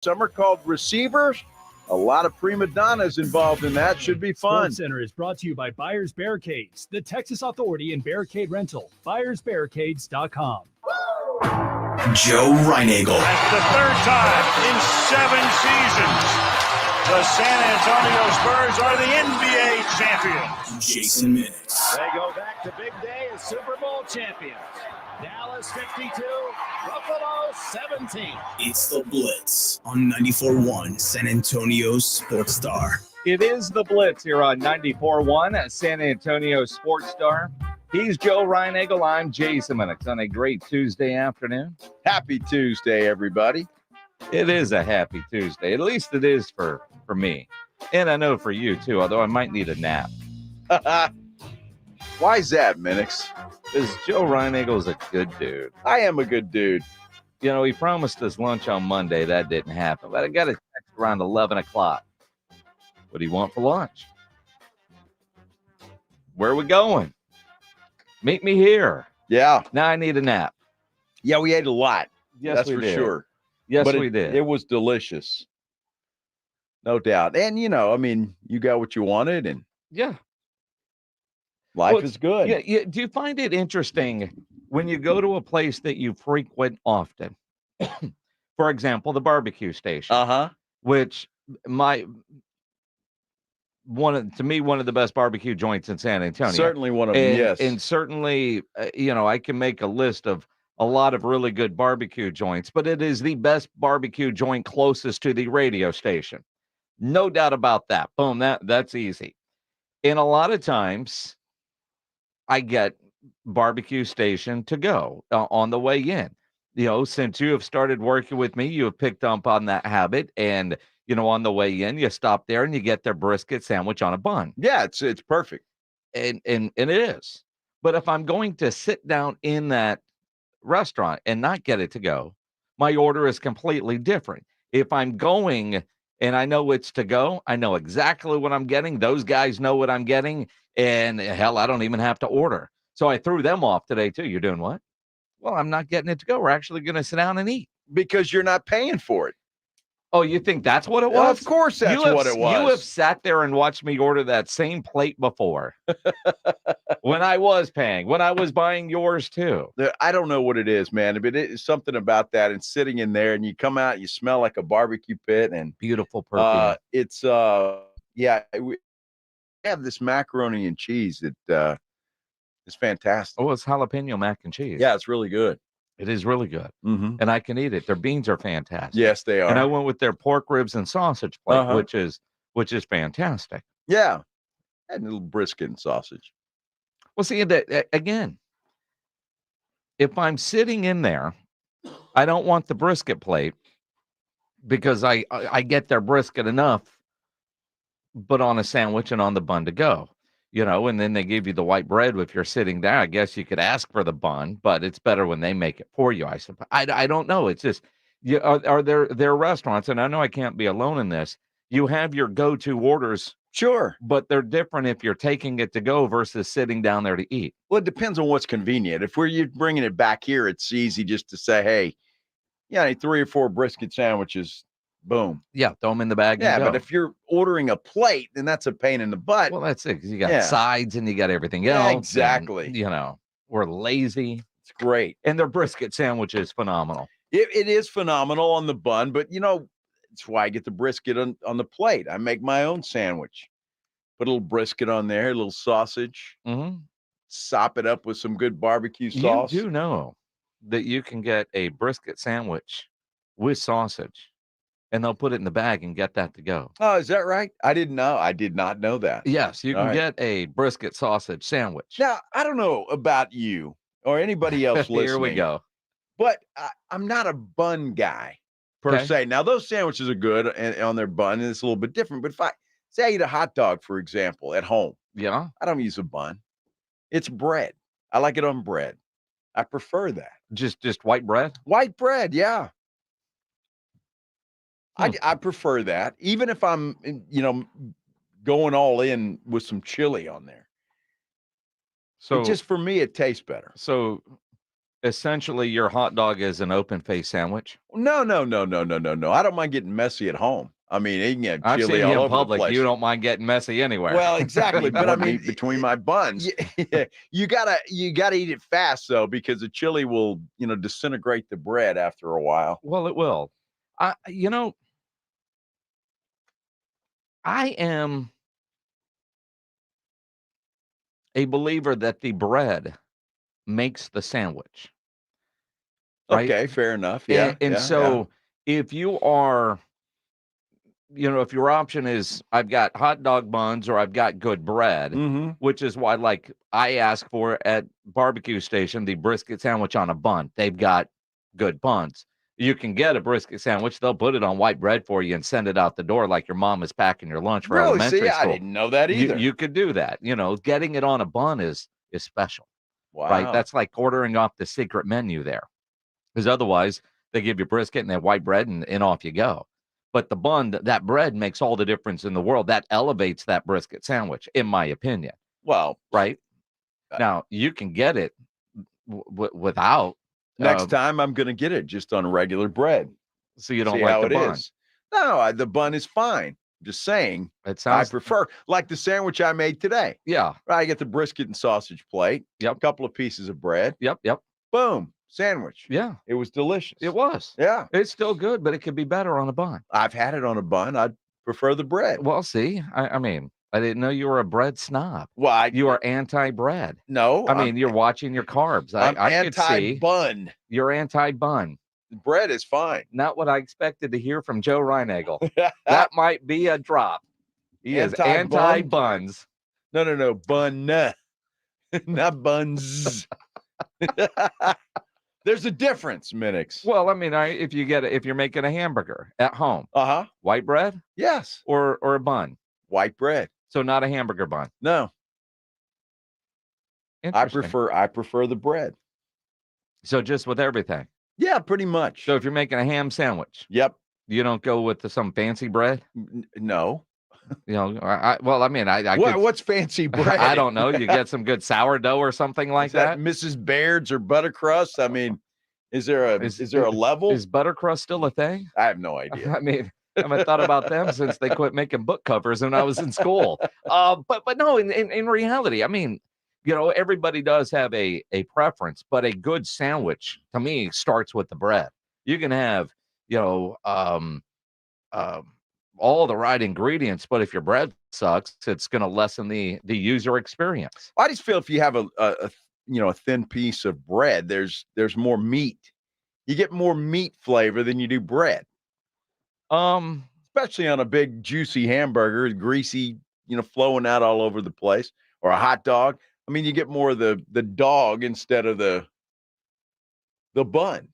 Some are called receivers. A lot of prima donnas involved in that. Should be fun. SportsCenter is brought to you by Buyers Barricades, the Texas Authority in Barricade Rental. BuyersBarricades.com. Joe Reinagle. That's the third time in 7 seasons. The San Antonio Spurs are the NBA champions. Jason Minix. They go back to big day as Super Bowl champions. Dallas 52, Buffalo 17. It's the Blitz on 94.1 San Antonio Sports Star. It is the Blitz here on 94.1 San Antonio Sports Star. He's Joe Reinagle. I'm Jason Minix on a great Tuesday afternoon. Happy Tuesday, everybody. It is a happy Tuesday. At least it is for me. And I know for you, too, although I might need a nap. Why is that, Minix? Because Joe Reinagle is a good dude. I am a good dude. You know, he promised us lunch on Monday. That didn't happen. But I got a text around 11 o'clock. What do you want for lunch? Where are we going? Meet me here. Yeah. Now I need a nap. Yeah, we ate a lot. Yes, that's we for did. sure. Yes, but we did. It was delicious. No doubt. And, you got what you wanted, and yeah. Life is good. Yeah. Do you find it interesting when you go to a place that you frequent often? For example, the barbecue station. Which one of the best barbecue joints in San Antonio. Certainly one of them, yes. And certainly, I can make a list of a lot of really good barbecue joints, but it is the best barbecue joint closest to the radio station. No doubt about that. Boom, that's easy. And a lot of times I get barbecue station to go on the way in. Since you have started working with me, you have picked up on that habit. And, on the way in, you stop there and you get their brisket sandwich on a bun. Yeah, it's perfect. And it is. But if I'm going to sit down in that restaurant and not get it to go, my order is completely different. If I'm going and I know it's to go, I know exactly what I'm getting. Those guys know what I'm getting. And hell, I don't even have to order. So I threw them off today too. You're doing what? Well, I'm not getting it to go. We're actually going to sit down and eat. Because you're not paying for it. Oh, you think that's what it was? Well, of course that's what it was. You have sat there and watched me order that same plate before. When I was paying, when I was buying yours too. I don't know what it is, man, but it's something about that and sitting in there and you come out and you smell like a barbecue pit and beautiful perfume. We have this macaroni and cheese that is fantastic. Oh, it's jalapeno mac and cheese. Yeah, it's really good. It is really good. Mm-hmm. And I can eat it. Their beans are fantastic. Yes, they are. And I went with their pork ribs and sausage plate, which is fantastic. Yeah. And a little brisket and sausage. Well, see, again, if I'm sitting in there, I don't want the brisket plate because I get their brisket enough, but on a sandwich and on the bun to go. And then they give you the white bread if you're sitting there. I guess you could ask for the bun, but it's better when they make it for you, I suppose. I don't know. It's just, are there restaurants, and I know I can't be alone in this, you have your go-to orders. Sure. But they're different if you're taking it to go versus sitting down there to eat. Well, it depends on what's convenient. If you're bringing it back here, it's easy just to say, hey, I need 3 or 4 brisket sandwiches. Boom. Yeah, throw them in the bag. Yeah, but if you're ordering a plate, then that's a pain in the butt. Well, that's it. 'Cause you got sides and you got everything else. Yeah, exactly. And, we're lazy. It's great. And their brisket sandwich is phenomenal. It is phenomenal on the bun, but, it's why I get the brisket on the plate. I make my own sandwich. Put a little brisket on there, a little sausage. Mm-hmm. Sop it up with some good barbecue sauce. You do know that you can get a brisket sandwich with sausage. And they'll put it in the bag and get that to go. Oh, is that right? I didn't know. I did not know that. Yes, you can get a brisket sausage sandwich. Now, I don't know about you or anybody else listening. Here we go. But I'm not a bun guy per se. Now, those sandwiches are good on their bun, and it's a little bit different. But if I eat a hot dog, for example, at home, I don't use a bun. It's bread. I like it on bread. I prefer that. Just white bread? White bread, yeah. I prefer that, even if I'm, going all in with some chili on there. So just for me, it tastes better. So essentially your hot dog is an open face sandwich? No. I don't mind getting messy at home. I mean, you can have I've chili seen all you in over public. the place. You don't mind getting messy anywhere. Well, exactly. But I mean, meat between my buns, you gotta eat it fast though, because the chili will, disintegrate the bread after a while. Well, it will. I am a believer that the bread makes the sandwich. Right? Okay, fair enough. Yeah. And so if you are, if your option is I've got hot dog buns or I've got good bread, which is why, like, I ask for at barbecue station the brisket sandwich on a bun. They've got good buns. You can get a brisket sandwich. They'll put it on white bread for you and send it out the door like your mom is packing your lunch for elementary school. I didn't know that either. You could do that. Getting it on a bun is special. Wow. Right? That's like ordering off the secret menu there. Because otherwise, they give you brisket and they have white bread and off you go. But the bun, that bread makes all the difference in the world. That elevates that brisket sandwich, in my opinion. Well, right? Now, you can get it without. Next time, I'm going to get it just on regular bread. So you don't like the bun? No, the bun is fine. I'm just saying, I prefer, like the sandwich I made today. Yeah. I get the brisket and sausage plate. Yep. A couple of pieces of bread. Yep. Boom. Sandwich. Yeah. It was delicious. It was. Yeah. It's still good, but it could be better on a bun. I've had it on a bun. I'd prefer the bread. Well, see, I mean, I didn't know you were a bread snob. Well, you are anti-bread. No. I mean, you're watching your carbs. I'm I anti-bun. You're anti-bun. Bread is fine. Not what I expected to hear from Joe Reinagel. That might be a drop. He is anti-buns. No. Bun. Not buns. There's a difference, Minix. Well, I mean, if you're making a hamburger at home, white bread, yes, or a bun, white bread. So not a hamburger bun. No, I prefer the bread. So just with everything. Yeah, pretty much. So if you're making a ham sandwich, yep, you don't go with some fancy bread. No. What's fancy bread? I don't know. You get some good sourdough or something like that. Mrs. Baird's or buttercrust. I mean, is there a level? Is buttercrust still a thing? I have no idea. I mean, I haven't thought about them since they quit making book covers when I was in school. But no, in reality, I mean, everybody does have a preference, but a good sandwich to me starts with the bread. You can have, all the right ingredients, but if your bread sucks, it's going to lessen the user experience. I just feel if you have a thin piece of bread, there's more meat. You get more meat flavor than you do bread. Especially on a big juicy hamburger, greasy, flowing out all over the place, or a hot dog. I mean, you get more of the dog instead of the bun.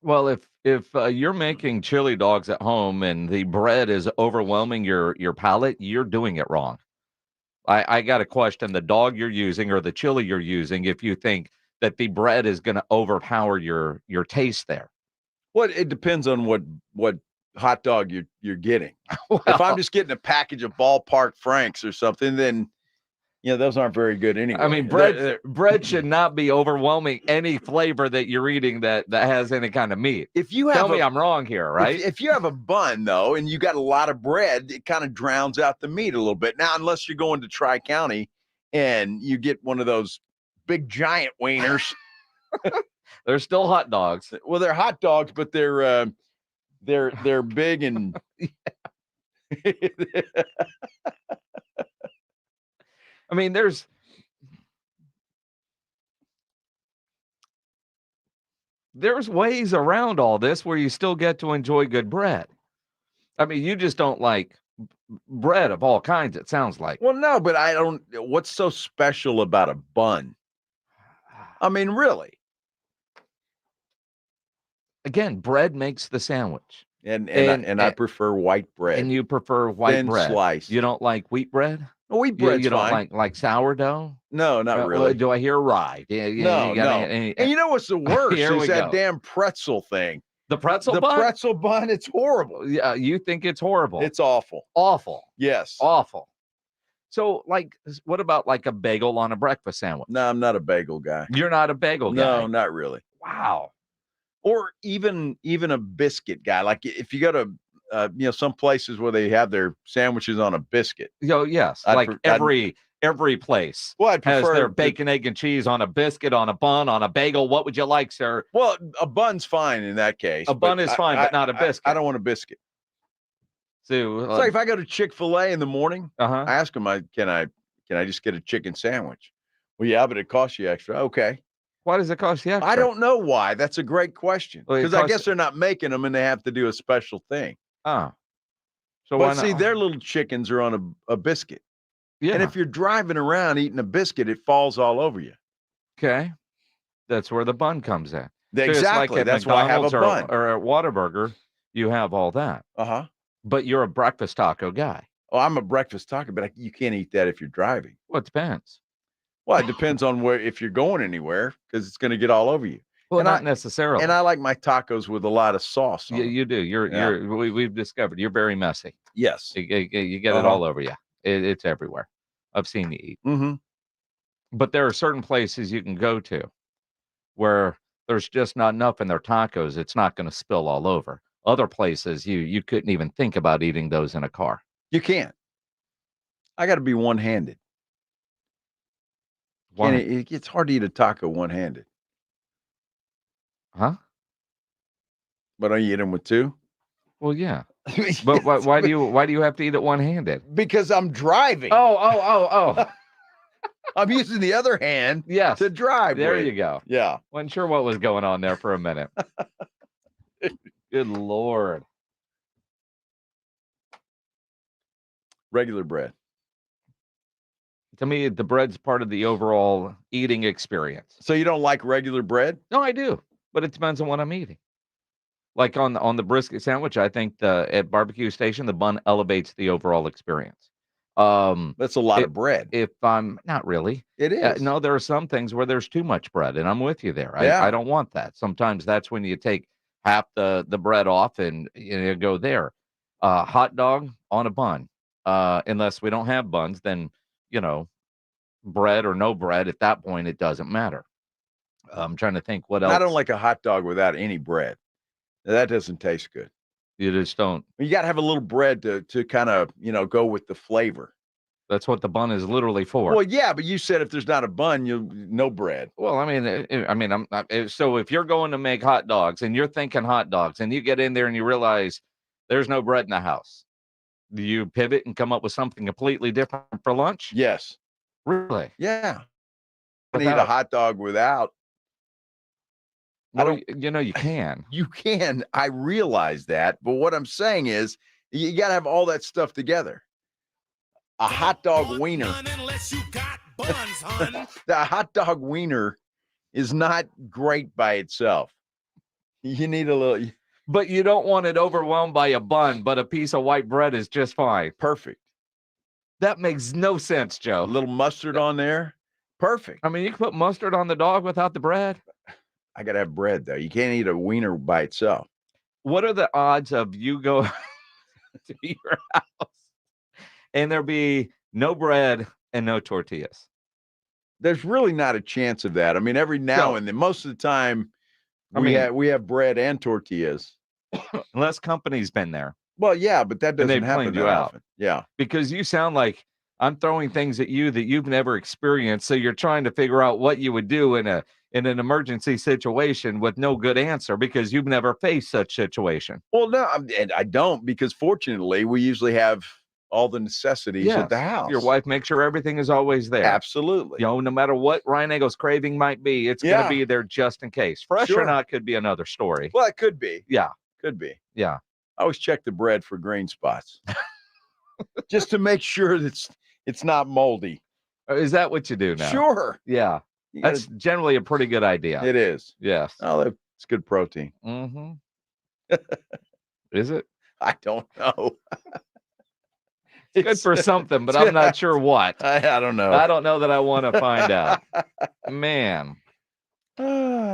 Well, if you're making chili dogs at home and the bread is overwhelming your palate, you're doing it wrong. I got to question the dog you're using or the chili you're using if you think that the bread is going to overpower your taste there. Well, it depends on what hot dog you're getting. Well, if I'm just getting a package of Ballpark Franks or something, then those aren't very good anyway. I mean, bread should not be overwhelming any flavor that you're eating that has any kind of meat. If you tell me I'm wrong here, right? If you have a bun though, and you got a lot of bread, it kind of drowns out the meat a little bit. Now, unless you're going to Tri-County and you get one of those big giant wieners, they're still hot dogs. Well, they're hot dogs, but they're big and. I mean, there's ways around all this where you still get to enjoy good bread. I mean, you just don't like bread of all kinds, it sounds like. Well, no, but I don't. What's so special about a bun? I mean, really. Again, bread makes the sandwich. And I prefer white bread. And you prefer white thin bread. Sliced. You don't like wheat bread? Wheat bread. You don't like sourdough? No, not really. Do I hear rye? No. And you know what's the worst is that damn pretzel thing. The pretzel bun? The pretzel bun, it's horrible. Yeah, you think it's horrible. It's awful. Awful. Yes. Awful. So, what about like a bagel on a breakfast sandwich? No, I'm not a bagel guy. You're not a bagel guy? No, not really. Wow. Or even a biscuit guy. Like if you go to some places where they have their sandwiches on a biscuit. Yes, every place has their bacon, egg, and cheese on a biscuit, on a bun, on a bagel. What would you like, sir? Well, a bun's fine in that case. A bun is fine, but not a biscuit. I don't want a biscuit. So, it's like if I go to Chick-fil-A in the morning, I ask them, can I just get a chicken sandwich? Well, yeah, but it costs you extra. Okay. Why does it cost you extra? I don't know why. That's a great question. Because I guess they're not making them and they have to do a special thing. Oh. So but see, their little chickens are on a biscuit. Yeah. And if you're driving around eating a biscuit, it falls all over you. Okay. That's where the bun comes in. Exactly. Like that's why I have a bun. Or at Whataburger, you have all that. But you're a breakfast taco guy. Oh, I'm a breakfast taco, but you can't eat that if you're driving. Well, it depends. Well, it depends on if you're going anywhere, because it's going to get all over you. Well, not necessarily. And I like my tacos with a lot of sauce on them. You do. We've discovered you're very messy. Yes. You get it all over you. It's everywhere. I've seen you eat. Mm-hmm. But there are certain places you can go to where there's just not enough in their tacos. It's not going to spill all over. Other places, you couldn't even think about eating those in a car. You can't. I got to be one-handed. Why? It's hard to eat a taco one-handed. Huh? But don't you eat them with two? Well, yeah. But why do you have to eat it one-handed? Because I'm driving. Oh. I'm using the other hand to drive. There you go. Yeah. Wasn't sure what was going on there for a minute. Good Lord. Regular bread. To me, the bread's part of the overall eating experience. So you don't like regular bread? No, I do, but it depends on what I'm eating. Like on the brisket sandwich, I think at barbecue station, the bun elevates the overall experience. That's a lot of bread. If I'm not really, it is. No, there are some things where there's too much bread, and I'm with you there. I don't want that. Sometimes that's when you take half the bread off and go there. Hot dog on a bun. Unless we don't have buns, then bread or no bread, at that point it doesn't matter. I'm trying to think what else. I don't like a hot dog without any bread. That doesn't taste good. You just don't. You got to have a little bread to kind of go with the flavor. That's what the bun is literally for. Well, yeah, but you said if there's not a bun, no bread. Well, I'm not. So if you're going to make hot dogs and you're thinking hot dogs and you get in there and you realize there's no bread in the house, do you pivot and come up with something completely different for lunch? Yes. Really? Yeah. I need a hot dog without. Well, you can. You can. I realize that. But what I'm saying is you got to have all that stuff together. A hot dog wiener. The hot dog wiener is not great by itself. You need a little. But you don't want it overwhelmed by a bun, but a piece of white bread is just fine. Perfect. That makes no sense, Joe. A little mustard on there. Perfect. I mean, you can put mustard on the dog without the bread. I got to have bread, though. You can't eat a wiener by itself. What are the odds of you go to your house and there be no bread and no tortillas? There's really not a chance of that. I mean, every now and then, most of the time, we have bread and tortillas. Unless company's been there. Well, yeah, but that doesn't happen that often. Yeah. Because you sound like I'm throwing things at you that you've never experienced. So you're trying to figure out what you would do in an emergency situation with no good answer because you've never faced such situation. Well, no, and I don't, because fortunately we usually have all the necessities at the house. Your wife makes sure everything is always there. Absolutely. No matter what Ryan Eagle's craving might be, it's going to be there just in case. Fresh or not could be another story. Well, it could be. Yeah. Could be. Yeah. I always check the bread for green spots just to make sure that it's not moldy. Is that what you do now? Sure. Yeah. That's generally a pretty good idea. It is. Yes. Oh, it's good protein. Mm-hmm. Is it? I don't know. It's good for something, but I'm not sure what. I don't know. I don't know that I want to find out. Man.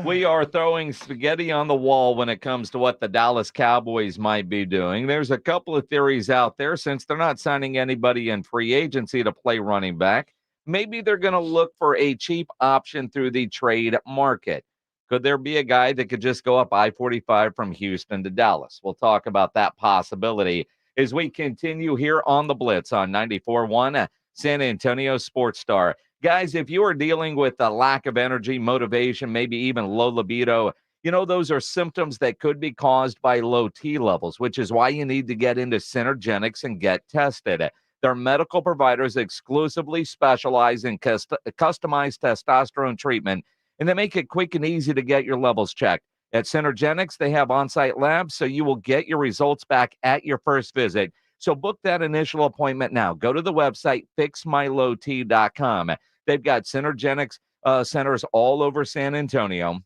We are throwing spaghetti on the wall when it comes to what the Dallas Cowboys might be doing. There's a couple of theories out there. Since they're not signing anybody in free agency to play running back, maybe they're going to look for a cheap option through the trade market. Could there be a guy that could just go up I-45 from Houston to Dallas? We'll talk about that possibility as we continue here on the Blitz on 94.1 San Antonio Sports Star. Guys, if you are dealing with a lack of energy, motivation, maybe even low libido, those are symptoms that could be caused by low T levels, which is why you need to get into Synergenics and get tested. Their medical providers exclusively specialize in customized testosterone treatment, and they make it quick and easy to get your levels checked. At Synergenics, they have on-site labs, so you will get your results back at your first visit. So book that initial appointment now. Go to the website, fixmylowt.com. They've got Synergenics centers all over San Antonio.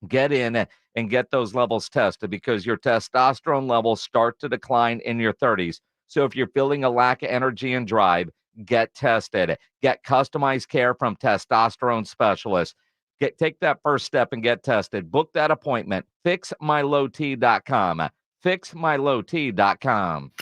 Get in and get those levels tested because your testosterone levels start to decline in your 30s. So if you're feeling a lack of energy and drive, get tested. Get customized care from testosterone specialists. Take that first step and get tested. Book that appointment. Fixmylowt.com. Fixmylowt.com.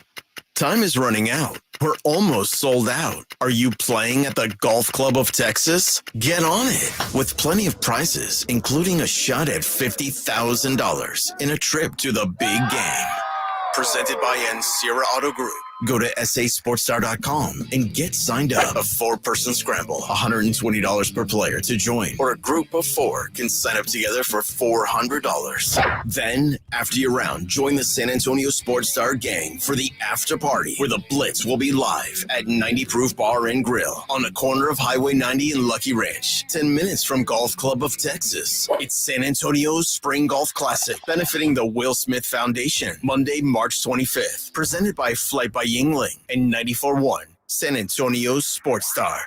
Time is running out. We're almost sold out. Are you playing at the Golf Club of Texas? Get on it with plenty of prizes, including a shot at $50,000 in a trip to the big game. Presented by Ancira Auto Group. Go to sasportstar.com and get signed up. A 4-person scramble, $120 per player to join, or a group of 4 can sign up together for $400. Then, after your round, join the San Antonio Sports Star gang for the after party, where the Blitz will be live at 90 Proof Bar and Grill on the corner of Highway 90 and Lucky Ranch, 10 minutes from Golf Club of Texas. It's San Antonio's Spring Golf Classic, benefiting the Will Smith Foundation, Monday, March 25th, presented by Flight by Yingling and 94.1 San Antonio's Sports Star.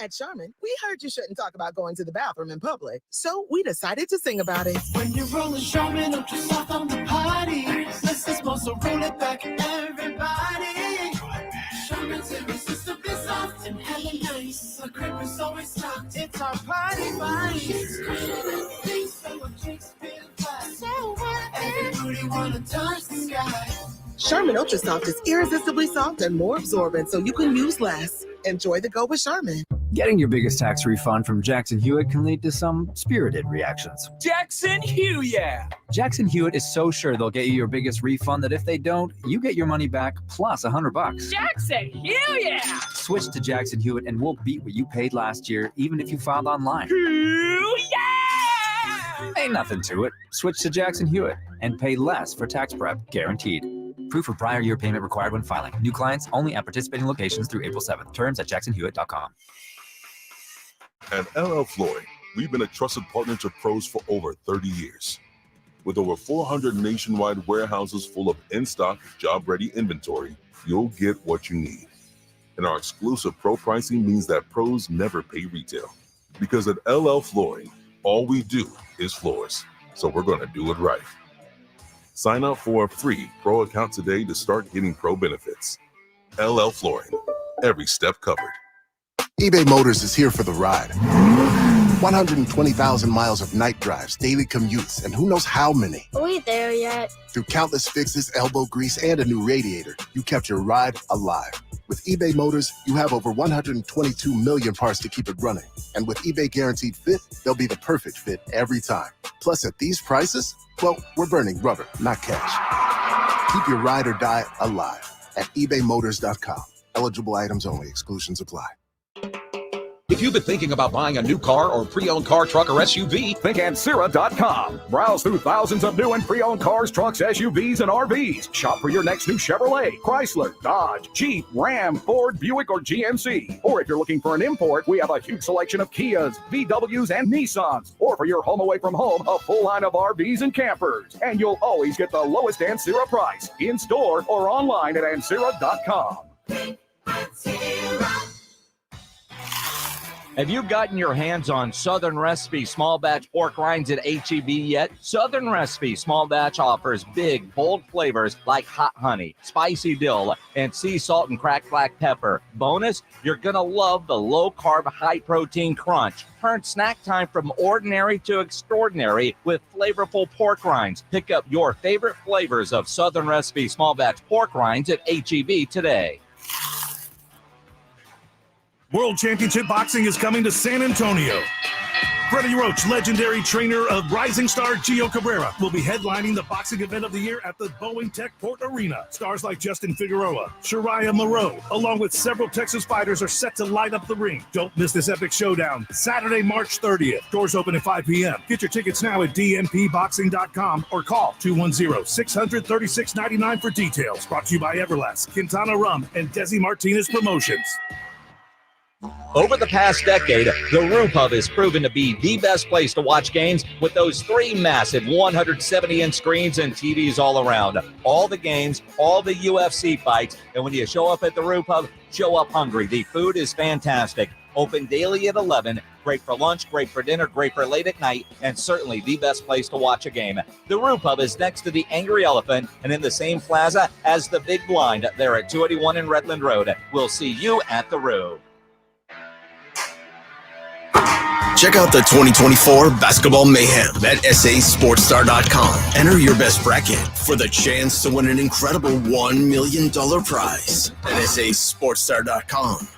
At Charmin, we heard you shouldn't talk about going to the bathroom in public, so we decided to sing about it. When you're rolling Charmin, don't you stop on the party. Let's just so roll it back, everybody. Charmin's irresistibly soft and hella nice. The crib is always stocked. It's our party vice. Everybody wanna touch the sky. Charmin Ultra Soft is irresistibly soft and more absorbent, so you can use less. Enjoy the go with Charmin. Getting your biggest tax refund from Jackson Hewitt can lead to some spirited reactions. Jackson Hewitt! Jackson Hewitt is so sure they'll get you your biggest refund that if they don't, you get your money back plus $100. Jackson Hewitt! Switch to Jackson Hewitt and we'll beat what you paid last year, even if you filed online. Hewitt! Ain't nothing to it. Switch to Jackson Hewitt and pay less for tax prep, guaranteed. Proof of prior year payment required when filing. New clients only at participating locations through April 7th. Terms at jacksonhewitt.com. At LL Flooring, we've been a trusted partner to pros for over 30 years. With over 400 nationwide warehouses full of in-stock, job-ready inventory, you'll get what you need. And our exclusive pro pricing means that pros never pay retail. Because at LL Flooring, all we do is floors. So we're going to do it right. Sign up for a free pro account today to start getting pro benefits. LL Flooring, every step covered. eBay Motors is here for the ride. 120,000 miles of night drives, daily commutes, and who knows how many. Are we there yet? Through countless fixes, elbow grease, and a new radiator, you kept your ride alive. With eBay Motors, you have over 122 million parts to keep it running. And with eBay Guaranteed Fit, they'll be the perfect fit every time. Plus, at these prices, well, we're burning rubber, not cash. Keep your ride or die alive at ebaymotors.com. Eligible items only. Exclusions apply. If you've been thinking about buying a new car or pre-owned car, truck, or SUV, think Ancira.com. Browse through thousands of new and pre-owned cars, trucks, SUVs, and RVs. Shop for your next new Chevrolet, Chrysler, Dodge, Jeep, Ram, Ford, Buick, or GMC. Or if you're looking for an import, we have a huge selection of Kias, VWs, and Nissans. Or for your home away from home, a full line of RVs and campers. And you'll always get the lowest Ancira price, in-store or online at Ancira.com. Have you gotten your hands on Southern Recipe small batch pork rinds at HEB yet? Southern Recipe small batch offers big, bold flavors like hot honey, spicy dill, and sea salt and cracked black pepper. Bonus, you're going to love the low-carb, high-protein crunch. Turn snack time from ordinary to extraordinary with flavorful pork rinds. Pick up your favorite flavors of Southern Recipe small batch pork rinds at HEB today. World Championship Boxing is coming to San Antonio. Freddie Roach, legendary trainer of Rising Star Gio Cabrera, will be headlining the boxing event of the year at the Boeing Tech Port Arena. Stars like Justin Figueroa, Shariah Moreau, along with several Texas fighters are set to light up the ring. Don't miss this epic showdown. Saturday, March 30th. Doors open at 5 p.m. Get your tickets now at dnpboxing.com or call 210-600-3699 for details. Brought to you by Everlast, Quintana Rum, and Desi Martinez Promotions. Over the past decade, the Rue Pub has proven to be the best place to watch games with those 3 massive 170-inch screens and TVs all around. All the games, all the UFC fights, and when you show up at the Rue Pub, show up hungry. The food is fantastic. Open daily at 11. Great for lunch, great for dinner, great for late at night, and certainly the best place to watch a game. The Rue Pub is next to the Angry Elephant and in the same plaza as the Big Blind. They're at 281 in Redland Road. We'll see you at the Rue. Check out the 2024 Basketball Mayhem at sasportstar.com. Enter your best bracket for the chance to win an incredible $1 million prize at sasportstar.com.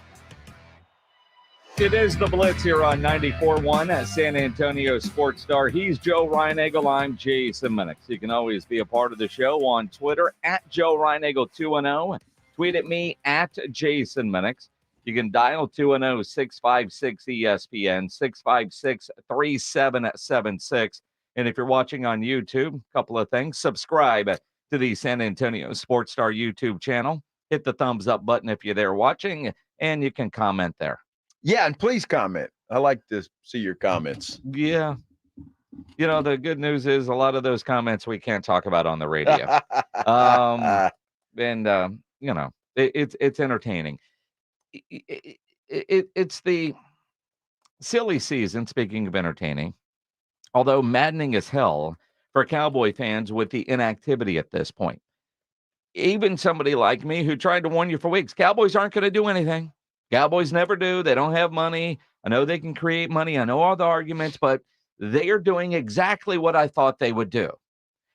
It is the Blitz here on 94.1 at San Antonio Sports Star. He's Joe Reinagle. I'm Jason Minix. You can always be a part of the show on Twitter at Joe Reinagle 210. Tweet at me at Jason Minix. You can dial 210-656-ESPN, 656-3776. And if you're watching on YouTube, a couple of things. Subscribe to the San Antonio Sports Star YouTube channel. Hit the thumbs up button if you're there watching, and you can comment there. Yeah, and please comment. I like to see your comments. Yeah. You know, the good news is a lot of those comments we can't talk about on the radio. You know, it's entertaining. It's the silly season, speaking of entertaining, although maddening as hell for Cowboy fans with the inactivity at this point. Even somebody like me who tried to warn you for weeks, Cowboys aren't going to do anything. Cowboys never do. They don't have money. I know they can create money. I know all the arguments, but they are doing exactly what I thought they would do.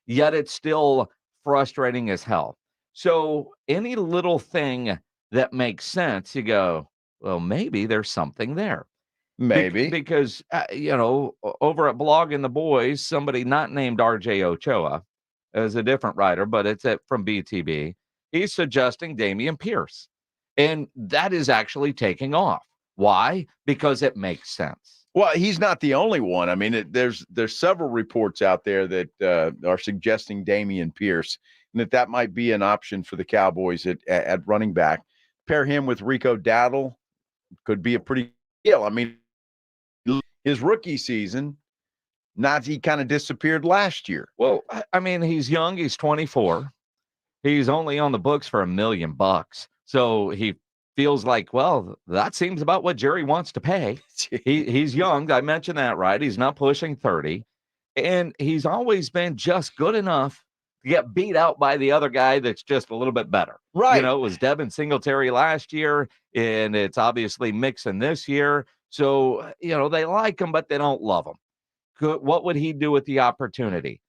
Yet it's still frustrating as hell. So any little thing that makes sense, you go, well, maybe there's something there. Maybe. Because, you know, over at Blog and the Boys, somebody not named RJ Ochoa is a different writer, but it's from BTB. He's suggesting Dameon Pierce. And that is actually taking off. Why? Because it makes sense. Well, he's not the only one. I mean, there's several reports out there that are suggesting Dameon Pierce, and that might be an option for the Cowboys at running back. Pair him with Rico Dowdle could be a pretty deal. I mean, his rookie season, he kind of disappeared last year. Well, I mean, he's young. He's 24. He's only on the books for $1 million. So he feels like, well, that seems about what Jerry wants to pay. He's young. I mentioned that, right? He's not pushing 30. And he's always been just good enough to get beat out by the other guy that's just a little bit better. Right. You know, it was Devin Singletary last year, and it's obviously Mixon this year. So, you know, they like him, but they don't love him. What would he do with the opportunity?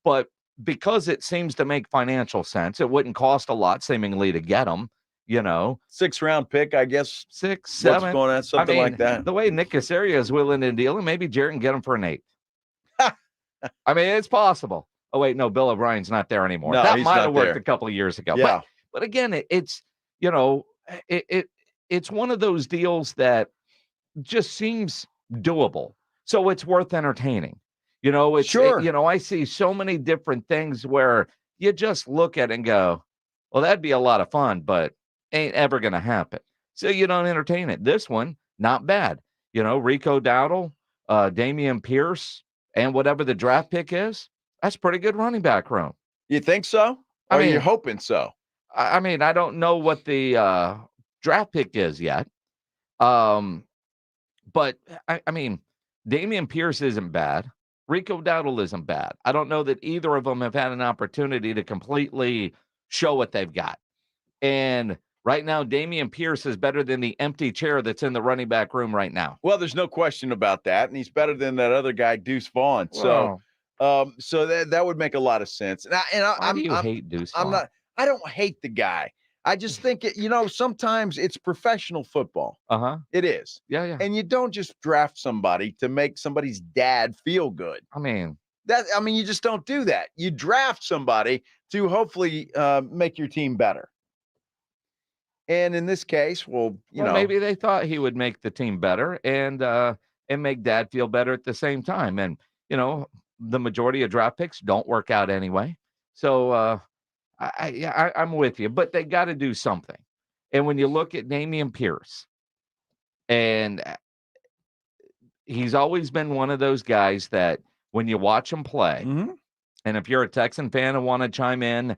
But because it seems to make financial sense, it wouldn't cost a lot seemingly to get him, you know. 6th-round pick, I guess. 6, 7. What's going on, something like that. The way Nick Caserio is willing to deal him, maybe Jared can get him for an 8th. I mean, it's possible. Oh, wait, no, Bill O'Brien's not there anymore. No, that might have worked there a couple of years ago. Yeah. But again, it's, you know, it's one of those deals that just seems doable. So it's worth entertaining. You know, Sure. you know, I see so many different things where you just look at it and go, well, that'd be a lot of fun, but ain't ever going to happen. So you don't entertain it. This one, not bad. You know, Rico Dowdle, Dameon Pierce, and whatever the draft pick is, that's pretty good running back room. You think so? Or you're hoping so? I mean, I don't know what the draft pick is yet. But, I mean, Dameon Pierce isn't bad. Rico Dowdle isn't bad. I don't know that either of them have had an opportunity to completely show what they've got. And right now, Dameon Pierce is better than the empty chair that's in the running back room right now. Well, there's no question about that. And he's better than that other guy, Deuce Vaughn. Wow. So that would make a lot of sense. And Why do you hate Deuce Vaughn? I don't hate the guy. I just think sometimes it's professional football. It is. Yeah. And you don't just draft somebody to make somebody's dad feel good. I mean, you just don't do that. You draft somebody to hopefully make your team better. And in this case, maybe they thought he would make the team better and make dad feel better at the same time. And, the majority of draft picks don't work out anyway. So I'm with you, but they got to do something. And when you look at Dameon Pierce, and he's always been one of those guys that when you watch him play, and if you're a Texan fan and want to chime in,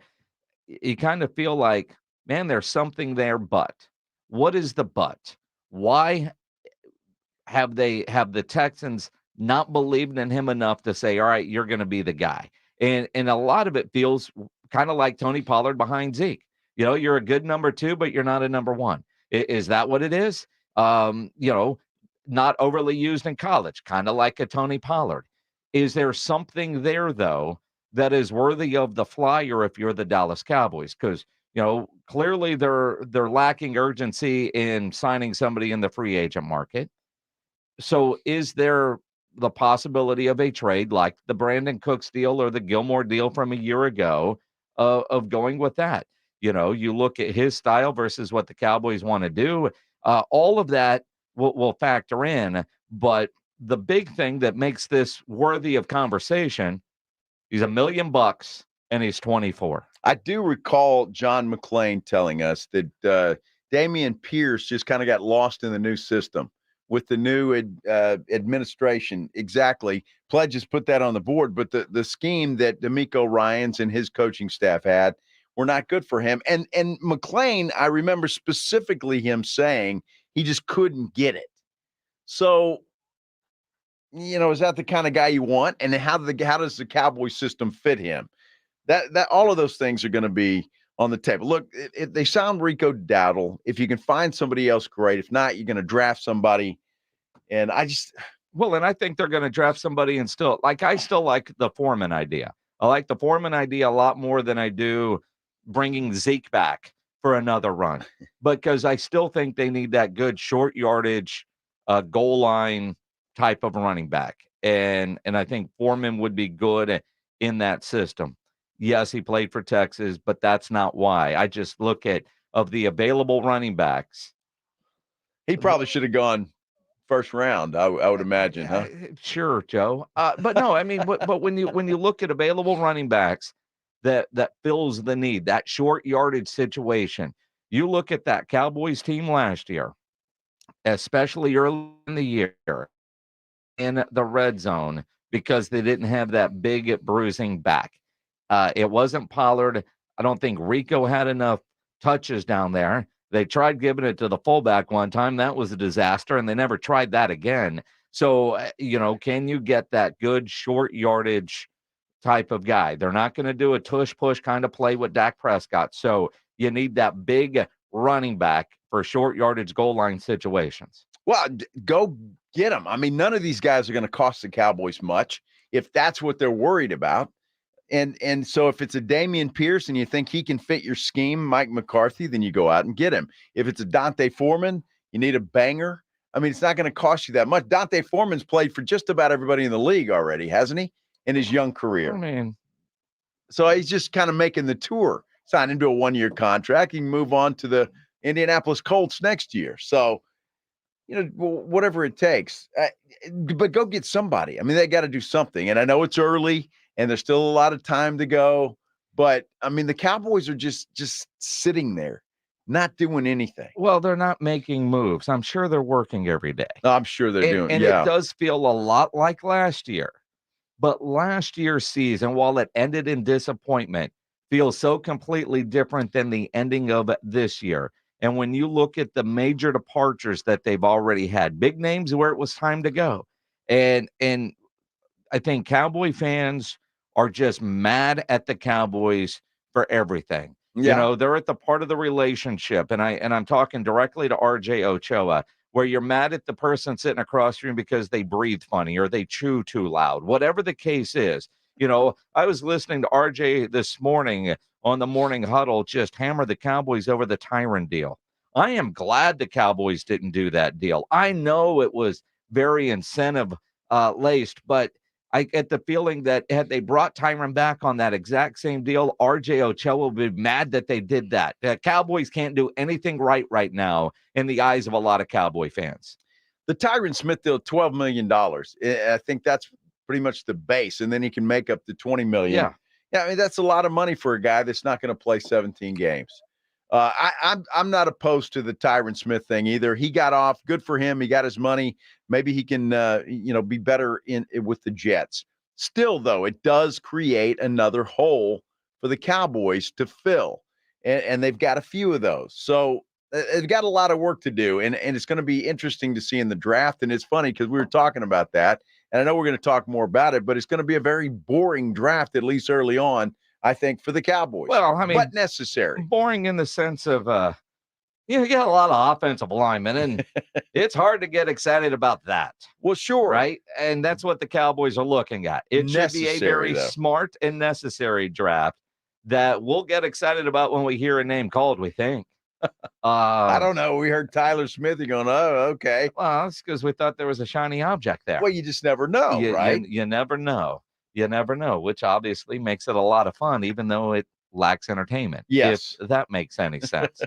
you kind of feel like, man, there's something there, but what is the but? Why have the Texans not believed in him enough to say, all right, you're going to be the guy? And a lot of it feels kind of like Tony Pollard behind Zeke. You're a good number 2, but you're not a number 1. Is that what it is? Not overly used in college, kind of like a Tony Pollard. Is there something there, though, that is worthy of the flyer if you're the Dallas Cowboys? Because, clearly they're lacking urgency in signing somebody in the free agent market. So is there the possibility of a trade like the Brandon Cooks deal or the Gilmore deal from a year ago of going with that? You look at his style versus what the Cowboys want to do. All of that will factor in. But the big thing that makes this worthy of conversation, he's $1 million and he's 24. I do recall John McClain telling us that Dameon Pierce just kind of got lost in the new system with the new administration. Exactly. Pledges put that on the board, but the scheme that D'Amico Ryans and his coaching staff had were not good for him. And McClain, I remember specifically him saying he just couldn't get it. So, is that the kind of guy you want? And how does the Cowboy system fit him? That all of those things are going to be on the table. Look, they sound Rico Dowdle. If you can find somebody else, great. If not, you're going to draft somebody. And I think they're going to draft somebody and I still like the Foreman idea. I like the Foreman idea a lot more than I do bringing Zeke back for another run, because I still think they need that good short yardage, goal line type of running back. And I think Foreman would be good in that system. Yes, he played for Texas, but that's not why. I just look at of the available running backs. He probably should have gone first round, I would imagine, huh? Sure, Joe. But no, but when you look at available running backs that fills the need, that short yardage situation, you look at that Cowboys team last year, especially early in the year in the red zone, because they didn't have that big bruising back. It wasn't Pollard. I don't think Rico had enough touches down there. They tried giving it to the fullback one time. That was a disaster, and they never tried that again. So, can you get that good short yardage type of guy? They're not going to do a tush-push kind of play with Dak Prescott. So you need that big running back for short yardage goal line situations. Well, go get them. None of these guys are going to cost the Cowboys much if that's what they're worried about. And so if it's a Dameon Pierce and you think he can fit your scheme, Mike McCarthy, then you go out and get him. If it's a Dante Foreman, you need a banger. It's not going to cost you that much. Dante Foreman's played for just about everybody in the league already, hasn't he, in his young career? So he's just kind of making the tour, sign into a 1-year contract. He can move on to the Indianapolis Colts next year. So, whatever it takes. But go get somebody. They got to do something. And I know it's early, and there's still a lot of time to go. But, the Cowboys are just sitting there, not doing anything. Well, they're not making moves. I'm sure they're working every day. I'm sure they're doing. And it does feel a lot like last year. But last year's season, while it ended in disappointment, feels so completely different than the ending of this year. And when you look at the major departures that they've already had, big names where it was time to go. And I think Cowboy fans are just mad at the Cowboys for everything. Yeah. They're at the part of the relationship, and I'm talking directly to RJ Ochoa, where you're mad at the person sitting across from you because they breathe funny or they chew too loud. Whatever the case is, You know, I was listening to RJ this morning on the morning huddle, just hammer the Cowboys over the Tyron deal. I am glad the Cowboys didn't do that deal. I know it was very incentive laced, but I get the feeling that had they brought Tyron back on that exact same deal, RJ Ochoa would be mad that they did that. The Cowboys can't do anything right now in the eyes of a lot of Cowboy fans. The Tyron Smith deal, $12 million. I think that's pretty much the base, and then he can make up the $20 million. Yeah, I mean, that's a lot of money for a guy that's not going to play 17 games. I'm not opposed to the Tyron Smith thing either. He got off. Good for him. He got his money. Maybe he can, be better with the Jets. Still, though, it does create another hole for the Cowboys to fill, and they've got a few of those. So they've got a lot of work to do, and it's going to be interesting to see in the draft. And it's funny because we were talking about that, and I know we're going to talk more about it, but it's going to be a very boring draft, at least early on, I think, for the Cowboys. Well, I mean, but necessary. Boring in the sense of, you got a lot of offensive linemen, and it's hard to get excited about that. Well, sure. Right? And that's what the Cowboys are looking at. It should be a very smart and necessary draft that we'll get excited about when we hear a name called, we think. I don't know. We heard Tyler Smith. You're going, oh, okay. Well, it's because we thought there was a shiny object there. Well, you just never know, right? You never know. You never know, which obviously makes it a lot of fun, even though it lacks entertainment. Yes. If that makes any sense.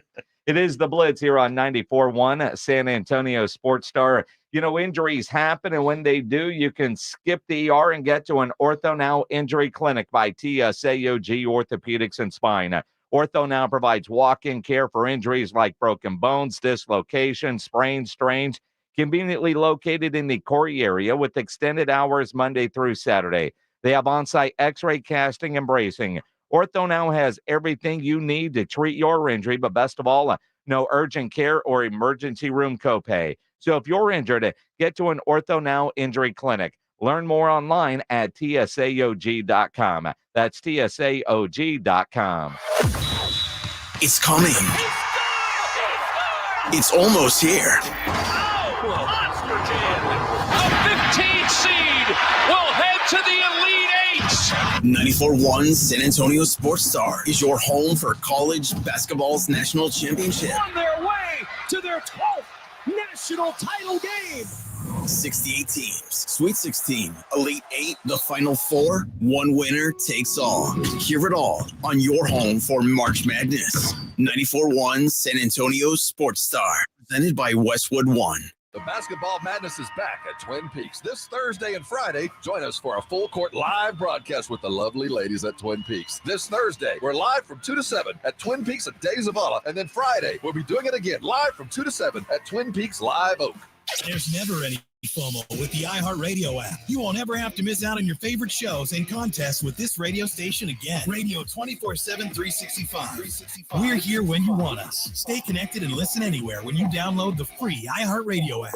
It is the Blitz here on 94.1 San Antonio Sports Star. You know, injuries happen, and when they do, you can skip the ER and get to an Ortho Now Injury Clinic by TSAOG Orthopedics and Spine. Ortho Now provides walk-in care for injuries like broken bones, dislocations, sprains, strains, conveniently located in the Corey area with extended hours Monday through Saturday. They have on-site x-ray casting and bracing. Ortho Now has everything you need to treat your injury, but best of all, no urgent care or emergency room copay. So if you're injured, get to an Ortho Now Injury Clinic. Learn more online at TSAOG.com. That's TSAOG.com. It's coming. It's almost here. Monster Jam. A 15 seed will head to the Elite Eights. 94.1 San Antonio Sports Star is your home for college basketball's national championship. On their way to their 12th national title game. 68 teams, Sweet 16, Elite 8, the Final Four. One winner takes all. Hear it all on your home for March Madness. 94.1 San Antonio Sports Star, presented by Westwood One. The Basketball Madness is back at Twin Peaks this Thursday and Friday. Join us for a full court live broadcast with the lovely ladies at Twin Peaks. This Thursday, we're live from 2 to 7 at Twin Peaks at Days of Allah. And then Friday, we'll be doing it again live from 2 to 7 at Twin Peaks Live Oak. There's never any FOMO with the iHeartRadio app. You won't ever have to miss out on your favorite shows and contests with this radio station again. Radio 24/7, 365. We're here when you want us. Stay connected and listen anywhere when you download the free iHeartRadio app.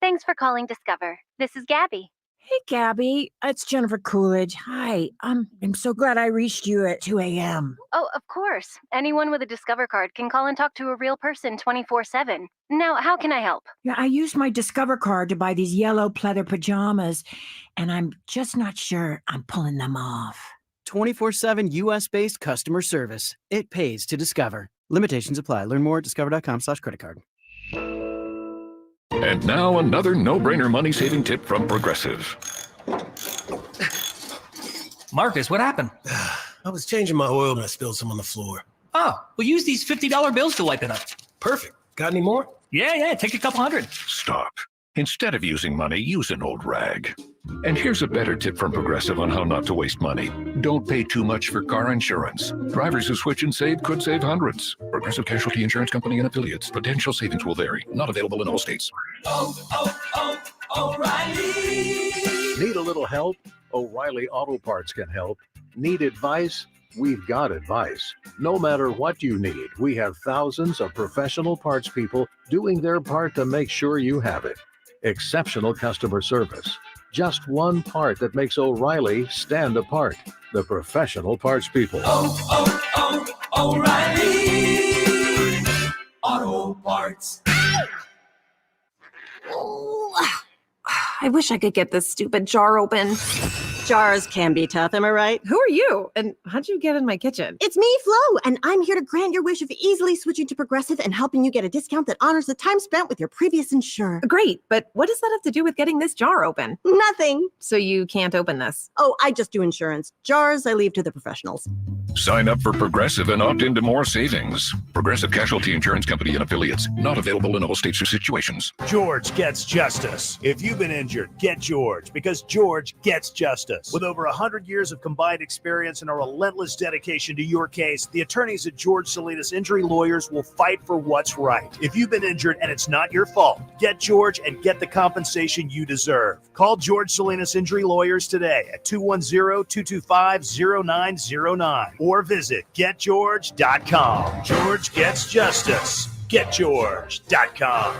Thanks for calling Discover. This is Gabby. Hey, Gabby. It's Jennifer Coolidge. Hi. I'm so glad I reached you at 2 a.m. Oh, of course. Anyone with a Discover card can call and talk to a real person 24/7. Now, how can I help? Yeah, I used my Discover card to buy these yellow pleather pajamas, and I'm just not sure I'm pulling them off. 24/7 U.S.-based customer service. It pays to Discover. Limitations apply. Learn more at discover.com/creditcard. And now another no-brainer money-saving tip from Progressive. Marcus, what happened? I was changing my oil and I spilled some on the floor. Oh, well, use these $50 bills to wipe it up. Perfect. Got any more? Yeah, take a couple hundred. Stop. Instead of using money, use an old rag. And here's a better tip from Progressive on how not to waste money. Don't pay too much for car insurance. Drivers who switch and save could save hundreds. Progressive Casualty Insurance Company and affiliates. Potential savings will vary. Not available in all states. O'Reilly. Need a little help? O'Reilly Auto Parts can help. Need advice? We've got advice. No matter what you need, we have thousands of professional parts people doing their part to make sure you have it. Exceptional customer service. Just one part that makes O'Reilly stand apart. The professional parts people. O'Reilly Auto Parts. I wish I could get this stupid jar open. Jars can be tough, am I right? Who are you? And how'd you get in my kitchen? It's me, Flo, and I'm here to grant your wish of easily switching to Progressive and helping you get a discount that honors the time spent with your previous insurer. Great, but what does that have to do with getting this jar open? Nothing. So you can't open this? Oh, I just do insurance. Jars, I leave to the professionals. Sign up for Progressive and opt into more savings. Progressive Casualty Insurance Company and Affiliates. Not available in all states or situations. George gets justice. If you've been injured, get George, because George gets justice. With over 100 years of combined experience and a relentless dedication to your case, the attorneys at George Salinas Injury Lawyers will fight for what's right. If you've been injured and it's not your fault, get George and get the compensation you deserve. Call George Salinas Injury Lawyers today at 210-225-0909 or visit getgeorge.com. George gets justice. Getgeorge.com.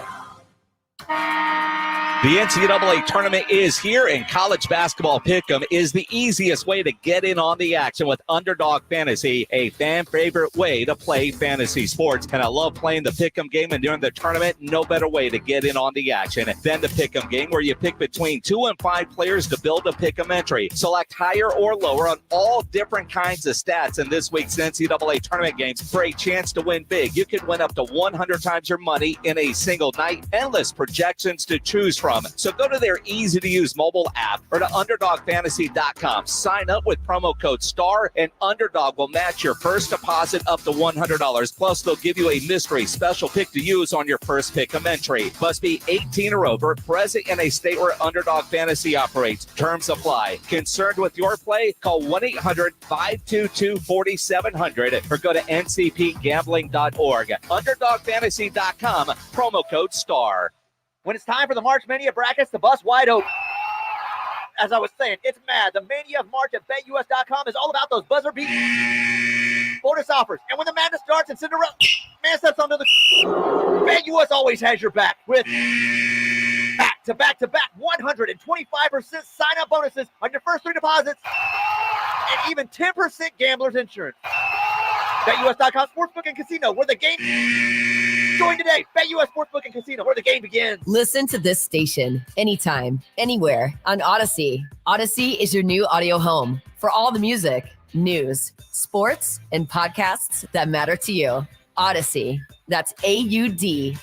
The NCAA tournament is here, and college basketball pick'em is the easiest way to get in on the action with Underdog Fantasy, a fan favorite way to play fantasy sports. And I love playing the pick'em game, and during the tournament, no better way to get in on the action than the pick'em game, where you pick between 2 and 5 players to build a pick'em entry. Select higher or lower on all different kinds of stats in this week's NCAA tournament games for a chance to win big. You could win up to 100 times your money in a single night. Endless projections to choose from. So go to their easy-to-use mobile app or to UnderdogFantasy.com. Sign up with promo code STAR, and Underdog will match your first deposit up to $100. Plus, they'll give you a mystery special pick to use on your first pick'em entry. Must be 18 or over, present in a state where Underdog Fantasy operates. Terms apply. Concerned with your play? Call 1-800-522-4700 or go to ncpgambling.org. UnderdogFantasy.com, promo code STAR. When it's time for the March Mania brackets, the bus wide open. As I was saying, it's mad. The Mania of March at BetUS.com is all about those buzzer beat bonus offers. And when the madness starts and Cinderella man steps onto the BetUS always has your back with back-to-back 125% sign-up bonuses on your first 3 deposits and even 10% gambler's insurance. BetUS.com Sportsbook and Casino, where the game... Join today. BetUS Sportsbook and Casino, where the game begins. Listen to this station anytime, anywhere on Odyssey. Odyssey is your new audio home for all the music, news, sports, and podcasts that matter to you. Odyssey. That's AUDACY.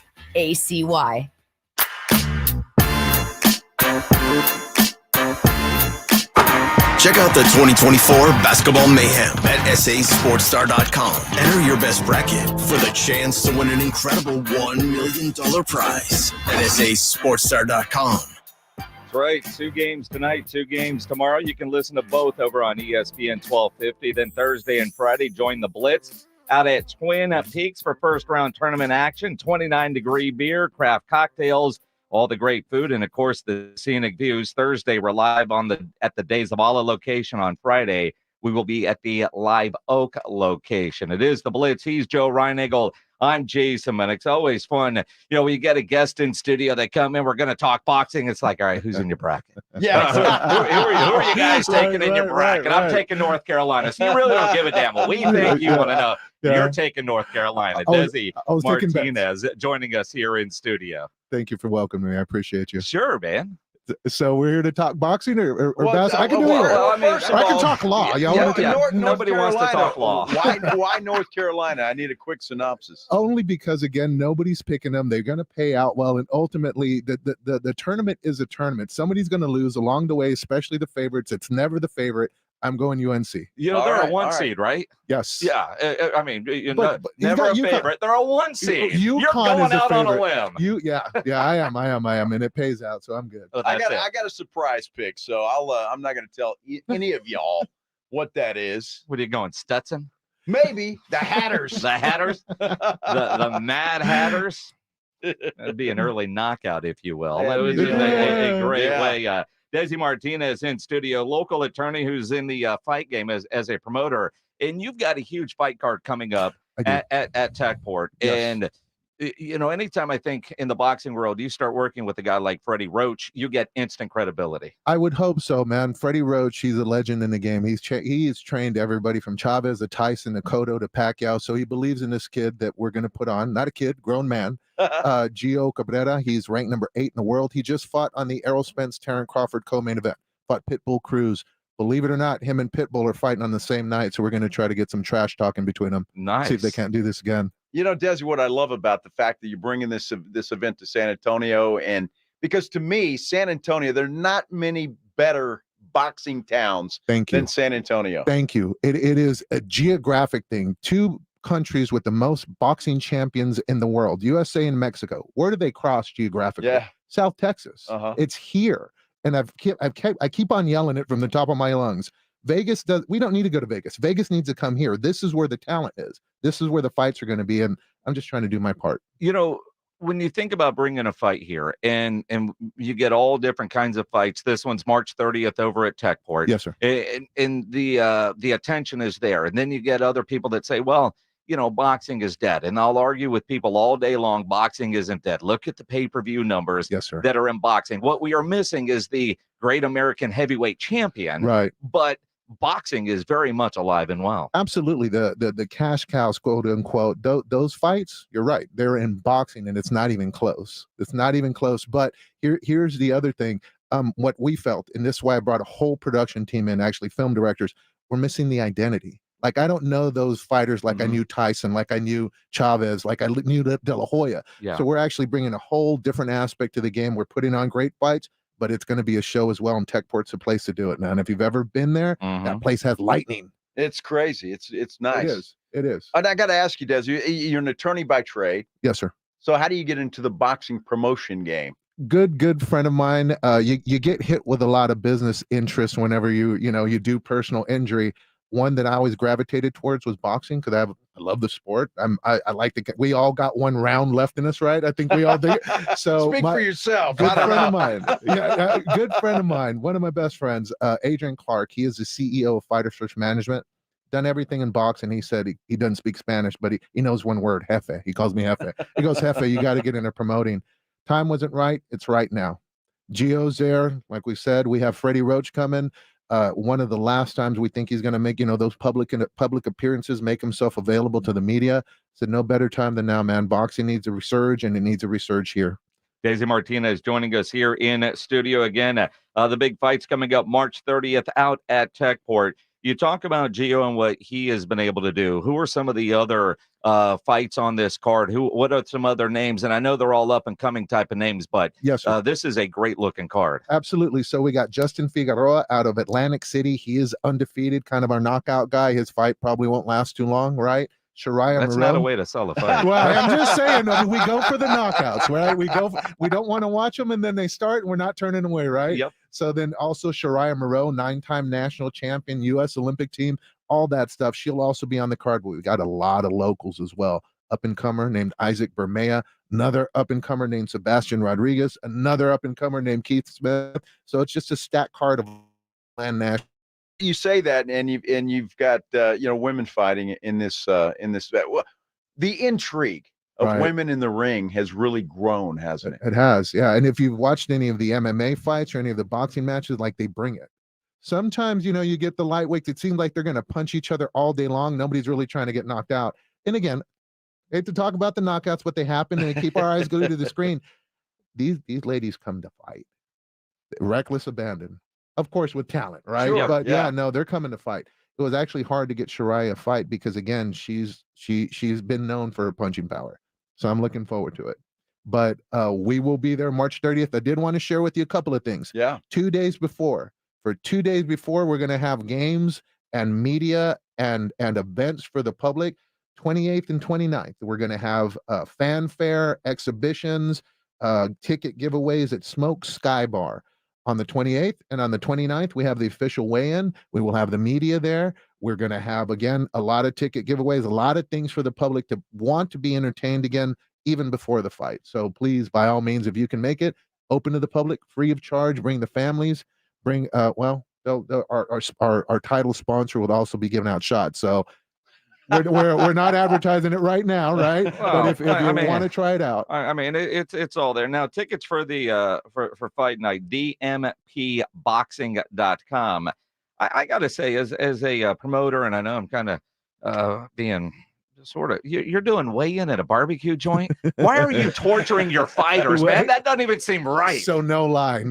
Check out the 2024 Basketball Mayhem at sasportstar.com. Enter your best bracket for the chance to win an incredible $1 million prize at sasportstar.com. That's right. 2 games tonight, 2 games tomorrow. You can listen to both over on ESPN 1250. Then Thursday and Friday, join the Blitz out at Twin Peaks for first-round tournament action. 29-degree beer, craft cocktails, all the great food, and of course the scenic views. Thursday we're live at the Days of Allah location. On Friday we will be at the Live Oak location. It is the Blitz. He's Joe Reinagle. I'm Jason Minnick. It's always fun, when you get a guest in studio, they come in, we're going to talk boxing. It's like, all right, who's in your bracket? Yeah. who are you guys taking in your bracket? I'm taking North Carolina. So you really don't give a damn what we think. You want to know. Yeah. You're taking North Carolina. Desi Martinez joining us here in studio. Thank you for welcoming me. I appreciate you. Sure, man. So we're here to talk boxing or basketball. I can do either. I can talk law. Nobody wants to talk law. Why North Carolina? I need a quick synopsis. Only because, again, nobody's picking them. They're going to pay out well, and ultimately, the tournament is a tournament. Somebody's going to lose along the way, especially the favorites. It's never the favorite. I'm going UNC. They're a 1 seed, right? Yes. Yeah. I mean, but never a favorite. They're a 1 seed. You're going out on a limb. Yeah, I am, and it pays out, so I'm good. I got a surprise pick, so I'm not going to tell any of y'all what that is. What are you going, Stetson? Maybe the Hatters. The Hatters. the Mad Hatters. That'd be an early knockout, if you will. That would be a great way. Desi Martinez in studio, local attorney who's in the fight game as a promoter. And you've got a huge fight card coming up at Techport. Yes. And, anytime I think in the boxing world, you start working with a guy like Freddie Roach, you get instant credibility. I would hope so, man. Freddie Roach, he's a legend in the game. He's trained everybody from Chavez to Tyson to Cotto to Pacquiao. So he believes in this kid that we're going to put on, not a kid, grown man. Gio Cabrera, he's ranked number 8 in the world. He just fought on the Errol Spence Terran Crawford co-main event. Fought Pitbull Cruz, Believe it or not, him and Pitbull are fighting on the same night, so we're going to try to get some trash talking between them. Nice. See if they can't do this again. You know, Desi, what I love about the fact that you're bringing this event to San Antonio, and because to me, San Antonio, there are not many better boxing towns than San Antonio. Thank you. It is a geographic thing. 2 countries with the most boxing champions in the world, USA and Mexico. Where do they cross geographically? Yeah. South Texas. It's here. And I keep on yelling it from the top of my lungs. We don't need to go to Vegas. Vegas needs to come here. This is where the talent is. This is where the fights are going to be. And I'm just trying to do my part. You know, when you think about bringing a fight here, and you get all different kinds of fights. This one's March 30th over at Techport. Yes, sir. And the attention is there. And then you get other people that say, well, you know, boxing is dead. And I'll argue with people all day long, boxing isn't dead. Look at the pay-per-view numbers that are in boxing. What we are missing is the great American heavyweight champion. Right. But boxing is very much alive and well. Absolutely. The cash cows, quote unquote, those fights, you're right. They're in boxing, and it's not even close. It's not even close. But here's the other thing. What we felt, and this is why I brought a whole production team in, actually film directors, we're missing the identity. Like, I don't know those fighters like I knew Tyson, like I knew Chavez, like I knew De La Hoya. Yeah. So we're actually bringing a whole different aspect to the game. We're putting on great fights, but it's going to be a show as well, and Techport's a place to do it, man. If you've ever been there, that place has lightning. It's crazy. It's nice. It is. And I got to ask you, Des, you're an attorney by trade. Yes, sir. So how do you get into the boxing promotion game? Good friend of mine. You get hit with a lot of business interests whenever you do personal injury. One that I always gravitated towards was boxing because I love the sport. I like we all got one round left in us, right? I think we all do. So speak for yourself. Good friend of mine. Yeah, good friend of mine. One of my best friends, Adrian Clark. He is the CEO of Fighter Search Management. Done everything in boxing. He said he doesn't speak Spanish, but he knows one word, jefe. He calls me jefe. He goes, jefe, you got to get into promoting. Time wasn't right. It's right now. Gio's there. Like we said, we have Freddie Roach coming. One of the last times we think he's going to make, those public appearances, make himself available to the media. Said no better time than now, man. Boxing needs a resurge, and it needs a resurge here. Daisy Martinez joining us here in studio again. The big fight's coming up March 30th out at Techport. You talk about Gio and what he has been able to do. Who are some of the other fights on this card? What are some other names? And I know they're all up and coming type of names, but yes, this is a great looking card. Absolutely. So we got Justin Figueroa out of Atlantic City. He is undefeated, kind of our knockout guy. His fight probably won't last too long, right? Charean That's Williams. not a way to sell a fight. Well, I'm just saying, we go for the knockouts, right? We don't want to watch them and then they start and we're not turning away, right? Yep. So then also Shariah Moreau, 9-time national champion, U.S. Olympic team, all that stuff. She'll also be on the card, but we got a lot of locals as well. Up-and-comer named Isaac Bermea, another up-and-comer named Sebastian Rodriguez, another up-and-comer named Keith Smith. So it's just a stacked card of land national. You say that, and you've got women fighting in this. The intrigue of women in the ring has really grown, hasn't it? It has, yeah. And if you've watched any of the MMA fights or any of the boxing matches, like, they bring it. Sometimes, you get the lightweights. It seems like they're going to punch each other all day long. Nobody's really trying to get knocked out. And again, I hate to talk about the knockouts, but they happen, and they keep our eyes glued to the screen. These ladies come to fight. Reckless abandon. Of course, with talent, right? Sure, but yeah, no, they're coming to fight. It was actually hard to get Shariah a fight because, again, she's been known for her punching power. So I'm looking forward to it. But we will be there March 30th. I did want to share with you a couple of things. Yeah. 2 days before. For 2 days before, we're going to have games and media and events for the public. 28th and 29th, we're going to have fanfare, exhibitions, ticket giveaways at Smoke Sky Bar. On the 28th and on the 29th, we have the official weigh-in. We will have the media there. We're going to have, again, a lot of ticket giveaways, a lot of things for the public to want to be entertained again, even before the fight. So please, by all means, if you can make it, open to the public, free of charge, bring the families, bring, our title sponsor will also be giving out shots. So we're not advertising it right now, right? Well, but if you want to try it out, I mean, it's all there now. Tickets for the for fight night, dmpboxing.com. I got to say, as a promoter, and I know I'm kind of being sort of, you're doing weigh-in at a barbecue joint. Why are you torturing your fighters, man? That doesn't even seem right. So no lie.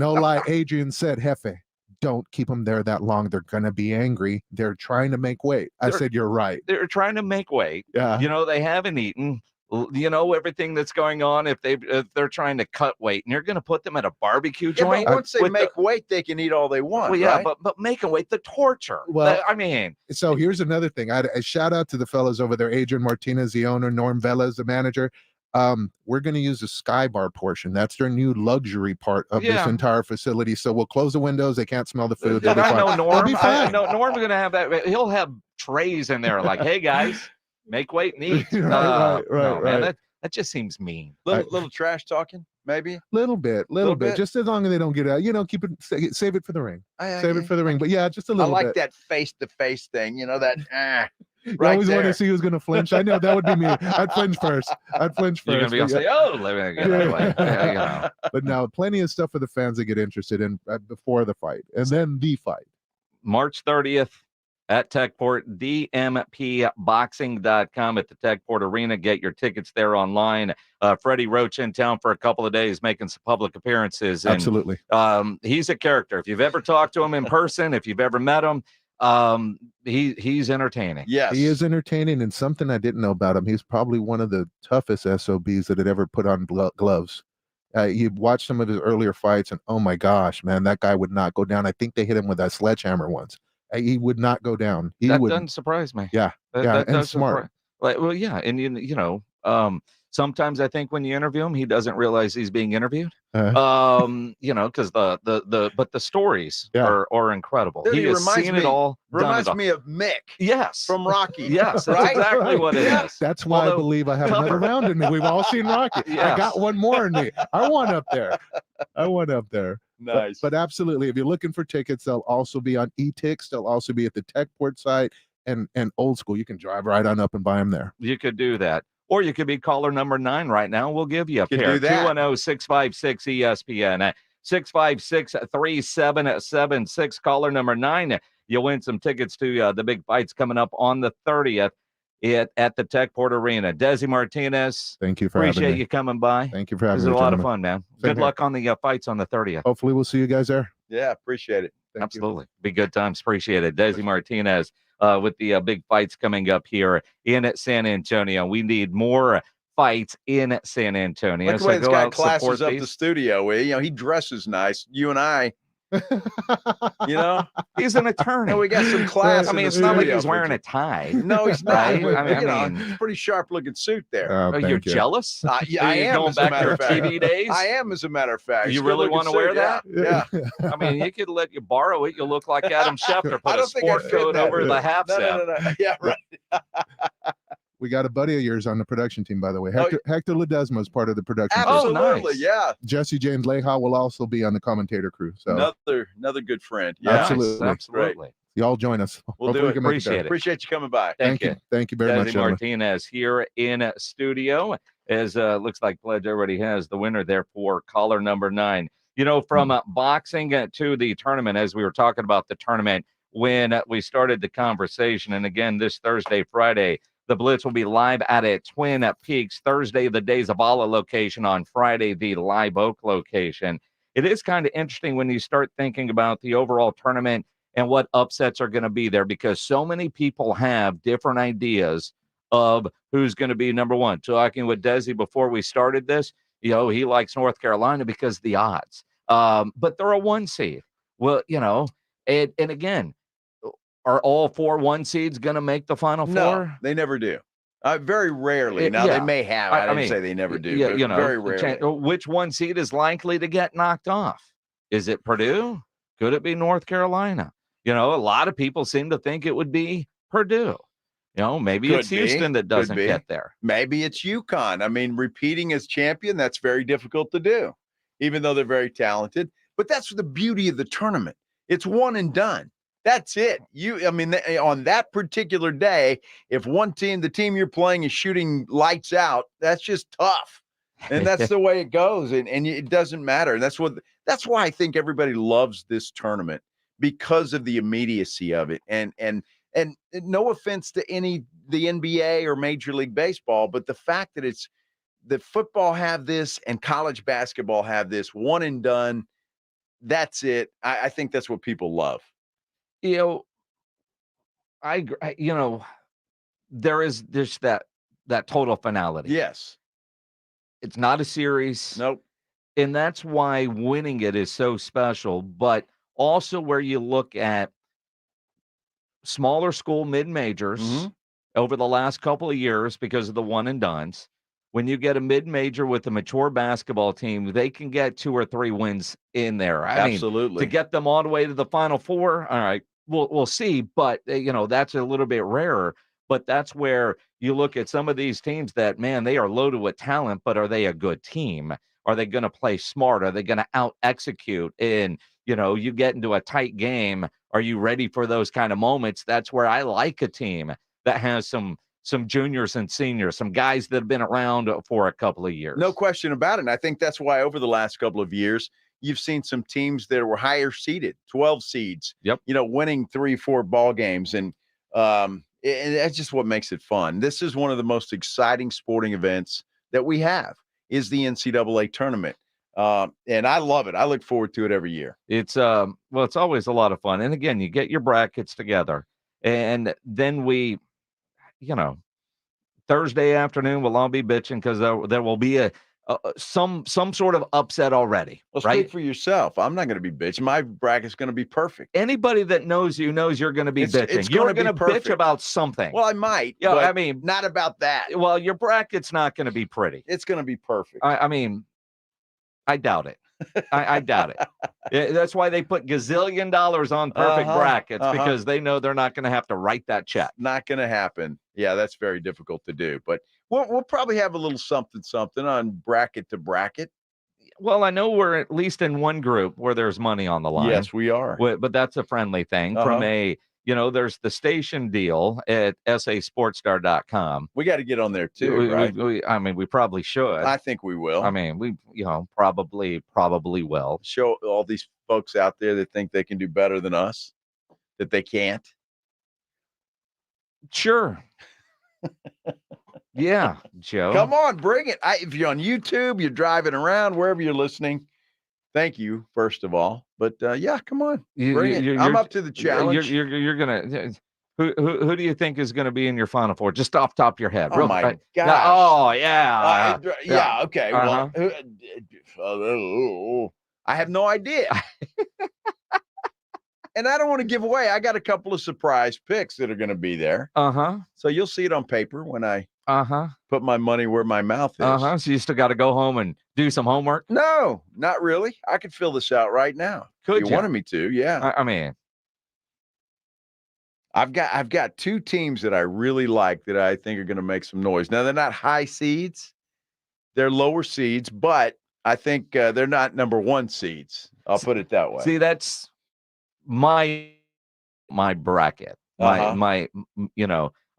Adrian said, Jefe, don't keep them there that long. They're going to be angry. They're trying to make weight. I said, you're right. They're trying to make weight. Yeah. They haven't eaten. Everything that's going on if they're trying to cut weight, and you're going to put them at a barbecue joint. But once they make weight, they can eat all they want. Well, yeah, right? but making weight, the torture. Well, so here's another thing. A shout out to the fellas over there, Adrian Martinez, the owner, Norm Velas, the manager. We're going to use the Sky Bar portion. That's their new luxury part of this entire facility. So we'll close the windows. They can't smell the food. They'll be fine. I know Norm. They'll be fine. Norm's going to have that. He'll have trays in there like, hey, guys, make weight and eat. right. Man, that just seems mean. Little trash talking, maybe. Little bit. Just as long as they don't get out. Keep it. Save it for the ring. Save it for the ring. But yeah, just a little. I bit. like that face-to-face thing. That. You Right always want there. to see who's going to flinch. I know that would be me. I'd flinch first. You're going to be able to say, oh, anyway. But now, plenty of stuff for the fans to get interested in before the fight, and then the fight. March 30th at Techport, dmpboxing.com at the Techport Arena. Get your tickets there online. Freddie Roach in town for a couple of days, making some public appearances. And, absolutely. He's a character. If you've ever talked to him in person, if you've ever met him, he's entertaining. Yes, he is entertaining, and something I didn't know about him, he's probably one of the toughest SOBs that had ever put on gloves. You watch some of his earlier fights, and oh my gosh, man, that guy would not go down. I think they hit him with a sledgehammer once. He would not go down. That doesn't surprise me. Yeah, that and smart. And sometimes I think when you interview him, he doesn't realize he's being interviewed. Because but the stories are incredible. Dude, he has seen it all. Reminds me of Mick. Yes, from Rocky. Yes, that's right? exactly what it is. That's why I believe I have another round in me. We've all seen Rocky. Yes. I got one more in me. I want up there. Nice. But absolutely, if you're looking for tickets, they'll also be on eTix. They'll also be at the Techport site and Old School. You can drive right on up and buy them there. You could do that. Or you could be caller number 9 right now. We'll give you a pair. 210-656-ESPN. 656-3776. Caller number 9. You'll win some tickets to the big fights coming up on the 30th at the Techport Arena. Desi Martinez. Thank you for having me. Appreciate you coming by. Thank you for having me. This is a lot of gentlemen. fun, man. Same Good here. luck on the fights on the 30th. Hopefully we'll see you guys there. Yeah, appreciate it. Absolutely. Be good times. Appreciate it. Desi Martinez with the big fights coming up here in San Antonio. We need more fights in San Antonio. Like the way this guy classes support up these. the studio. He dresses nice. You and I, he's an attorney. we got some class. I mean, it's not like he's wearing a tie. No, he's not. Right? But, I mean, it's a pretty sharp looking suit there. Oh, you're jealous? Yeah, I am. Going As a back matter to of fact. TV days? I am, as a matter of fact. You really want to wear that? Yeah. I mean, he could let you borrow it. You'll look like Adam Schefter. I Put a don't think I sport fit coat that. over the half No. Yeah, right. We got a buddy of yours on the production team, by the way. Hector Ledesma is part of the production team. Absolutely, yeah. Jesse James Leha will also be on the commentator crew. So Another good friend. Yeah, absolutely. Y'all join us. We'll Hopefully do we it. can make Appreciate there. it. Appreciate you coming by. Thank you. Thank you very much, Desi gentlemen. Martinez here in studio. As looks like Pledge already has the winner there for caller number 9. From boxing to the tournament, as we were talking about the tournament when we started the conversation, and again this Thursday, Friday, the Blitz will be live at Twin Peaks. Thursday, the De Zavala location. On Friday, the Live Oak location. It is kind of interesting when you start thinking about the overall tournament and what upsets are going to be there, because so many people have different ideas of who's going to be number 1. Talking with Desi before we started this, he likes North Carolina because of the odds. But they're a 1 seed. Well, and again, are all 4 1 seeds going to make the Final Four? No, they never do. Very rarely. Now they may have. I didn't say they never do. Yeah, but very rarely. Which 1 seed is likely to get knocked off? Is it Purdue? Could it be North Carolina? A lot of people seem to think it would be Purdue. Maybe it's Houston that doesn't get there. Maybe it's UConn. I mean, repeating as champion, that's very difficult to do, even though they're very talented. But that's the beauty of the tournament. It's one and done. That's it. On that particular day, if the team you're playing is shooting lights out, that's just tough. And that's the way it goes. And it doesn't matter. And that's why I think everybody loves this tournament, because of the immediacy of it. And no offense to the NBA or Major League Baseball, but the fact that that football have this and college basketball have this one and done, that's it. I think that's what people love. You know, there's that total finality. Yes. It's not a series. Nope. And that's why winning it is so special. But also where you look at smaller school mid-majors over the last couple of years because of the one and dones. When you get a mid-major with a mature basketball team, they can get 2 or 3 wins in there. Absolutely. To get them all the way to the Final Four, all right, we'll see. But, that's a little bit rarer. But that's where you look at some of these teams that, man, they are loaded with talent, but are they a good team? Are they going to play smart? Are they going to out-execute? And, you get into a tight game. Are you ready for those kind of moments? That's where I like a team that has some juniors and seniors, some guys that have been around for a couple of years. No question about it. And I think that's why over the last couple of years, you've seen some teams that were higher seeded, 12 seeds, winning 3-4 ball games. And that's just what makes it fun. This is one of the most exciting sporting events that we have is the NCAA tournament. And I love it. I look forward to it every year. It's it's always a lot of fun. And again, you get your brackets together and then we, Thursday afternoon, we'll all be bitching because there will be some sort of upset already. Well, right? Speak for yourself. I'm not going to be bitching. My bracket's going to be perfect. Anybody that knows you knows you're going to be bitching. You're going to bitch about something. Well, I might. Yeah, but I mean, not about that. Well, your bracket's not going to be pretty. It's going to be perfect. I doubt it. I doubt it. That's why they put gazillion dollars on perfect brackets because they know they're not going to have to write that check. Not going to happen. Yeah, that's very difficult to do. But we'll probably have a little something on bracket to bracket. Well, I know we're at least in one group where there's money on the line. Yes, we are. But that's a friendly thing from there's the station deal at sasportstar.com. We got to get on there too, right? We probably should. I think we will. We probably will. Show all these folks out there that think they can do better than us, that they can't. Sure. Yeah, Joe. Come on, bring it. If you're on YouTube, you're driving around, wherever you're listening, thank you, first of all. But yeah, come on, bring it. I'm up to the challenge. You're gonna. Who do you think is going to be in your Final Four? Just off the top of your head. Oh my gosh. Oh yeah. Yeah. Okay. Well, I have no idea. And I don't want to give away. I got a couple of surprise picks that are going to be there. So you'll see it on paper when I put my money where my mouth is. So you still got to go home and do some homework? No, not really. I could fill this out right now. Could if you wanted me to? Yeah. I've got 2 teams that I really like that I think are going to make some noise. Now they're not high seeds; they're lower seeds, but I think they're not number 1 seeds. I'll put it that way. See, that's my bracket. I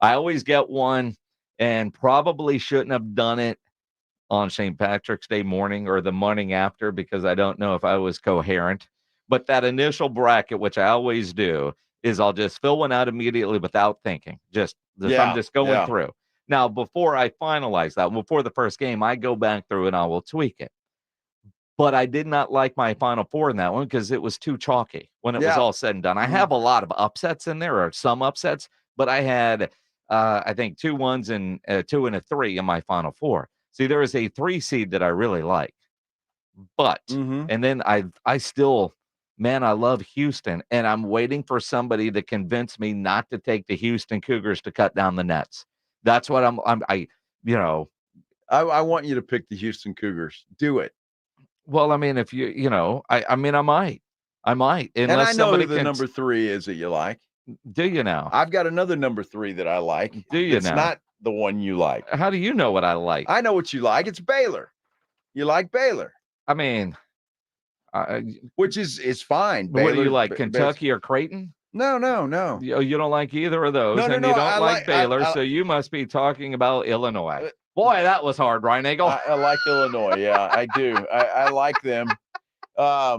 always get one and probably shouldn't have done it on St. Patrick's Day morning or the morning after because I don't know if I was coherent. But that initial bracket, which I always do, is I'll just fill one out immediately without thinking. I'm just going through. Now, before I finalize that, before the first game, I go back through and I will tweak it. But I did not like my Final Four in that one because it was too chalky when it was all said and done. I have a lot of upsets in there, or some upsets, but I had, I think, 2 1s and 2 and a 3 in my Final Four. See, there is a 3 seed that I really like. But, and then I still, man, I love Houston, and I'm waiting for somebody to convince me not to take the Houston Cougars to cut down the nets. That's what I want you to pick the Houston Cougars. Do it. Well, if I might. Unless and I know somebody who the number 3 is that you like. Do you now? I've got another number 3 that I like. Do you now? It's not the one you like. How do you know what I like? I know what you like. It's Baylor. You like Baylor. Which is fine. What do you like, Kentucky or Creighton? No. You don't like either of those, and you don't like Baylor, so you must be talking about Illinois. Boy, that was hard, Ryan Eagle. I like Illinois. Yeah, I do. I like them. I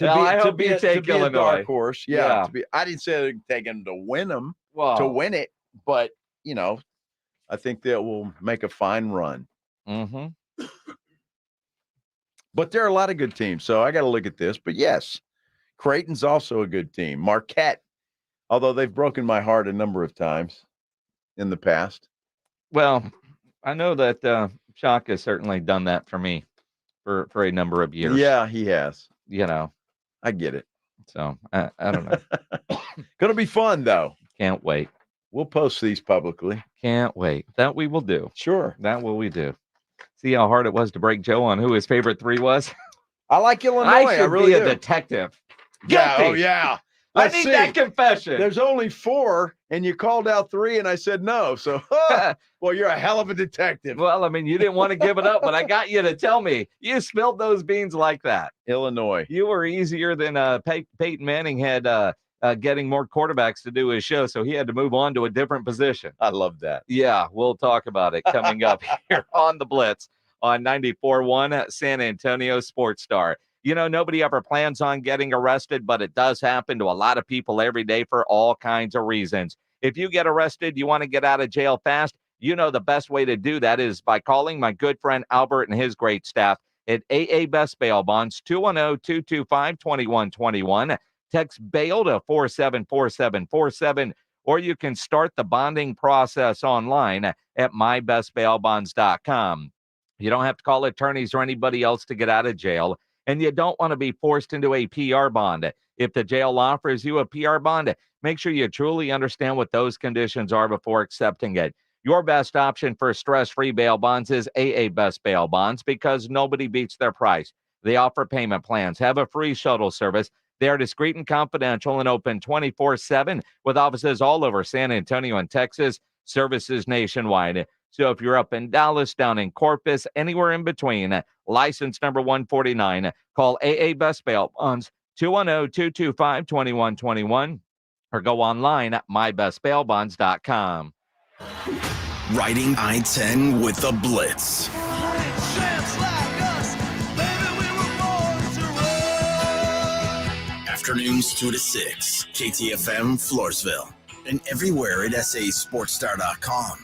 hope you take Illinois. A dark horse. Yeah. I didn't say I'd take them to win them, to win it, but I think that will make a fine run. But there are a lot of good teams, so I got to look at this. But yes, Creighton's also a good team. Marquette, although they've broken my heart a number of times in the past. Well, I know that Shock has certainly done that for me for a number of years. Yeah, he has. You know, I get it. So I don't know. Gonna be fun though. Can't wait. We'll post these publicly. Can't wait. That we will do. Sure. That will we do. See how hard it was to break Joe on who his favorite 3 was? I like Illinois. I should really be a do. detective. Yeah. Guilty. Oh, yeah. I need that confession. There's only 4, and you called out 3, and I said no. So, well, you're a hell of a detective. Well, I mean, you didn't want to give it up, but I got you to tell me. You spilled those beans like that. Illinois. You were easier than Peyton Manning had getting more quarterbacks to do his show, so he had to move on to a different position. I love that. Yeah, we'll talk about it coming up here on the Blitz on 94.1 San Antonio Sports Star. You know, nobody ever plans on getting arrested, but it does happen to a lot of people every day for all kinds of reasons. If you get arrested, you want to get out of jail fast, you know the best way to do that is by calling my good friend Albert and his great staff at AA Best Bail Bonds, 210-225-2121. Text bail to 474747, or you can start the bonding process online at mybestbailbonds.com. You don't have to call attorneys or anybody else to get out of jail, and you don't want to be forced into a PR bond. If the jail offers you a PR bond, make sure you truly understand what those conditions are before accepting it. Your best option for stress-free bail bonds is AA Best Bail Bonds because nobody beats their price. They offer payment plans, have a free shuttle service. They are discreet and confidential and open 24/7 with offices all over San Antonio and Texas, services nationwide. So if you're up in Dallas, down in Corpus, anywhere in between, license number 149, call AA Best Bail Bonds, 210-225-2121, or go online at mybestbailbonds.com. Riding I-10 with the Blitz. Afternoons 2 to 6, KTFM Floresville, and everywhere at sasportstar.com.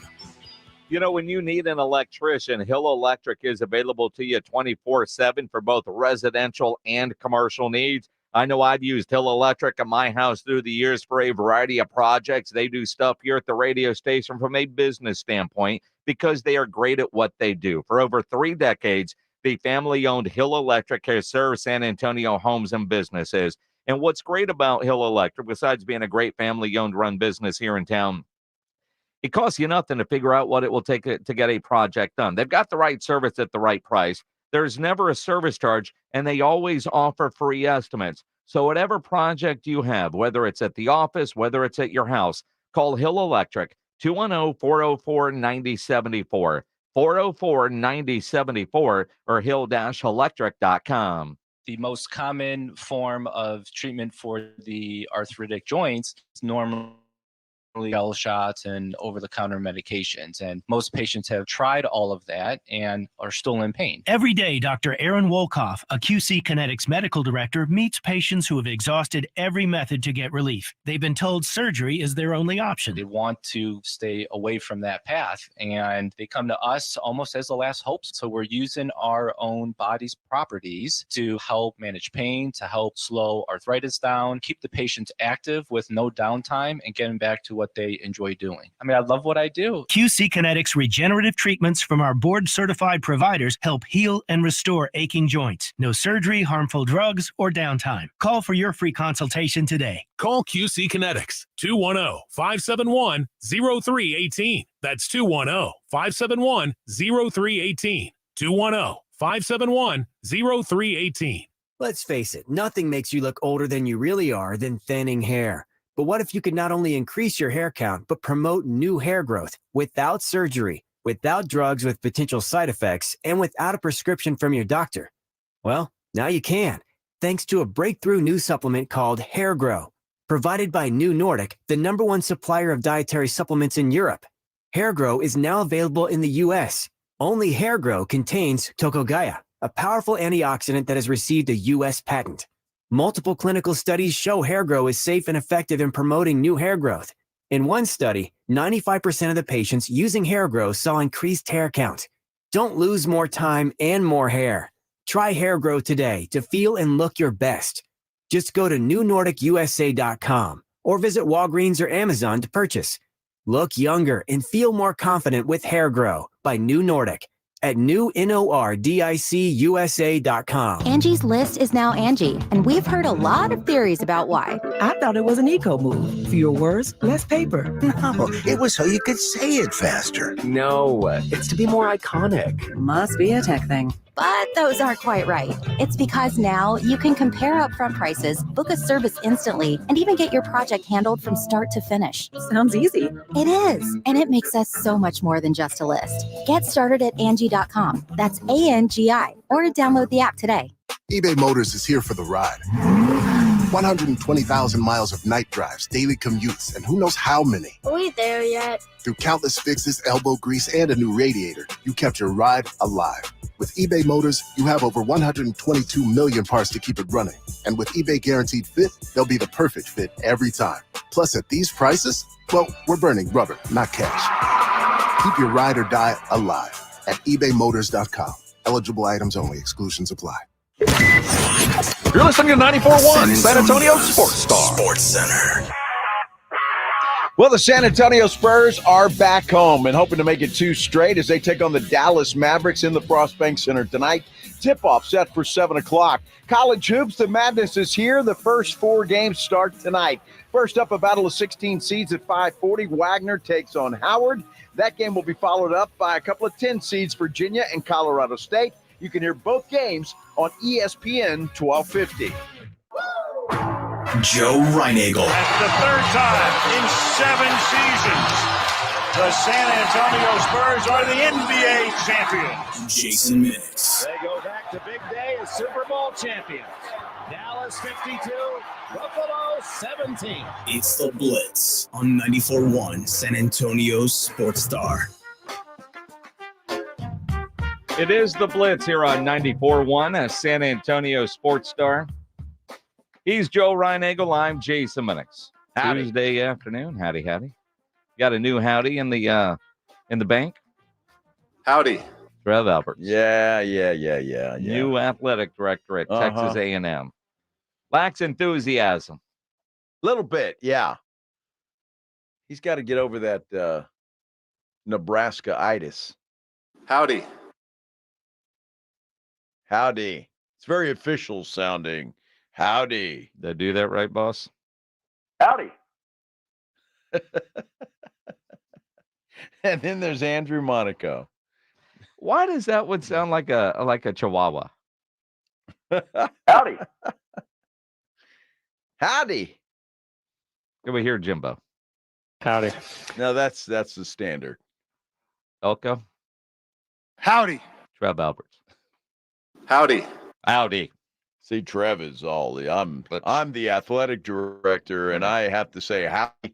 You know, when you need an electrician, Hill Electric is available to you 24/7 for both residential and commercial needs. I know I've used Hill Electric at my house through the years for a variety of projects. They do stuff here at the radio station from a business standpoint because they are great at what they do. For over 3 decades, the family-owned Hill Electric has served San Antonio homes and businesses. And what's great about Hill Electric, besides being a great family-owned run business here in town, it costs you nothing to figure out what it will take to get a project done. They've got the right service at the right price. There's never a service charge, and they always offer free estimates. So whatever project you have, whether it's at the office, whether it's at your house, call Hill Electric, 210-404-9074, 404-9074, or hill-electric.com. The most common form of treatment for the arthritic joints is normally gel shots and over-the-counter medications. And most patients have tried all of that and are still in pain. Every day, Dr. Aaron Wolkoff, a QC Kinetics medical director, meets patients who have exhausted every method to get relief. They've been told surgery is their only option. They want to stay away from that path, and they come to us almost as the last hope. So we're using our own body's properties to help manage pain, to help slow arthritis down, keep the patients active with no downtime, and getting back to what they enjoy doing. I mean, I love what I do. QC Kinetics regenerative treatments from our board-certified providers help heal and restore aching joints. No surgery, harmful drugs, or downtime. Call for your free consultation today. Call QC Kinetics, 210-571-0318. That's 210-571-0318. 210-571-0318. Let's face it, nothing makes you look older than you really are than thinning hair. But what if you could not only increase your hair count, but promote new hair growth without surgery, without drugs with potential side effects, and without a prescription from your doctor? Well, now you can, thanks to a breakthrough new supplement called Hair Grow, provided by New Nordic, the #1 supplier of dietary supplements in Europe. Hair Grow is now available in the U.S. Only Hair Grow contains tocogaya, a powerful antioxidant that has received a U.S. patent. Multiple clinical studies show Hair Grow is safe and effective in promoting new hair growth. In one study, 95% of the patients using Hair Grow saw increased hair count. Don't lose more time and more hair. Try hair growth today to feel and look your best. Just go to newnordicusa.com or visit Walgreens or Amazon to purchase. Look younger and feel more confident with Hair Grow by New Nordic at newnordicusa.com. Angie's List is now Angie, and we've heard a lot of theories about why. I thought it was an eco move. Fewer words, less paper. No, it was so you could say it faster. No, it's to be more iconic. Must be a tech thing. But those aren't quite right. It's because now you can compare upfront prices, book a service instantly, and even get your project handled from start to finish. Sounds easy. It is, and it makes us so much more than just a list. Get started at Angie.com. That's ANGI, or download the app today. eBay Motors is here for the ride. 120,000 miles of night drives, daily commutes, and who knows how many. Are we there yet? Through countless fixes, elbow grease, and a new radiator, you kept your ride alive. With eBay Motors, you have over 122 million parts to keep it running. And with eBay Guaranteed Fit, they'll be the perfect fit every time. Plus, at these prices, well, we're burning rubber, not cash. Keep your ride or die alive at ebaymotors.com. Eligible items only. Exclusions apply. You're listening to 94.1 San Antonio Sports Star. Sports Center. Well, the San Antonio Spurs are back home and hoping to make it 2 straight as they take on the Dallas Mavericks in the Frost Bank Center tonight. Tip-off set for 7 o'clock. College hoops, the madness is here. The first 4 games start tonight. First up, a battle of 16 seeds at 5:40. Wagner takes on Howard. That game will be followed up by a couple of 10 seeds, Virginia and Colorado State. You can hear both games on ESPN 1250. Joe Reinagel. That's the 3rd time in 7 seasons. The San Antonio Spurs are the NBA champions. Jason Minix. They go back to big day as Super Bowl champions. Dallas 52, Buffalo 17. It's the Blitz on 94.1 San Antonio Sports Star. It is the Blitz here on 94.1, a San Antonio Sports Star. He's Joe Reinagel. I'm Jason Minix. Tuesday afternoon. Howdy, howdy. Got a new howdy in the bank. Howdy. Trev Alberts. Yeah. New athletic director at Texas A&M. Lacks enthusiasm. Little bit, yeah. He's got to get over that Nebraska-itis. Howdy. Howdy. It's very official sounding. Howdy. Did I do that right, boss? Howdy. And then there's Andrew Monaco. Why does that one sound like a Chihuahua? Howdy. Howdy. Can we hear Jimbo? Howdy. No, that's the standard. Elko? Howdy. Trev Alberts. Howdy. Howdy. See, Trev is all the I'm the athletic director, and I have to say howdy.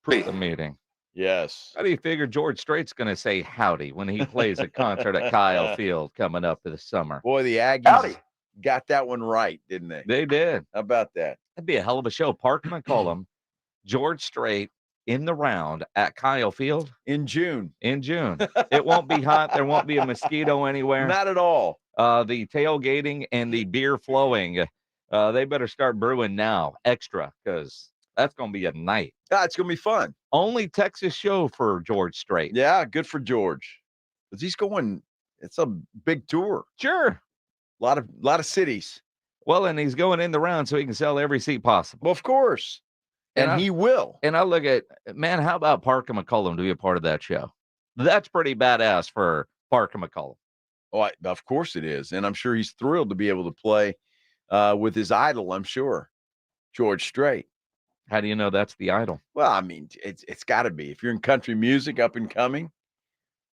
The meeting. Yes. How do you figure George Strait's going to say howdy when he plays a concert at Kyle Field coming up this summer? Boy, the Aggies got that one right, didn't they? They did. How about that? That'd be a hell of a show. Parkman McCollum, George Strait in the round at Kyle Field in June. It won't be hot. There won't be a mosquito anywhere. Not at all. The tailgating and the beer flowing, they better start brewing now, extra, because that's going to be a night. It's going to be fun. Only Texas show for George Strait. Yeah, good for George. Because he's going, it's a big tour. Sure. A lot of cities. Well, and he's going in the round so he can sell every seat possible. Well, of course. And he will. And I look at, man, how about Parker McCollum to be a part of that show? That's pretty badass for Parker McCollum. Oh, of course it is. And I'm sure he's thrilled to be able to play with his idol, I'm sure, George Strait. How do you know that's the idol? Well, I mean, it's got to be. If you're in country music, up and coming,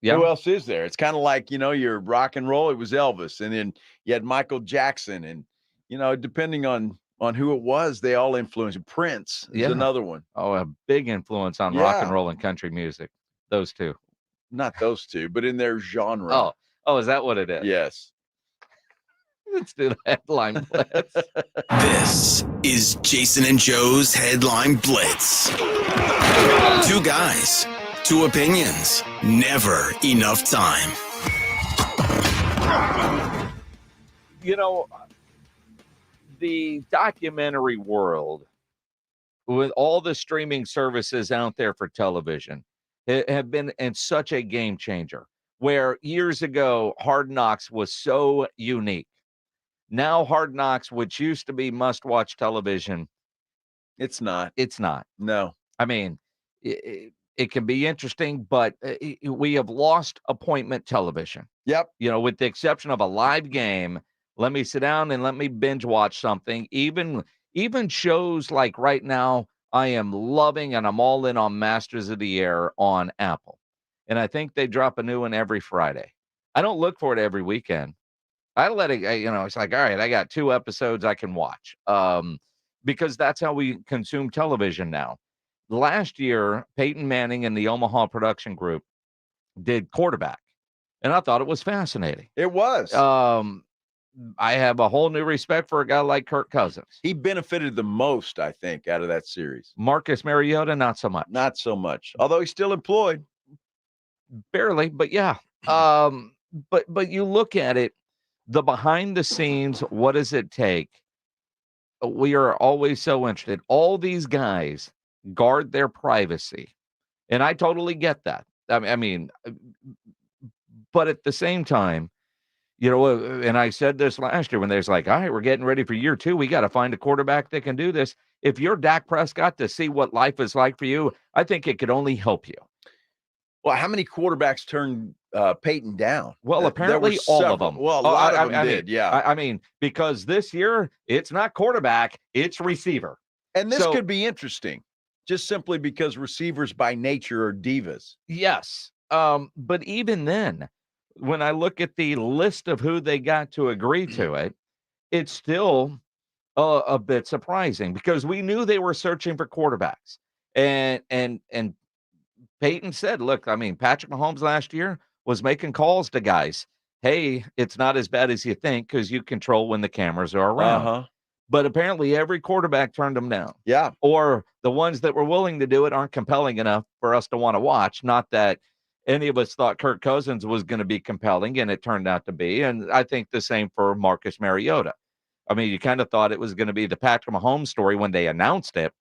yeah. Who else is there? It's kind of like, your rock and roll, it was Elvis. And then you had Michael Jackson. And, depending on who it was, they all influenced. Prince is another one. Oh, a big influence on rock and roll and country music. Those two. Not those two, but in their genre. Oh, is that what it is? Yes. Let's do the headline blitz. This is Jason and Joe's Headline Blitz. 2 guys, 2 opinions, never enough time. You know, the documentary world, with all the streaming services out there for television, have been in such a game changer. Where years ago, Hard Knocks was so unique. Now, Hard Knocks, which used to be must-watch television, it's not. It's not. No. I mean, it can be interesting, but we have lost appointment television. Yep. You know, with the exception of a live game, let me sit down and let me binge watch something. Even shows like right now, I am loving and I'm all in on Masters of the Air on Apple. And I think they drop a new one every Friday. I don't look for it every weekend. I let it, it's like, all right, I got 2 episodes I can watch. Because that's how we consume television now. Last year, Peyton Manning and the Omaha production group did quarterback. And I thought it was fascinating. It was. I have a whole new respect for a guy like Kirk Cousins. He benefited the most, I think, out of that series. Marcus Mariota, not so much. Not so much. Although he's still employed. Barely, but yeah. But you look at it, the behind the scenes, what does it take? We are always so interested. All these guys guard their privacy. And I totally get that. I mean, but at the same time, and I said this last year when there's like, all right, we're getting ready for year 2. We got to find a quarterback that can do this. If you're Dak Prescott to see what life is like for you, I think it could only help you. Well, how many quarterbacks turned Peyton down? Well, apparently all of them. Well, a lot of them did, yeah. I mean, because this year, it's not quarterback, it's receiver. And this could be interesting, just simply because receivers by nature are divas. Yes. But even then, when I look at the list of who they got to agree to it, it's still a bit surprising because we knew they were searching for quarterbacks. And Peyton said, look, I mean, Patrick Mahomes last year was making calls to guys. Hey, it's not as bad as you think because you control when the cameras are around. Uh-huh. But apparently every quarterback turned them down. Yeah. Or the ones that were willing to do it aren't compelling enough for us to want to watch. Not that any of us thought Kirk Cousins was going to be compelling, and it turned out to be. And I think the same for Marcus Mariota. I mean, you kind of thought it was going to be the Patrick Mahomes story when they announced it.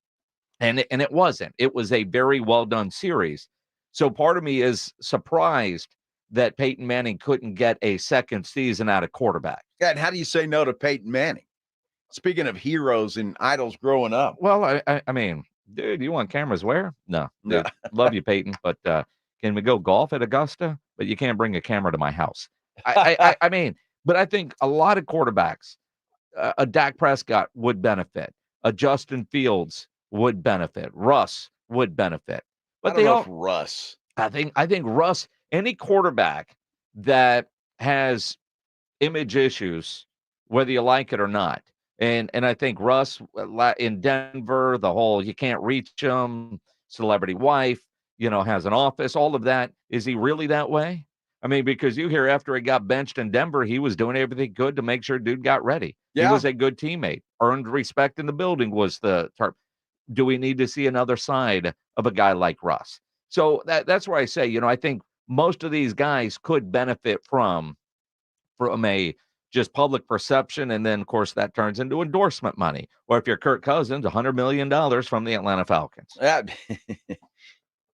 And it wasn't. It was a very well-done series. So part of me is surprised that Peyton Manning couldn't get a second season out of quarterback. Yeah, and how do you say no to Peyton Manning? Speaking of heroes and idols growing up. Well, I mean, dude, you want cameras where? No. Dude, love you, Peyton, but can we go golf at Augusta? But you can't bring a camera to my house. I mean, but I think a lot of quarterbacks, a Dak Prescott would benefit. A Justin Fields would benefit. Russ would benefit. But I don't know if Russ. I think Russ, any quarterback that has image issues, whether you like it or not. And I think Russ in Denver, the whole you can't reach him, celebrity wife, has an office, all of that. Is he really that way? I mean, because you hear after he got benched in Denver, he was doing everything good to make sure dude got ready. Yeah. He was a good teammate. Earned respect in the building was the term. Do we need to see another side of a guy like Russ? So that's where I say, I think most of these guys could benefit from a just public perception. And then, of course, that turns into endorsement money. Or if you're Kirk Cousins, $100 million from the Atlanta Falcons.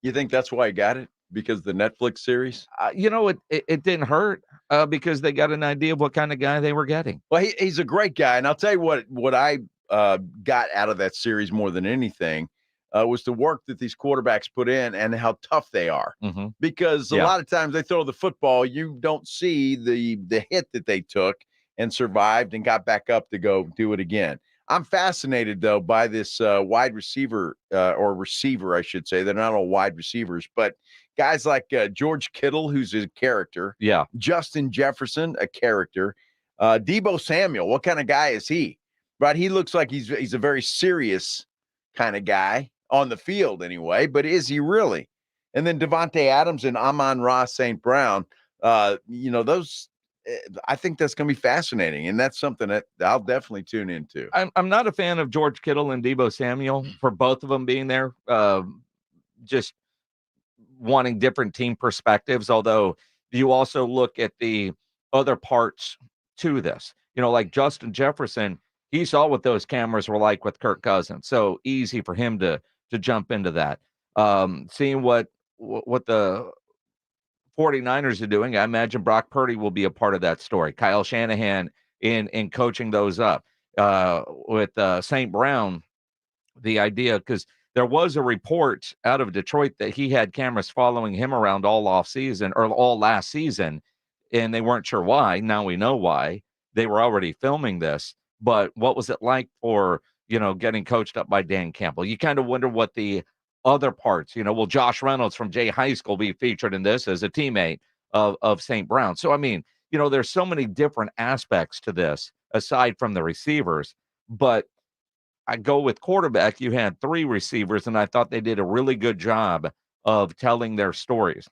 You think that's why he got it? Because the Netflix series? It didn't hurt because they got an idea of what kind of guy they were getting. Well, he's a great guy. And I'll tell you what I got out of that series more than anything was the work that these quarterbacks put in and how tough they are. Mm-hmm. Because a lot of times they throw the football, you don't see the hit that they took and survived and got back up to go do it again. I'm fascinated, though, by this wide receiver or receiver, I should say. They're not all wide receivers, but guys like George Kittle, who's a character. Yeah. Justin Jefferson, a character. Deebo Samuel, what kind of guy is he? Right, he looks like he's a very serious kind of guy on the field anyway, but is he really? And then Devontae Adams and Amon-Ra St. Brown, those I think that's going to be fascinating, and that's something that I'll definitely tune into. I'm not a fan of George Kittle and Deebo Samuel for both of them being there, just wanting different team perspectives, although you also look at the other parts to this. like Justin Jefferson, he saw what those cameras were like with Kirk Cousins. So easy for him to jump into that. Seeing what the 49ers are doing, I imagine Brock Purdy will be a part of that story. Kyle Shanahan in coaching those up. With St. Brown, the idea, because there was a report out of Detroit that he had cameras following him around all off season or all last season, and they weren't sure why. Now we know why. They were already filming this, but what was it like for, getting coached up by Dan Campbell? You kind of wonder what the other parts, will Josh Reynolds from Jay High School be featured in this as a teammate of St. Brown? So, I mean, there's so many different aspects to this aside from the receivers, but I go with quarterback. You had 3 receivers, and I thought they did a really good job of telling their stories.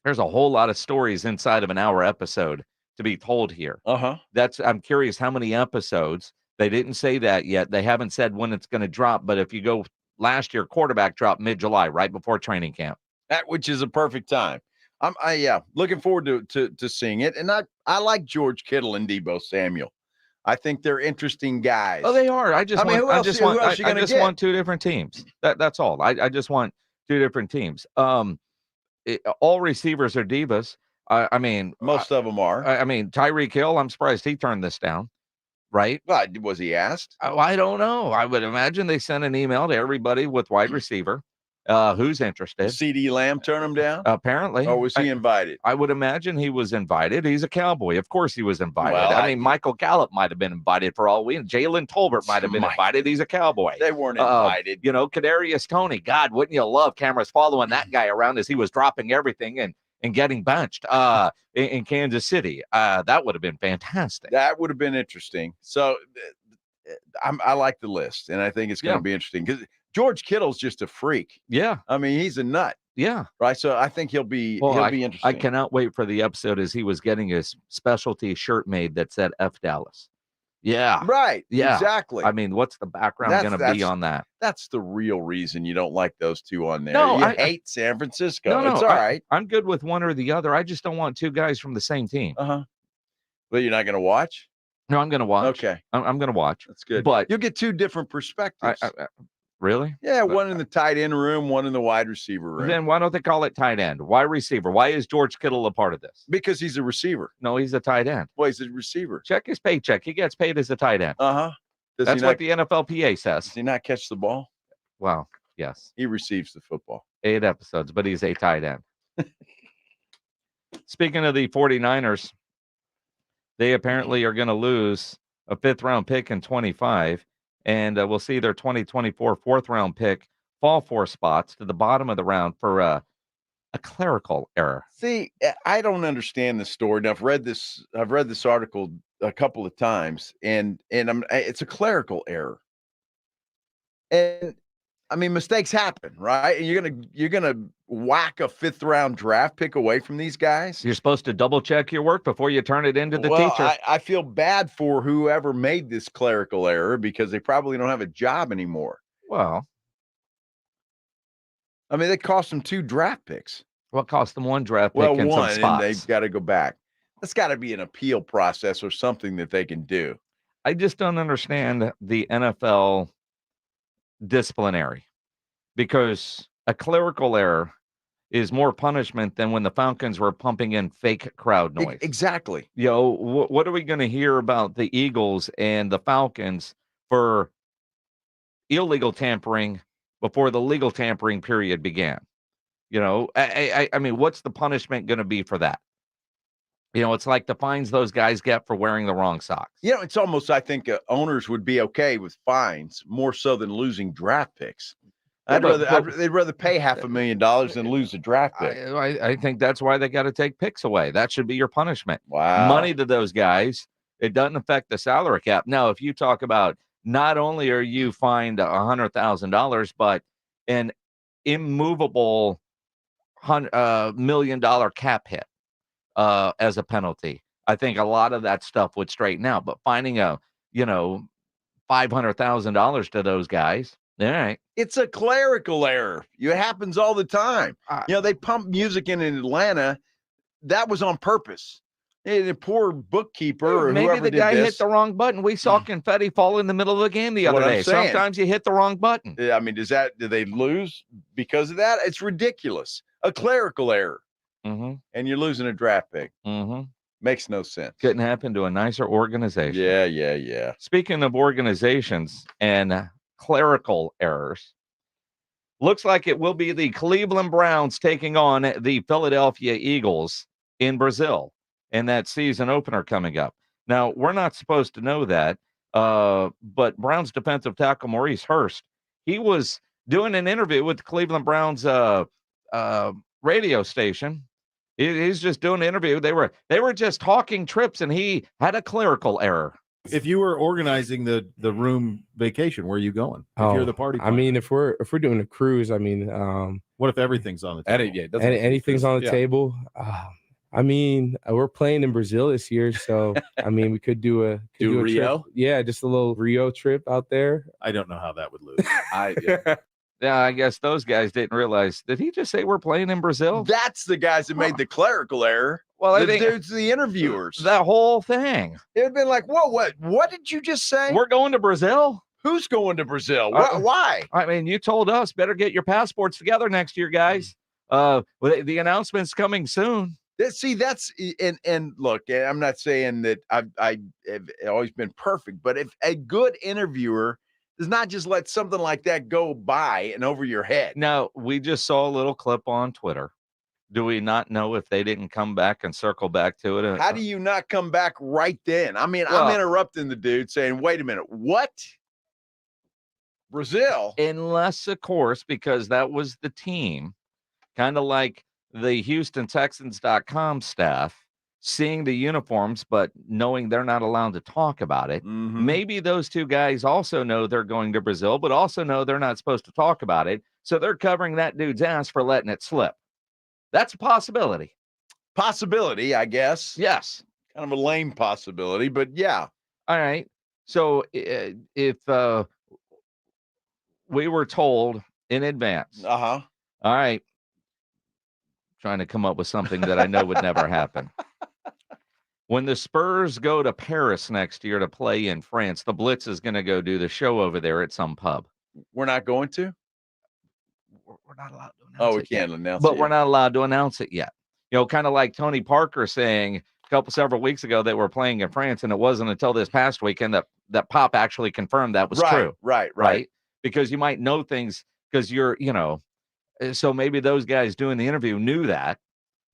There's a whole lot of stories inside of an hour episode to be told here. I'm curious how many episodes. They didn't say that yet. They haven't said when it's going to drop, but if you go last year, quarterback dropped mid-July, right before training camp. Which is a perfect time. Looking forward to seeing it. And I like George Kittle and Deebo Samuel. I think they're interesting guys. Oh, they are. I just want 2 different teams. That's all. I just want 2 different teams. All receivers are divas. I mean, most of them are. I mean, Tyreek Hill, I'm surprised he turned this down. Right? Was he asked? Oh, I don't know. I would imagine they sent an email to everybody with wide receiver who's interested. CeeDee Lamb turn him down? Apparently. Or was he invited? I would imagine he was invited. He's a Cowboy. Of course he was invited. Well, I mean, Michael Gallup might have been invited for all we know. Jalen Tolbert might have been invited. He's a Cowboy. They weren't invited. Kadarius Toney. God, wouldn't you love cameras following that guy around as he was dropping everything and getting benched in Kansas City. That would have been fantastic. That would have been interesting. So I like the list, and I think it's going to be interesting because George Kittle's just a freak. Yeah. I mean, he's a nut. Yeah. Right. So I think he'll be interesting. I cannot wait for the episode as he was getting his specialty shirt made that said F Dallas. Yeah. Right. Yeah. Exactly. I mean, what's the background going to be on that? That's the real reason you don't like those 2 on there. No, you hate San Francisco. No, it's all right. I'm good with one or the other. I just don't want 2 guys from the same team. But you're not going to watch? No, I'm going to watch. Okay. I'm going to watch. That's good. But you'll get 2 different perspectives. Really? Yeah, one in the tight end room, one in the wide receiver room. Then why don't they call it tight end? Why receiver? Why is George Kittle a part of this? Because he's a receiver. No, he's a tight end. Well, he's a receiver. Check his paycheck. He gets paid as a tight end. That's what the NFLPA says. Does he not catch the ball? Well, yes. He receives the football. 8 episodes, but he's a tight end. Speaking of the 49ers, they apparently are going to lose a 5th-round pick in 25. And we'll see their 2024 4th-round pick fall 4 spots to the bottom of the round for a clerical error. See, I don't understand this story. Now, I've read this article a couple of times, and it's a clerical error. And I mean, mistakes happen, right? And you're gonna whack a 5th-round draft pick away from these guys. You're supposed to double check your work before you turn it into the teacher. I feel bad for whoever made this clerical error because they probably don't have a job anymore. Well, I mean, they cost them 2 draft picks. What cost them 1 draft pick and some spots? And they've got to go back. That's got to be an appeal process or something that they can do. I just don't understand the NFL disciplinary, because a clerical error is more punishment than when the Falcons were pumping in fake crowd noise. Exactly. What are we going to hear about the Eagles and the Falcons for illegal tampering before the legal tampering period began? I mean, what's the punishment going to be for that? It's like the fines those guys get for wearing the wrong socks. It's almost, I think owners would be okay with fines more so than losing draft picks. They'd rather pay $500,000 than lose a draft pick. I think that's why they got to take picks away. That should be your punishment. Wow. Money to those guys. It doesn't affect the salary cap. Now, if you talk about not only are you fined $100,000, but an immovable $1 million cap hit as a penalty, I think a lot of that stuff would straighten out. But finding $500,000 to those guys, all right. It's a clerical error. It happens all the time. They pump music in Atlanta. That was on purpose. The poor bookkeeper or maybe whoever the did guy this. hit the wrong button. We saw confetti fall in the middle of the game the other day. Sometimes you hit the wrong button. I mean, do they lose because of that? It's ridiculous. A clerical error. Mm-hmm. And you're losing a draft pick. Mm-hmm. Makes no sense. Couldn't happen to a nicer organization. Yeah. Speaking of organizations and clerical errors, looks like it will be the Cleveland Browns taking on the Philadelphia Eagles in Brazil in that season opener coming up. Now, we're not supposed to know that, but Browns defensive tackle Maurice Hurst, he was doing an interview with the Cleveland Browns radio station. He's just doing an interview. They were just talking trips, and he had a clerical error. If you were organizing the room vacation, where are you going? If you're the party planner? I mean, if we're doing a cruise, I mean, what if everything's on the table? Anything's on the table. I mean, we're playing in Brazil this year, so I mean, we could do a Rio. Trip. Yeah, just a little Rio trip out there. I don't know how that would lose. Yeah, I guess those guys didn't realize. Did he just say we're playing in Brazil? That's the guys that made the clerical error. Well, the dudes, the interviewers. The whole thing. It would have been like, whoa, what did you just say? We're going to Brazil? Who's going to Brazil? Why? I mean, you told us better get your passports together next year, guys. The announcement's coming soon. See, that's and look, I'm not saying that I've always been perfect, but if a good interviewer does not just let something like that go by and over your head. Now, we just saw a little clip on Twitter. Do we not know if they didn't come back and circle back to it? How do you not come back right then? I mean, I'm interrupting the dude saying, wait a minute, what? Brazil? Unless, of course, because that was the team, kind of like the Houston Texans.com staff seeing the uniforms, but knowing they're not allowed to talk about it. Mm-hmm. Maybe those two guys also know they're going to Brazil, but also know they're not supposed to talk about it. So they're covering that dude's ass for letting it slip. That's a possibility. Possibility, I guess. Yes. Kind of a lame possibility, but yeah. All right. So if we were told in advance. Uh-huh. All right. Trying to come up with something that I know would never happen. When the Spurs go to Paris next year to play in France, the Blitz is going to go do the show over there at some pub. We're not going to? We're not allowed to announce it. We can't announce it. But yet. We're not allowed to announce it yet. You know, kind of like Tony Parker saying several weeks ago that we're playing in France, and it wasn't until this past weekend that Pop actually confirmed that was true. Right. Because you might know things because you're, so maybe those guys doing the interview knew that,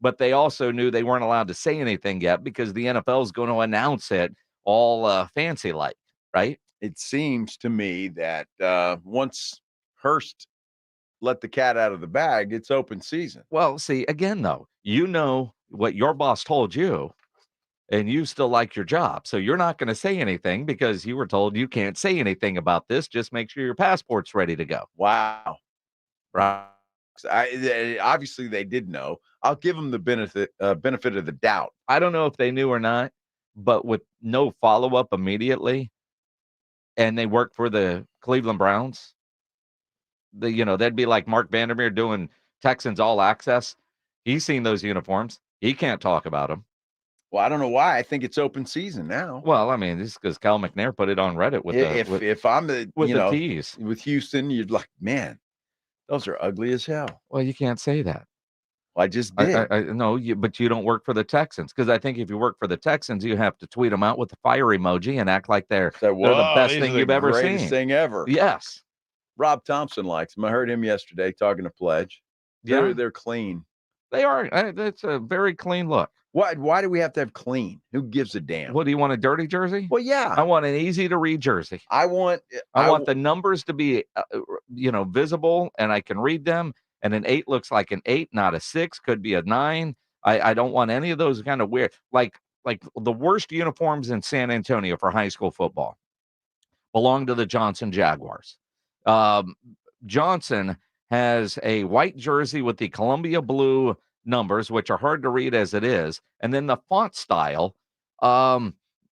but they also knew they weren't allowed to say anything yet because the NFL is going to announce it all fancy like, right? It seems to me that once Hurst let the cat out of the bag, it's open season. Well, see, again, though, you know what your boss told you, and you still like your job. So you're not going to say anything because you were told you can't say anything about this. Just make sure your passport's ready to go. Wow. Right. Obviously, they did know. I'll give them the benefit of the doubt. I don't know if they knew or not, but with no follow-up immediately, and they work for the Cleveland Browns, they'd be like Mark Vandermeer doing Texans All Access. He's seen those uniforms. He can't talk about them. Well, I don't know why. I think it's open season now. Well, I mean, this is because Cal McNair put it on Reddit with if I'm the tees with Houston, you'd like, man, those are ugly as hell. Well, you can't say that. Well, I just did. But you don't work for the Texans because I think if you work for the Texans, you have to tweet them out with the fire emoji and act like they're the best thing you've ever seen. Greatest thing ever. Yes. Rob Thompson likes them. I heard him yesterday talking to Pledge. They're clean. They are. It's a very clean look. Why do we have to have clean? Who gives a damn? What do you want, a dirty jersey? Well, yeah. I want an easy to read jersey. I want the numbers to be, visible and I can read them. And an 8 looks like an 8, not a 6. Could be a 9. I don't want any of those kind of weird, like the worst uniforms in San Antonio for high school football belong to the Johnson Jaguars. Johnson has a white jersey with the Columbia blue numbers, which are hard to read as it is, and then the font style.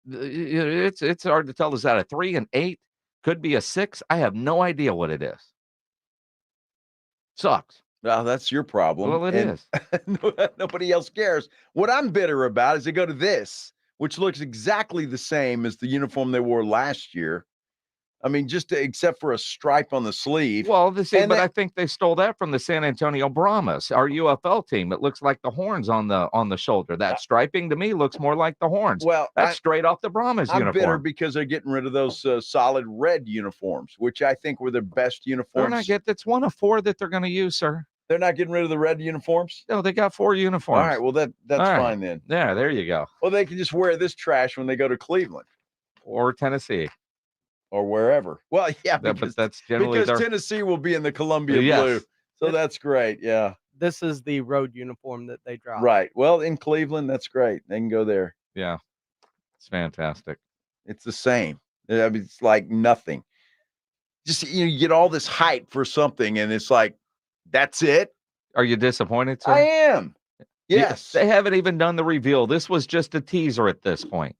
It's hard to tell. Is that a 3, an 8? Could be a 6. I have no idea what it is. Sucks. Well, that's your problem. Well, it is. Nobody else cares. What I'm bitter about is they go to this, which looks exactly the same as the uniform they wore last year. I mean, except for a stripe on the sleeve. Well, I think they stole that from the San Antonio Brahmas, our UFL team. It looks like the horns on the shoulder. That striping to me looks more like the horns. Well, that's straight off the Brahmas uniform. I'm bitter because they're getting rid of those solid red uniforms, which I think were their best uniforms. That's one of 4 that they're going to use, sir. They're not getting rid of the red uniforms? No, they got 4 uniforms. All right, well, that's fine then. Yeah, there you go. Well, they can just wear this trash when they go to Cleveland. Or Tennessee. Or wherever. Well, yeah, but that's generally Tennessee will be in the Columbia blue. So that's great. Yeah. This is the road uniform that they dropped. Right. Well, in Cleveland, that's great. They can go there. Yeah. It's fantastic. It's the same. I mean, it's like nothing. Just you get all this hype for something, and it's like, that's it. Are you disappointed, sir? I am. Yes. They haven't even done the reveal. This was just a teaser at this point.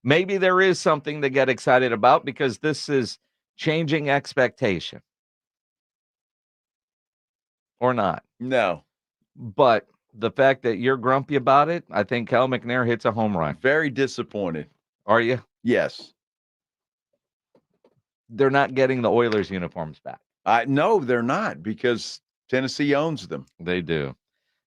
Maybe there is something to get excited about because this is changing expectation. Or not. No. But the fact that you're grumpy about it, I think Cal McNair hits a home run. Very disappointed. Are you? Yes. They're not getting the Oilers uniforms back. No, they're not because Tennessee owns them. They do.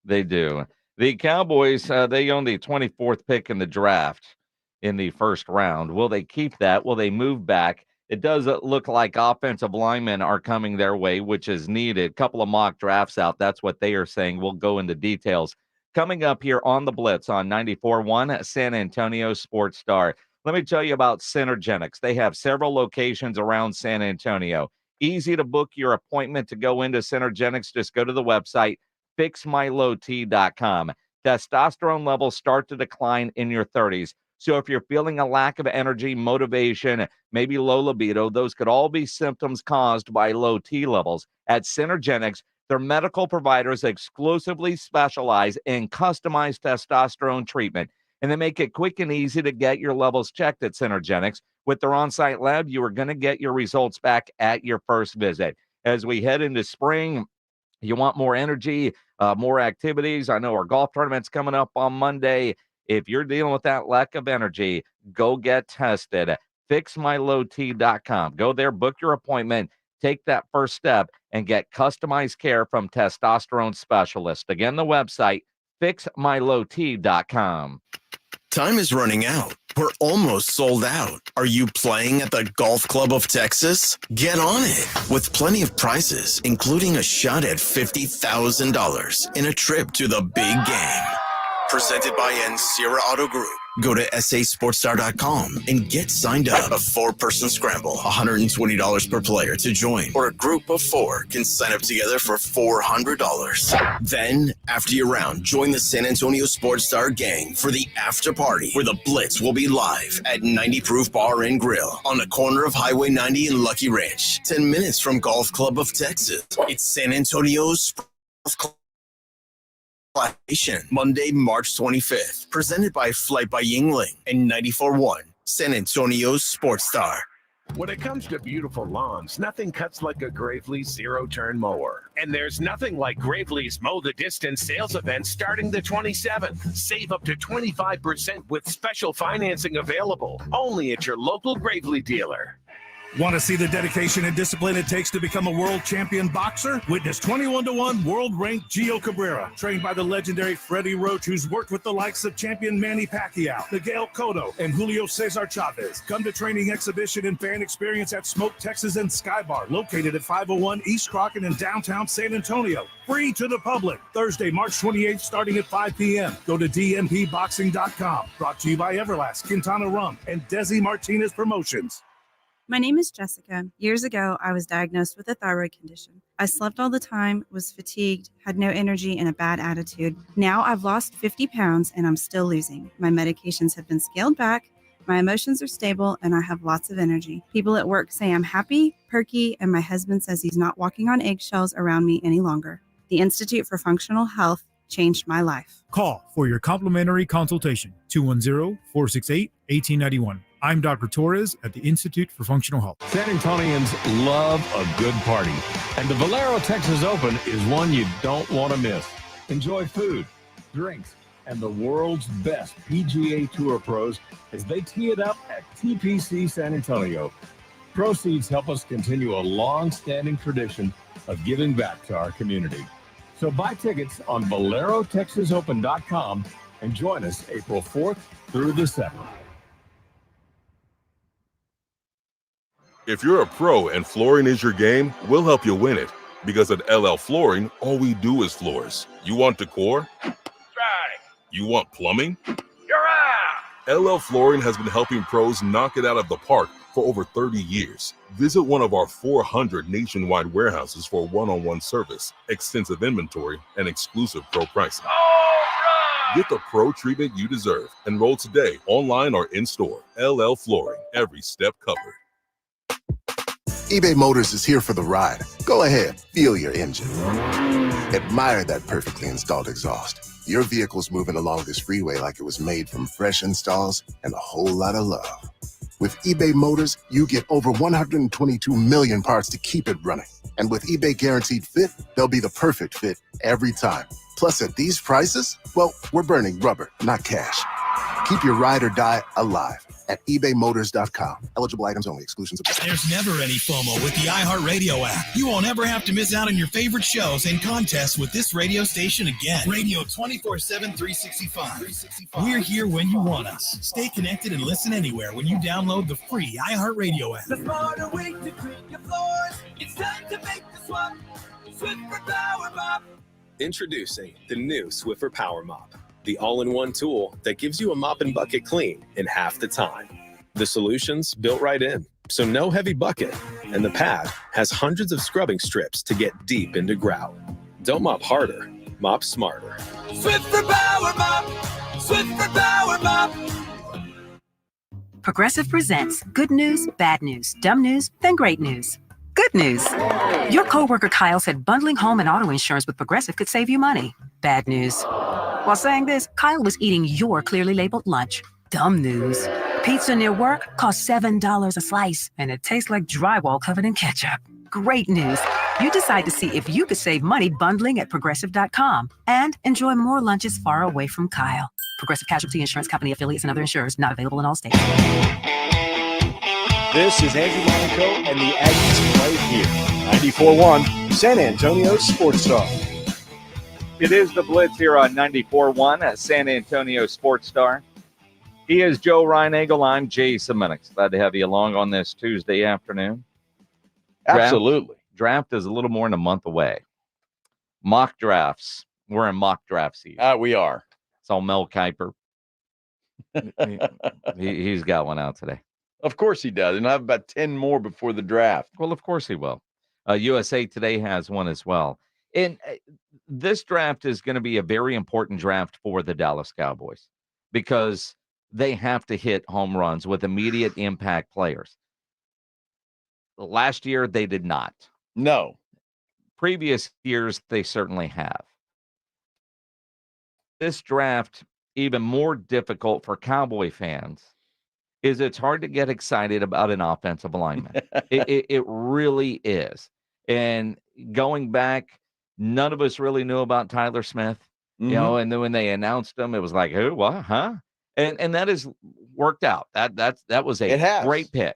They do. The Cowboys, they own the 24th pick in the draft in the first round. Will they keep that? Will they move back? It does look like offensive linemen are coming their way, which is needed. Couple of mock drafts out. That's what they are saying. We'll go into details. Coming up here on the Blitz on 94.1 San Antonio Sports Star. Let me tell you about Synergenics. They have several locations around San Antonio. Easy to book your appointment to go into Synergenics. Just go to the website, fixmylowt.com. Testosterone levels start to decline in your 30s. So if you're feeling a lack of energy, motivation, maybe low libido, those could all be symptoms caused by low T levels. At Synergenics, their medical providers exclusively specialize in customized testosterone treatment, and they make it quick and easy to get your levels checked at Synergenics. With their on-site lab, you are going to get your results back at your first visit. As we head into spring, you want more energy, more activities. I know our golf tournament's coming up on Monday. If you're dealing with that lack of energy, go get tested. FixMyLowT.com. Go there, book your appointment, take that first step, and get customized care from testosterone specialists. Again, the website, FixMyLowT.com. Time is running out. We're almost sold out. Are you playing at the Golf Club of Texas? Get on it with plenty of prizes, including a shot at $50,000 in a trip to the big game. Presented by Sierra Auto Group. Go to sasportstar.com and get signed up. A 4-person scramble, $120 per player to join, or a group of 4 can sign up together for $400. Then, after your round, join the San Antonio Sports Star gang for the after party, where the Blitz will be live at 90 Proof Bar and Grill on the corner of Highway 90 and Lucky Ranch, 10 minutes from Golf Club of Texas. It's San Antonio's Golf Monday, March 25th. Presented by Flight by Yingling and 94.1 San Antonio's Sports Star. When it comes to beautiful lawns, nothing cuts like a Gravely zero-turn mower. And there's nothing like Gravely's Mow the Distance sales event starting the 27th. Save up to 25% with special financing available only at your local Gravely dealer. Want to see the dedication and discipline it takes to become a world champion boxer? Witness 21-1 world-ranked Gio Cabrera, trained by the legendary Freddie Roach, who's worked with the likes of champion Manny Pacquiao, Miguel Cotto, and Julio Cesar Chavez. Come to training, exhibition, and fan experience at Smoke, Texas and Sky Bar, located at 501 East Crockett in downtown San Antonio. Free to the public. Thursday, March 28th, starting at 5 p.m. Go to dmpboxing.com. Brought to you by Everlast, Quintana Rum, and Desi Martinez Promotions. My name is Jessica. Years ago, I was diagnosed with a thyroid condition. I slept all the time, was fatigued, had no energy, and a bad attitude. Now I've lost 50 pounds and I'm still losing. My medications have been scaled back, my emotions are stable, and I have lots of energy. People at work say I'm happy, perky, and my husband says he's not walking on eggshells around me any longer. The Institute for Functional Health changed my life. Call for your complimentary consultation, 210-468-1891. I'm Dr. Torres at the Institute for Functional Health. San Antonians love a good party, and the Valero Texas Open is one you don't want to miss. Enjoy food, drinks, and the world's best PGA Tour pros as they tee it up at TPC San Antonio. Proceeds help us continue a long-standing tradition of giving back to our community. So buy tickets on ValeroTexasOpen.com and join us April 4th through the 7th. If you're a pro and flooring is your game, we'll help you win it. Because at LL Flooring, all we do is floors. You want decor? Try. You want plumbing? You're out. LL Flooring has been helping pros knock it out of the park for over 30 years. Visit one of our 400 nationwide warehouses for one-on-one service, extensive inventory, and exclusive pro pricing. Get the pro treatment you deserve. Enroll today, online or in-store. LL Flooring, every step covered. eBay Motors is here for the ride. Go ahead, feel your engine. Admire that perfectly installed exhaust. Your vehicle's moving along this freeway like it was made from fresh installs and a whole lot of love. With eBay Motors, you get over 122 million parts to keep it running. And with eBay Guaranteed Fit, they'll be the perfect fit every time. Plus, at these prices, well, we're burning rubber, not cash. Keep your ride or die alive at ebaymotors.com. Eligible items only. Exclusions apply. There's never any FOMO with the iHeartRadio app. You won't ever have to miss out on your favorite shows and contests with this radio station again. Radio 24/7, 365. We're here when you want us. Stay connected and listen anywhere when you download the free iHeartRadio app. The smarter way to clean your floors. It's time to make the swap. Swiffer Power Mop. Introducing the new Swiffer Power Mop, the all-in-one tool that gives you a mop and bucket clean in half the time. The solution's built right in, so no heavy bucket, and the pad has hundreds of scrubbing strips to get deep into grout. Don't mop harder, mop smarter. Swiffer Power Mop. Swiffer Power Mop. Progressive presents good news, bad news, dumb news, then great news. Good news. Your coworker Kyle said bundling home and auto insurance with Progressive could save you money. Bad news. While saying this, Kyle was eating your clearly labeled lunch. Dumb news. Pizza near work costs $7 a slice, and it tastes like drywall covered in ketchup. Great news. You decide to see if you could save money bundling at Progressive.com and enjoy more lunches far away from Kyle. Progressive Casualty Insurance Company, affiliates, and other insurers not available in all states. This is Andrew Monaco and the Aggies right here. 94.1 San Antonio Sports Star. It is the Blitz here on 94.1 at San Antonio Sports Star. He is Joe Reinagle. I'm Jason Minix. Glad to have you along on this Tuesday afternoon. Absolutely. Draft is a little more than a month away. Mock drafts. We're in mock draft season. We are. It's all Mel Kiper. He's got one out today. Of course he does. And I have about 10 more before the draft. Well, of course he will. USA Today has one as well. And this draft is going to be a very important draft for the Dallas Cowboys because they have to hit home runs with immediate impact players. Last year, they did not. No. Previous years, they certainly have. This draft, even more difficult for Cowboy fans, is it's hard to get excited about an offensive lineman. It really is. And going back, none of us really knew about Tyler Smith, you know, and then when they announced him, it was like, who, what, huh? And that has worked out. That was a great pick.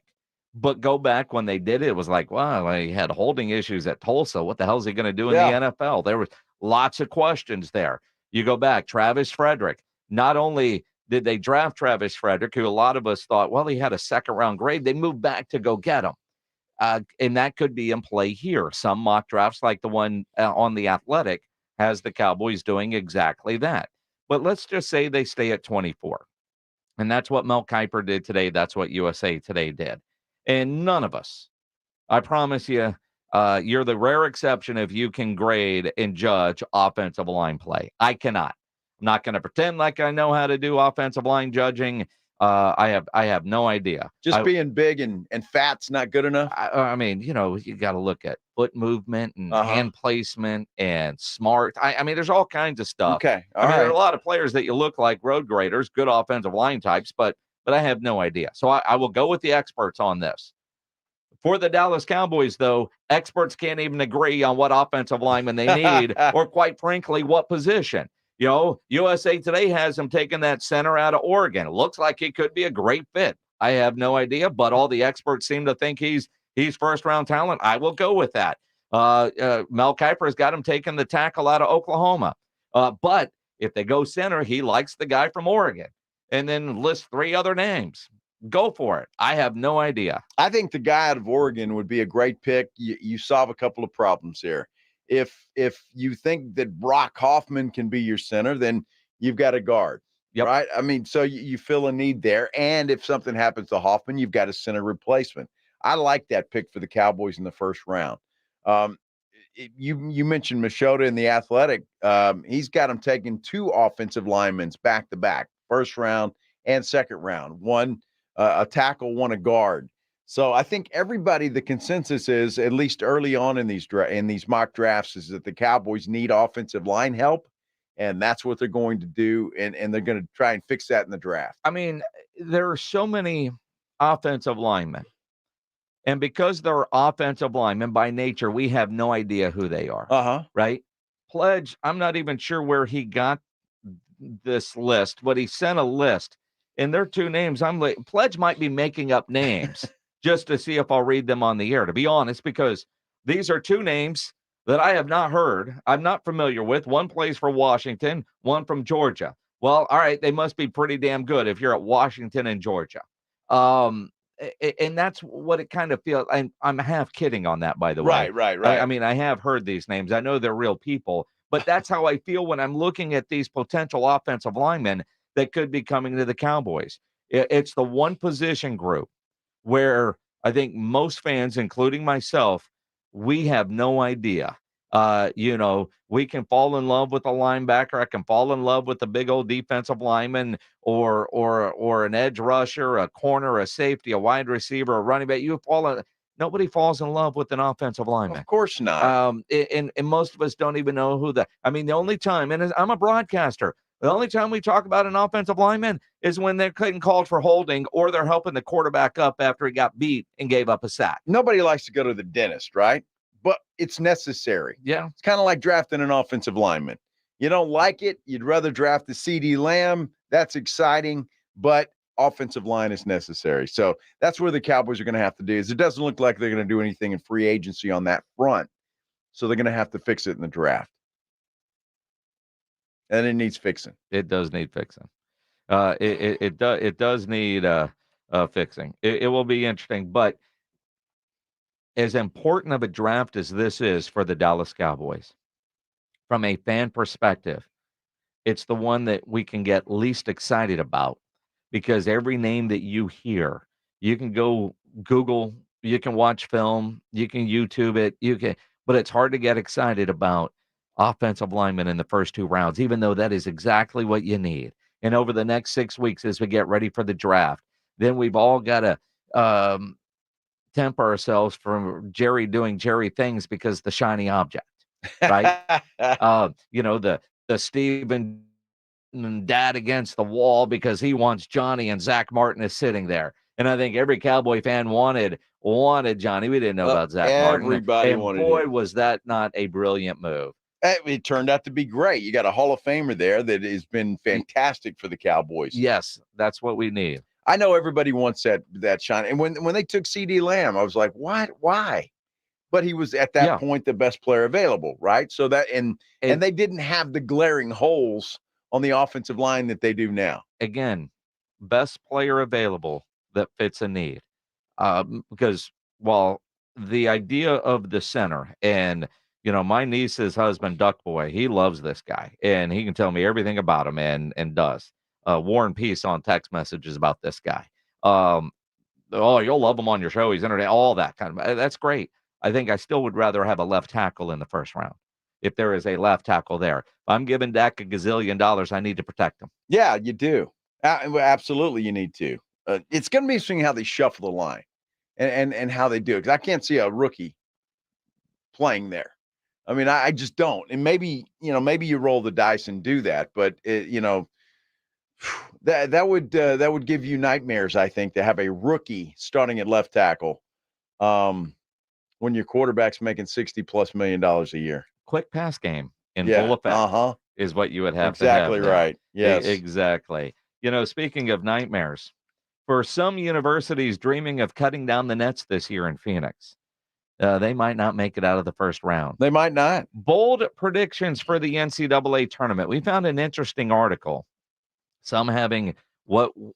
But go back when they did it, it was like, wow, he had holding issues at Tulsa. What the hell is he going to do in the NFL? There was lots of questions there. You go back, Travis Frederick. Not only did they draft Travis Frederick, who a lot of us thought, well, he had a second-round grade, they moved back to go get him. And that could be in play here. Some mock drafts, like the one on The Athletic, has the Cowboys doing exactly that. But let's just say they stay at 24. And that's what Mel Kiper did today. That's what USA Today did. And none of us, I promise you, you're the rare exception if you can grade and judge offensive line play. I cannot. I'm not going to pretend like I know how to do offensive line judging. I have no idea. Just being big and fat's not good enough. I mean, you know, you got to look at foot movement and hand placement and smart. I mean, there's all kinds of stuff. Okay. There are a lot of players that you look like road graders, good offensive line types, but but I have no idea. So I will go with the experts on this. For the Dallas Cowboys, though, experts can't even agree on what offensive lineman they need or, quite frankly, what position. You know, USA Today has him taking that center out of Oregon. It looks like he could be a great fit. I have no idea, but all the experts seem to think he's first-round talent. I will go with that. Mel Kiper has got him taking the tackle out of Oklahoma. But if they go center, he likes the guy from Oregon. And then list 3 other names. Go for it. I have no idea. I think the guy out of Oregon would be a great pick. You solve a couple of problems here. If you think that Brock Hoffman can be your center, then you've got a guard, right? I mean, so you fill a need there. And if something happens to Hoffman, you've got a center replacement. I like that pick for the Cowboys in the first round. You mentioned Machota in the Athletic. He's got him taking 2 offensive linemen back to back, first round and second round. One a tackle, one a guard. So I think everybody, the consensus is, at least early on in these mock drafts, is that the Cowboys need offensive line help, and that's what they're going to do, and they're going to try and fix that in the draft. I mean, there are so many offensive linemen, and because they're offensive linemen by nature, we have no idea who they are. Right? Pledge, I'm not even sure where he got this list, but he sent a list. And there are 2 names. Pledge might be making up names just to see if I'll read them on the air, to be honest, because these are 2 names that I have not heard. I'm not familiar with. One plays for Washington, one from Georgia. Well, all right, they must be pretty damn good if you're at Washington and Georgia. And that's what it kind of feels. I'm half kidding on that, by the way. Right. I mean, I have heard these names. I know they're real people, but that's how I feel when I'm looking at these potential offensive linemen that could be coming to the Cowboys. It's the one position group where I think most fans, including myself, we have no idea. We can fall in love with a linebacker. I can fall in love with a big old defensive lineman or an edge rusher, a corner, a safety, a wide receiver, a running back. Nobody falls in love with an offensive lineman. Of course not. And most of us don't even know who the only time, and I'm a broadcaster, the only time we talk about an offensive lineman is when they're getting called for holding or they're helping the quarterback up after he got beat and gave up a sack. Nobody likes to go to the dentist, right? But it's necessary. Yeah. It's kind of like drafting an offensive lineman. You don't like it. You'd rather draft the CD Lamb. That's exciting, but offensive line is necessary. So that's where the Cowboys are going to have to do is it doesn't look like they're going to do anything in free agency on that front. So they're going to have to fix it in the draft. And it needs fixing. It does need fixing. It does need fixing. It will be interesting, but as important of a draft as this is for the Dallas Cowboys, from a fan perspective, it's the one that we can get least excited about because every name that you hear, you can go Google, you can watch film, you can YouTube it, but it's hard to get excited about offensive linemen in the first 2 rounds, even though that is exactly what you need. And over the next 6 weeks, as we get ready for the draft, then we've all got to temper ourselves from Jerry doing Jerry things because the shiny object, right? The Steven dad against the wall because he wants Johnny and Zach Martin is sitting there. And I think every Cowboy fan wanted Johnny. We didn't know about Zach Martin. Everybody wanted boy, him. Was that not a brilliant move. It turned out to be great. You got a Hall of Famer there that has been fantastic for the Cowboys. Yes, that's what we need. I know everybody wants that shine. And when they took CD Lamb, I was like, what? Why? But he was at that point the best player available, right? So that and they didn't have the glaring holes on the offensive line that they do now. Again, best player available that fits a need. Because while the idea of the center and my niece's husband, Duck Boy, he loves this guy and he can tell me everything about him and does. War and Peace on text messages about this guy. You'll love him on your show. He's internet, all that kind of. That's great. I think I still would rather have a left tackle in the first round. If there is a left tackle there, if I'm giving Dak $1 gazillion, I need to protect him. Yeah, you do. Absolutely, you need to. It's going to be interesting how they shuffle the line and how they do it because I can't see a rookie playing there. I mean, I just don't. And maybe you roll the dice and do that, but That would give you nightmares, I think, to have a rookie starting at left tackle when your quarterback's making $60+ million a year. Quick pass game in full effect is what you would have to have. Exactly right. Yes. Exactly. Speaking of nightmares, for some universities dreaming of cutting down the nets this year in Phoenix, they might not make it out of the first round. They might not. Bold predictions for the NCAA tournament. We found an interesting article. Some having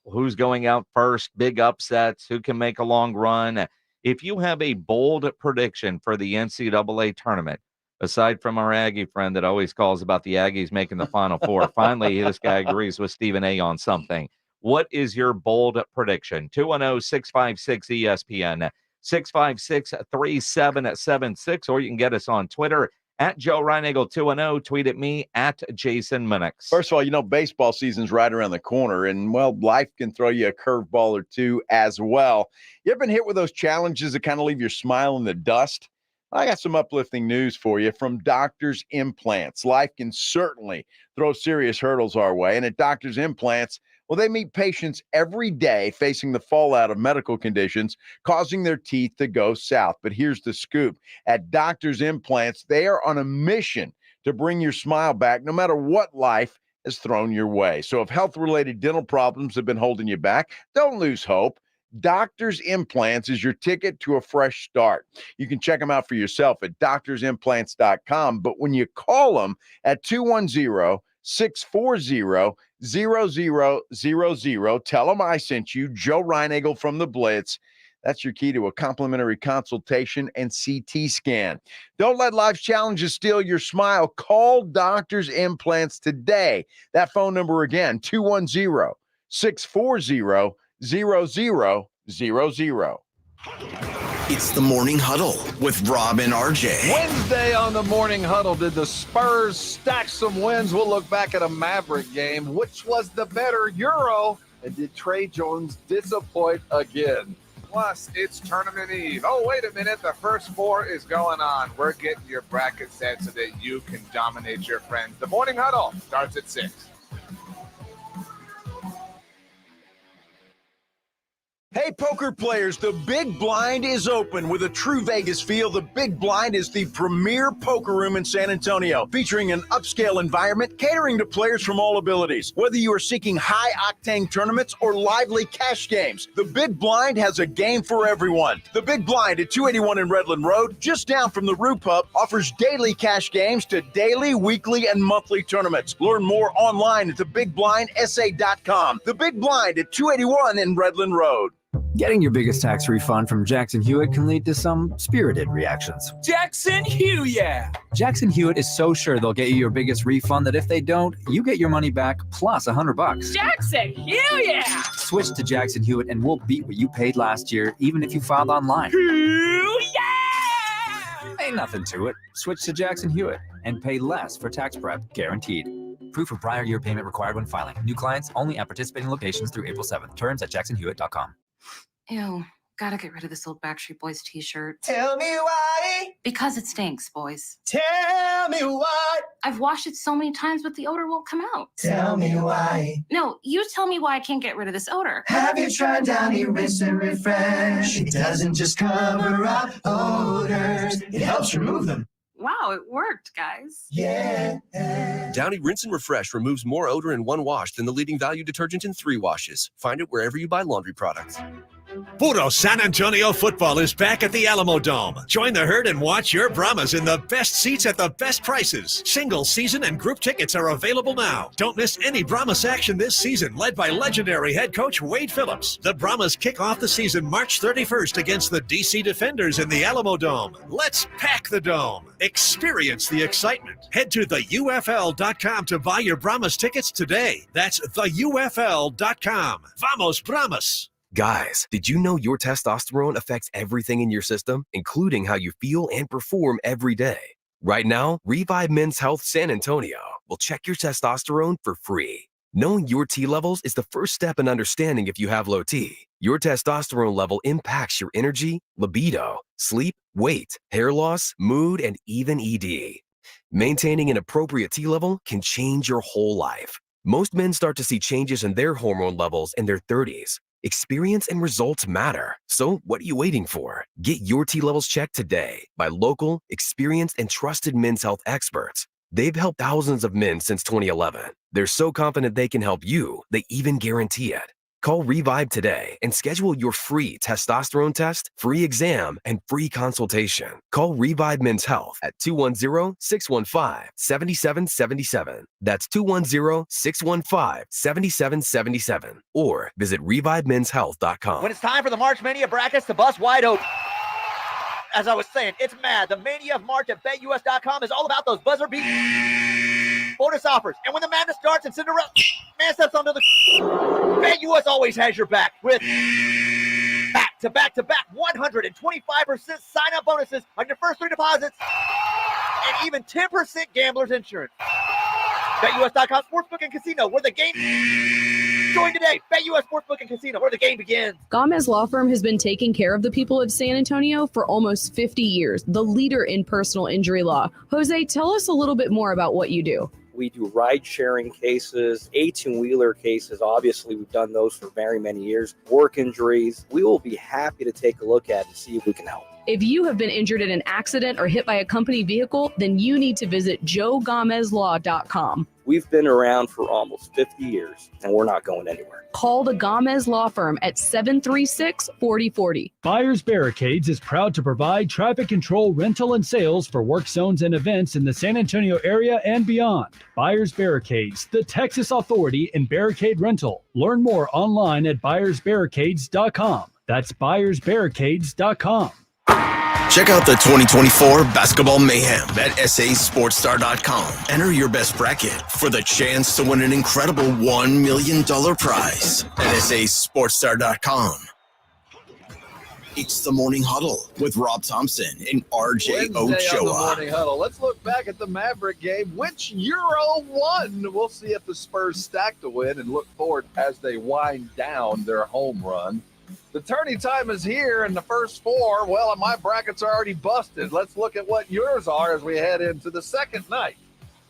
who's going out first, big upsets, who can make a long run. If you have a bold prediction for the NCAA tournament, aside from our Aggie friend that always calls about the Aggies making the Final Four, finally this guy agrees with Stephen A. on something. What is your bold prediction? 210-656-ESPN, 656-3776, or you can get us on Twitter at Joe Reinagle 210, tweet at me at Jason Minix. First of all, baseball season's right around the corner, and, life can throw you a curveball or two as well. You ever been hit with those challenges that kind of leave your smile in the dust? I got some uplifting news for you from Doctor's Implants. Life can certainly throw serious hurdles our way, and at Doctor's Implants, they meet patients every day facing the fallout of medical conditions causing their teeth to go south. But here's the scoop. At Doctor's Implants, they are on a mission to bring your smile back no matter what life has thrown your way. So if health-related dental problems have been holding you back, don't lose hope. Doctor's Implants is your ticket to a fresh start. You can check them out for yourself at doctorsimplants.com. But when you call them at 210-640-0000, tell them I sent you, Joe Reinagle from the Blitz. That's your key to a complimentary consultation and CT scan. Don't let life's challenges steal your smile. Call Doctor's Implants today. That phone number again, 210-640-0000. It's the Morning Huddle with Rob and RJ. Wednesday on the Morning Huddle, did the Spurs stack some wins? We'll look back at a Maverick game. Which was the better Euro? And did Trey Jones disappoint again? Plus, it's Tournament Eve. Oh, wait a minute. The first four is going on. We're getting your bracket set so that you can dominate your friends. The Morning Huddle starts at 6. Hey, poker players, the Big Blind is open. With a true Vegas feel, the Big Blind is the premier poker room in San Antonio, featuring an upscale environment catering to players from all abilities. Whether you are seeking high-octane tournaments or lively cash games, the Big Blind has a game for everyone. The Big Blind at 281 in Redland Road, just down from the Roo Pub, offers daily cash games to daily, weekly, and monthly tournaments. Learn more online at thebigblindsa.com. The Big Blind at 281 in Redland Road. Getting your biggest tax refund from Jackson Hewitt can lead to some spirited reactions. Jackson Hewitt, yeah! Jackson Hewitt is so sure they'll get you your biggest refund that if they don't, you get your money back plus $100. Jackson Hewitt, yeah! Switch to Jackson Hewitt and we'll beat what you paid last year, even if you filed online. Yeah! Ain't nothing to it. Switch to Jackson Hewitt and pay less for tax prep, guaranteed. Proof of prior year payment required when filing. New clients only at participating locations through April 7th. Terms at jacksonhewitt.com. Ew, gotta get rid of this old Backstreet Boys t-shirt. Tell me why. Because it stinks, boys. Tell me why. I've washed it so many times, but the odor won't come out. Tell me why. No, you tell me why I can't get rid of this odor. Have you tried Downy Rinse and Refresh? It doesn't just cover up odors, it helps remove them. Wow, it worked, guys. Yeah. Downy Rinse and Refresh removes more odor in one wash than the leading value detergent in 3 washes. Find it wherever you buy laundry products. Puro San Antonio football is back at the Alamo Dome. Join the herd and watch your Brahmas in the best seats at the best prices. Single, season, and group tickets are available now. Don't miss any Brahmas action this season, led by legendary head coach Wade Phillips. The Brahmas kick off the season March 31st against the DC Defenders in the Alamo Dome. Let's pack the Dome. Experience the excitement. Head to theufl.com to buy your Brahmas tickets today. That's theufl.com. Vamos Brahmas! Guys, did you know your testosterone affects everything in your system, including how you feel and perform every day? Right now, Revive Men's Health San Antonio will check your testosterone for free. Knowing your T levels is the first step in understanding if you have low T. Your testosterone level impacts your energy, libido, sleep, weight, hair loss, mood, and even ED. Maintaining an appropriate T level can change your whole life. Most men start to see changes in their hormone levels in their 30s. Experience and results matter. So what are you waiting for? Get your T levels checked today by local, experienced, and trusted men's health experts. They've helped thousands of men since 2011. They're so confident they can help you, they even guarantee it. Call Revive today and schedule your free testosterone test, free exam, and free consultation. Call Revive Men's Health at 210-615-7777. That's 210-615-7777. Or visit revivemenshealth.com. When it's time for the March Mania brackets to bust wide open. As I was saying, it's mad. The Mania of March at BetUS.com is all about those buzzer beat bonus offers. And when the madness starts and Cinderella man steps onto the BetUS always has your back with back-to-back 125% sign-up bonuses on your first 3 deposits and even 10% gambler's insurance. BetUS.com Sportsbook and Casino, where the game... Join today. BetUS Sportsbook and Casino, where the game begins. Gomez Law Firm has been taking care of the people of San Antonio for almost 50 years, the leader in personal injury law. Jose, tell us a little bit more about what you do. We do ride-sharing cases, 18-wheeler cases. Obviously, we've done those for very many years. Work injuries. We will be happy to take a look at and see if we can help. If you have been injured in an accident or hit by a company vehicle, then you need to visit joegomezlaw.com. We've been around for almost 50 years, and we're not going anywhere. Call the Gomez Law Firm at 736-4040. Buyers Barricades is proud to provide traffic control, rental, and sales for work zones and events in the San Antonio area and beyond. Buyers Barricades, the Texas authority in barricade rental. Learn more online at buyersbarricades.com. That's buyersbarricades.com. Check out the 2024 Basketball Mayhem at sasportstar.com. Enter your best bracket for the chance to win an incredible $1 million prize at sasportstar.com. It's the Morning Huddle with Rob Thompson and RJ Wednesday on the Ochoa. Morning Huddle. Let's look back at the Maverick game. Which Euro won? We'll see if the Spurs stack to win and look forward as they wind down their home run. The tourney time is here, and the first 4, well, my brackets are already busted. Let's look at what yours are as we head into the second night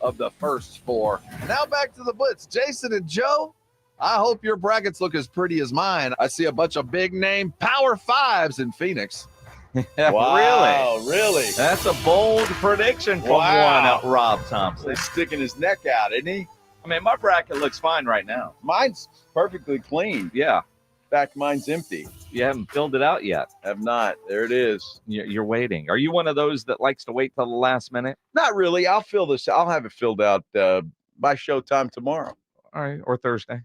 of the first 4. Now back to the Blitz. Jason and Joe, I hope your brackets look as pretty as mine. I see a bunch of big-name Power 5s in Phoenix. Wow, really? That's a bold prediction from one Rob Thompson. He's sticking his neck out, isn't he? I mean, my bracket looks fine right now. Mine's perfectly clean. Yeah. In fact, mine's empty. You haven't filled it out yet. Have not. There it is. You're waiting. Are you one of those that likes to wait till the last minute? Not really. I'll fill this. I'll have it filled out by showtime tomorrow. All right. Or Thursday.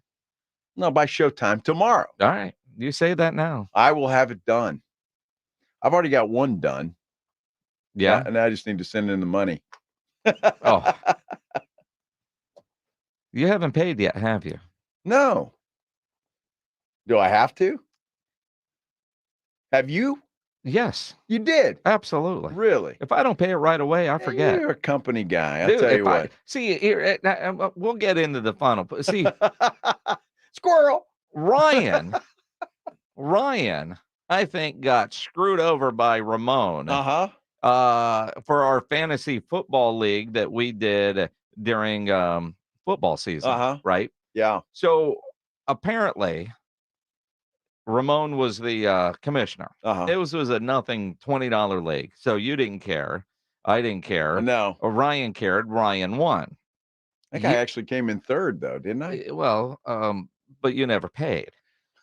No, by showtime tomorrow. All right. You say that now. I will have it done. I've already got one done. Yeah. And I just need to send in the money. Oh. You haven't paid yet, have you? No. Do I have to? Have you? Yes. You did? Absolutely. Really? If I don't pay it right away, I forget. You're a company guy. I'll Dude, tell you what. See, here, we'll get into the final. See, Squirrel. Ryan, I think, got screwed over by Ramon. For our fantasy football league that we did during football season, right? Yeah. So apparently, Ramon was the commissioner. It was a nothing $20 league. So you didn't care. I didn't care. No. Ryan cared. Ryan won. I think I actually came in third, though, didn't I? Well, but you never paid.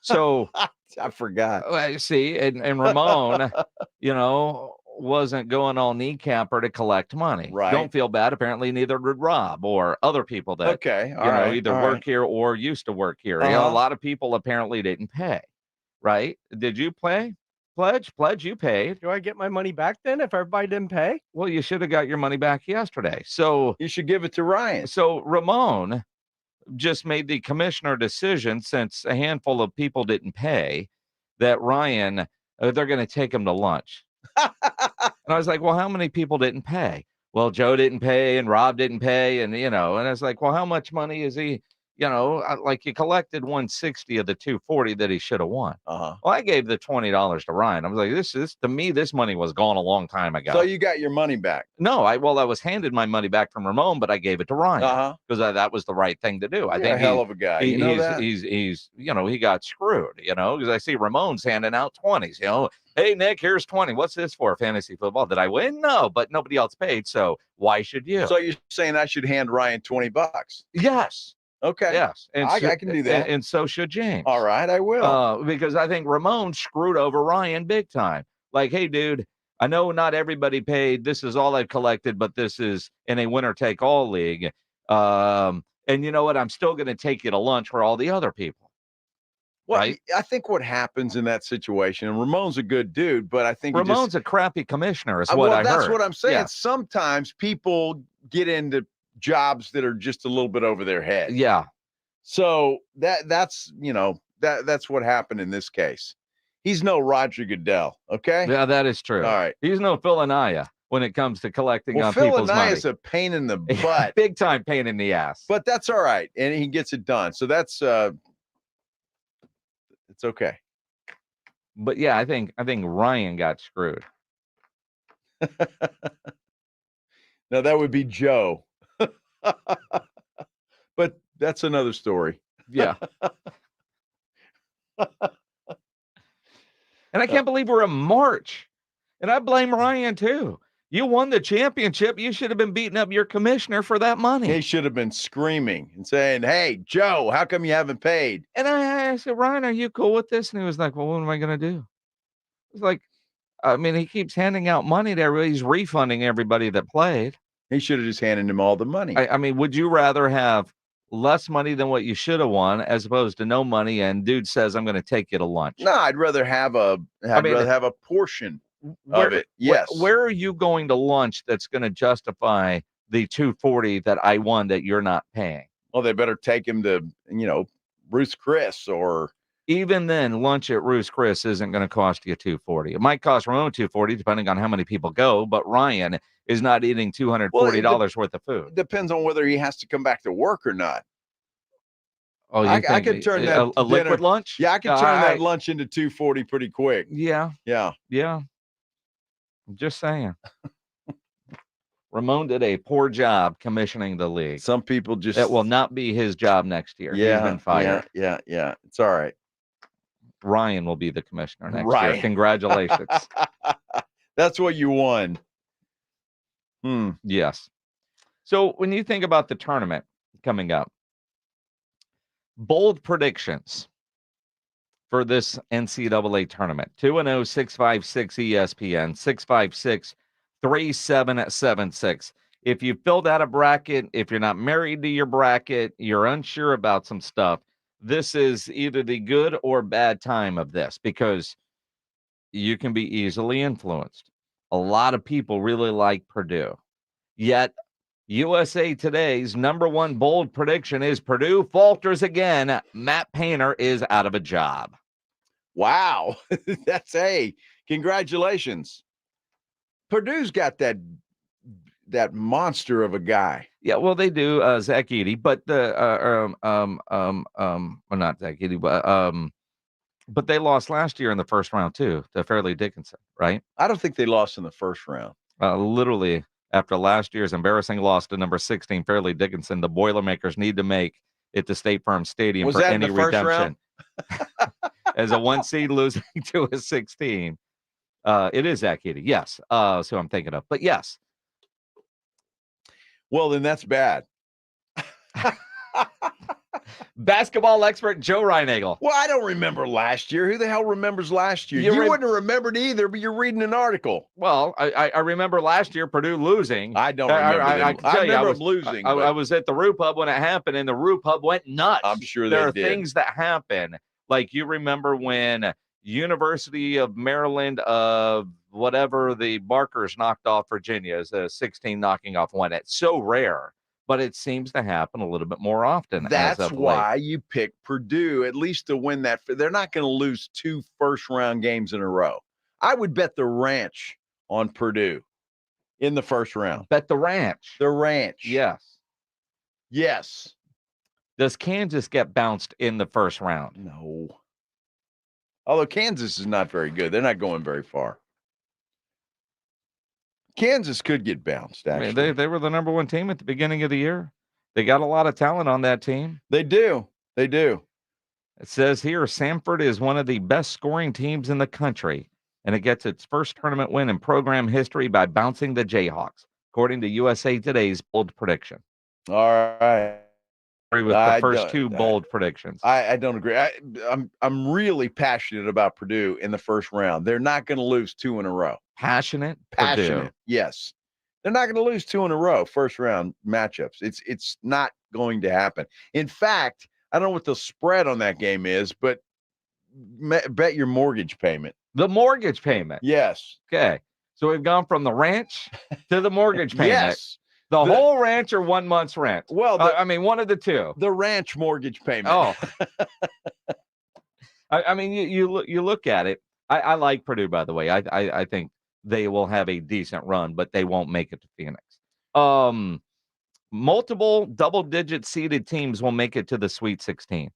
So I forgot. See, and Ramon, wasn't going all kneecapper to collect money. Right. Don't feel bad. Apparently, neither did Rob or other people that either work here or used to work here. A lot of people apparently didn't pay. Right? Did you pledge? You paid. Do I get my money back then if everybody didn't pay? Well, you should have got your money back yesterday. So you should give it to Ryan. So Ramon just made the commissioner decision, since a handful of people didn't pay, that Ryan, they're going to take him to lunch. And I was like, well, how many people didn't pay? Well, Joe didn't pay and Rob didn't pay. And I was like, well, how much money is he like you collected 160 of the 240 that he should have won. Uh-huh. Well, I gave the $20 to Ryan. I was like, this to me, this money was gone a long time ago. So you got your money back? No, I was handed my money back from Ramon, but I gave it to Ryan because that was the right thing to do. I think a hell of a guy. He's he got screwed, because I see Ramon's handing out 20s, Hey, Nick, here's 20. What's this for? Fantasy football. Did I win? No, but nobody else paid. So why should you? So you're saying I should hand Ryan $20? Yes. Okay. Yes. And I can do that. And so should James. All right, I will. Because I think Ramon screwed over Ryan big time. Like, hey, dude, I know not everybody paid. This is all I've collected, but this is in a winner-take-all league. And you know what? I'm still going to take you to lunch for all the other people. Well, right? I think what happens in that situation, and Ramon's a good dude, but I think Ramon's a crappy commissioner is what I heard. That's what I'm saying. Yeah. Sometimes people get into jobs that are just a little bit over their head. Yeah. So that's what happened in this case. He's no Roger Goodell, okay? Yeah, that is true. All right. He's no Phil Anaya when it comes to collecting on Phil people's money. Anaya's a pain in the butt. Big time pain in the ass. But that's all right. And he gets it done. So that's it's okay. But yeah, I think Ryan got screwed. Now that would be Joe. But that's another story. Yeah. And I can't believe we're in March. And I blame Ryan too. You won the championship. You should have been beating up your commissioner for that money. He should have been screaming and saying, hey, Joe, how come you haven't paid? And I said, Ryan, are you cool with this? And he was like, well, what am I going to do? It's like, I mean, he keeps handing out money to everybody. He's refunding everybody that played. He should have just handed him all the money. I mean, would you rather have less money than what you should have won as opposed to no money and dude says, I'm going to take you to lunch? No, I'd rather have a portion of it. Yes. Where are you going to lunch that's going to justify the 240 that I won that you're not paying? Well, they better take him to, Bruce Chris or. Even then, lunch at Bruce Chris isn't going to cost you $240. It might cost Ramon $240 depending on how many people go, but Ryan is not eating $240 worth of food. Depends on whether he has to come back to work or not. Oh, I could turn that a liquid lunch? Yeah, I could turn that lunch into $240 pretty quick. Yeah. Yeah. Yeah. I'm just saying. Ramon did a poor job commissioning the league. Some people just... It will not be his job next year. Yeah. He's been fired. Yeah. It's all right. Ryan will be the commissioner next year. Congratulations. That's what you won. Yes. So when you think about the tournament coming up, bold predictions for this NCAA tournament. 210-656-ESPN, 656-3776. If you filled out a bracket, if you're not married to your bracket, you're unsure about some stuff, this is either the good or bad time of this because you can be easily influenced. A lot of people really like Purdue. Yet, USA Today's number one bold prediction is Purdue falters again. Matt Painter is out of a job. Wow. Congratulations. Purdue's got that monster of a guy. Yeah, well, they do, Zach Edey, but well, not Zach Edey, but they lost last year in the first round too to Fairleigh Dickinson, right? I don't think they lost in the first round. Literally, after last year's embarrassing loss to number 16 Fairleigh Dickinson, the Boilermakers need to make it to State Farm Stadium for any redemption. As a 1 seed losing to a 16, it is Zach Edey. Yes, so I'm thinking of, but yes. Well, then that's bad. Basketball expert Joe Reinagel. Well, I don't remember last year. Who the hell remembers last year? You wouldn't have remembered either, but you're reading an article. Well, I remember last year Purdue losing. I don't remember. I remember them losing. I was at the Rue Pub when it happened, and the Rue Pub went nuts. I'm sure there are did. Things that happen. Like you remember when University of Maryland of whatever the Barkers knocked off Virginia as a 16 knocking off one. It's so rare, but it seems to happen a little bit more often. That's why you pick Purdue at least to win that. They're not going to lose 2 first-round games in a row. I would bet the ranch on Purdue in the first round. Bet the ranch. The ranch. Yes. Yes. Does Kansas get bounced in the first round? No. Although Kansas is not very good. They're not going very far. Kansas could get bounced, actually. I mean, they were the number 1 team at the beginning of the year. They got a lot of talent on that team. They do. They do. It says here, Samford is one of the best scoring teams in the country, and it gets its first tournament win in program history by bouncing the Jayhawks, according to USA Today's bold prediction. All right. Agree with the first 2 bold predictions. I don't agree. I'm really passionate about Purdue in the first round. They're not going to lose 2 in a row. Passionate? Passionate. Purdue. Yes. They're not going to lose 2 in a row first round matchups. It's not going to happen. In fact, I don't know what the spread on that game is, but bet your mortgage payment. The mortgage payment. Yes. Okay. So we've gone from the ranch to the mortgage payment. Yes. The whole ranch or 1 month's rent? Well, I mean, one of the two. The ranch mortgage payment. Oh. I mean, you look at it. I like Purdue, by the way. I think they will have a decent run, but they won't make it to Phoenix. Multiple double-digit seeded teams will make it to the Sweet 16.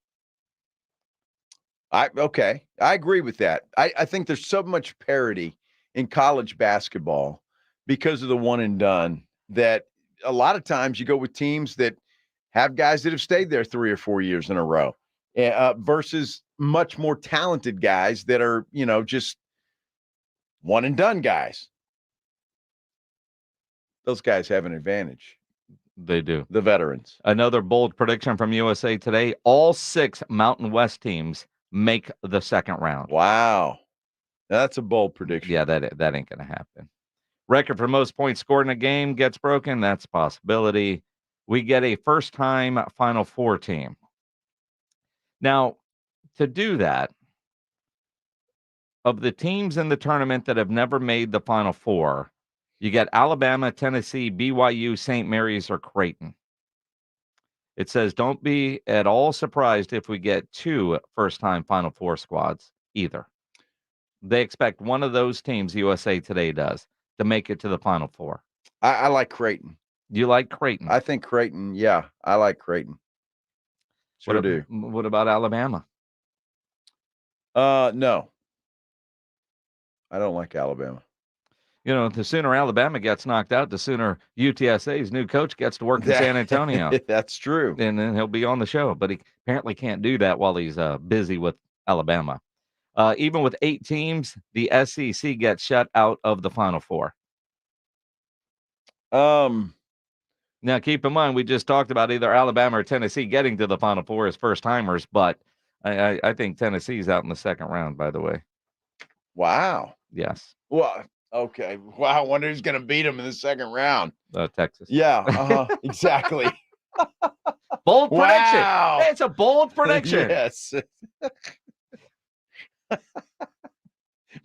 Okay. I agree with that. I think there's so much parity in college basketball because of the one and done that a lot of times you go with teams that have guys that have stayed there 3 or 4 years in a row versus much more talented guys that are, just one and done guys. Those guys have an advantage. They do. The veterans. Another bold prediction from USA Today. All 6 Mountain West teams make the second round. Wow. Now, that's a bold prediction. Yeah, that ain't going to happen. Record for most points scored in a game gets broken. That's a possibility. We get a first-time Final Four team. Now, to do that, of the teams in the tournament that have never made the Final Four, you get Alabama, Tennessee, BYU, St. Mary's, or Creighton. It says, don't be at all surprised if we get 2 first-time Final Four squads either. They expect one of those teams, USA Today does, to make it to the Final Four. I like Creighton. You like Creighton? I think Creighton, yeah, I like Creighton. Sure do. What about Alabama? No. I don't like Alabama. The sooner Alabama gets knocked out, the sooner UTSA's new coach gets to work in San Antonio. That's true. And then he'll be on the show, but he apparently can't do that while he's busy with Alabama. Even with 8 teams, the SEC gets shut out of the Final Four. Now, keep in mind, we just talked about either Alabama or Tennessee getting to the Final Four as first-timers, but I think Tennessee's out in the second round, by the way. Wow. Yes. Well, okay. Wow, I wonder who's going to beat them in the second round. Texas. Yeah, exactly. Bold prediction. Wow. It's a bold prediction. Yes.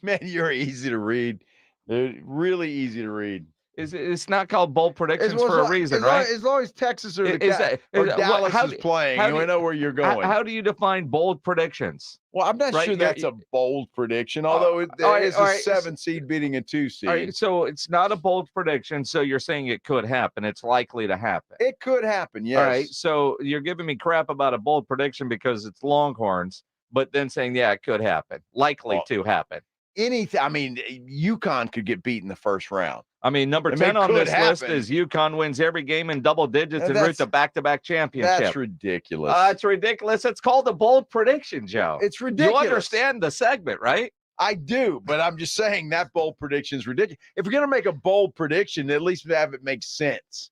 Man, you're easy to read. They're really easy to read. It's not called bold predictions for a reason, right? As long as Texas or Dallas is playing, we know where you're going. How do you define bold predictions? Well, I'm not sure that's a bold prediction, although there is a 7 seed beating a 2 seed. All right, so it's not a bold prediction, so you're saying it could happen. It's likely to happen. It could happen, yes. All right, so you're giving me crap about a bold prediction because it's Longhorns, but then saying, yeah, it could happen. Likely to happen. Anything. I mean, UConn could get beat in the first round. I mean, number 10 on this list is UConn wins every game in double digits and route to back-to-back championship. That's ridiculous. It's ridiculous. It's called a bold prediction, Joe. It's ridiculous. You understand the segment, right? I do, but I'm just saying that bold prediction is ridiculous. If you're going to make a bold prediction, at least have it make sense.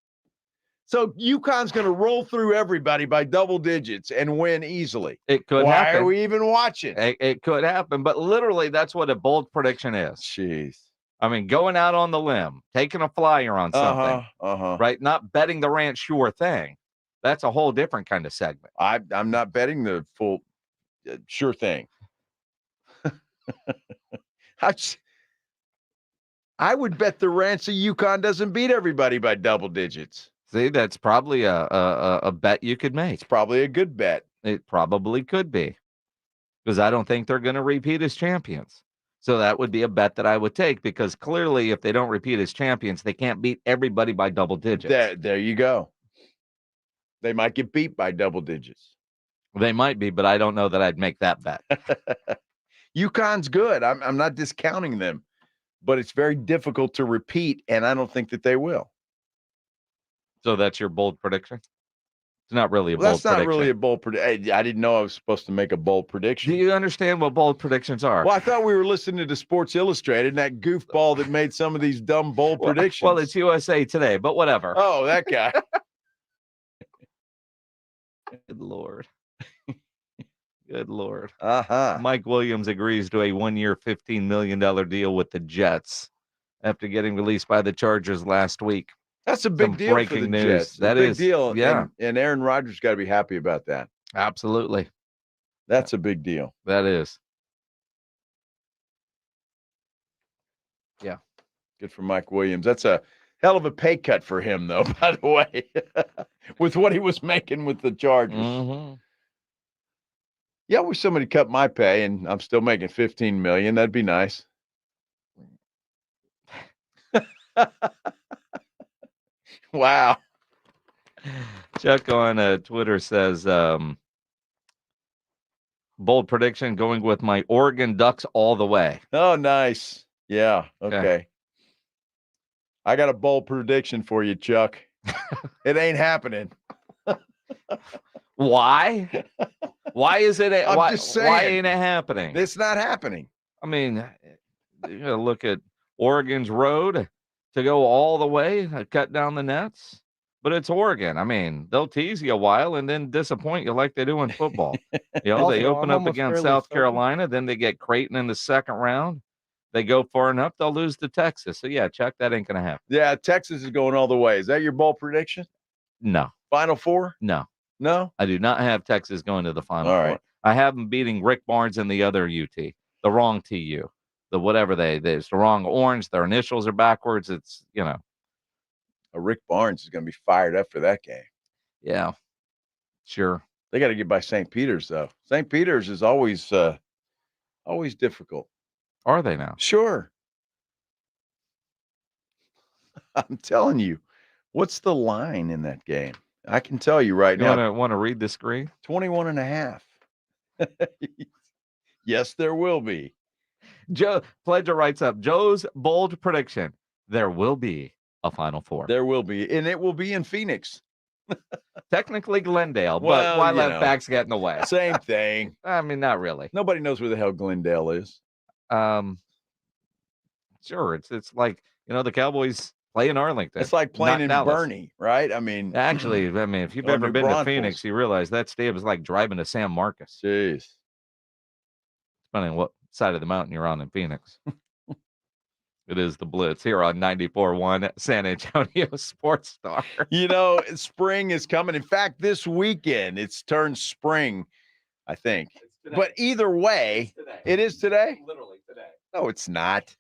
So UConn's going to roll through everybody by double digits and win easily. It could happen. Why are we even watching? It could happen, but literally that's what a bold prediction is. Jeez. I mean, going out on the limb, taking a flyer on something, right? Not betting the ranch sure thing. That's a whole different kind of segment. I'm not betting the full sure thing. I would bet the ranch that UConn doesn't beat everybody by double digits. See, that's probably a bet you could make. It's probably a good bet. It probably could be, because I don't think they're going to repeat as champions. So that would be a bet that I would take, because clearly if they don't repeat as champions, they can't beat everybody by double digits. There you go. They might get beat by double digits. They might be, but I don't know that I'd make that bet. UConn's good. I'm not discounting them, but it's very difficult to repeat, and I don't think that they will. So that's your bold prediction? It's not really a bold prediction. That's not prediction. really a bold prediction. I didn't know I was supposed to make a bold prediction. Do you understand what bold predictions are? Well, I thought we were listening to Sports Illustrated and that goofball that made some of these dumb bold predictions. Well, it's USA Today, but whatever. Oh, that guy. Good Lord. Good Lord. Uh-huh. Mike Williams agrees to a 1-year, $15 million deal with the Jets after getting released by the Chargers last week. That's a big deal breaking for the news. Jets. That big is, deal. yeah. And Aaron Rodgers got to be happy about that. Absolutely. That's a big deal. That is. Yeah. Good for Mike Williams. That's a hell of a pay cut for him, though, by the way, with what he was making with the Chargers. Mm-hmm. Yeah, I wish somebody cut my pay, and I'm still making $15 million. That'd be nice. Wow. Chuck on Twitter says, bold prediction, going with my Oregon Ducks all the way. Oh, nice. Yeah, okay. I got a bold prediction for you, Chuck. It ain't happening. Why? Why is it? I'm just saying. Why ain't it happening? It's not happening. I mean, you gotta look at Oregon's road to go all the way, cut down the nets. But it's Oregon. I mean, they'll tease you a while and then disappoint you like they do in football. You know, they open up against South Carolina, then they get Creighton in the second round. They go far enough, they'll lose to Texas. So, yeah, Chuck, that ain't going to happen. Yeah, Texas is going all the way. Is that your bold prediction? No. Final Four? No. No? I do not have Texas going to the Final Four. Right. I have them beating Rick Barnes and the other UT, the wrong TU, the whatever it's the wrong orange. Their initials are backwards. It's, you know. Rick Barnes is going to be fired up for that game. Yeah, sure. They got to get by St. Peter's, though. St. Peter's is always difficult. Are they now? Sure. I'm telling you. What's the line in that game? I can tell you right now. You want to read the screen? 21.5. Yes, there will be. Joe Pledger writes up, Joe's bold prediction. There will be a Final Four. There will be, and it will be in Phoenix. Technically Glendale, well, but why let facts get in the way? Same thing. I mean, not really. Nobody knows where the hell Glendale is. Sure. It's like, you know, the Cowboys play in Arlington. It's like playing in Dallas. Bernie, right? I mean, actually, if you've ever been to Phoenix, you realize that stadium is like driving to San Marcos. Jeez. Depending on what side of the mountain you're on in Phoenix. It is the Blitz here on 94.1 San Antonio Sports Star. You know, spring is coming. In fact, this weekend, it's turned spring, I think. But either way, it is today? Literally today. No, it's not.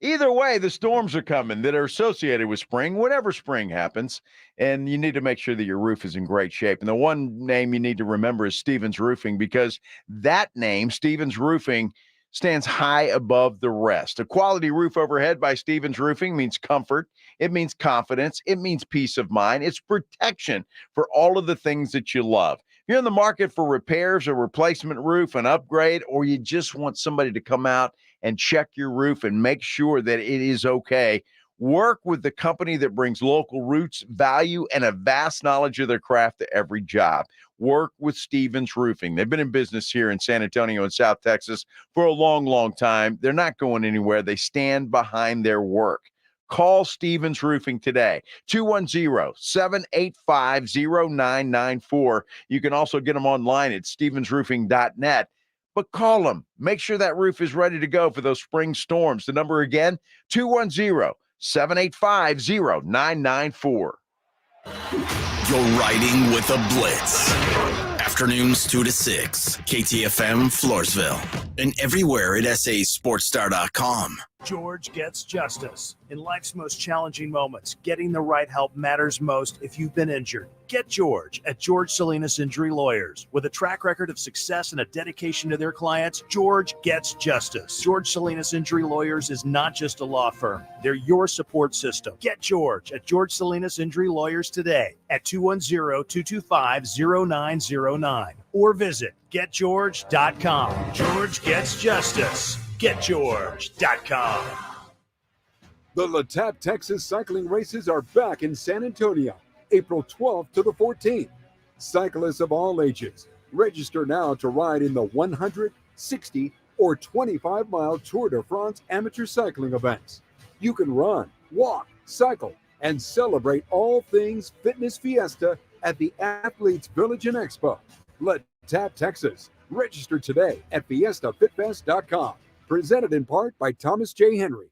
Either way, the storms are coming that are associated with spring, whenever spring happens, and you need to make sure that your roof is in great shape. And the one name you need to remember is Stevens Roofing, because that name, Stevens Roofing, stands high above the rest. A quality roof overhead by Stevens Roofing means comfort. It means confidence. It means peace of mind. It's protection for all of the things that you love. If you're in the market for repairs or replacement roof, an upgrade, or you just want somebody to come out and check your roof and make sure that it is okay, work with the company that brings local roots, value, and a vast knowledge of their craft to every job. Work with Stevens Roofing. They've been in business here in San Antonio and South Texas for a long, long time. They're not going anywhere. They stand behind their work. Call Stevens Roofing today, 210-785-0994. You can also get them online at stevensroofing.net. But call them. Make sure that roof is ready to go for those spring storms. The number again, 210-785-0994. You're riding with a Blitz. Afternoons 2 to 6, KTFM Floresville, and everywhere at sasportstar.com. George gets justice. In life's most challenging moments, getting the right help matters most. If you've been injured, get George at George Salinas Injury Lawyers. With a track record of success and a dedication to their clients, George gets justice. George Salinas Injury Lawyers is not just a law firm. They're your support system. Get George at George Salinas Injury Lawyers today at 210-225-0909 or visit getgeorge.com. George gets justice. GetGeorge.com. The Latap Texas cycling races are back in San Antonio, April 12th to the 14th. Cyclists of all ages, register now to ride in the 100, 60, or 25-mile Tour de France amateur cycling events. You can run, walk, cycle, and celebrate all things Fitness Fiesta at the Athletes Village and Expo. Latap Texas. Register today at fiestafitfest.com. Presented in part by Thomas J. Henry.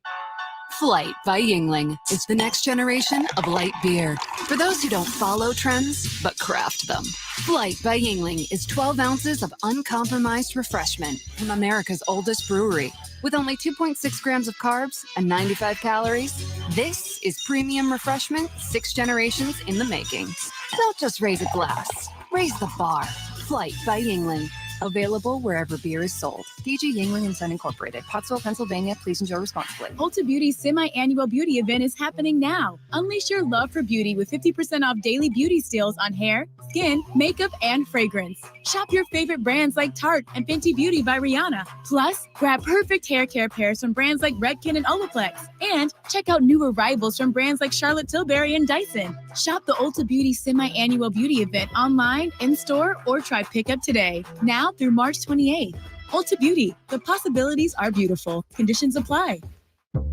Flight by Yingling is the next generation of light beer. For those who don't follow trends, but craft them. Flight by Yingling is 12 ounces of uncompromised refreshment from America's oldest brewery. With only 2.6 grams of carbs and 95 calories, this is premium refreshment 6 generations in the making. Don't just raise a glass, raise the bar. Flight by Yingling. Available wherever beer is sold. DG Yingling and Son Incorporated, Pottsville, Pennsylvania. Please enjoy responsibly. Ulta Beauty's semi-annual beauty event is happening now. Unleash your love for beauty with 50% off daily beauty steals on hair, skin, makeup, and fragrance. Shop your favorite brands like Tarte and Fenty Beauty by Rihanna. Plus, grab perfect hair care pairs from brands like Redken and Olaplex. And check out new arrivals from brands like Charlotte Tilbury and Dyson. Shop the Ulta Beauty semi-annual beauty event online, in-store, or try pickup today. Now through March 28th. Ulta Beauty. The possibilities are beautiful. Conditions apply.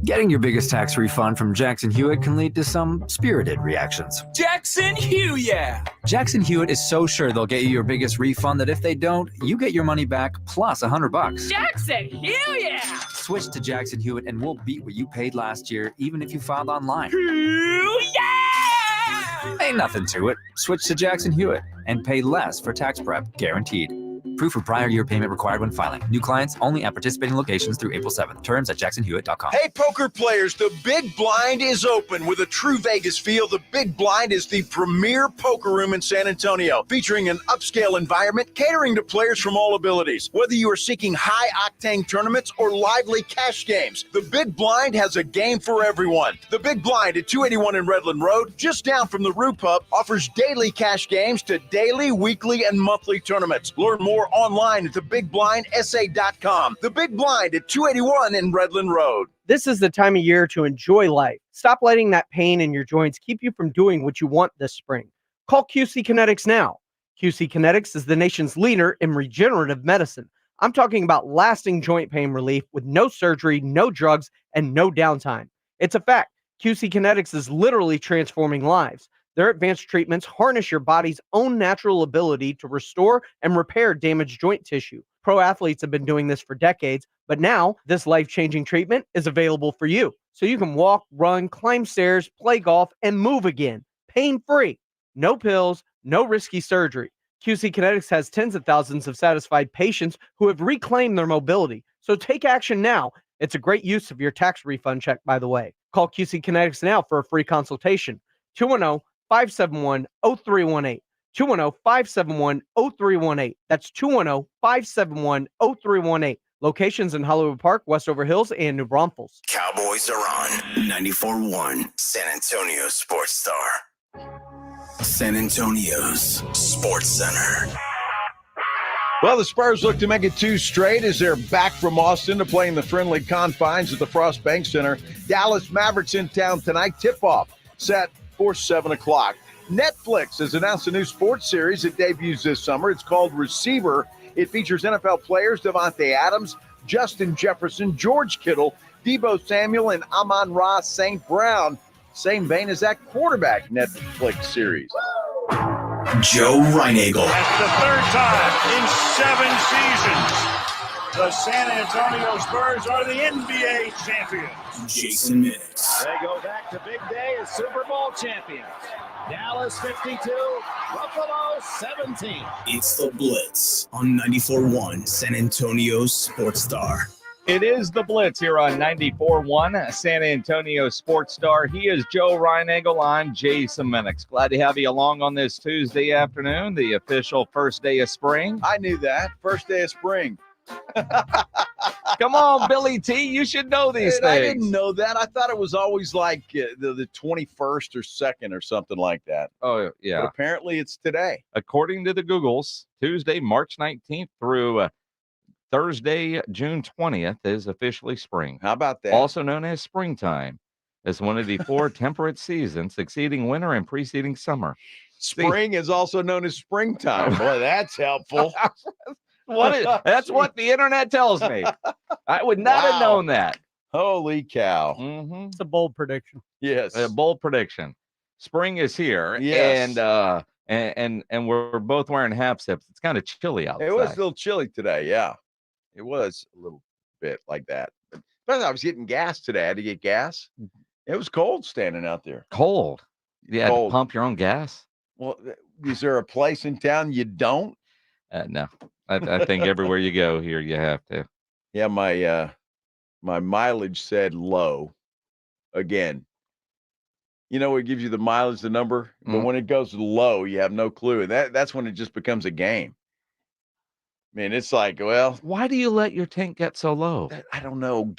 Getting your biggest tax refund from Jackson Hewitt can lead to some spirited reactions. Jackson Hewitt! Jackson Hewitt is so sure they'll get you your biggest refund that if they don't, you get your money back plus $100. Jackson Hewitt! Switch to Jackson Hewitt and we'll beat what you paid last year, even if you filed online. Ain't nothing to it. Switch to Jackson Hewitt and pay less for tax prep, guaranteed. Proof of prior year payment required when filing. New clients only at participating locations through April 7th. Terms at jacksonhewitt.com. Hey, poker players, the Big Blind is open. With a true Vegas feel, the Big Blind is the premier poker room in San Antonio, featuring an upscale environment catering to players from all abilities. Whether you are seeking high-octane tournaments or lively cash games, the Big Blind has a game for everyone. The Big Blind at 281 in Redland Road, just down from the Rue Pub, offers daily cash games to daily, weekly, and monthly tournaments. Learn more online at thebigblindsa.com. The Big Blind at 281 in Redland Road. This is the time of year to enjoy life. Stop letting that pain in your joints keep you from doing what you want this spring. Call QC Kinetics now. QC Kinetics is the nation's leader in regenerative medicine. I'm talking about lasting joint pain relief with no surgery, no drugs, and no downtime. It's a fact. QC Kinetics is literally transforming lives. Their advanced treatments harness your body's own natural ability to restore and repair damaged joint tissue. Pro athletes have been doing this for decades, but now this life-changing treatment is available for you. So you can walk, run, climb stairs, play golf, and move again, pain-free. No pills, no risky surgery. QC Kinetics has tens of thousands of satisfied patients who have reclaimed their mobility. So take action now. It's a great use of your tax refund check, by the way. Call QC Kinetics now for a free consultation. 210-571-0318. 210-571-0318. That's 210-571-0318. Locations in Hollywood Park, Westover Hills, and New Braunfels. Cowboys are on 94.1 San Antonio Sports Star. San Antonio's Sports Center. Well, the Spurs look to make it 2 straight as they're back from Austin to play in the friendly confines at the Frost Bank Center. Dallas Mavericks in town tonight. Tip-off set for 7 o'clock. Netflix has announced a new sports series that debuts this summer. It's called Receiver. It features NFL players Devontae Adams, Justin Jefferson, George Kittle, Deebo Samuel, and Amon-Ra St. Brown. Same vein as that quarterback Netflix series. Joe Reinagel. That's the third time in 7 seasons the San Antonio Spurs are the NBA champions. Jason Minix. They go back to big day as Super Bowl champions. Dallas 52, Buffalo 17. It's the Blitz on 94.1 San Antonio's Sports Star. It is the Blitz here on 94.1 San Antonio Sports Star. He is Joe Reinagel. I'm Jason Minix. Glad to have you along on this Tuesday afternoon, the official first day of spring. I knew that. First day of spring. Come on, Billy T. You should know these things. I didn't know that. I thought it was always like the 21st or 2nd or something like that. Oh, yeah. But apparently it's today. According to the Googles, Tuesday, March 19th through Thursday, June 20th is officially spring. How about that? Also known as springtime, as one of the 4 temperate seasons succeeding winter and preceding summer. Spring is also known as springtime. Boy, that's helpful. That's what the internet tells me. I would not have known that. Holy cow. Mm-hmm. It's a bold prediction. Yes. A bold prediction. Spring is here. Yes. And we're both wearing half zips. It's kind of chilly outside. It was a little chilly today, yeah. It was a little bit like that. But I was getting gas today. I had to get gas. It was cold standing out there. Cold? You had to pump your own gas? Well, is there a place in town you don't? No. I think everywhere you go here, you have to. Yeah, my mileage said low. Again, you know, it gives you the mileage, the number, but when it goes low, you have no clue. That's when it just becomes a game. I mean, it's like, well, why do you let your tank get so low? I don't know.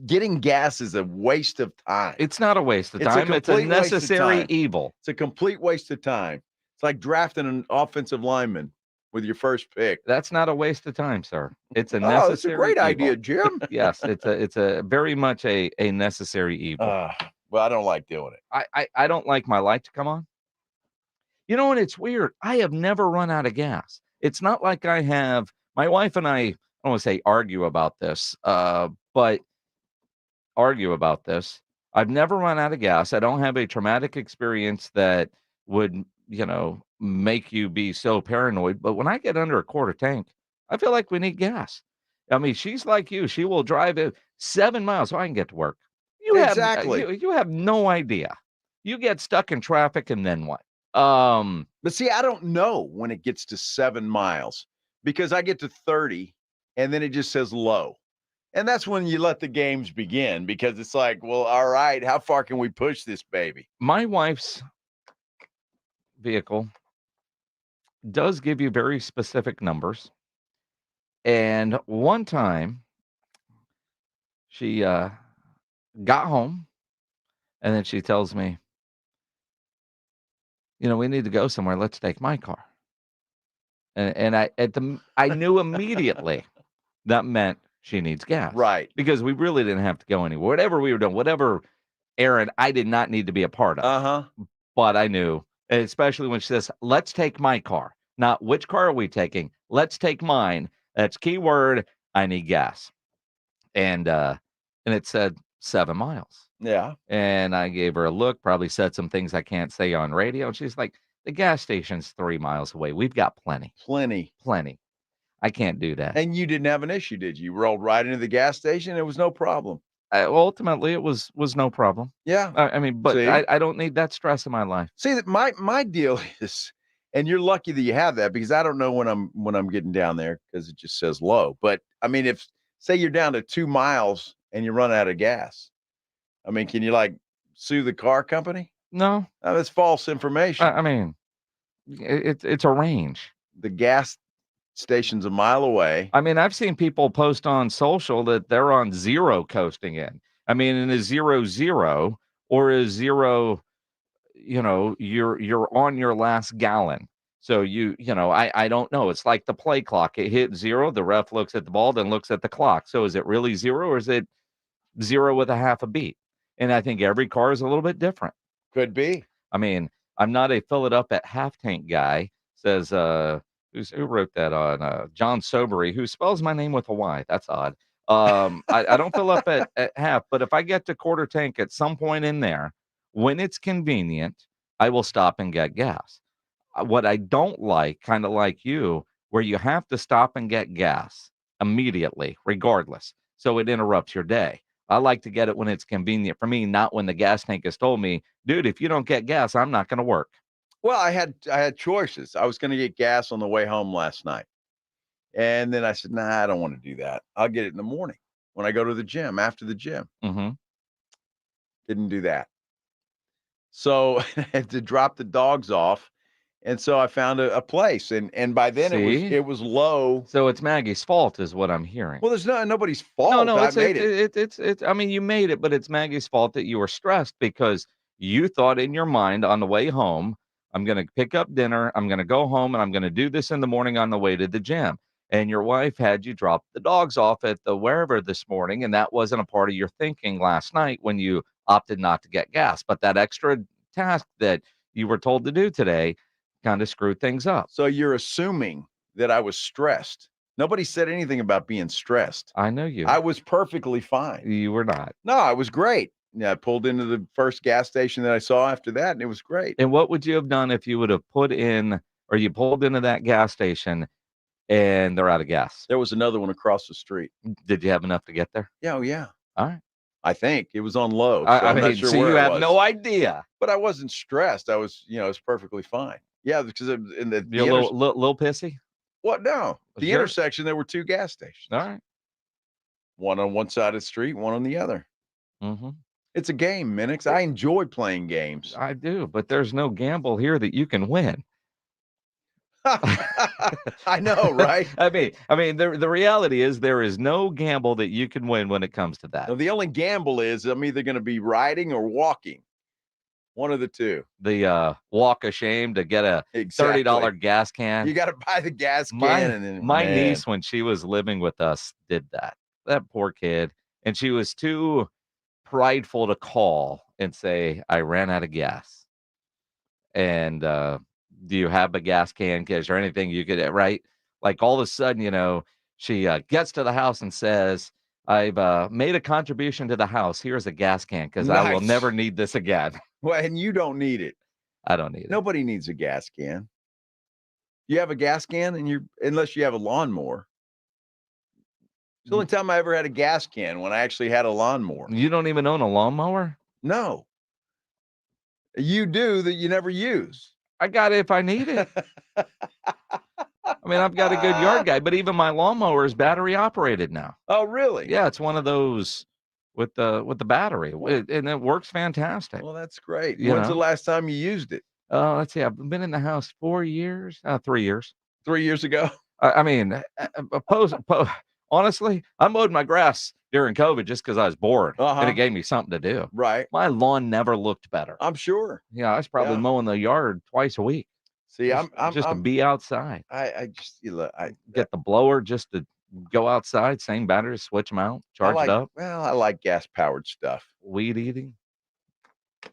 Getting gas is a waste of time. It's not a waste of time. It's a necessary evil. It's a complete waste of time. It's like drafting an offensive lineman with your first pick. That's not a waste of time, sir. It's a necessary. It's a great idea, Jim. Yes, it's a very much a necessary evil. Well, I don't like doing it. I don't like my light to come on. You know what? It's weird. I have never run out of gas. It's not like I have. My wife and I don't want to say argue about this, but argue about this. I've never run out of gas. I don't have a traumatic experience that would, make you be so paranoid. But when I get under a quarter tank, I feel like we need gas. I mean, she's like you. She will drive it 7 miles so I can get to work. You have no idea. You get stuck in traffic and then what? But see, I don't know when it gets to 7 miles because I get to 30 and then it just says low. And that's when you let the games begin because it's like, well, all right, how far can we push this baby? My wife's vehicle does give you very specific numbers. And one time she got home and then she tells me, we need to go somewhere. Let's take my car. And I knew immediately that meant she needs gas. Right. Because we really didn't have to go anywhere. Whatever we were doing, whatever errand I did not need to be a part of. Uh-huh. But I knew, especially when she says, let's take my car. Not which car are we taking? Let's take mine. That's keyword. I need gas. And it said 7 miles. Yeah. And I gave her a look, probably said some things I can't say on radio. And she's like, the gas station's 3 miles away. We've got plenty. Plenty. I can't do that. And you didn't have an issue, did you? You rolled right into the gas station. It was no problem. Ultimately, it was no problem. Yeah. I mean, but I don't need that stress in my life. See, that my deal is, and you're lucky that you have that because I don't know when I'm getting down there because it just says low. But I mean, if say you're down to 2 miles and you run out of gas, I mean, can you sue the car company? No, that's false information. I mean, it's a range. The gas station's a mile away. I mean, I've seen people post on social that they're on zero coasting in. I mean, in a 0-0 or a 0, you're on your last gallon. So I don't know. It's like the play clock. It hit 0. The ref looks at the ball, then looks at the clock. So is it really 0 or is it 0 with a half a beat? And I think every car is a little bit different. Could be. I mean, I'm not a fill it up at half tank guy. Says who wrote that on John Sobery, who spells my name with a Y. That's odd. I don't fill up at half, but if I get to quarter tank at some point in there, when it's convenient, I will stop and get gas. What I don't like, kind of like you, where you have to stop and get gas immediately, regardless. So it interrupts your day. I like to get it when it's convenient for me, not when the gas tank has told me, dude, if you don't get gas, I'm not going to work. Well, I had choices. I was going to get gas on the way home last night. And then I said, nah, I don't want to do that. I'll get it in the morning when I go to the gym, after the gym. Mm-hmm. Didn't do that. So I had to drop the dogs off. And so I found a place. And by then it was low. So it's Maggie's fault is what I'm hearing. Well, there's nobody's fault. No, I made it. It's I mean, you made it, but it's Maggie's fault that you were stressed because you thought in your mind on the way home, I'm going to pick up dinner, I'm going to go home, and I'm going to do this in the morning on the way to the gym. And your wife had you drop the dogs off at the wherever this morning, and that wasn't a part of your thinking last night when you opted not to get gas. But that extra task that you were told to do today kind of screwed things up. So you're assuming that I was stressed. Nobody said anything about being stressed. I know you. I was perfectly fine. You were not. No, I was great. Yeah, I pulled into the first gas station that I saw after that, and it was great. And what would you have done if you would have you pulled into that gas station and they're out of gas? There was another one across the street. Did you have enough to get there? Yeah, oh yeah. All right. I think it was on low. So I'm not mean, sure so where you it have was. no idea. But I wasn't stressed. I was, it was perfectly fine. Yeah, because in the You're a little pissy? What? No. The Sure. intersection, there were two gas stations. All right. One on one side of the street, one on the other. Mm-hmm. It's a game, Minix. I enjoy playing games. I do, but there's no gamble here that you can win. I know, right? I mean, the reality is there is no gamble that you can win when it comes to that. No, the only gamble is I'm either going to be riding or walking. One of the two. The walk of shame to get a $30 gas can. You got to buy the gas can. And then, my niece, when she was living with us, did that. That poor kid. And she was too prideful to call and say, I ran out of gas. And do you have a gas can? Is there anything you could, right? Like all of a sudden, she gets to the house and says, I've made a contribution to the house. Here's a gas can because I will never need this again. Well, and you don't need it. I don't need it. Nobody needs a gas can. You have a gas can unless you have a lawnmower. It's the only time I ever had a gas can when I actually had a lawnmower. You don't even own a lawnmower? No. You do that you never use. I got it if I need it. I mean, I've got a good yard guy, but even my lawnmower is battery operated now. Oh, really? Yeah, it's one of those with the battery, and it works fantastic. Well, that's great. When's the last time you used it? Let's see. I've been in the house 4 years. 3 years. 3 years ago. I mean, honestly, I mowed my grass during COVID just because I was bored, and it gave me something to do. Right. My lawn never looked better. I'm sure. Yeah, I was probably mowing the yard twice a week. See, I'm to be outside. I Get the blower just to go outside. Same batteries, switch them out, charge it up. Well, I like gas powered stuff. Weed eating.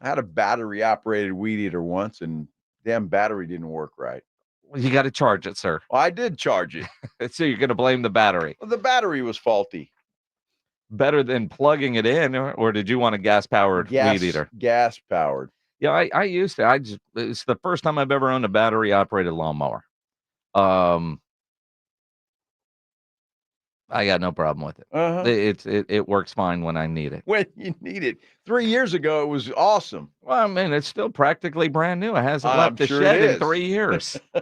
I had a battery operated weed eater once, and damn battery didn't work right. Well, you got to charge it, sir. Well, I did charge it. So you're going to blame the battery? Well, the battery was faulty. Better than plugging it in, or did you want a gas powered weed eater? Gas powered. Yeah, I used to. It's the first time I've ever owned a battery operated lawnmower. I got no problem with it. It works fine when I need it. When you need it. 3 years ago, it was awesome. Well, I mean, it's still practically brand new. It hasn't left the shed in 3 years. I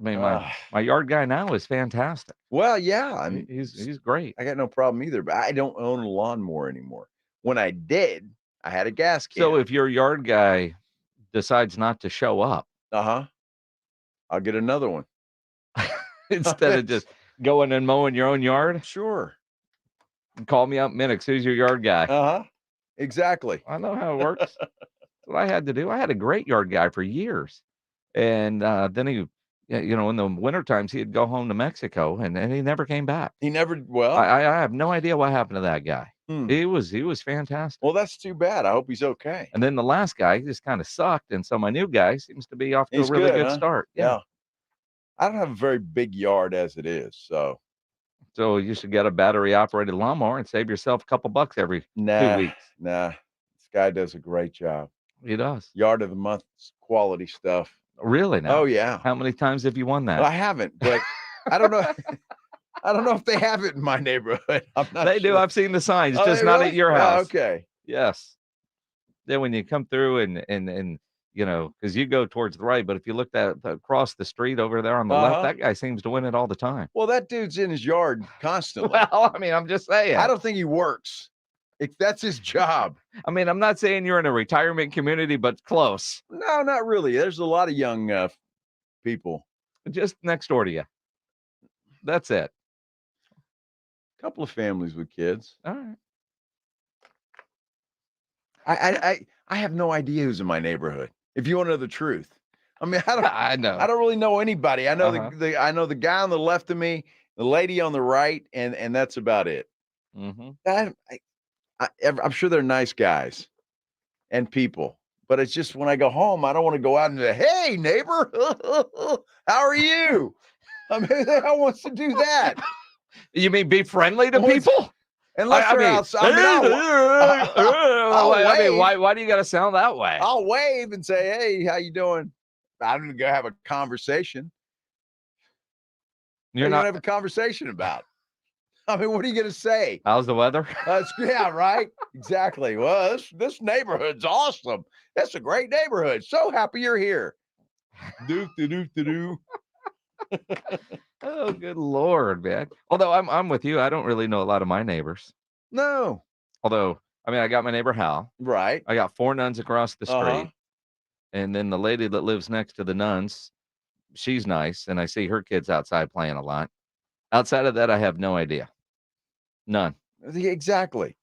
mean, my yard guy now is fantastic. Well, yeah, I mean, he's great. I got no problem either, but I don't own a lawnmower anymore. When I did, I had a gas can. So if your yard guy decides not to show up, I'll get another one instead of just going and mowing your own yard. Sure. Call me up, Minix. Who's your yard guy? Exactly. I know how it works. That's what I had to do. I had a great yard guy for years, and then he. In the winter times, he'd go home to Mexico, and he never came back. He never. Well, I have no idea what happened to that guy. He was fantastic. Well, that's too bad. I hope he's okay. And then the last guy just kind of sucked, and so my new guy seems to be off to a really good start. Yeah. I don't have a very big yard as it is, so you should get a battery operated lawnmower and save yourself a couple bucks every 2 weeks. Nah, this guy does a great job. He does. Yard of the month quality stuff. Really now? Oh yeah. How many times have you won that? Well, I haven't, but I don't know. I don't know if they have it in my neighborhood. They do. I've seen the signs, just not at your house. Okay. Yes. Then when you come through and because you go towards the right, but if you look across the street over there on the left, that guy seems to win it all the time. Well, that dude's in his yard constantly. Well, I mean, I'm just saying. I don't think he works. That's his job. I mean, I'm not saying you're in a retirement community, but close. No, not really. There's a lot of young people just next door to you. That's it. A couple of families with kids. All right. I have no idea who's in my neighborhood. If you want to know the truth, I mean, I know. I don't really know anybody. I know I know the guy on the left of me, the lady on the right, and that's about it. Mm-hmm. I'm sure they're nice guys and people, but it's just when I go home, I don't want to go out and say, "Hey, neighbor, how are you?" I mean, who the hell wants to do that? You mean be friendly to people? Unless they're outside. Why do you got to sound that way? I'll wave and say, "Hey, how you doing?" I'm going to go have a conversation. You're not going to have a conversation about. I mean, what are you going to say? How's the weather? Yeah, right. Exactly. Well, this neighborhood's awesome. That's a great neighborhood. So happy you're here. Do. Oh, good Lord, man. Although I'm with you. I don't really know a lot of my neighbors. No. Although, I mean, I got my neighbor Hal. Right. I got 4 nuns across the street. And then the lady that lives next to the nuns, she's nice. And I see her kids outside playing a lot. Outside of that, I have no idea. None. Exactly.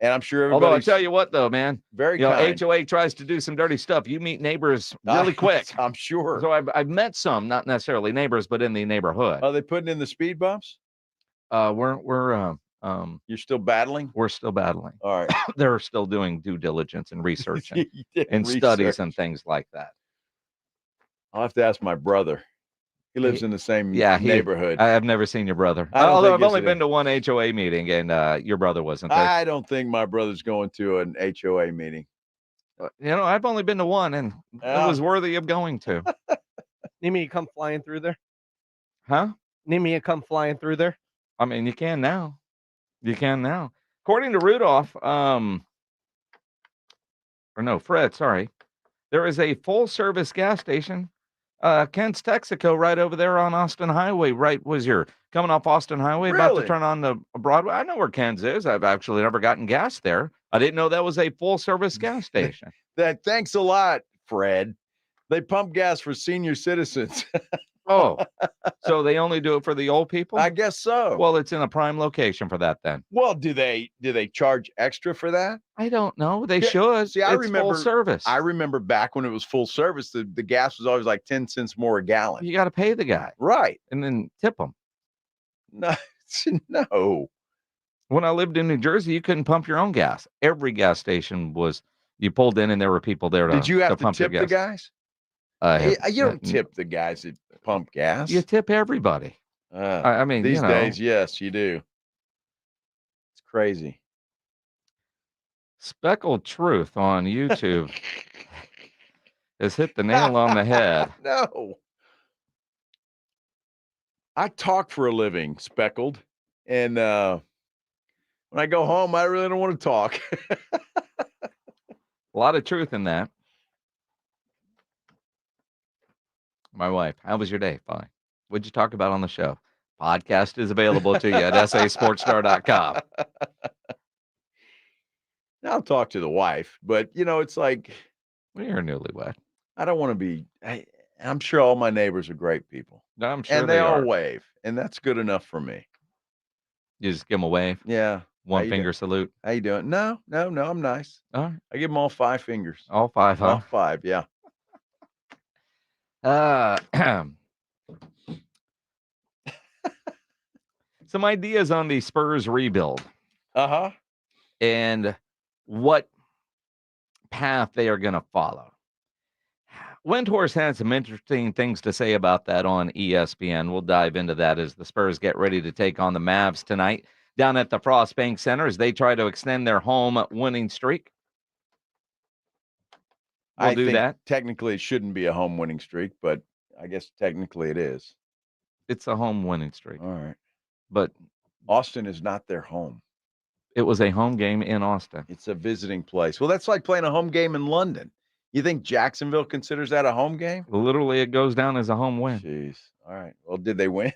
And I'm sure Although I tell you what, though, man, very kind. HOA tries to do some dirty stuff. You meet neighbors really quick. I'm sure. So I've met some, not necessarily neighbors, but in the neighborhood. Are they putting in the speed bumps? We're you're still battling? We're still battling. All right. They're still doing due diligence and research and studies and things like that. I'll have to ask my brother. He lives in the same neighborhood. I have never seen your brother. Although I've only been to one HOA meeting, and your brother wasn't there. I don't think my brother's going to an HOA meeting. I've only been to one, and it was worthy of going to. Need me to come flying through there? Huh? Need me to come flying through there? I mean, you can now. You can now. According to Rudolph, Fred, sorry. There is a full-service gas station, Kent's Texaco, right over there on Austin Highway. Right, was you're coming off Austin Highway, about to turn on the Broadway. I know where Ken's is. I've actually never gotten gas there. I didn't know that was a full-service gas station. Thanks a lot, Fred. They pump gas for senior citizens. Oh, so they only do it for the old people? I guess so. Well, it's in a prime location for that then. Well, do they charge extra for that? I don't know. They should. See, I it's remember full service. I remember back when it was full service, the gas was always like 10 cents more a gallon. You got to pay the guy. Right. And then tip him. No. When I lived in New Jersey, you couldn't pump your own gas. Every gas station was, you pulled in and there were people there to Did you have to pump tip your the gas. guys? You don't tip the guys that pump gas. You tip everybody. I mean, these days, yes, you do. It's crazy. Speckled Truth on YouTube has hit the nail on the head. No. I talk for a living, Speckled. And when I go home, I really don't want to talk. A lot of truth in that. My wife, how was your day? Fine. What'd you talk about on the show? Podcast is available to you at sasportstar.com. I'll talk to the wife, but it's like, well, you're newlywed. I don't want to be. I'm sure all my neighbors are great people. I'm sure and they all wave, and that's good enough for me. You just give them a wave. Yeah, one finger salute. How you doing? No, I'm nice. All right. I give them all 5 fingers. All 5, huh? All 5, yeah. Some ideas on the Spurs rebuild. And what path they are going to follow. Windhorse had some interesting things to say about that on ESPN. We'll dive into that as the Spurs get ready to take on the Mavs tonight down at the Frost Bank Center as they try to extend their home winning streak. I think technically it shouldn't be a home winning streak, but I guess technically it is. It's a home winning streak. All right. But Austin is not their home. It was a home game in Austin. It's a visiting place. Well, that's like playing a home game in London. You think Jacksonville considers that a home game? Literally, it goes down as a home win. Jeez. All right. Well, did they win?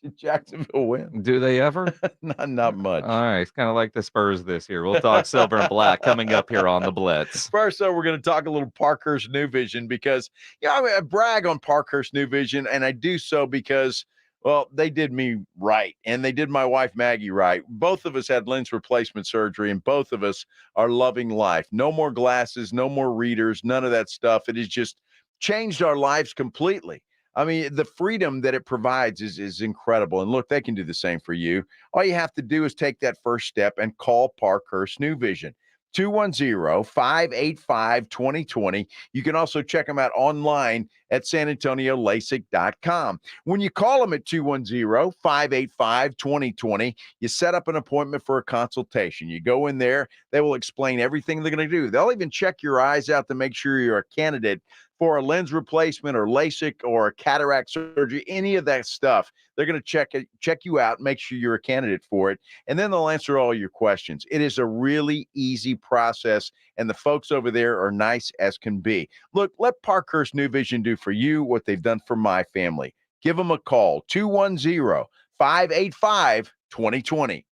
Did Jacksonville win? Do they ever? Not much. All right. It's kind of like the Spurs this year. We'll talk silver and black coming up here on the Blitz. First, though, we're going to talk a little Parkhurst New Vision because, I brag on Parkhurst New Vision, and I do so because, well, they did me right, and they did my wife Maggie right. Both of us had lens replacement surgery, and both of us are loving life. No more glasses, no more readers, none of that stuff. It has just changed our lives completely. I mean, the freedom that it provides is incredible. And look, they can do the same for you. All you have to do is take that first step and call Parkhurst New Vision. 210-585-2020. You can also check them out online at sanantoniolasik.com. When you call them at 210-585-2020, you set up an appointment for a consultation. You go in there, they will explain everything they're going to do. They'll even check your eyes out to make sure you're a candidate for a lens replacement or LASIK or a cataract surgery, any of that stuff. They're going to check you out, make sure you're a candidate for it, and then they'll answer all your questions. It is a really easy process, and the folks over there are nice as can be. Look, let Parkhurst New Vision do for you what they've done for my family. Give them a call, 210-585-2020.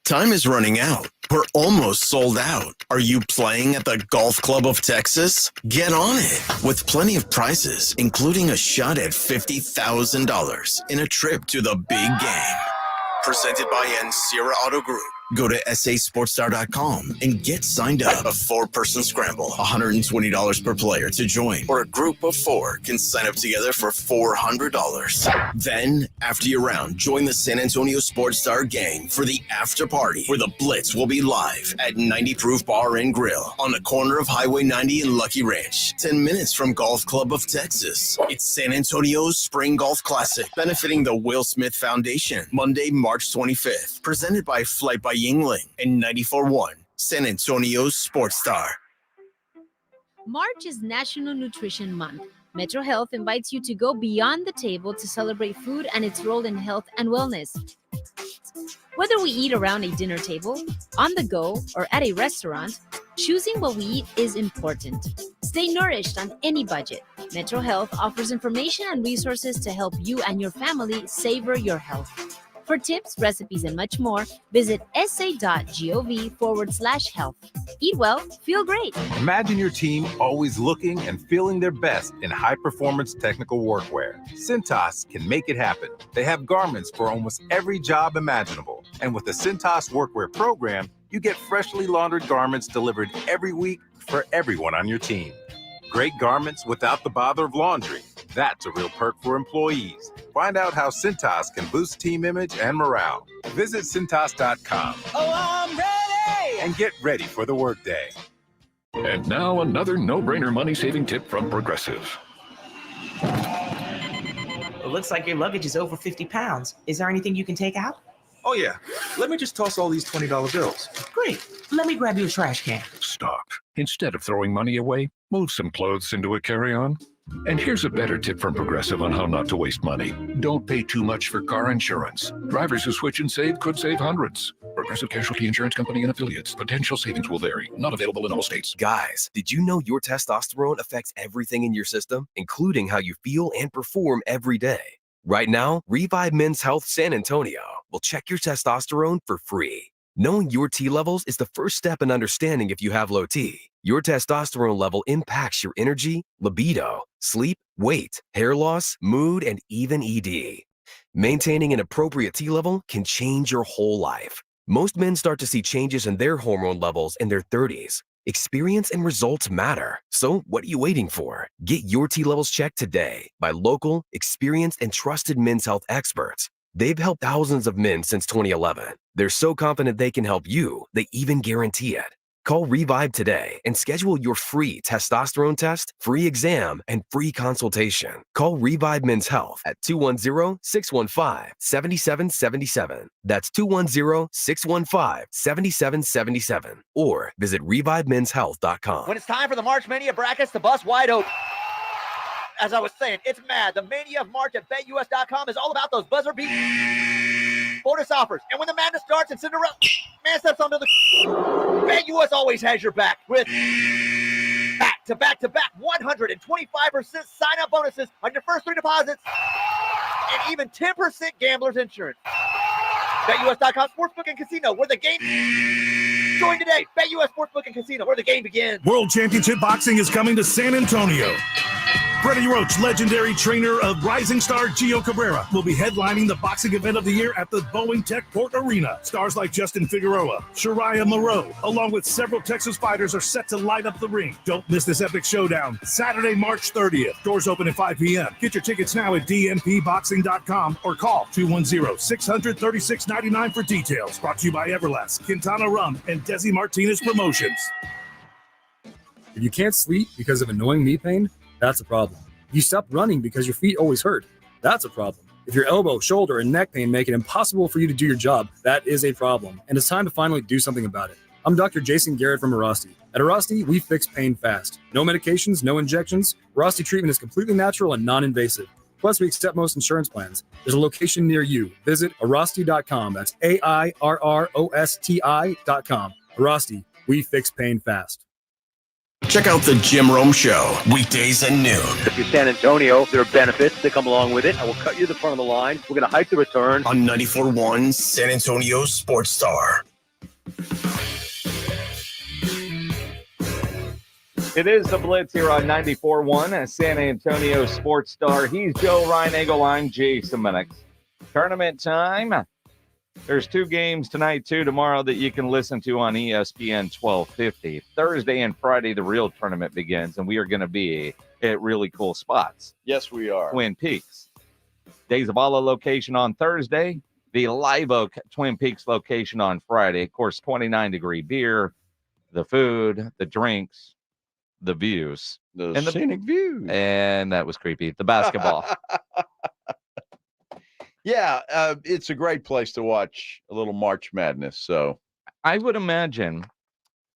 Time is running out. We're almost sold out. Are you playing at the Golf Club of Texas? Get on it with plenty of prizes, including a shot at $50,000 in a trip to the big game. Presented by Sierra Auto Group. Go to sasportstar.com and get signed up. A 4-person scramble, $120 per player to join, or a group of 4 can sign up together for $400. Then, after your round, join the San Antonio Sports Star gang for the after party, where the Blitz will be live at 90 Proof Bar and Grill on the corner of Highway 90 and Lucky Ranch, 10 minutes from Golf Club of Texas. It's San Antonio's Spring Golf Classic, benefiting the Will Smith Foundation, Monday, March 25th, presented by Flight by Yingling and 94.1 San Antonio's Sports Star. March is National Nutrition Month. Metro Health invites you to go beyond the table to celebrate food and its role in health and wellness. Whether we eat around a dinner table, on the go, or at a restaurant, choosing what we eat is important. Stay nourished on any budget. Metro Health offers information and resources to help you and your family savor your health. For tips, recipes, and much more, visit sa.gov/health. Eat well, feel great. Imagine your team always looking and feeling their best in high-performance technical workwear. Cintas can make it happen. They have garments for almost every job imaginable. And with the Cintas Workwear program, you get freshly laundered garments delivered every week for everyone on your team. Great garments without the bother of laundry. That's a real perk for employees. Find out how Cintas can boost team image and morale. Visit Cintas.com. Oh, I'm ready! And get ready for the workday. And now another no-brainer money-saving tip from Progressive. It looks like your luggage is over 50 pounds. Is there anything you can take out? Oh, yeah. Let me just toss all these $20 bills. Great. Let me grab you a trash can. Stop. Instead of throwing money away, move some clothes into a carry-on. And here's a better tip from Progressive on how not to waste money. Don't pay too much for car insurance. Drivers who switch and save could save hundreds. Progressive Casualty Insurance Company and affiliates. Potential savings will vary. Not available in all states. Guys, did you know your testosterone affects everything in your system, including how you feel and perform every day? Right now, Revive Men's Health San Antonio will check your testosterone for free. Knowing your T levels is the first step in understanding if you have low T. Your testosterone level impacts your energy, libido, sleep, weight, hair loss, mood, and even ED. Maintaining an appropriate T level can change your whole life. Most men start to see changes in their hormone levels in their 30s. Experience and results matter. So what are you waiting for? Get your T levels checked today by local, experienced, and trusted men's health experts. They've helped thousands of men since 2011. They're so confident they can help you, they even guarantee it. Call Revive today and schedule your free testosterone test, free exam, and free consultation. Call Revive Men's Health at 210-615-7777. That's 210-615-7777. Or visit revivemenshealth.com. When it's time for the March Mania brackets to bust wide open. As I was saying, it's mad. The Mania of March at BetUS.com is all about those buzzer beat bonus offers. And when the madness starts and Cinderella man steps onto the BetUS always has your back with Packed back-to-back-to-back 125% sign-up bonuses on your first 3 deposits, and even 10% gambler's insurance. BetUS.com Sportsbook and Casino, where the game... Join today. BetUS Sportsbook and Casino, where the game begins. World Championship Boxing is coming to San Antonio. Freddie Roach, legendary trainer of rising star Gio Cabrera, will be headlining the boxing event of the year at the Boeing Techport Arena. Stars like Justin Figueroa, Shariah Moreau, along with several Texas fighters, are set to light up the ring. Don't miss this epic showdown. Saturday, March 30th. Doors open at 5 p.m. Get your tickets now at dnpboxing.com or call 210-600-3699 for details. Brought to you by Everlast, Quintana Rum, and Desi Martinez Promotions. If you can't sleep because of annoying knee pain, that's a problem. If you stop running because your feet always hurt, that's a problem. If your elbow, shoulder, and neck pain make it impossible for you to do your job, that is a problem, and it's time to finally do something about it. I'm Dr. Jason Garrett from Arasti. At Arasti, we fix pain fast. No medications, no injections. Arasti treatment is completely natural and non-invasive. Plus, we accept most insurance plans. There's a location near you. Visit Arasti.com. That's AIRROSTI.com. Arasti, we fix pain fast. Check out the Jim Rome Show, weekdays at noon. If you're San Antonio, there are benefits that come along with it. I will cut you the front of the line. We're going to hike the return. On 94.1 San Antonio Sports Star. It is the Blitz here on 94.1 San Antonio Sports Star. He's Joe Reinagle. I'm Jason Minix. Tournament time. There's 2 games tonight, 2 tomorrow that you can listen to on ESPN 1250. Thursday and Friday, the real tournament begins, and we are going to be at really cool spots. Yes, we are. Twin Peaks. Days of Allah location on Thursday. The Live Oak Twin Peaks location on Friday. Of course, 29-degree beer, the food, the drinks, the views. The scenic views. And that was creepy. The basketball. Yeah, it's a great place to watch a little March Madness. So I would imagine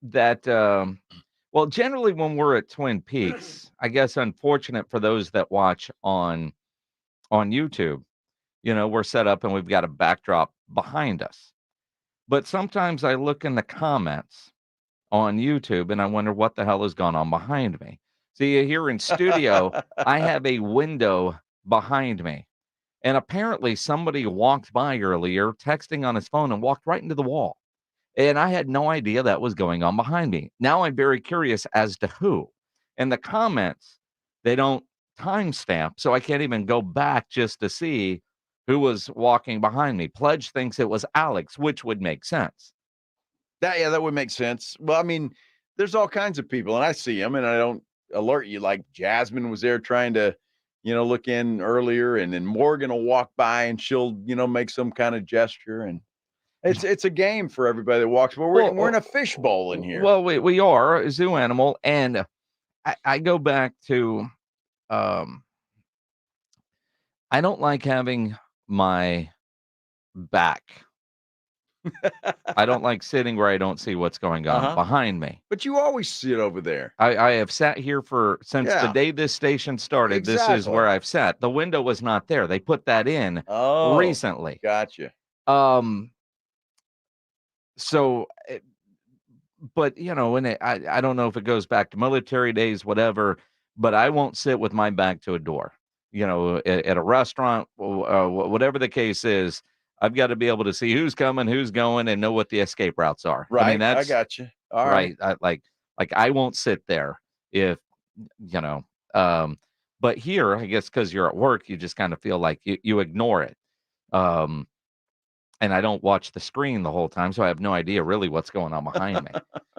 that, well, generally when we're at Twin Peaks, I guess unfortunate for those that watch on YouTube, you know, we're set up and we've got a backdrop behind us. But sometimes I look in the comments on YouTube and I wonder what the hell has gone on behind me. See, here in studio, I have a window behind me. And apparently somebody walked by earlier, texting on his phone, and walked right into the wall. And I had no idea that was going on behind me. Now I'm very curious as to who. And the comments, they don't timestamp, so I can't even go back just to see who was walking behind me. Pledge thinks it was Alex, which would make sense. That would make sense. Well, I mean, there's all kinds of people, and I see them, and I don't alert you. Like Jasmine was there trying to, you know, look in earlier, and then Morgan will walk by and she'll, you know, make some kind of gesture, and it's a game for everybody that walks. But we're in a fishbowl in here. Well, we are a zoo animal, and I go back to, I don't like having my back. I don't like sitting where I don't see what's going on behind me. But you always sit over there. I have sat here since the day this station started. Exactly. This is where I've sat. The window was not there. They put that in recently. Gotcha. So, but you know, and I don't know if it goes back to military days, whatever, but I won't sit with my back to a door, you know, at a restaurant, whatever the case is. I've got to be able to see who's coming, who's going, and know what the escape routes are. Right. I mean, I got you. All right. Like I won't sit there if, you know, but here, I guess, because you're at work, you just kind of feel like you ignore it. And I don't watch the screen the whole time, so I have no idea really what's going on behind me.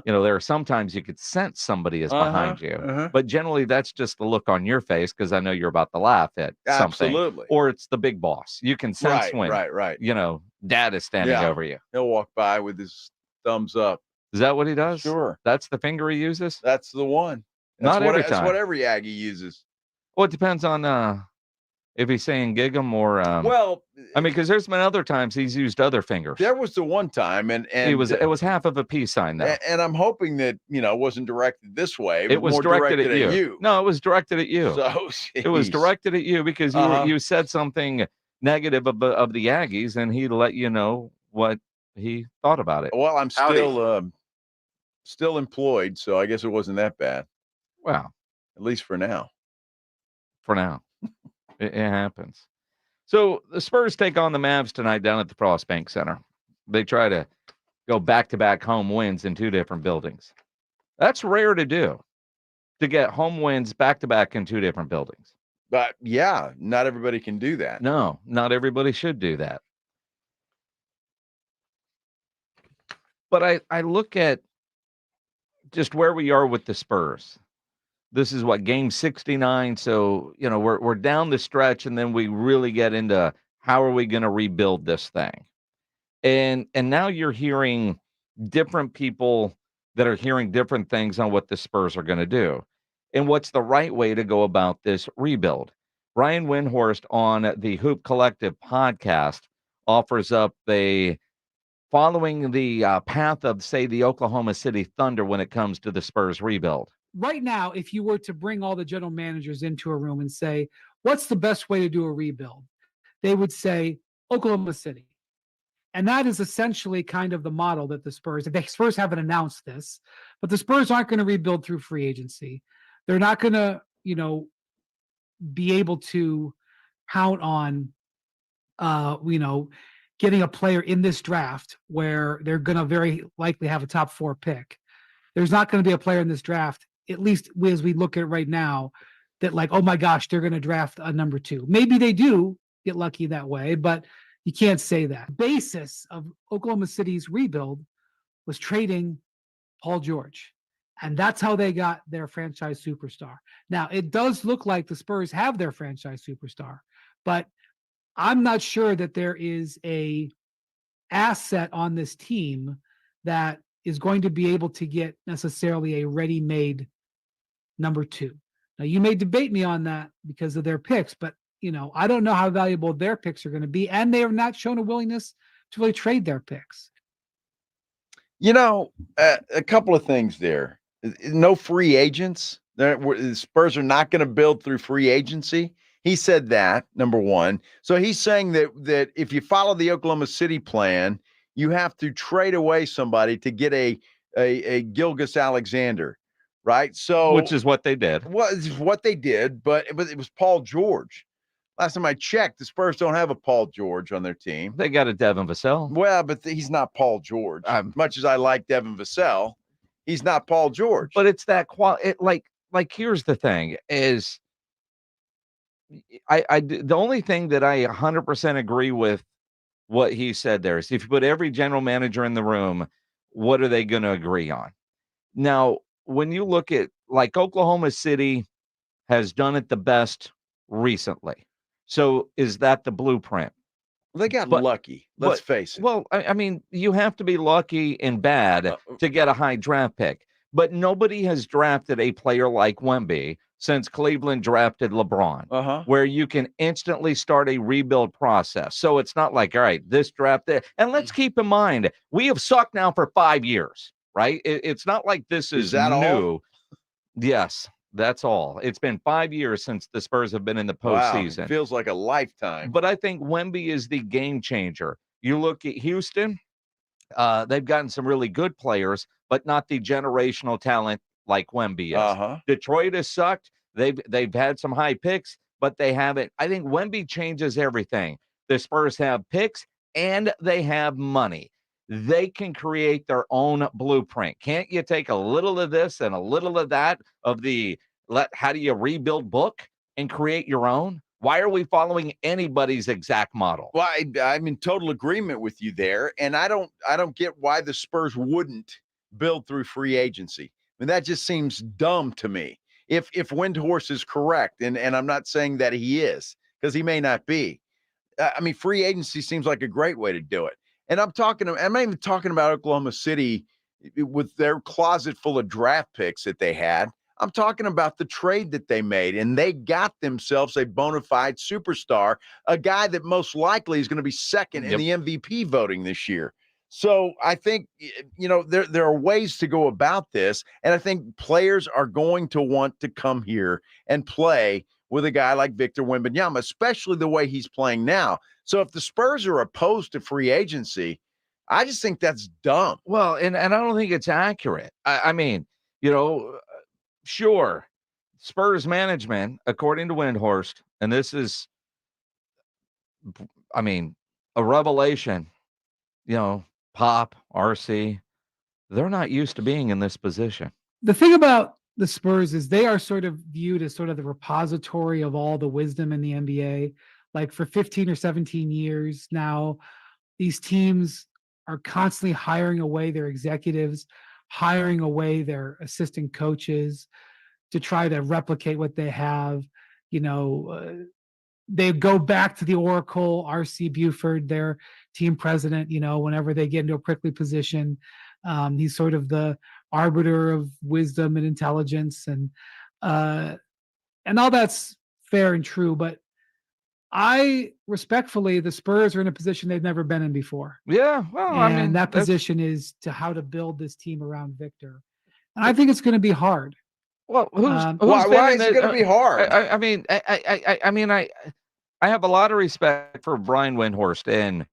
You know, there are sometimes you could sense somebody is behind you, but generally that's just the look on your face because I know you're about to laugh at something. Absolutely. Or it's the big boss. You can sense when, right. you know, dad is standing over you. He'll walk by with his thumbs up. Is that what he does? Sure. That's the finger he uses? That's the one. Not every time. That's what every Aggie uses. Well, it depends on if he's saying gig 'em or well, I mean, because there's been other times he's used other fingers. There was the one time, and it was half of a peace sign though. And I'm hoping that, you know, it wasn't directed this way. It was directed at you. No, it was directed at you. So it was directed at you because you said something negative of the Aggies, and he let you know what he thought about it. Well, I'm still employed, so I guess it wasn't that bad. Well, at least for now. For now. It happens. So the Spurs take on the Mavs tonight down at the Frost Bank Center. They try to go back-to-back home wins in 2 different buildings. That's rare to do, to get home wins back-to-back in 2 different buildings. But yeah, not everybody can do that. No, not everybody should do that. But I look at just where we are with the Spurs. This is what, game 69. So, we're down the stretch, and then we really get into how are we going to rebuild this thing. And now you're hearing different people that are hearing different things on what the Spurs are going to do and what's the right way to go about this rebuild. Brian Windhorst on the Hoop Collective podcast offers up following the path of, say, the Oklahoma City Thunder when it comes to the Spurs rebuild. Right now, if you were to bring all the general managers into a room and say, what's the best way to do a rebuild? They would say Oklahoma City. And that is essentially kind of the model that the Spurs haven't announced this, but the Spurs aren't going to rebuild through free agency. They're not going to, be able to count on, getting a player in this draft where they're going to very likely have a top 4 pick. There's not going to be a player in this draft, at least as we look at it right now, that like, oh my gosh, they're going to draft a number 2. Maybe they do get lucky that way, but you can't say that. The basis of Oklahoma City's rebuild was trading Paul George. And that's how they got their franchise superstar. Now, it does look like the Spurs have their franchise superstar, but I'm not sure that there is a asset on this team that is going to be able to get necessarily a ready-made number 2. Now, you may debate me on that because of their picks, but I don't know how valuable their picks are going to be, and they have not shown a willingness to really trade their picks. A couple of things there. No free agents. The Spurs are not going to build through free agency. He said that, number one. So he's saying that if you follow the Oklahoma City plan, you have to trade away somebody to get a Gilgeous Alexander, right? So which is what they did. What they did, but it was Paul George. Last time I checked, the Spurs don't have a Paul George on their team. They got a Devin Vassell. Well, but he's not Paul George. Much as I like Devin Vassell, he's not Paul George. But it's that like here's the thing is the only thing that I 100% agree with what he said there is if you put every general manager in the room, what are they going to agree on? Now, when you look at like Oklahoma City has done it the best recently. So is that the blueprint? They got lucky. Let's face it. Well, I mean, you have to be lucky and bad to get a high draft pick. But nobody has drafted a player like Wemby since Cleveland drafted LeBron, where you can instantly start a rebuild process. So it's not like, all right, this draft there. And let's keep in mind, we have sucked now for 5 years, right? It's not like this is that new. All? Yes. That's all. It's been 5 years since the Spurs have been in the postseason. Wow, feels like a lifetime. But I think Wemby is the game changer. You look at Houston, they've gotten some really good players, but not the generational talent like Wemby is. Detroit has sucked. They've had some high picks, but they haven't. I think Wemby changes everything. The Spurs have picks and they have money. They can create their own blueprint. Can't you take a little of this and a little of that of how do you rebuild book and create your own? Why are we following anybody's exact model? Well, I'm in total agreement with you there. And I don't get why the Spurs wouldn't build through free agency. I mean, that just seems dumb to me. If Windhorst is correct, and I'm not saying that he is, because he may not be. I mean, free agency seems like a great way to do it. And I'm not even talking about Oklahoma City with their closet full of draft picks that they had. I'm talking about the trade that they made, and they got themselves a bona fide superstar, a guy that most likely is going to be second in the MVP voting this year. So I think, there are ways to go about this, and I think players are going to want to come here and play with a guy like Victor Wembanyama, especially the way he's playing now. So if the Spurs are opposed to free agency, I just think that's dumb. Well, and I don't think it's accurate. I mean, sure, Spurs management, according to Windhorst, and this is, I mean, a revelation, Pop, RC, they're not used to being in this position. The thing about the Spurs is they are sort of viewed as sort of the repository of all the wisdom in the NBA. Like for 15 or 17 years now, these teams are constantly hiring away their executives, hiring away their assistant coaches to try to replicate what they have. They go back to the Oracle, R.C. Buford, their team president, whenever they get into a prickly position. He's sort of the arbiter of wisdom and intelligence, and all that's fair and true. But respectfully, the Spurs are in a position they've never been in before. Yeah, well, and that position is to how to build this team around Victor. And I think it's going to be hard. Well, why is it going to be hard? I have a lot of respect for Brian Windhorst and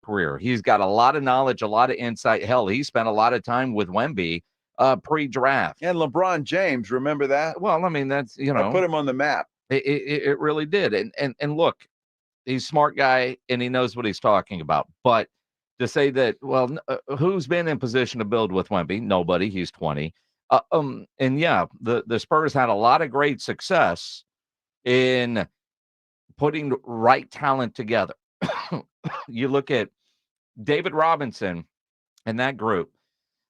career. He's got a lot of knowledge, a lot of insight. Hell, he spent a lot of time with Wemby pre-draft. And LeBron James, remember that? Well, I mean, that's, I put him on the map. It really did. And look, he's a smart guy and he knows what he's talking about. But to say that, who's been in position to build with Wemby? Nobody. He's 20. And yeah, the Spurs had a lot of great success in putting the right talent together. You look at David Robinson and that group,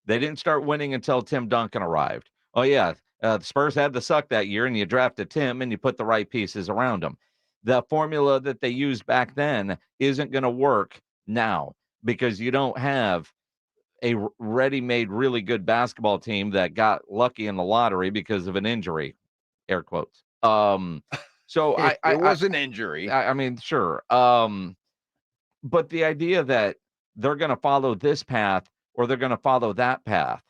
they didn't start winning until Tim Duncan arrived. Oh yeah, the Spurs had the suck that year, and you drafted Tim and you put the right pieces around him. The formula that they used back then isn't going to work now because you don't have a ready-made, really good basketball team that got lucky in the lottery because of an injury, air quotes. So it was an injury. I mean, sure. But the idea that they're going to follow this path or they're going to follow that path,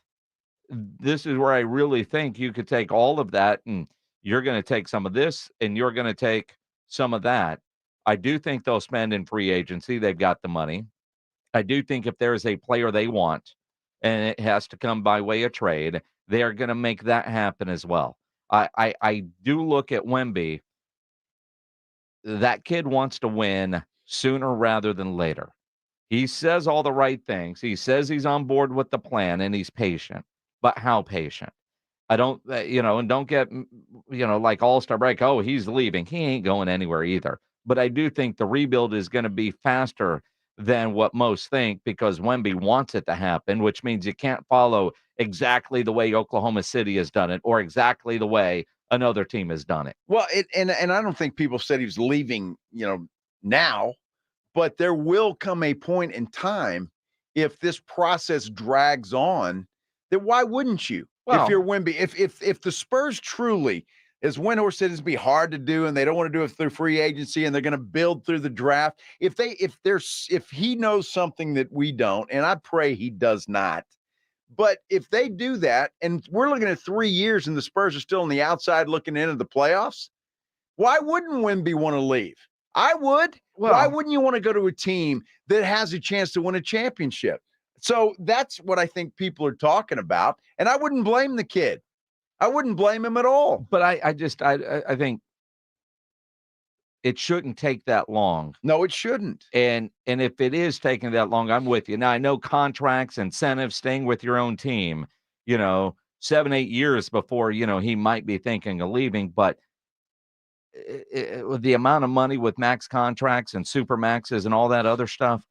this is where I really think you could take all of that and you're going to take some of this and you're going to take some of that. I do think they'll spend in free agency. They've got the money. I do think if there's a player they want and it has to come by way of trade, they are going to make that happen as well. I do look at Wemby. That kid wants to win sooner rather than later. He says all the right things. He says he's on board with the plan and he's patient. But how patient? I don't, and don't get, like All-Star break. Oh, he's leaving. He ain't going anywhere either. But I do think the rebuild is going to be faster than what most think because Wemby wants it to happen, which means you can't follow exactly the way Oklahoma City has done it or exactly the way another team has done it. Well, and I don't think people said he was leaving, now, but there will come a point in time if this process drags on that why wouldn't you? Well, if you're Wemby, if the Spurs truly, as Windhorst said, it's be hard to do, and they don't want to do it through free agency, and they're going to build through the draft. If he knows something that we don't, and I pray he does not, but if they do that, and we're looking at 3 years, and the Spurs are still on the outside looking into the playoffs, why wouldn't Wemby want to leave? I would. Well, why wouldn't you want to go to a team that has a chance to win a championship? So that's what I think people are talking about, and I wouldn't blame the kid. I wouldn't blame him at all. But I think it shouldn't take that long. No, it shouldn't. And if it is taking that long, I'm with you. Now, I know contracts, incentives, staying with your own team, 7-8 years before, he might be thinking of leaving. But with the amount of money with max contracts and super maxes and all that other stuff,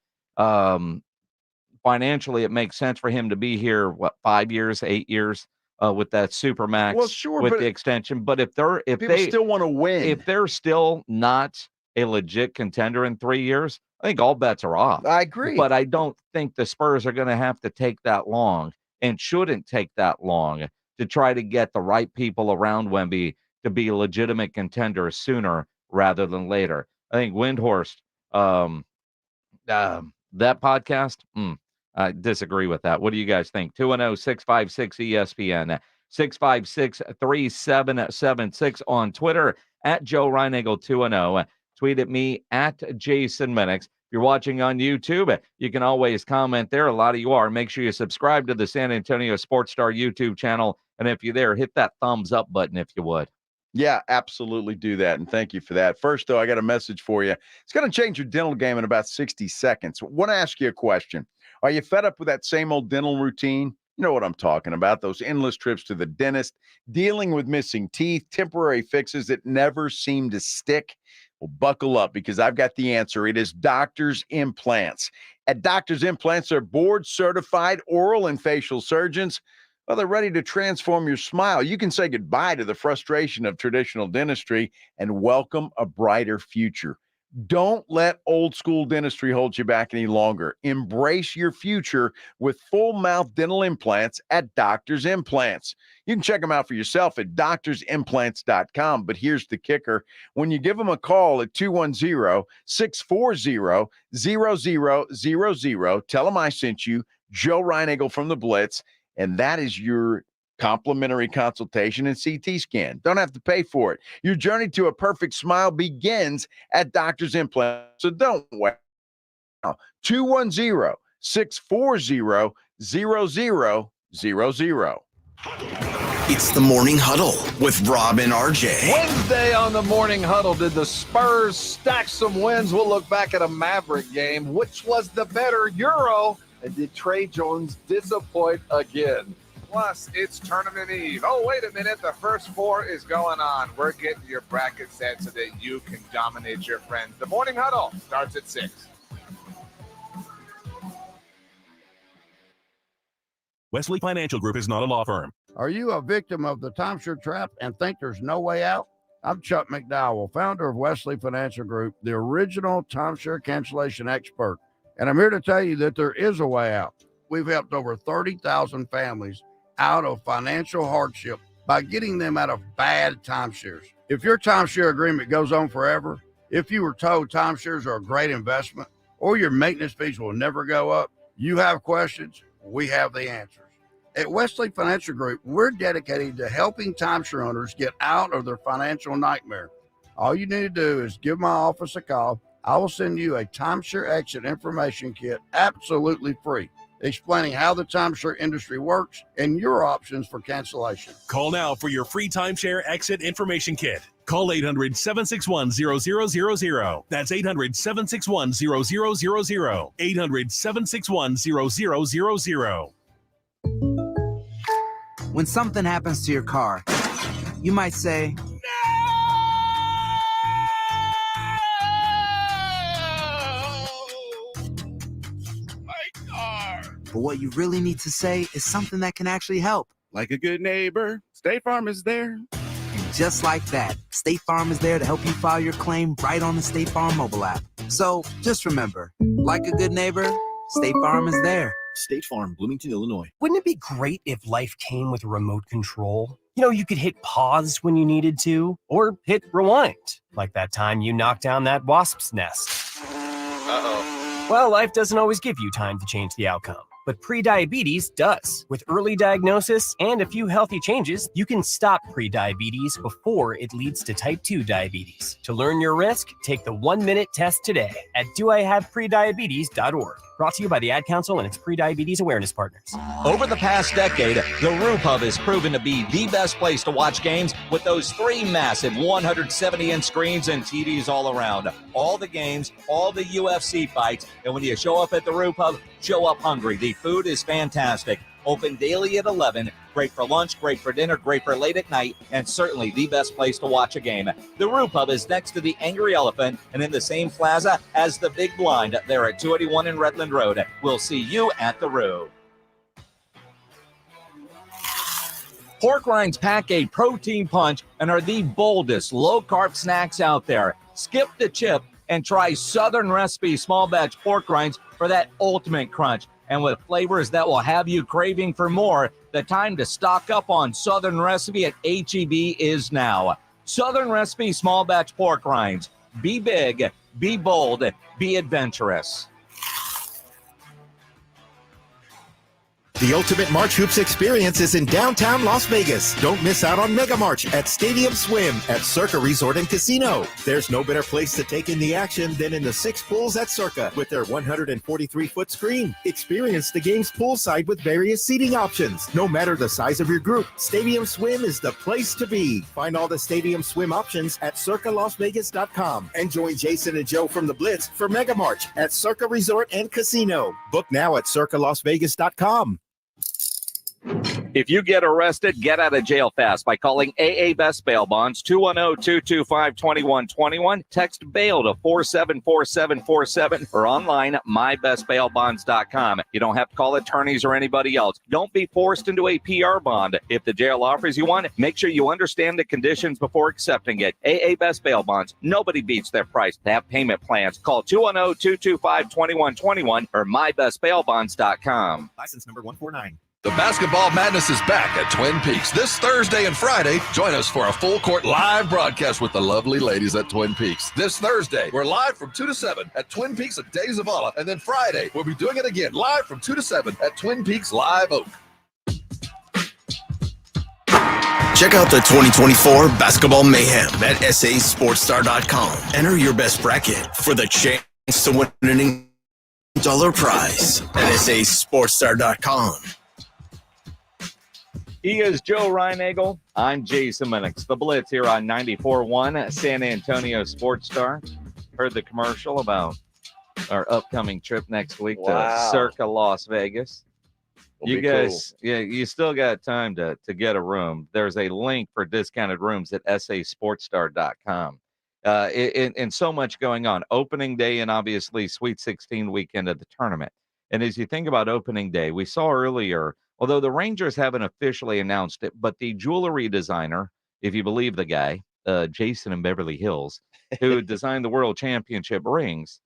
financially, it makes sense for him to be here, 5 years, 8 years? With that super max, well, sure, with the extension, but if they still want to win, if they're still not a legit contender in 3 years, I think all bets are off. I agree, but I don't think the Spurs are going to have to take that long and shouldn't take that long to try to get the right people around Wemby to be legitimate contenders sooner rather than later. I think Windhorst, that podcast. I disagree with that. What do you guys think? 210-656-ESPN, 656-3776 on Twitter, at Joe Reinagle 210. Tweet at me at Jason Minix. If you're watching on YouTube, you can always comment there. A lot of you are. Make sure you subscribe to the San Antonio Sports Star YouTube channel. And if you're there, hit that thumbs up button if you would. Yeah, absolutely do that. And thank you for that. First, though, I got a message for you. It's going to change your dental game in about 60 seconds. I want to ask you a question. Are you fed up with that same old dental routine? You know what I'm talking about. Those endless trips to the dentist, dealing with missing teeth, temporary fixes that never seem to stick. Well, buckle up because I've got the answer. It is Doctor's Implants. At Doctor's Implants, they're board-certified oral and facial surgeons. Well, they're ready to transform your smile. You can say goodbye to the frustration of traditional dentistry and welcome a brighter future. Don't let old school dentistry hold you back any longer. Embrace your future with full mouth dental implants at Doctor's Implants. You can check them out for yourself at doctorsimplants.com. But here's the kicker. When you give them a call at 210-640-0000, tell them I sent you, Joe Reinagle from the Blitz, and that is your complimentary consultation and CT scan. Don't have to pay for it. Your journey to a perfect smile begins at Doctor's Implants. So don't wait. 210-640-0000. It's the Morning Huddle with Rob and RJ. Wednesday on the Morning Huddle, did the Spurs stack some wins? We'll look back at a Maverick game. Which was the better Euro? And did Trey Jones disappoint again? Plus, it's Tournament Eve. Oh, wait a minute. The first four is going on. We're getting your bracket set so that you can dominate your friends. The Morning Huddle starts at 6. Wesley Financial Group is not a law firm. Are you a victim of the timeshare trap and think there's no way out? I'm Chuck McDowell, founder of Wesley Financial Group, the original timeshare cancellation expert. And I'm here to tell you that there is a way out. We've helped over 30,000 families out of financial hardship by getting them out of bad timeshares. If your timeshare agreement goes on forever, if you were told timeshares are a great investment, or your maintenance fees will never go up, you have questions, we have the answers. At Wesley Financial Group, we're dedicated to helping timeshare owners get out of their financial nightmare. All you need to do is give my office a call. I will send you a timeshare exit information kit absolutely free, explaining how the timeshare industry works and your options for cancellation. Call now for your free timeshare exit information kit. Call 800-761-0000. That's 800-761-0000. 800-761-0000. When something happens to your car, you might say, but what you really need to say is something that can actually help. Like a good neighbor, State Farm is there. And just like that, State Farm is there to help you file your claim right on the State Farm mobile app. So just remember, like a good neighbor, State Farm is there. State Farm, Bloomington, Illinois. Wouldn't it be great if life came with a remote control? You know, you could hit pause when you needed to, or hit rewind, like that time you knocked down that wasp's nest. Uh-oh. Well, life doesn't always give you time to change the outcome. But prediabetes does. With early diagnosis and a few healthy changes, you can stop prediabetes before it leads to type 2 diabetes. To learn your risk, take the 1-minute test today at doihaveprediabetes.org. Brought to you by the Ad Council and its prediabetes awareness partners. Over the past decade, the Roo Pub has proven to be the best place to watch games with those 3 massive 170-inch screens and TVs all around. All the games, all the UFC fights, and when you show up at the Roo Pub, show up hungry. The food is fantastic. Open daily at 11. Great for lunch, great for dinner, great for late at night, and certainly the best place to watch a game. The Roo Pub is next to the Angry Elephant and in the same plaza as the Big Blind there at 281 in Redland Road. We'll see you at the Roo. Pork rinds pack a protein punch and are the boldest low-carb snacks out there. Skip the chip and try Southern Recipe small batch pork rinds for that ultimate crunch. And with flavors that will have you craving for more, the time to stock up on Southern Recipe at H-E-B is now. Southern Recipe small batch pork rinds. Be big, be bold, be adventurous. The ultimate March Hoops experience is in downtown Las Vegas. Don't miss out on Mega March at Stadium Swim at Circa Resort and Casino. There's no better place to take in the action than in the 6 pools at Circa with their 143-foot screen. Experience the game's poolside with various seating options. No matter the size of your group, Stadium Swim is the place to be. Find all the Stadium Swim options at circalasvegas.com and join Jason and Joe from the Blitz for Mega March at Circa Resort and Casino. Book now at circalasvegas.com. If you get arrested, get out of jail fast by calling AA Best Bail Bonds, 210-225-2121. Text bail to 474747 or online at mybestbailbonds.com. You don't have to call attorneys or anybody else. Don't be forced into a PR bond. If the jail offers you one, make sure you understand the conditions before accepting it. AA Best Bail Bonds. Nobody beats their price. They have payment plans. Call 210-225-2121 or mybestbailbonds.com. License number 149. The Basketball Madness is back at Twin Peaks this Thursday and Friday. Join us for a full court live broadcast with the lovely ladies at Twin Peaks. This Thursday, we're live from 2 to 7 at Twin Peaks at Days of Allah. And then Friday, we'll be doing it again live from 2 to 7 at Twin Peaks Live Oak. Check out the 2024 Basketball Mayhem at sasportstar.com. Enter your best bracket for the chance to win an $1 prize at sasportstar.com. He is Joe Reinagel. I'm Jason Minix. The Blitz here on 94.1 San Antonio Sports Star. Heard the commercial about our upcoming trip next week to Circa Las Vegas. You guys, cool. Yeah, you still got time to get a room. There's a link for discounted rooms at sasportstar.com. And so much going on. Opening day and obviously Sweet 16 weekend of the tournament. And as you think about opening day, we saw earlier, although the Rangers haven't officially announced it, but the jewelry designer, if you believe the guy, Jason in Beverly Hills, who designed the World Championship rings,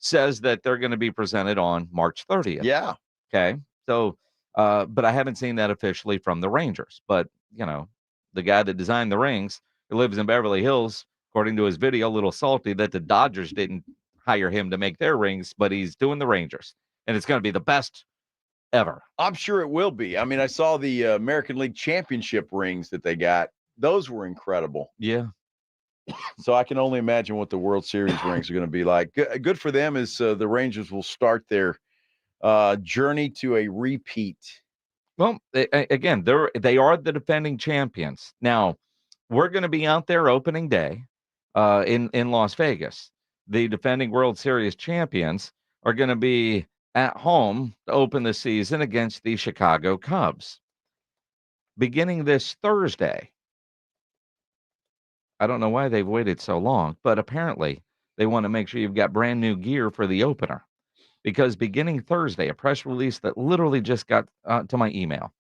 says that they're going to be presented on March 30th. Yeah. Okay. So, but I haven't seen that officially from the Rangers. But, you know, the guy that designed the rings, who lives in Beverly Hills, according to his video, a little salty that the Dodgers didn't hire him to make their rings, but he's doing the Rangers. And it's going to be the best ever. I'm sure it will be. I mean, I saw the American League Championship rings that they got. Those were incredible. Yeah. So I can only imagine what the World Series rings are going to be like. Good for them is the Rangers will start their journey to a repeat. Well, again, they are the defending champions. Now, we're going to be out there opening day in Las Vegas. The defending World Series champions are going to be at home to open the season against the Chicago Cubs. Beginning this Thursday. I don't know why they've waited so long, but apparently they want to make sure you've got brand new gear for the opener. Because beginning Thursday, a press release that literally just got to my email,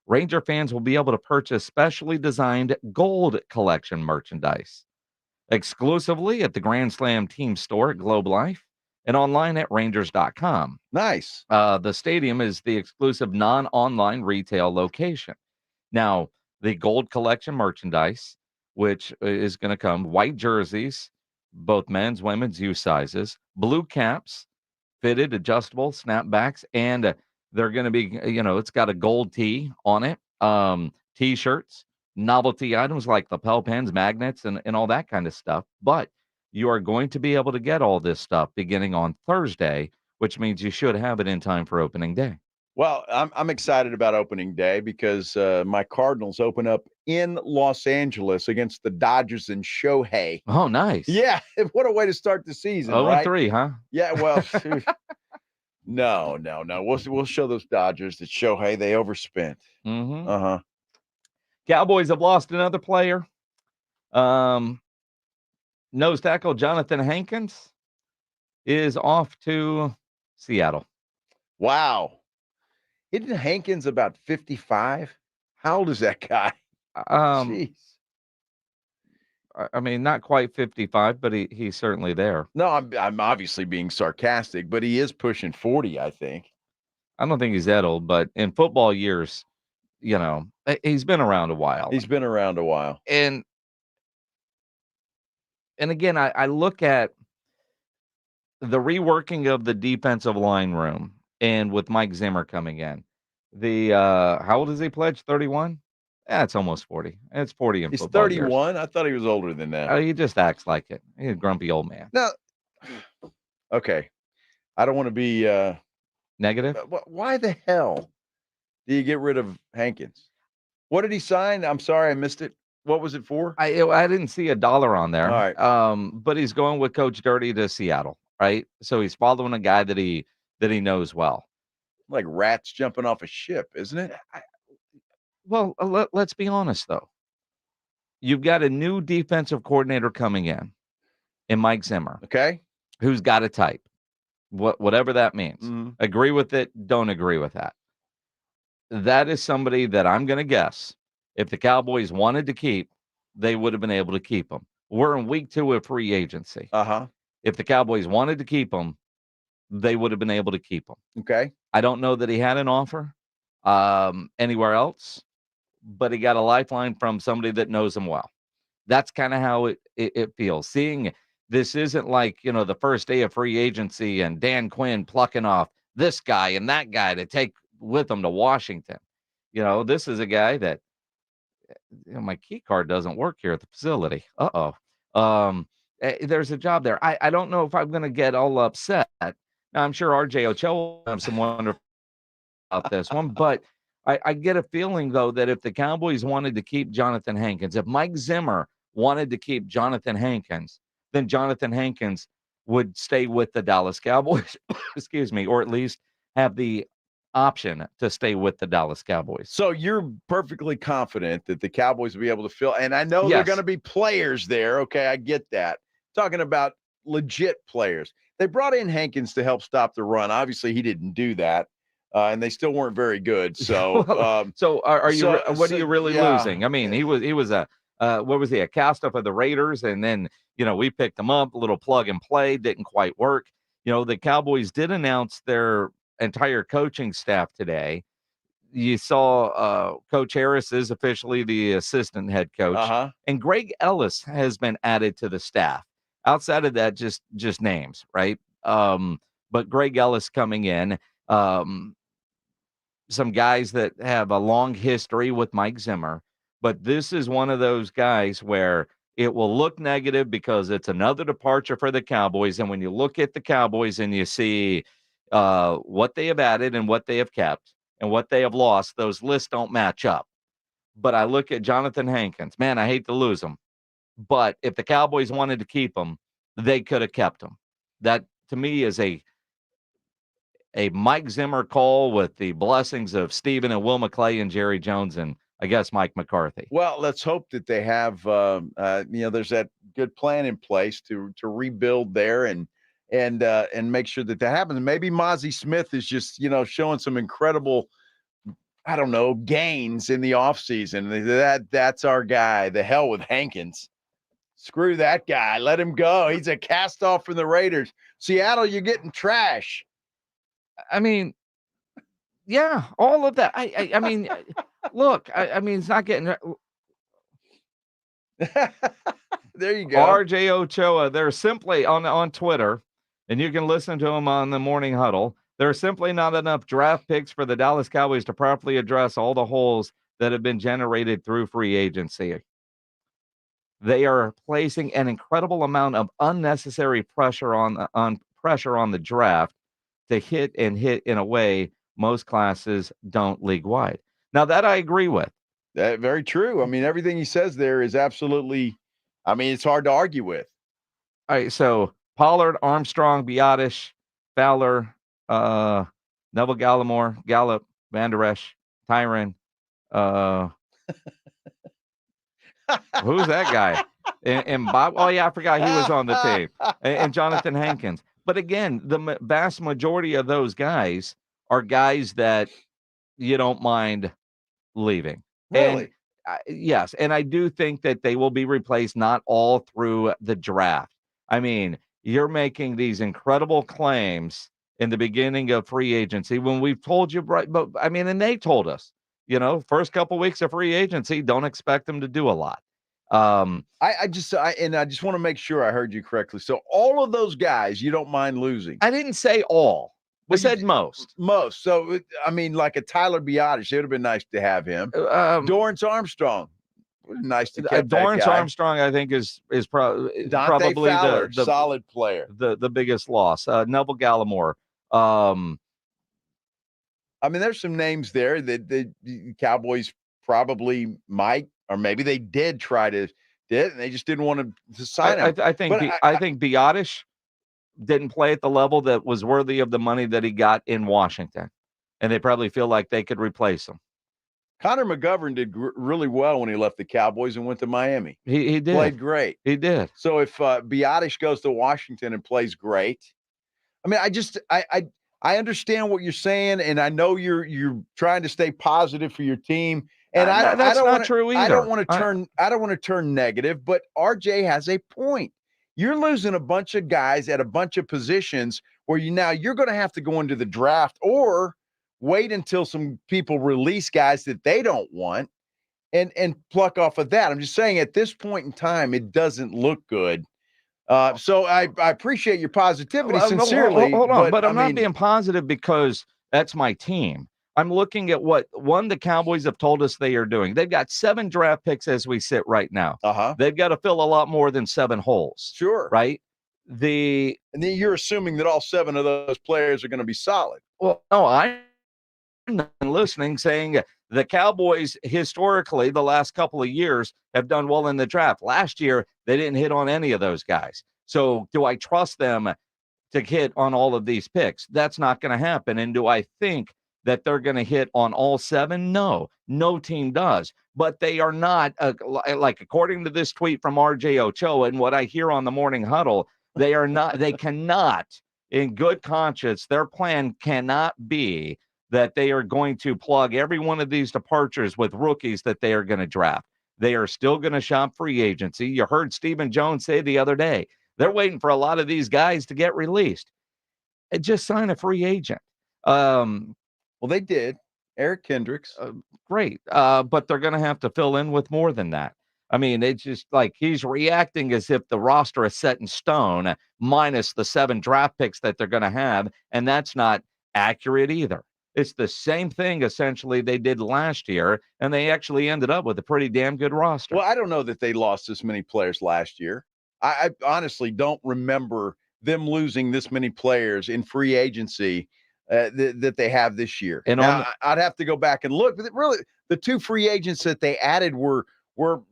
Ranger fans will be able to purchase specially designed gold collection merchandise exclusively at the Grand Slam team store at Globe Life and online at Rangers.com. Nice. The stadium is the exclusive non-online retail location. Now, the gold collection merchandise, which is going to come white jerseys, both men's, women's, youth sizes, blue caps, fitted, adjustable, snapbacks, and they're going to be, it's got a gold tee on it, T-shirts, novelty items like lapel pins, magnets, and all that kind of stuff. But you are going to be able to get all this stuff beginning on Thursday, which means you should have it in time for opening day. Well, I'm excited about opening day because my Cardinals open up in Los Angeles against the Dodgers and Shohei. Oh, nice. Yeah, what a way to start the season, 0-3, huh? Yeah, well, no. We'll show those Dodgers that Shohei, they overspent. Mm-hmm. Uh-huh. Cowboys have lost another player. Nose tackle Jonathan Hankins is off to Seattle. Wow. Isn't Hankins about 55? How old is that guy? Jeez. I mean, not quite 55, but he's certainly there. No, I'm obviously being sarcastic, but he is pushing 40, I think. I don't think he's that old, but in football years, he's been around a while. He's been around a while. And again, I look at the reworking of the defensive line room and with Mike Zimmer coming in, How old is he pledged? 31? Yeah, it's almost 40. It's 40 in He's football 31. I thought he was older than that. He just acts like it. He's a grumpy old man. No. Okay. I don't want to be negative. Why the hell do you get rid of Hankins? What did he sign? I'm sorry, I missed it. What was it for? I didn't see $1 on there. All right. But he's going with Coach Dirty to Seattle, right? So he's following a guy that he knows well. Like rats jumping off a ship, isn't it? Well, let's be honest though. You've got a new defensive coordinator coming in Mike Zimmer. Okay. Who's got a type. Whatever that means. Mm-hmm. Agree with it, don't agree with that. That is somebody that I'm going to guess if the Cowboys wanted to keep, they would have been able to keep him. We're in week 2 of free agency. Uh-huh. If the Cowboys wanted to keep him, they would have been able to keep him. Okay. I don't know that he had an offer anywhere else, but he got a lifeline from somebody that knows him well. That's kind of how it feels. Seeing this isn't like, the first day of free agency and Dan Quinn plucking off this guy and that guy to take with him to Washington. This is a guy that my key card doesn't work here at the facility. There's a job there. I don't know if I'm going to get all upset. Now, I'm sure RJ Ochoa will have some wonderful about this one, but I get a feeling, though, that if the Cowboys wanted to keep Jonathan Hankins, if Mike Zimmer wanted to keep Jonathan Hankins, then Jonathan Hankins would stay with the Dallas Cowboys, excuse me, or at least have the option to stay with the Dallas Cowboys. So you're perfectly confident that the Cowboys will be able to fill, and I know they're going to be players there. Okay, I get that. Talking about legit players. They brought in Hankins to help stop the run. Obviously, he didn't do that. And they still weren't very good. So, what are you really losing? I mean, he was a what was he, a cast-off of the Raiders, and then we picked him up, a little plug and play, didn't quite work. The Cowboys did announce their entire coaching staff today. You saw Coach Harris is officially the assistant head coach, and Greg Ellis has been added to the staff. Outside of that, just names, right? But Greg Ellis coming in. Some guys that have a long history with Mike Zimmer, but this is one of those guys where it will look negative because it's another departure for the Cowboys. And when you look at the Cowboys and you see what they have added and what they have kept and what they have lost, those lists don't match up. But I look at Jonathan Hankins. Man, I hate to lose him. But if the Cowboys wanted to keep him, they could have kept him. That, to me, is a Mike Zimmer call with the blessings of Stephen and Will McClay and Jerry Jones and I guess Mike McCarthy. Well, let's hope that they have, there's that good plan in place to rebuild there and make sure that happens. Maybe Mozzie Smith is just, showing some incredible, gains in the offseason. That's our guy. The hell with Hankins. Screw that guy. Let him go. He's a cast off from the Raiders. Seattle, you're getting trash. I mean, yeah, all of that. I mean, look, I mean, it's not getting. There you go. RJ Ochoa. They're simply on Twitter, and you can listen to him on the Morning Huddle. There are simply not enough draft picks for the Dallas Cowboys to properly address all the holes that have been generated through free agency. They are placing an incredible amount of unnecessary pressure on the draft to hit in a way most classes don't league-wide. Now, that I agree with. That very true. I mean, everything he says there is absolutely, it's hard to argue with. All right, so Pollard, Armstrong, Biotish, Fowler, Neville Gallimore, Gallup, Van Der Esch, Tyron. Who's that guy? And Bob. Oh, yeah, I forgot he was on the team. And Jonathan Hankins. But again, the vast majority of those guys are guys that you don't mind leaving. Really? And, yes. And I do think that they will be replaced, not all through the draft. I mean, you're making these incredible claims in the beginning of free agency when we've told you, right? But I mean, and they told us, first couple weeks of free agency, don't expect them to do a lot. I just want to make sure I heard you correctly. So all of those guys, you don't mind losing. I didn't say all. We said most. Most. So, I mean, like a Tyler Biotis, it would have been nice to have him. Dorrance Armstrong. Nice to keep Dorrance Armstrong, I think, is probably Fowler, the solid player. The biggest loss. Neville Gallimore. I mean, there's some names there that the Cowboys probably might, or maybe they did try to and they just didn't want to sign him. I think Biotis didn't play at the level that was worthy of the money that he got in Washington, and they probably feel like they could replace him. Connor McGovern did really well when he left the Cowboys and went to Miami. He did. Played great. He did. So if Biotis goes to Washington and plays great, I mean, I understand what you're saying, and I know you're trying to stay positive for your team. And that's not true either. I don't want to turn negative, but RJ has a point. You're losing a bunch of guys at a bunch of positions where you're going to have to go into the draft or wait until some people release guys that they don't want and pluck off of that. I'm just saying at this point in time, it doesn't look good. So I appreciate your positivity sincerely. Hold on, but I'm not being positive because that's my team. I'm looking at what the Cowboys have told us they are doing. They've got 7 draft picks as we sit right now. They've got to fill a lot more than 7 holes. Sure. Right? And then you're assuming that all 7 of those players are going to be solid. Well, no, I'm listening, saying the Cowboys historically the last couple of years have done well in the draft. Last year, they didn't hit on any of those guys. So do I trust them to hit on all of these picks? That's not going to happen. And do I think that they're going to hit on all 7? No team does. But they are not, like according to this tweet from RJ Ochoa and what I hear on the morning huddle, they cannot, in good conscience, their plan cannot be that they are going to plug every one of these departures with rookies that they are going to draft. They are still going to shop free agency. You heard Stephen Jones say the other day, they're waiting for a lot of these guys to get released. Just sign a free agent. Well, they did. Eric Kendricks. Great. But they're going to have to fill in with more than that. I mean, it's just like he's reacting as if the roster is set in stone minus the 7 draft picks that they're going to have. And that's not accurate either. It's the same thing, essentially, they did last year, and they actually ended up with a pretty damn good roster. Well, I don't know that they lost this many players last year. I honestly don't remember them losing this many players in free agency that they have this year. And I'd have to go back and look, but really, the 2 free agents that they added were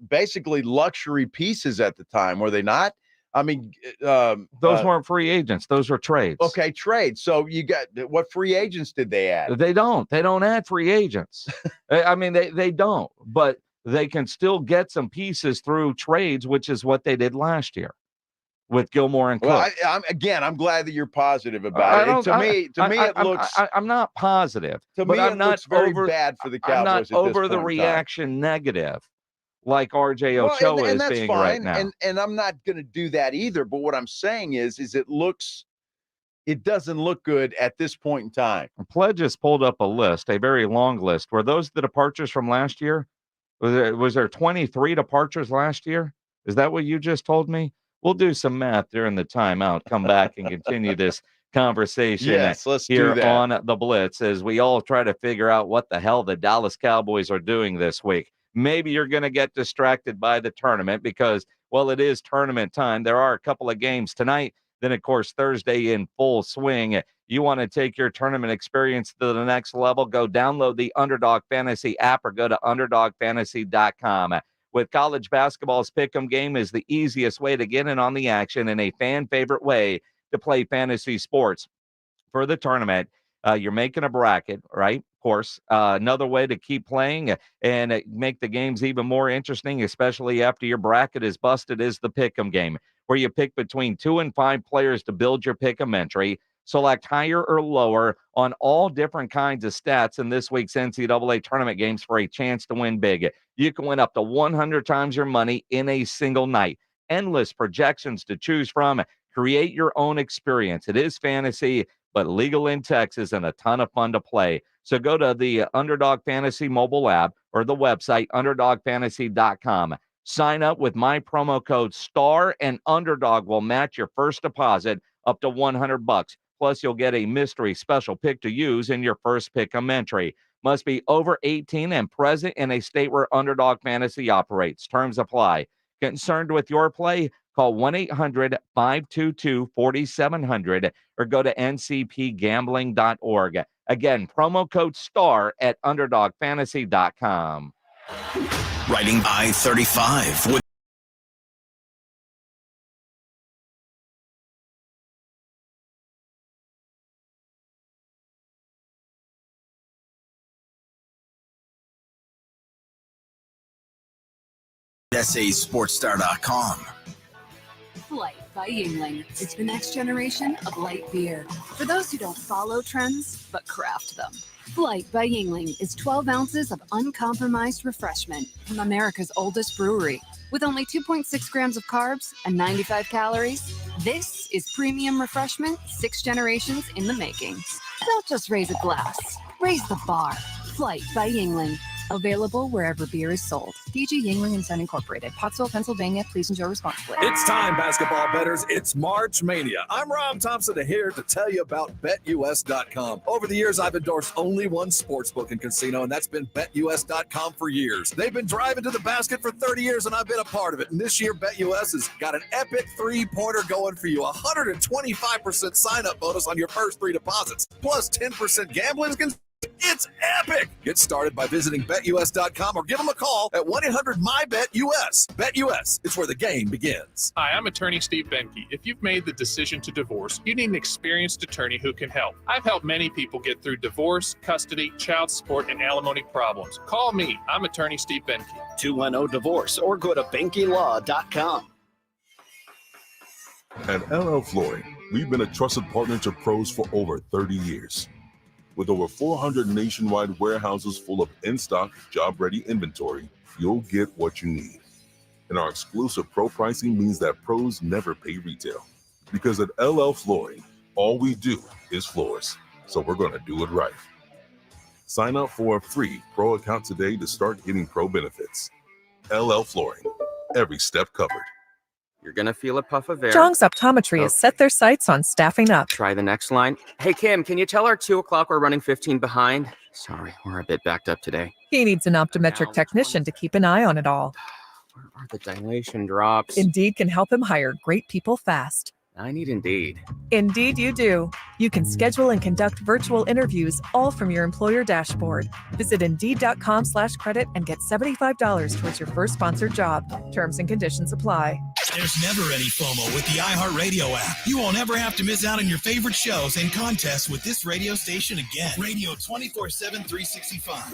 basically luxury pieces at the time, were they not? I mean, those weren't free agents; those were trades. Okay, trades. So you got what free agents did they add? They don't add free agents. I mean, they don't, but they can still get some pieces through trades, which is what they did last year with Gilmore and Cook. Well, I'm glad that you're positive about it. To me, it looks. I'm not positive. To me, it looks very bad for the Cowboys. I'm not over the reaction negative, like RJ Ochoa is being fine, right now. And I'm not going to do that either. But what I'm saying is it doesn't look good at this point in time. Pledge has pulled up a list, a very long list. Were those the departures from last year? Was there 23 departures last year? Is that what you just told me? We'll do some math during the timeout. Come back and continue this conversation let's here do that. on the Blitz as we all try to figure out what the hell the Dallas Cowboys are doing this week. Maybe you're going to get distracted by the tournament because, well, it is tournament time. There are a couple of games tonight. Then, of course, Thursday in full swing. You want to take your tournament experience to the next level, go download the Underdog Fantasy app or go to UnderdogFantasy.com. With college basketball's pick'em game is the easiest way to get in on the action and a fan favorite way to play fantasy sports. For the tournament, you're making a bracket, right? Of course, another way to keep playing and make the games even more interesting, especially after your bracket is busted, is the pick'em game, where you pick between 2 and 5 players to build your pick'em entry. Select higher or lower on all different kinds of stats in this week's NCAA tournament games for a chance to win big. You can win up to 100 times your money in a single night. Endless projections to choose from. Create your own experience. It is fantasy, but legal in Texas and a ton of fun to play. So go to the Underdog Fantasy mobile app or the website, UnderdogFantasy.com. Sign up with my promo code STAR, and Underdog will match your first deposit up to $100. Plus, you'll get a mystery special pick to use in your first pick-em entry. Must be over 18 and present in a state where Underdog Fantasy operates. Terms apply. Concerned with your play? Call 1-800-522-4700 or go to ncpgambling.org. Again, promo code STAR at UnderdogFantasy.com. Riding I-35 with SASportsStar.com. Flight by Yingling. It's the next generation of light beer. For those who don't follow trends, but craft them. Flight by Yingling is 12 ounces of uncompromised refreshment from America's oldest brewery. With only 2.6 grams of carbs and 95 calories, this is premium refreshment 6 generations in the making. Don't just raise a glass, raise the bar. Flight by Yingling. Available wherever beer is sold. DG Yingling and Son Incorporated, Pottsville, Pennsylvania. Please enjoy responsibly. It's time, basketball bettors. It's March Mania. I'm Rob Thompson here to tell you about BetUS.com. Over the years, I've endorsed only one sportsbook and casino, and that's been BetUS.com for years. They've been driving to the basket for 30 years, and I've been a part of it. And this year, BetUS has got an epic three-pointer going for you. 125% sign-up bonus on your first 3 deposits, plus 10% gambling. It's epic! Get started by visiting BetUS.com or give them a call at 1-800-MyBetUS. BetUS, it's where the game begins. Hi, I'm attorney Steve Benke. If you've made the decision to divorce, you need an experienced attorney who can help. I've helped many people get through divorce, custody, child support, and alimony problems. Call me. I'm attorney Steve Benke. 210-DIVORCE or go to BenkeLaw.com. At LL Flooring, we've been a trusted partner to pros for over 30 years. With over 400 nationwide warehouses full of in-stock, job-ready inventory, you'll get what you need. And our exclusive pro pricing means that pros never pay retail. Because at LL Flooring, all we do is floors. So we're going to do it right. Sign up for a free pro account today to start getting pro benefits. LL Flooring, every step covered. You're going to feel a puff of air. Jong's Optometry has set their sights on staffing up. Try the next line. Hey, Kim, can you tell our 2 o'clock we're running 15 behind? Sorry, we're a bit backed up today. He needs an optometric technician to keep an eye on it all. Where are the dilation drops? Indeed can help him hire great people fast. I need Indeed. Indeed you do. You can schedule and conduct virtual interviews all from your employer dashboard. Visit Indeed.com/credit and get $75 towards your first sponsored job. Terms and conditions apply. There's never any FOMO with the iHeartRadio app. You won't ever have to miss out on your favorite shows and contests with this radio station again. Radio 24/7, 365.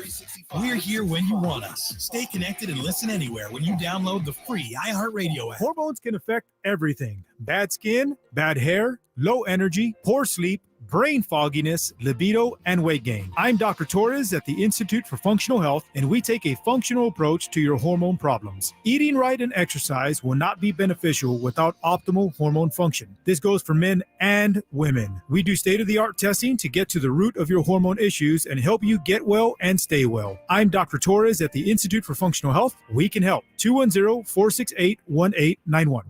We're here when you want us. Stay connected and listen anywhere when you download the free iHeartRadio app. Hormones can affect everything. Bad skin, bad hair, low energy, poor sleep, brain fogginess, libido, and weight gain. I'm Dr. Torres at the Institute for Functional Health, and we take a functional approach to your hormone problems. Eating right and exercise will not be beneficial without optimal hormone function. This goes for men and women. We do state-of-the-art testing to get to the root of your hormone issues and help you get well and stay well. I'm Dr. Torres at the Institute for Functional Health. We can help. 210-468-1891.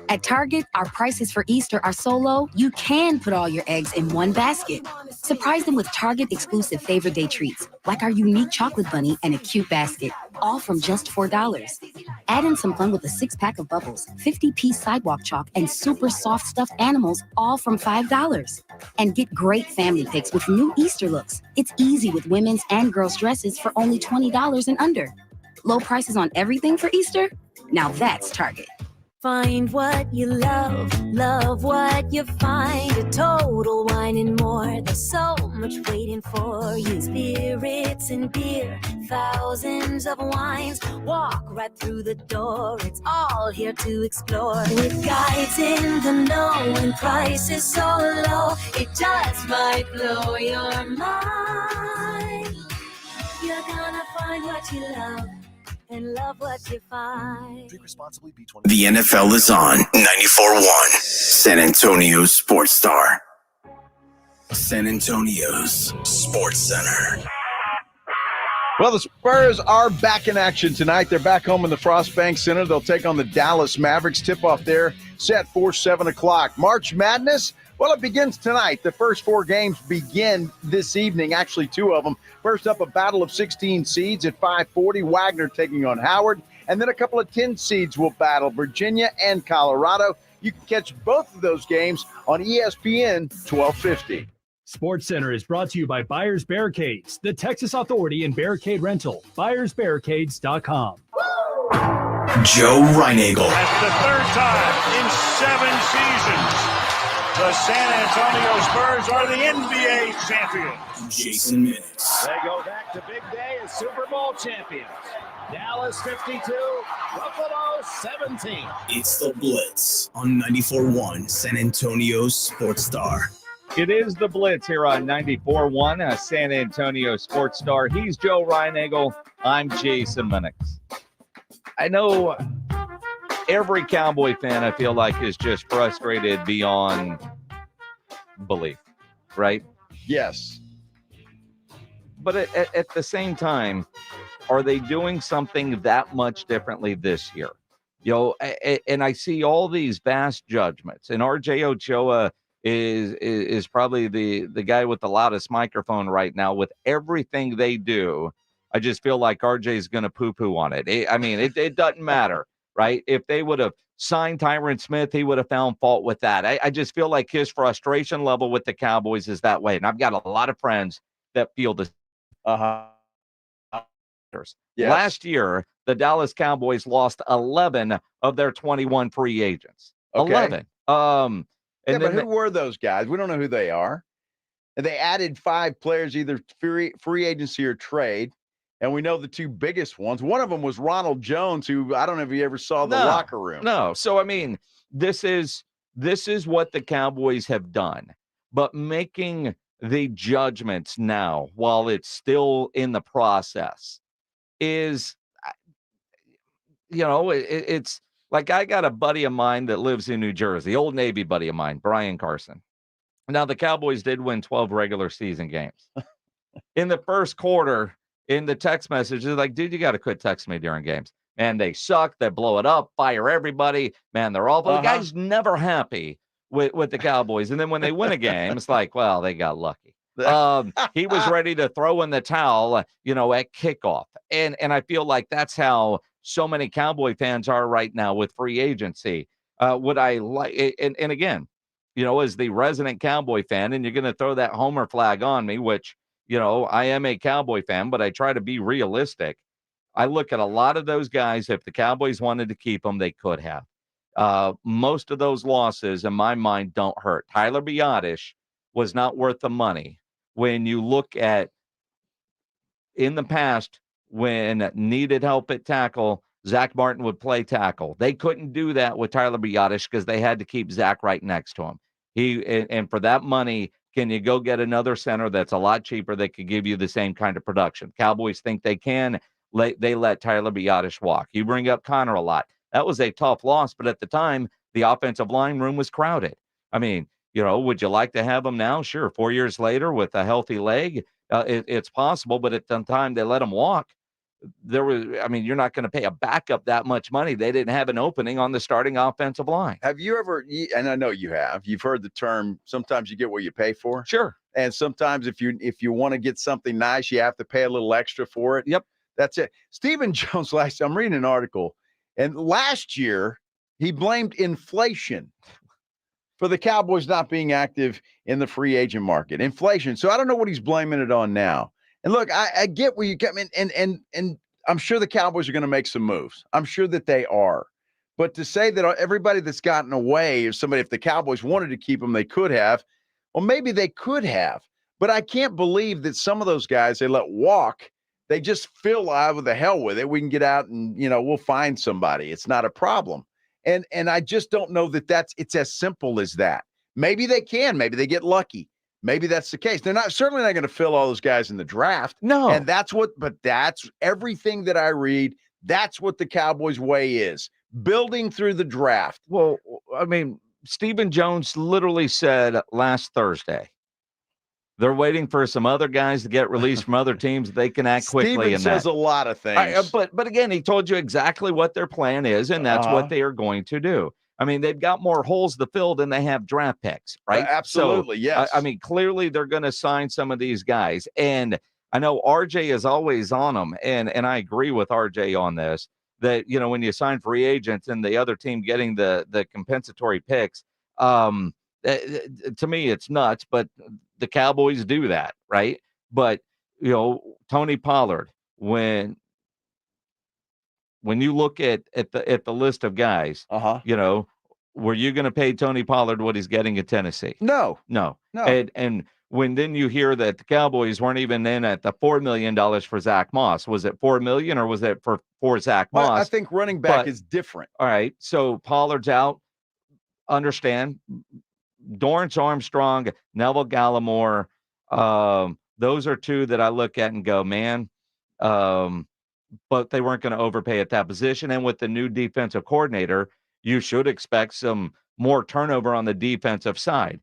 At Target, our prices for Easter are so low, you can put all your eggs in one basket. Surprise them with Target exclusive Favorite Day treats, like our unique chocolate bunny and a cute basket, all from just $4. Add in some fun with a 6-pack of bubbles, 50-piece sidewalk chalk, and super soft stuffed animals, all from $5. And get great family picks with new Easter looks. It's easy with women's and girls' dresses for only $20 and under. Low prices on everything for Easter? Now that's Target. Find what you love, love what you find. A Total Wine and More. There's so much waiting for you. Spirits and beer, thousands of wines. Walk right through the door. It's all here to explore. With guides in the know and prices so low, it just might blow your mind. You're gonna find what you love and love what you find. Drink responsibly. B20. The NFL is on 94.1 San Antonio's Sports Star. San Antonio's Sports Center. Well, the Spurs are back in action tonight. They're back home in the Frostbank Center. They'll take on the Dallas Mavericks. Tip-off there set for 7 o'clock. March Madness, Well, it begins tonight. The first 4 games begin this evening, actually 2 of them. First up, a battle of 16 seeds at 5:40, Wagner taking on Howard. And then a couple of 10 seeds will battle, Virginia and Colorado. You can catch both of those games on ESPN 1250. SportsCenter is brought to you by Buyers Barricades, the Texas authority in barricade rental. BuyersBarricades.com. Joe Reinagel. That's the 3rd time in 7 seasons. The San Antonio Spurs are the NBA champions. Jason Minutes. They go back to big day as Super Bowl champions. Dallas 52, Buffalo 17. It's the Blitz on 94.1 San Antonio Sports Star. It is the Blitz here on 94.1 San Antonio Sports Star. He's Joe Reinagel. I'm Jason Minix. I know every Cowboy fan, I feel like, is just frustrated beyond belief, right? Yes. But at the same time, are they doing something that much differently this year? You know, and I see all these vast judgments, and RJ Ochoa is probably the guy with the loudest microphone right now. With everything they do, I just feel like RJ is going to poo-poo on it. It doesn't matter, right? If they would have signed Tyron Smith, he would have found fault with that. I just feel like his frustration level with the Cowboys is that way. And I've got a lot of friends that feel this. Yes. Last year, the Dallas Cowboys lost 11 of their 21 free agents. Okay. 11. But who were those guys? We don't know who they are. And they added 5 players, either free agency or trade. And we know the 2 biggest ones. One of them was Ronald Jones, who I don't know if you ever saw the locker room. No. So, this is what the Cowboys have done. But making the judgments now, while it's still in the process, is, it's like, I got a buddy of mine that lives in New Jersey, old Navy buddy of mine, Brian Carson. Now, the Cowboys did win 12 regular season games. In the first quarter, in the text messages, like, dude, you got to quit texting me during games. Man, they suck. They blow it up, fire everybody. Man, they're awful. The guy's never happy with the Cowboys. And then when they win a game, it's like, well, they got lucky. He was ready to throw in the towel, at kickoff. And I feel like that's how so many Cowboy fans are right now with free agency. Would I like, and again, as the resident Cowboy fan, and you're going to throw that homer flag on me, which, I am a Cowboy fan, but I try to be realistic. I look at a lot of those guys. If the Cowboys wanted to keep them, they could have. Most of those losses, in my mind, don't hurt. Tyler Biadasz was not worth the money. When you look at, in the past, when needed help at tackle, Zach Martin would play tackle. They couldn't do that with Tyler Biadasz because they had to keep Zach right next to him. And for that money, can you go get another center that's a lot cheaper that could give you the same kind of production? Cowboys think they can. They let Tyler Biadasz walk. You bring up Connor a lot. That was a tough loss, but at the time, the offensive line room was crowded. Would you like to have him now? Sure. 4 years later with a healthy leg, it's possible, but at the time they let him walk. You're not going to pay a backup that much money. They didn't have an opening on the starting offensive line. Have you ever, and I know you've heard the term, sometimes you get what you pay for. Sure. And sometimes if you want to get something nice, you have to pay a little extra for it. Yep. That's it. Stephen Jones, I'm reading an article, and last year he blamed inflation for the Cowboys not being active in the free agent market. Inflation. So I don't know what he's blaming it on now. And look, I get where you come in, and I'm sure the Cowboys are going to make some moves. I'm sure that they are. But to say that everybody that's gotten away, if the Cowboys wanted to keep them, they could have. Well, maybe they could have. But I can't believe that some of those guys they let walk. They just feel with the hell with it. We can get out and, we'll find somebody. It's not a problem. And I just don't know that it's as simple as that. Maybe they can. Maybe they get lucky. Maybe that's the case. They're certainly not going to fill all those guys in the draft. No. And that's everything that I read. That's what the Cowboys way is. Building through the draft. Well, Stephen Jones literally said last Thursday, they're waiting for some other guys to get released from other teams. They can act quickly. Stephen says a lot of things. But again, he told you exactly what their plan is, and that's what they are going to do. I mean, they've got more holes to fill than they have draft picks, right? Absolutely, yes. I mean, clearly they're going to sign some of these guys. And I know RJ is always on them, and I agree with RJ on this, that, when you sign free agents and the other team getting the compensatory picks, to me, it's nuts, but the Cowboys do that, right? But, Tony Pollard, when you look at the list of guys, were you going to pay Tony Pollard what he's getting at Tennessee? No. And when then you hear that the Cowboys weren't even in at the $4 million for Zach Moss, was it $4 million or was it for Zach Moss? I think running back is different. All right, so Pollard's out. Understand, Dorrance Armstrong, Neville Gallimore, those are two that I look at and go, man. But they weren't going to overpay at that position. And with the new defensive coordinator, you should expect some more turnover on the defensive side.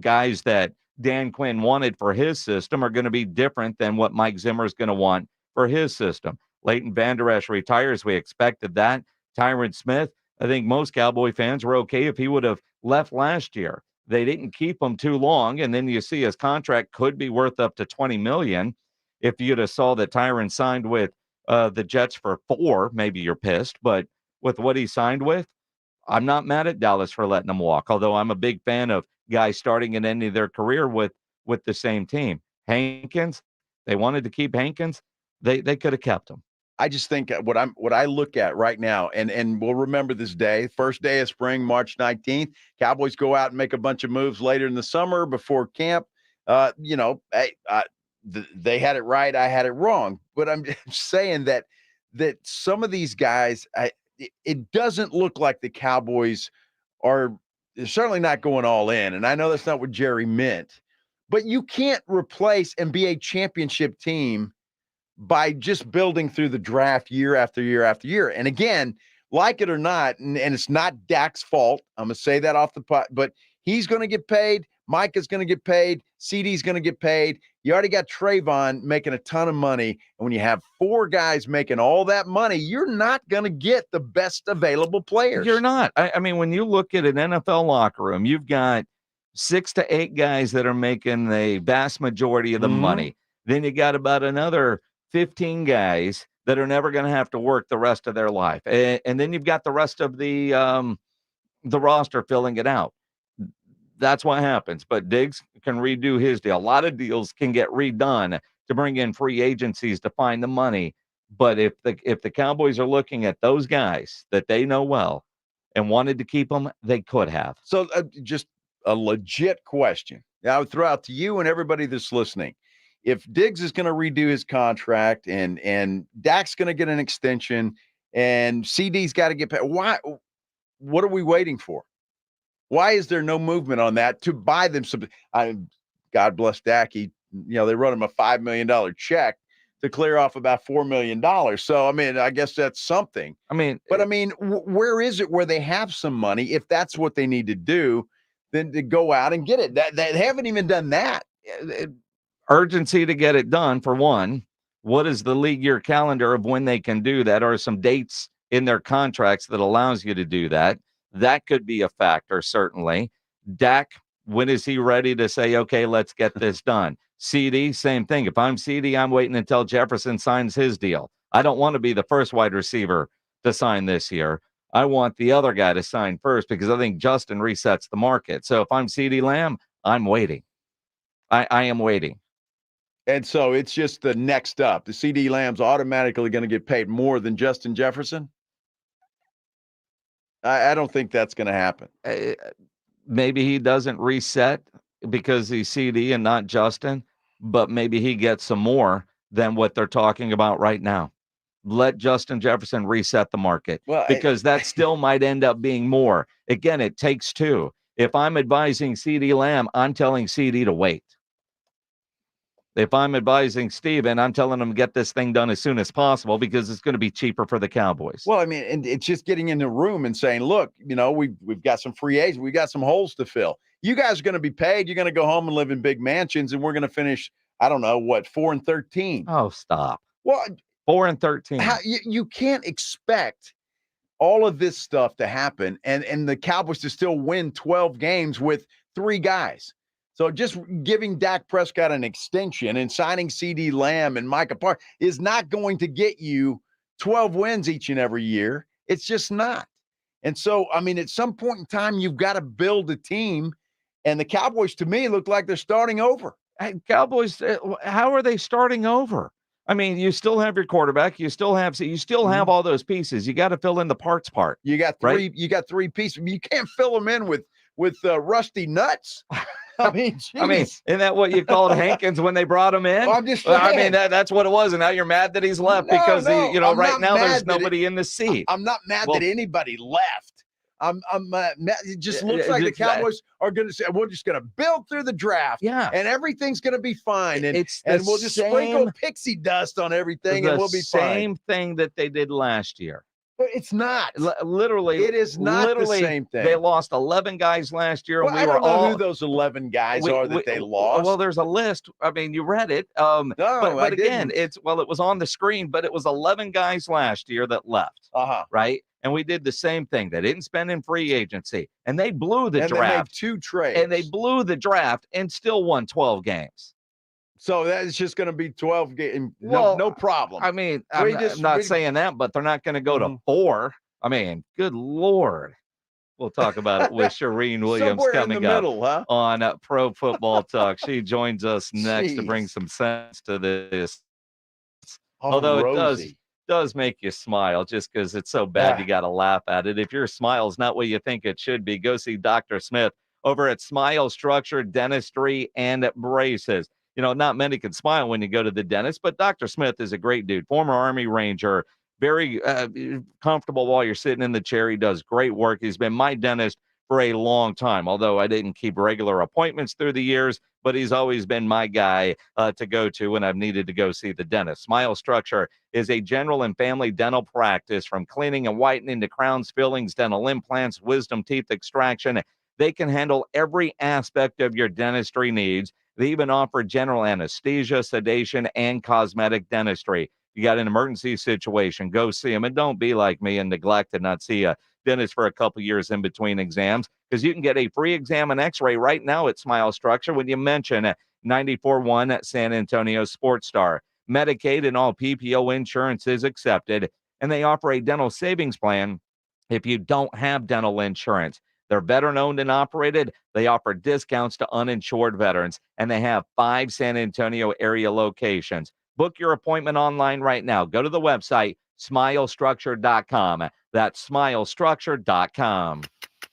Guys that Dan Quinn wanted for his system are going to be different than what Mike Zimmer is going to want for his system. Leighton Vander Esch retires. We expected that. Tyron Smith, I think most Cowboy fans were okay if he would have left last year. They didn't keep him too long, and then you see his contract could be worth up to $20 million. If you'd have saw that Tyron signed with the Jets for $4 million, maybe you're pissed. But with what he signed with, I'm not mad at Dallas for letting him walk, although I'm a big fan of guys starting and ending their career with the same team. Hankins, they wanted to keep Hankins. They could have kept him. I just think what I look at right now, and we'll remember this day, first day of spring, March 19th. Cowboys go out and make a bunch of moves later in the summer before camp. They had it right, I had it wrong. But I'm just saying that some of these guys, it doesn't look like the Cowboys are certainly not going all in. And I know that's not what Jerry meant. But you can't replace and be a championship team by just building through the draft year after year after year. And again, like it or not, and it's not Dak's fault. I'm going to say that off the pot, but he's going to get paid. Mike is going to get paid. CD's going to get paid. You already got Trayvon making a ton of money. And when you have 4 guys making all that money, you're not going to get the best available players. You're not. I mean, when you look at an NFL locker room, you've got 6 to 8 guys that are making the vast majority of the money. Then you got about another 15 guys that are never going to have to work the rest of their life. And then you've got the rest of the roster filling it out. That's what happens. But Diggs can redo his deal. A lot of deals can get redone to bring in free agencies to find the money. But if the Cowboys are looking at those guys that they know well and wanted to keep them, they could have. So just a legit question. I would throw out to you and everybody that's listening. If Diggs is going to redo his contract and Dak's going to get an extension and CD's got to get paid, what are we waiting for? Why is there no movement on that to buy them some? God bless Dak. They wrote him a $5 million check to clear off about $4 million. So, I mean, I guess that's something. Where is it where they have some money? If that's what they need to do, then to go out and get it. They haven't even done that. Urgency to get it done, for one. What is the league year calendar of when they can do that? Or some dates in their contracts that allows you to do that? That could be a factor, certainly. Dak, when is he ready to say, okay, let's get this done? CD, same thing. If I'm CD, I'm waiting until Jefferson signs his deal. I don't want to be the first wide receiver to sign this year. I want the other guy to sign first because I think Justin resets the market. So if I'm CD Lamb, I'm waiting. I am waiting. And so it's just the next up. The CD Lamb's automatically going to get paid more than Justin Jefferson? I don't think that's going to happen. Maybe he doesn't reset because he's CD and not Justin, but maybe he gets some more than what they're talking about right now. Let Justin Jefferson reset the market because that still might end up being more. Again, it takes 2. If I'm advising CD Lamb, I'm telling CD to wait. If I'm advising Steven, I'm telling him to get this thing done as soon as possible because it's going to be cheaper for the Cowboys. Well, I mean, and it's just getting in the room and saying, look, we've got some free agents. We've got some holes to fill. You guys are going to be paid. You're going to go home and live in big mansions, and we're going to finish, 4-13. Oh, stop. Well, 4-13. You can't expect all of this stuff to happen and the Cowboys to still win 12 games with 3 guys. So just giving Dak Prescott an extension and signing CeeDee Lamb and Micah Parsons is not going to get you 12 wins each and every year. It's just not. And so, I mean, at some point in time, you've got to build a team. And the Cowboys, to me, look like they're starting over. Hey, Cowboys, how are they starting over? I mean, you still have your quarterback. You still have all those pieces. You got to fill in the parts part. You got 3. Right? You got 3 pieces. You can't fill them in with rusty nuts. I mean, isn't that what you called Hankins when they brought him in? Well, I'm just saying. I mean, that's what it was. And now you're mad that he's left because right now there's nobody in the seat. I'm not mad that anybody left. I'm mad. It just looks like the Cowboys are going to say, we're just going to build through the draft. Yeah. And everything going to be fine. And we'll just sprinkle pixie dust on everything and we'll be fine. Same thing that they did last year. But it's not. Literally. It is not the same thing. They lost 11 guys last year. Well, I don't know who those 11 guys are that they lost. Well, there's a list. I mean, you read it. But again, it was on the screen, but it was 11 guys last year that left. Right? And we did the same thing. They didn't spend in free agency. And they blew the draft. They made 2 trades. And they blew the draft and still won 12 games. So that's just going to be 12 games. No problem. I mean, I'm not saying that, but they're not going to go to 4. I mean, good Lord. We'll talk about it with Charean Williams coming up on Pro Football Talk. She joins us next to bring some sense to this. Although it does make you smile just because it's so bad you got to laugh at it. If your smile's not what you think it should be, go see Dr. Smith over at Smile Structure Dentistry and Braces. Not many can smile when you go to the dentist, but Dr. Smith is a great dude. Former Army Ranger, very comfortable while you're sitting in the chair. He does great work. He's been my dentist for a long time, although I didn't keep regular appointments through the years, but he's always been my guy to go to when I've needed to go see the dentist. Smile Structure is a general and family dental practice, from cleaning and whitening to crowns, fillings, dental implants, wisdom teeth extraction. They can handle every aspect of your dentistry needs. They even offer general anesthesia, sedation, and cosmetic dentistry. You got an emergency situation, go see them. And don't be like me and neglect to not see a dentist for a couple years in between exams, because you can get a free exam and x-ray right now at Smile Structure when you mention 94.1 at San Antonio Sports Star. Medicaid and all PPO insurance is accepted, and they offer a dental savings plan if you don't have dental insurance. They're veteran-owned and operated. They offer discounts to uninsured veterans, and they have 5 San Antonio area locations. Book your appointment online right now. Go to the website, smilestructure.com. That's smilestructure.com.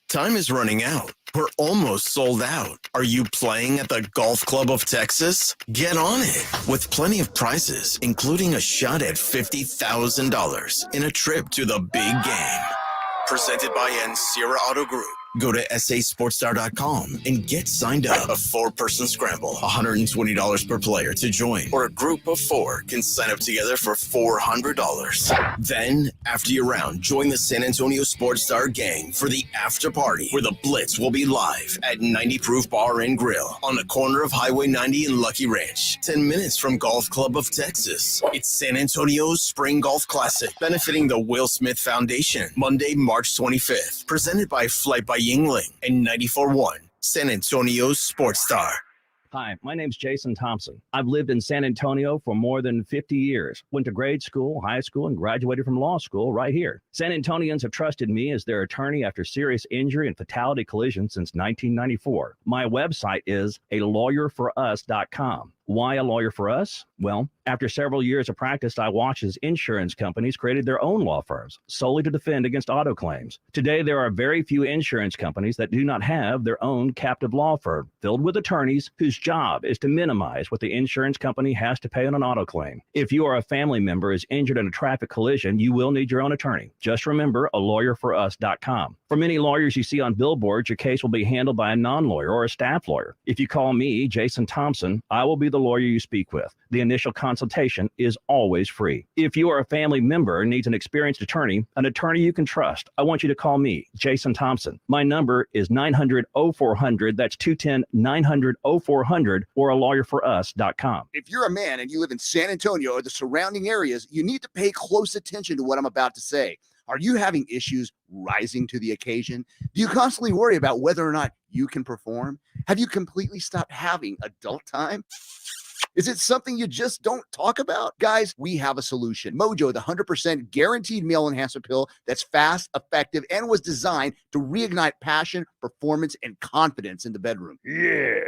Time is running out. We're almost sold out. Are you playing at the Golf Club of Texas? Get on it with plenty of prizes, including a shot at $50,000 in a trip to the big game. Presented by Sierra Auto Group. Go to sasportstar.com and get signed up. A 4-person scramble, $120 per player to join, or a group of 4 can sign up together for $400. Then, after your round, join the San Antonio Sports Star gang for the after party, where the Blitz will be live at 90 Proof Bar and Grill on the corner of Highway 90 and Lucky Ranch, 10 minutes from Golf Club of Texas. It's San Antonio's Spring Golf Classic, benefiting the Will Smith Foundation, Monday, March 25th, presented by Flight by Yingling and 94.1 San Antonio's Sports Star. Hi, my name's Jason Thompson. I've lived in San Antonio for more than 50 years. Went to grade school, high school, and graduated from law school right here. San Antonians have trusted me as their attorney after serious injury and fatality collision since 1994. My website is alawyerforus.com. Why a lawyer for us? Well, after several years of practice, I watched as insurance companies created their own law firms solely to defend against auto claims. Today, there are very few insurance companies that do not have their own captive law firm filled with attorneys whose job is to minimize what the insurance company has to pay on an auto claim. If you or a family member is injured in a traffic collision, you will need your own attorney. Just remember alawyerforus.com. For many lawyers you see on billboards, your case will be handled by a non-lawyer or a staff lawyer. If you call me, Jason Thompson, I will be the lawyer you speak with. The initial consultation is always free. If you or a family member needs an experienced attorney you can trust, I want you to call me, Jason Thompson. My number is 900-0400. That's 210-900-0400 or alawyerforus.com. If you're a man and you live in San Antonio or the surrounding areas, you need to pay close attention to what I'm about to say. Are you having issues rising to the occasion? Do you constantly worry about whether or not you can perform? Have you completely stopped having adult time? Is it something you just don't talk about? Guys, we have a solution. Mojo, the 100% guaranteed male enhancement pill that's fast, effective, and was designed to reignite passion, performance, and confidence in the bedroom. Yeah.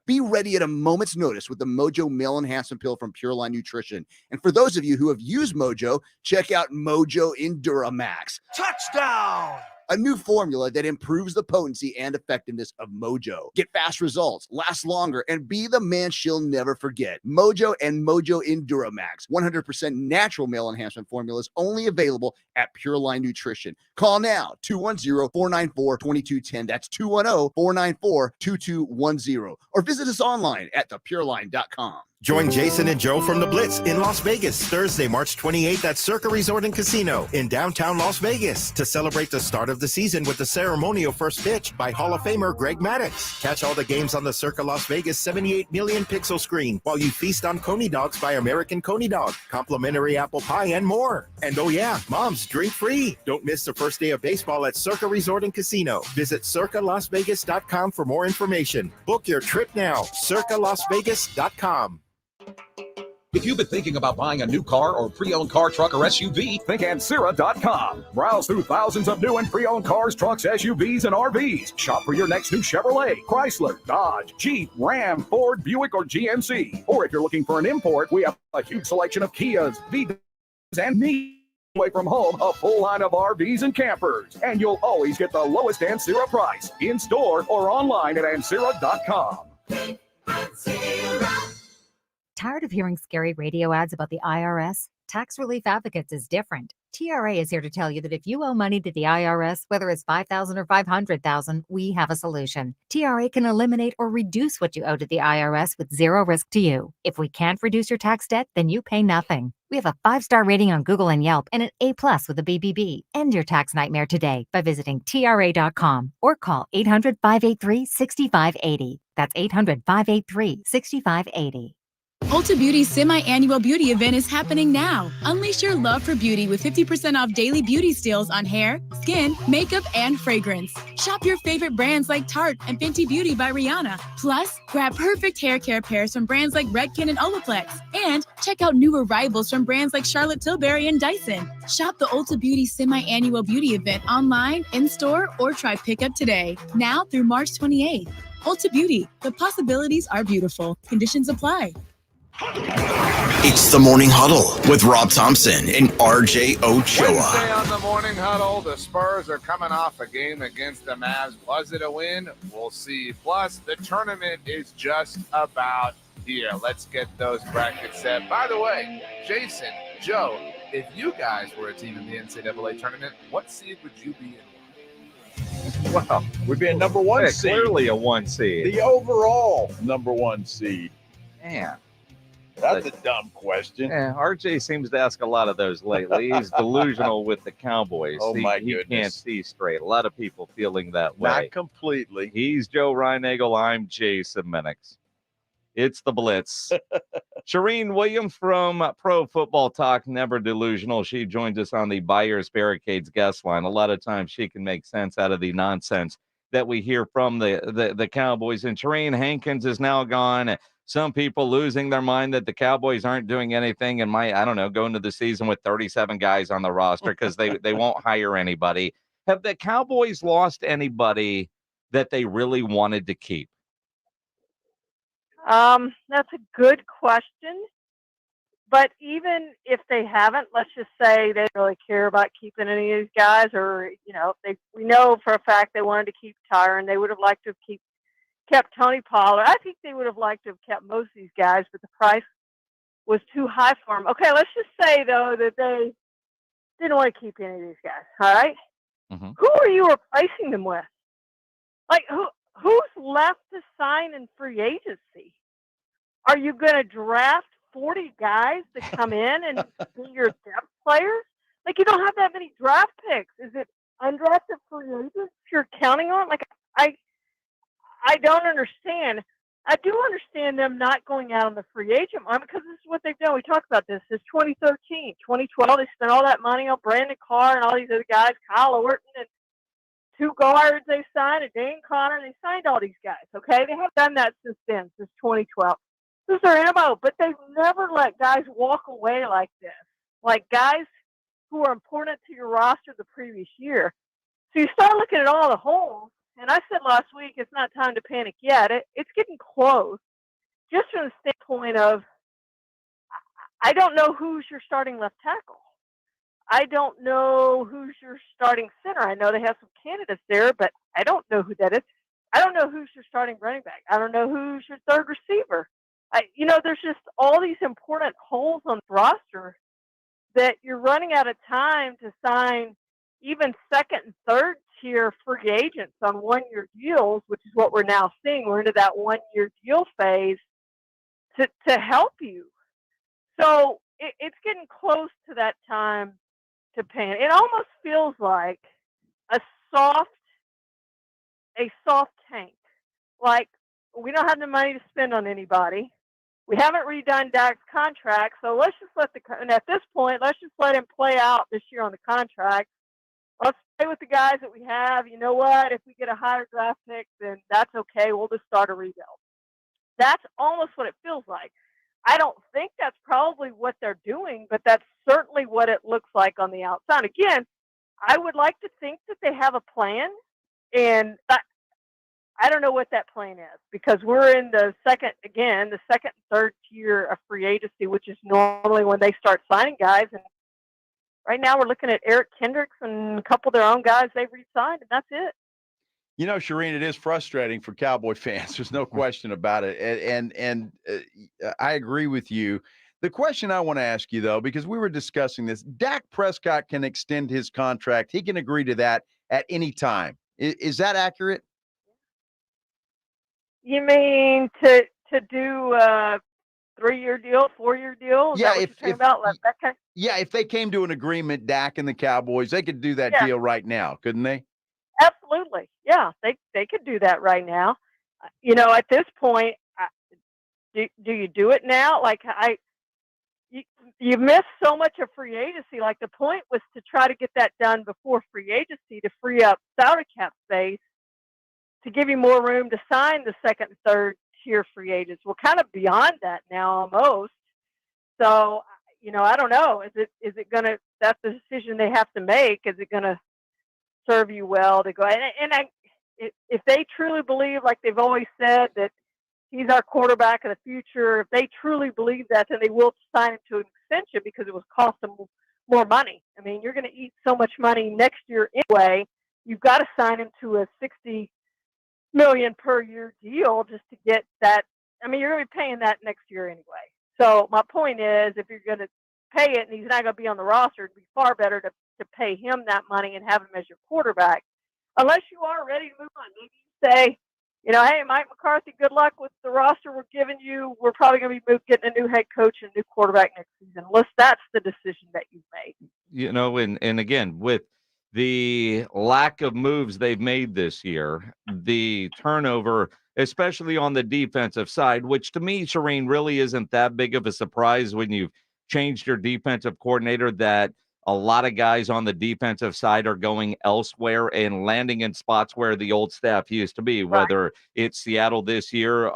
Be ready at a moment's notice with the Mojo Male Enhancement Pill from Pure Line Nutrition. And for those of you who have used Mojo, check out Mojo Enduramax. Touchdown! A new formula that improves the potency and effectiveness of Mojo. Get fast results, last longer, and be the man she'll never forget. Mojo and Mojo Enduramax, 100% natural male enhancement formulas, only available at Pure Line Nutrition. Call now, 210-494-2210. That's 210-494-2210. Or visit us online at thepureline.com. Join Jason and Joe from the Blitz in Las Vegas Thursday, March 28th at Circa Resort and Casino in downtown Las Vegas to celebrate the start of the season with the ceremonial first pitch by Hall of Famer Greg Maddux. Catch all the games on the Circa Las Vegas 78 million pixel screen while you feast on Coney Dogs by American Coney Dog, complimentary apple pie, and more. And oh yeah, moms, drink free. Don't miss the first day of baseball at Circa Resort and Casino. Visit circalasvegas.com for more information. Book your trip now, circalasvegas.com. If you've been thinking about buying a new car or pre-owned car, truck, or SUV, think Ancira.com. Browse through thousands of new and pre-owned cars, trucks, SUVs, and RVs. Shop for your next new Chevrolet, Chrysler, Dodge, Jeep, Ram, Ford, Buick, or GMC. Or if you're looking for an import, we have a huge selection of Kias, Vivas, and away from home, a full line of RVs and campers. And you'll always get the lowest Ancira price, in-store or online at Ancira.com. Tired of hearing scary radio ads about the IRS? Tax Relief Advocates is different. TRA is here to tell you that if you owe money to the IRS, whether it's $5,000 or $500,000, we have a solution. TRA can eliminate or reduce what you owe to the IRS with zero risk to you. If we can't reduce your tax debt, then you pay nothing. We have a 5-star rating on Google and Yelp and an A+ with a BBB. End your tax nightmare today by visiting TRA.com or call 800-583-6580. That's 800-583-6580. Ulta Beauty's semi-annual beauty event is happening now. Unleash your love for beauty with 50% off daily beauty steals on hair, skin, makeup, and fragrance. Shop your favorite brands like Tarte and Fenty Beauty by Rihanna. Plus, grab perfect hair care pairs from brands like Redken and Olaplex. And check out new arrivals from brands like Charlotte Tilbury and Dyson. Shop the Ulta Beauty semi-annual beauty event online, in-store, or try pickup today. Now through March 28th. Ulta Beauty. The possibilities are beautiful. Conditions apply. It's the Morning Huddle with Rob Thompson and RJ Ochoa. Wednesday on the Morning Huddle, the Spurs are coming off a game against the Mavs. Was it a win? We'll see. Plus, the tournament is just about here. Let's get those brackets set. By the way, Jason, Joe, if you guys were a team in the NCAA tournament, what seed would you be in? Well, we'd be a number one seed. Clearly a 1 seed. The overall number 1 seed. Man. That's a dumb question. Yeah, RJ seems to ask a lot of those lately. He's delusional with the Cowboys. Oh, my He goodness. can't see straight. A lot of people feeling that way. Not completely. He's Joe Reinagle. I'm Jason Minix. It's the Blitz. Charean Williams from Pro Football Talk, never delusional. She joins us on the Buyers Barricades guest line. A lot of times she can make sense out of the nonsense that we hear from the Cowboys. And Charean, Hankins is now gone. Some people losing their mind that the Cowboys aren't doing anything and might, I don't know, go into the season with 37 guys on the roster because they won't hire anybody. Have the Cowboys lost anybody that they really wanted to keep? That's a good question. But even if they haven't, let's just say they don't really care about keeping any of these guys, or, we know for a fact they wanted to keep Tyron. They would have liked to have kept Tony Pollard. I think they would have liked to have kept most of these guys, but the price was too high for them. Okay, let's just say, though, that they didn't want to keep any of these guys, all right? Mm-hmm. Who are you replacing them with? Like, who's left to sign in free agency? Are you going to draft 40 guys to come in and be your depth players? Like, you don't have that many draft picks. Is it undrafted free agents you're counting on? Like, I don't understand. I do understand them not going out on the free agent market because this is what they've done. We talked about this. It's 2013, 2012. They spent all that money on Brandon Carr and all these other guys, Kyle Orton, and 2 guards they signed, and Dane Connor. They signed all these guys, okay? They have done that since then, since 2012. This is their MO, but they've never let guys walk away like this, like guys who are important to your roster the previous year. So you start looking at all the holes, and I said last week it's not time to panic yet. It's getting close, just from the standpoint of I don't know who's your starting left tackle. I don't know who's your starting center. I know they have some candidates there, but I don't know who that is. I don't know who's your starting running back. I don't know who's your third receiver. There's just all these important holes on the roster that you're running out of time to sign even second and third tier free agents on 1-year deals, which is what we're now seeing. We're into that 1-year deal phase to help you. So it's getting close to that time to panic. It almost feels like a soft tank. Like, we don't have the money to spend on anybody. We haven't redone Dak's contract, so let's just and at this point, let's just let him play out this year on the contract. Let's stay with the guys that we have. You know what? If we get a higher draft pick, then that's okay. We'll just start a rebuild. That's almost what it feels like. I don't think that's probably what they're doing, but that's certainly what it looks like on the outside. Again, I would like to think that they have a plan, and I don't know what that plan is, because we're in the second and third tier of free agency, which is normally when they start signing guys. And right now we're looking at Eric Kendricks and a couple of their own guys they've re-signed, and that's it. Charean, it is frustrating for Cowboy fans. There's no question about it. And I agree with you. The question I want to ask you, though, because we were discussing this, Dak Prescott can extend his contract. He can agree to that at any time. Is that accurate? You mean to do a 3-year deal, 4-year deal? Is that what you're talking about? If they came to an agreement, Dak and the Cowboys, they could do that deal right now, couldn't they? Absolutely. Yeah, they could do that right now. At this point, do you do it now? Like, you missed so much of free agency. Like, the point was to try to get that done before free agency to free up salary cap space to give you more room to sign the second and third tier free agents. We're kind of beyond that now almost. So, I don't know. Is it going to, that's the decision they have to make. Is it going to serve you well to go? If they truly believe, like they've always said, that he's our quarterback of the future, if they truly believe that, then they will sign him to an extension because it will cost them more money. I mean, you're going to eat so much money next year anyway. You've got to sign him to a $60 million per year deal just to get that. I mean, you're going to be paying that next year anyway. So my point is, if you're going to pay it and he's not going to be on the roster, it'd be far better to pay him that money and have him as your quarterback, unless you are ready to move on. Maybe you say, hey, Mike McCarthy, good luck with the roster we're giving you. We're probably going to be getting a new head coach and a new quarterback next season, unless that's the decision that you've made. And again, with the lack of moves they've made this year, the turnover, especially on the defensive side, which to me, Charean, really isn't that big of a surprise when you've changed your defensive coordinator, that a lot of guys on the defensive side are going elsewhere and landing in spots where the old staff used to be, whether it's Seattle this year,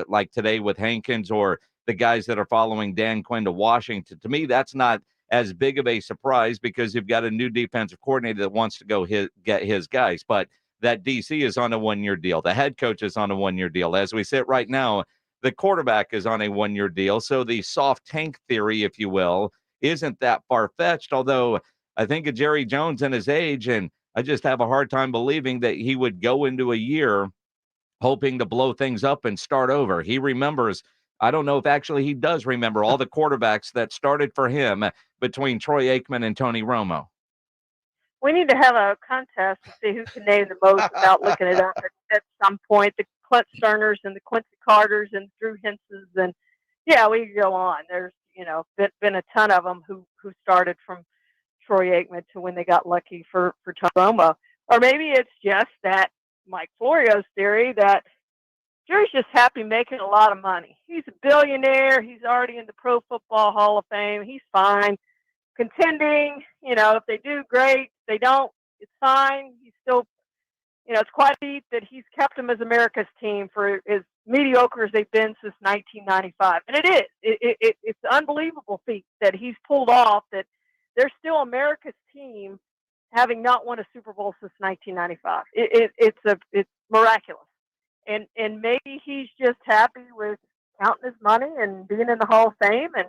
like today with Hankins, or the guys that are following Dan Quinn to Washington. To me, that's not as big of a surprise because you've got a new defensive coordinator that wants to go get his guys. But that DC is on a 1-year deal. The head coach is on a 1-year deal. As we sit right now, the quarterback is on a 1-year deal. So the soft tank theory, if you will, isn't that far-fetched, although I think of Jerry Jones and his age, and I just have a hard time believing that he would go into a year hoping to blow things up and start over. He remembers, I don't know if actually he does remember all the quarterbacks that started for him between Troy Aikman and Tony Romo. We need to have a contest to see who can name the most without looking it up at some point. The Clint Sterners and the Quincy Carters and Drew Henses, and we can go on. There's been a ton of them who started from Troy Aikman to when they got lucky for Tony Romo. Or maybe it's just that Mike Florio's theory that Jerry's just happy making a lot of money. He's a billionaire. He's already in the Pro Football Hall of Fame. He's fine. Contending, if they do, great. If they don't, it's fine. He's still, it's quite a feat that he's kept them as America's team for as mediocre as they've been since 1995. And it is. It's an unbelievable feat that he's pulled off, that they're still America's team having not won a Super Bowl since 1995. It's miraculous. And maybe he's just happy with counting his money and being in the Hall of Fame and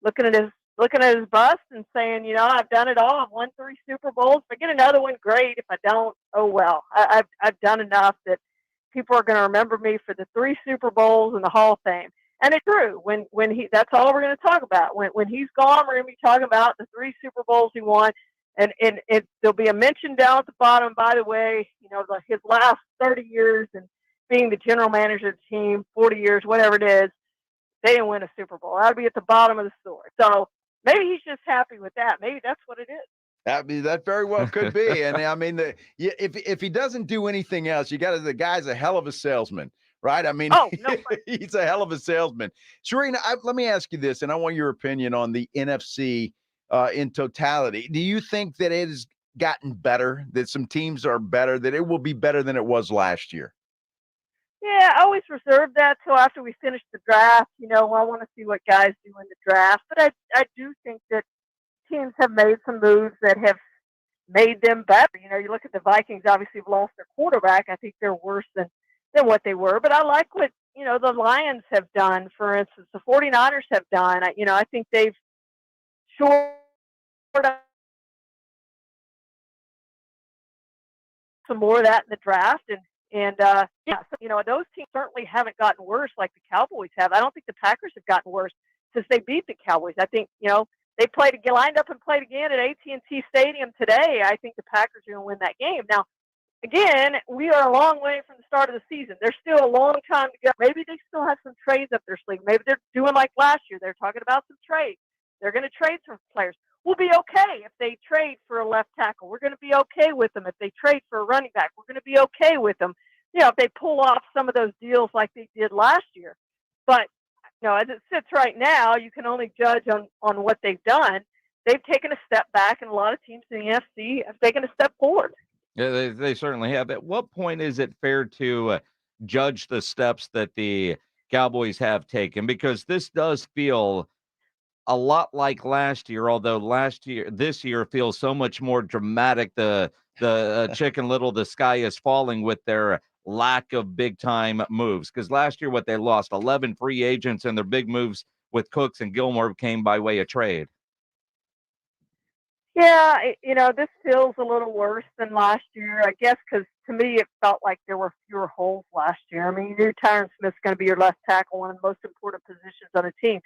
looking at his bust and saying, I've done it all. I've won 3 Super Bowls. If I get another one, great. If I don't, oh well. I've done enough that people are going to remember me for the 3 Super Bowls and the Hall of Fame. And it's true. When he, that's all we're going to talk about. When he's gone, we're going to be talking about the 3 Super Bowls he won. And there'll be a mention down at the bottom, by the way, his last 30 years and being the general manager of the team, 40 years, whatever it is, they didn't win a Super Bowl. That'll be at the bottom of the story. So maybe he's just happy with that. Maybe that's what it is. That very well could be. And I mean, if he doesn't do anything else, the guy's a hell of a salesman, right? I mean, he's a hell of a salesman. Charean, let me ask you this, and I want your opinion on the NFC in totality. Do you think that it has gotten better, that some teams are better, that it will be better than it was last year? Yeah, I always reserve that till after we finish the draft. I want to see what guys do in the draft. But I do think that teams have made some moves that have made them better. You look at the Vikings, obviously have lost their quarterback. I think they're worse than what they were. But I like what, the Lions have done, for instance. The 49ers have done. I think they've shored up some more of that in the draft. And those teams certainly haven't gotten worse like the Cowboys have. I don't think the Packers have gotten worse since they beat the Cowboys. I think, they lined up and played again at AT&T Stadium today. I think the Packers are going to win that game. Now, again, we are a long way from the start of the season. There's still a long time to go. Maybe they still have some trades up their sleeve. Maybe they're doing like last year. They're talking about some trades. They're going to trade some players. We'll be okay if they trade for a left tackle. We're going to be okay with them if they trade for a running back. We're going to be okay with them, if they pull off some of those deals like they did last year. But, as it sits right now, you can only judge on what they've done. They've taken a step back, and a lot of teams in the NFC have taken a step forward. Yeah, they certainly have. At what point is it fair to judge the steps that the Cowboys have taken? Because this does feel a lot like last year, although this year feels so much more dramatic. The Chicken Little, the sky is falling with their lack of big time moves. Because last year, they lost 11 free agents, and their big moves with Cooks and Gilmore came by way of trade. Yeah, this feels a little worse than last year, I guess, because to me it felt like there were fewer holes last year. I mean, you knew Tyron Smith's going to be your left tackle, one of the most important positions on a team.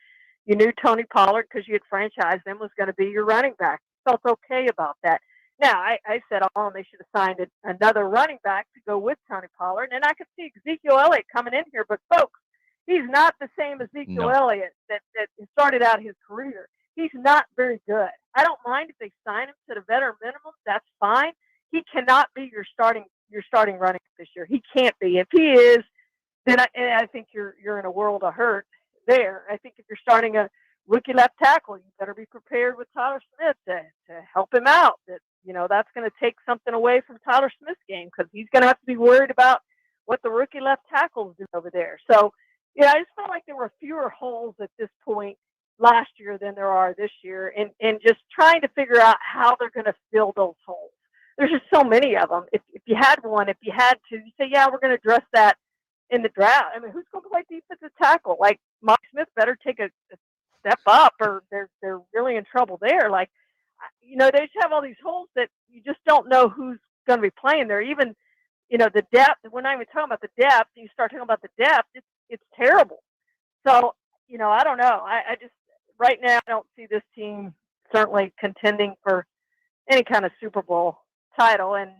You knew Tony Pollard, because you had franchised him, was going to be your running back. You felt okay about that. Now, I said, they should have signed another running back to go with Tony Pollard, and I could see Ezekiel Elliott coming in here, but folks, he's not the same Ezekiel Elliott that started out his career. He's not very good. I don't mind if they sign him to the veteran minimum. That's fine. He cannot be your starting running back this year. He can't be. If he is, then I think you're in a world of hurt there. I think if you're starting a rookie left tackle, you better be prepared with Tyler Smith to help him out. That's going to take something away from Tyler Smith's game, because he's going to have to be worried about what the rookie left tackles do over there. So, I just felt like there were fewer holes at this point last year than there are this year, and just trying to figure out how they're going to fill those holes. There's just so many of them. If you had to, you say, yeah, we're going to address that in the draft. I mean, who's going to play defensive tackle? Like, Mike Smith better take a step up, or they're really in trouble there. Like, they just have all these holes that you just don't know who's going to be playing there. Even, the depth, we're not even talking about the depth. You start talking about the depth, it's terrible. So, I don't know. I just, right now, I don't see this team certainly contending for any kind of Super Bowl title. And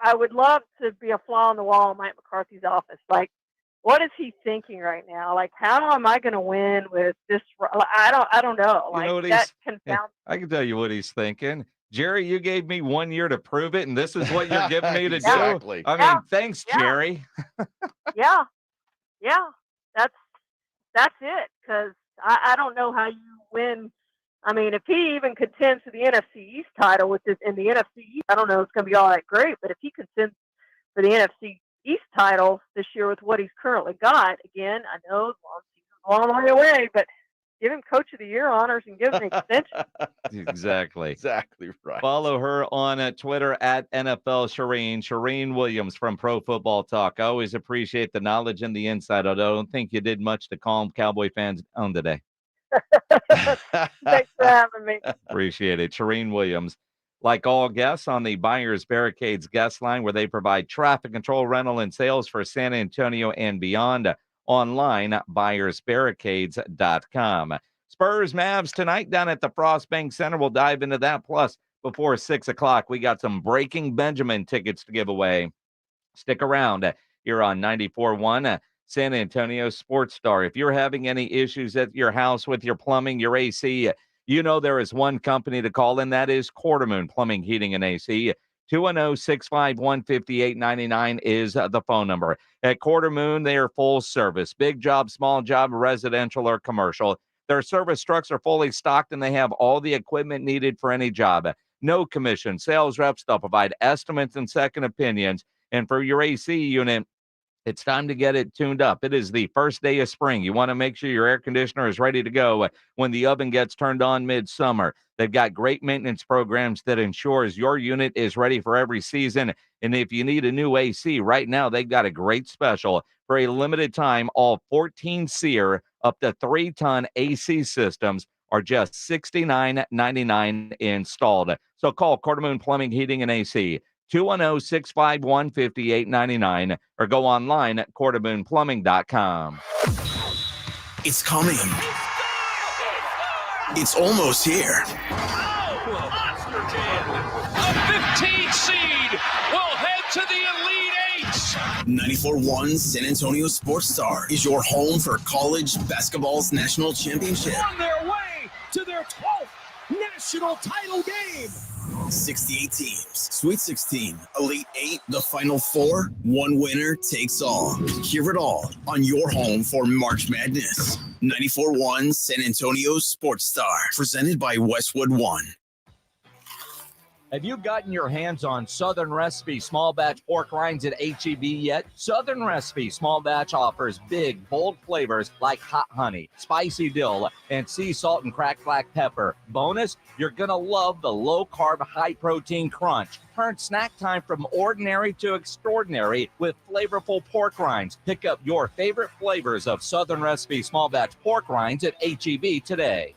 I would love to be a fly on the wall in Mike McCarthy's office. Like, what is he thinking right now? Like, how am I going to win with this? I don't know. Like, that confounds. I can tell you what he's thinking. Jerry, you gave me 1 year to prove it, and this is what you're giving me to Exactly. do? I mean, thanks, Jerry. Yeah. That's it. Because I don't know how you win. I mean, if he even contends for the NFC East title with this in the NFC East, I don't know if it's going to be all that great. But if he contends for the NFC East title this year with what he's currently got, again, I know the long way away, but give him Coach of the Year honors and give him an extension. Exactly. Exactly right. Follow her on Twitter at NFL Charean Williams from Pro Football Talk. I always appreciate the knowledge and the insight, although I don't think you did much to calm Cowboy fans down today. Thanks for having me. Appreciate it. Charean Williams, like all guests on the Buyers Barricades guest line, where they provide traffic control, rental, and sales for San Antonio and beyond. Online, buyersbarricades.com. Spurs Mavs tonight down at the Frost Bank Center. We'll dive into that. Plus, before 6 o'clock, we got some Breaking Benjamin tickets to give away. Stick around. You're on 94.1 San Antonio Sports Star. If you're having any issues at your house with your plumbing, your AC, you know there is one company to call, and that is Quartermoon Plumbing, Heating, and AC. 210-651-5899 is the phone number. At Quartermoon, they are full service. Big job, small job, residential or commercial. Their service trucks are fully stocked, and they have all the equipment needed for any job. No commission. Sales reps, they'll provide estimates and second opinions. And for your AC unit, it's time to get it tuned up. It is the first day of spring. You want to make sure your air conditioner is ready to go when the oven gets turned on midsummer. They've got great maintenance programs that ensures your unit is ready for every season. And if you need a new AC right now, they've got a great special. For a limited time, all 14 SEER up to 3-ton AC systems are just $69.99 installed. So call Quartermoon Plumbing, Heating, and AC. 210-651-5899 or go online at quartermoonplumbing.com. It's coming. It's almost here. A 15 seed will head to the Elite Eights. 94.1 San Antonio Sports Star is your home for college basketball's national championship. On their way to their 12th national title game. 68 teams, Sweet 16, Elite 8, the Final Four. One winner takes all. Hear it all on your home for March Madness. 94.1 San Antonio Sports Star, presented by Westwood One. Have you gotten your hands on Southern Recipe small batch pork rinds at H-E-B yet? Southern Recipe small batch offers big, bold flavors like hot honey, spicy dill, and sea salt and cracked black pepper. Bonus, you're going to love the low-carb, high-protein crunch. Turn snack time from ordinary to extraordinary with flavorful pork rinds. Pick up your favorite flavors of Southern Recipe small batch pork rinds at H-E-B today.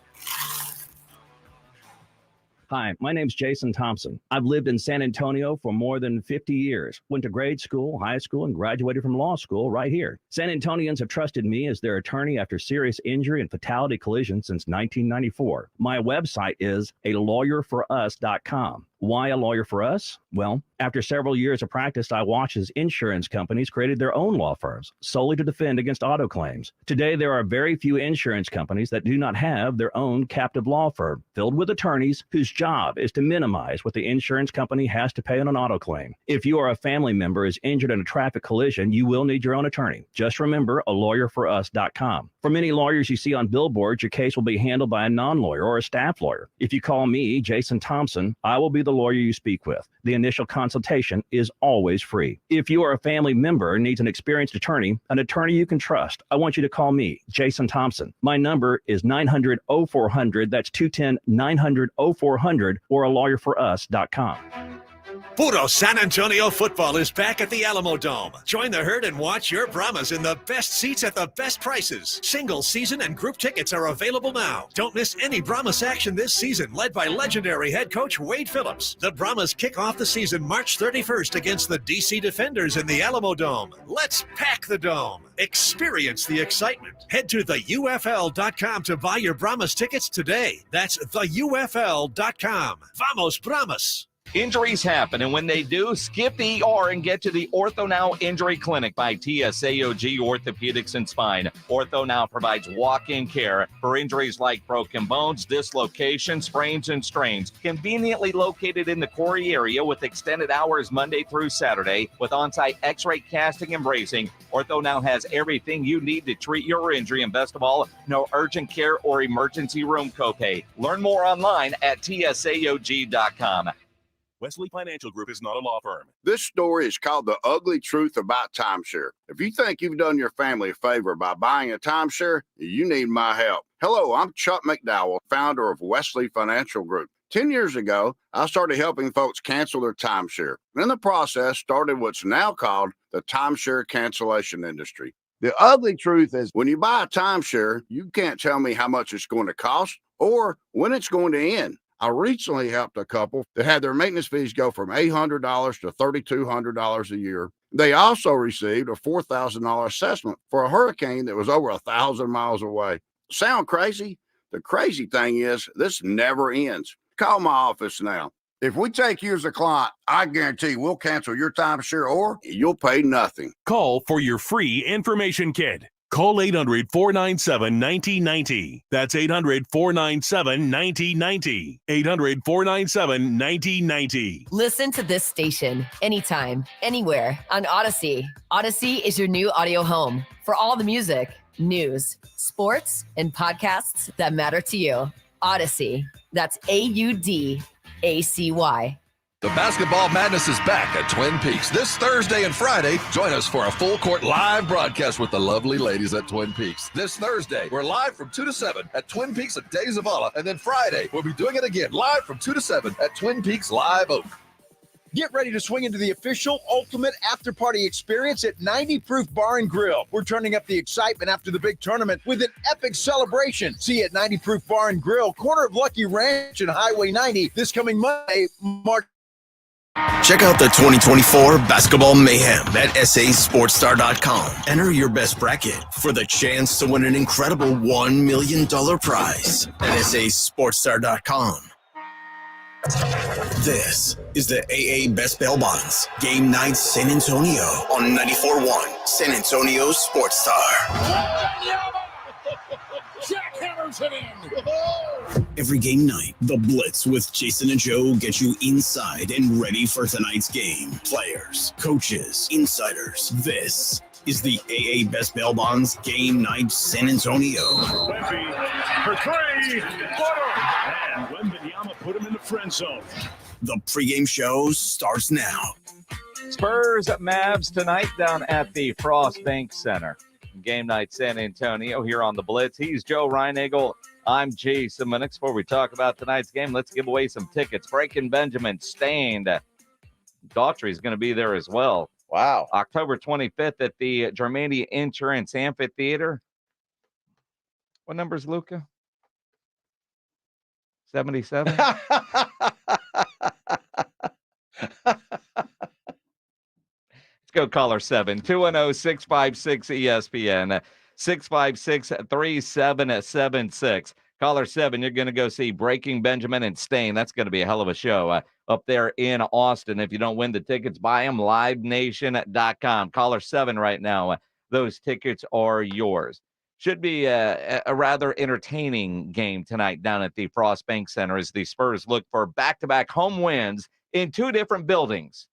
Hi, my name's Jason Thompson. I've lived in San Antonio for more than 50 years. Went to grade school, high school, and graduated from law school right here. San Antonians have trusted me as their attorney after serious injury and fatality collision since 1994. My website is alawyerforus.com. Why a lawyer for us? Well, after several years of practice, I watched as insurance companies created their own law firms solely to defend against auto claims. Today, there are very few insurance companies that do not have their own captive law firm filled with attorneys whose job is to minimize what the insurance company has to pay on an auto claim. If you or a family member is injured in a traffic collision, you will need your own attorney. Just remember alawyerforus.com. For many lawyers you see on billboards, your case will be handled by a non-lawyer or a staff lawyer. If you call me, Jason Thompson, I will be the lawyer you speak with. The initial consultation is always free. If you or a family member needs an experienced attorney you can trust, I want you to call me, Jason Thompson. My number is 900-0400. That's 210-900-0400 or alawyerforus.com. Puro San Antonio football is back at the Alamo Dome. Join the herd and watch your Brahmas in the best seats at the best prices. Single, season, and group tickets are available now. Don't miss any Brahmas action this season, led by legendary head coach Wade Phillips. The Brahmas kick off the season March 31st against the DC Defenders in the Alamo Dome. Let's pack the Dome. Experience the excitement. Head to theufl.com to buy your Brahmas tickets today. That's theufl.com. Vamos, Brahmas! Injuries happen, and when they do, skip the ER and get to the Ortho Now Injury Clinic by TSAOG Orthopedics and Spine. Ortho Now provides walk-in care for injuries like broken bones, dislocations, sprains, and strains. Conveniently located in the Quarry area with extended hours Monday through Saturday with on-site x-ray casting and bracing, Ortho Now has everything you need to treat your injury, and best of all, no urgent care or emergency room copay. Learn more online at tsaog.com. Wesley Financial Group is not a law firm. This story is called The Ugly Truth About Timeshare. If you think you've done your family a favor by buying a timeshare, you need my help. Hello, I'm Chuck McDowell, founder of Wesley Financial Group. 10 years ago, I started helping folks cancel their timeshare. In the process, started what's now called the timeshare cancellation industry. The ugly truth is when you buy a timeshare, you can't tell me how much it's going to cost or when it's going to end. I recently helped a couple that had their maintenance fees go from $800 to $3,200 a year. They also received a $4,000 assessment for a hurricane that was over 1,000 miles away. Sound crazy? The crazy thing is this never ends. Call my office now. If we take you as a client, I guarantee we'll cancel your timeshare or you'll pay nothing. Call for your free information kit. Call 800-497-9090. That's 800-497-9090. 800-497-9090. Listen to this station anytime, anywhere on Odyssey. Odyssey is your new audio home for all the music, news, sports, and podcasts that matter to you. Odyssey. That's AUDACY. The Basketball Madness is back at Twin Peaks this Thursday and Friday. Join us for a full court live broadcast with the lovely ladies at Twin Peaks. This Thursday, we're live from 2 to 7 at Twin Peaks at Days of Allah. And then Friday, we'll be doing it again live from 2 to 7 at Twin Peaks Live Oak. Get ready to swing into the official ultimate after-party experience at 90 Proof Bar and Grill. We're turning up the excitement after the big tournament with an epic celebration. See you at 90 Proof Bar and Grill, corner of Lucky Ranch and Highway 90, this coming Monday, March. Check out the 2024 Basketball Mayhem at sasportstar.com. Enter your best bracket for the chance to win an incredible $1 million prize at sasportstar.com. This is the AA Best Bail Bonds Game Night San Antonio on 94.1 San Antonio Sports Star. Jackhammers it in. Every game night, the Blitz with Jason and Joe get you inside and ready for tonight's game. Players, coaches, insiders. This is the AA Best Bail Bonds Game Night San Antonio. Wemby for three. And Wemby put him in the friend zone. The pregame show starts now. Spurs Mavs tonight down at the Frost Bank Center. Game Night San Antonio here on the Blitz. He's Joe Reinagel. I'm Jason Minix. Before we talk about tonight's game, let's give away some tickets. Breaking Benjamin, Stained. Daughtry's going to be there as well. Wow. October 25th at the Germania Insurance Amphitheater. What number is Luca? 77? Let's go caller 7, 210-656-ESPN, 656-3776. Caller 7, you're going to go see Breaking Benjamin and Stain. That's going to be a hell of a show up there in Austin. If you don't win the tickets, buy them, livenation.com. Caller 7 right now. Those tickets are yours. Should be a rather entertaining game tonight down at the Frost Bank Center as the Spurs look for back-to-back home wins in two different buildings.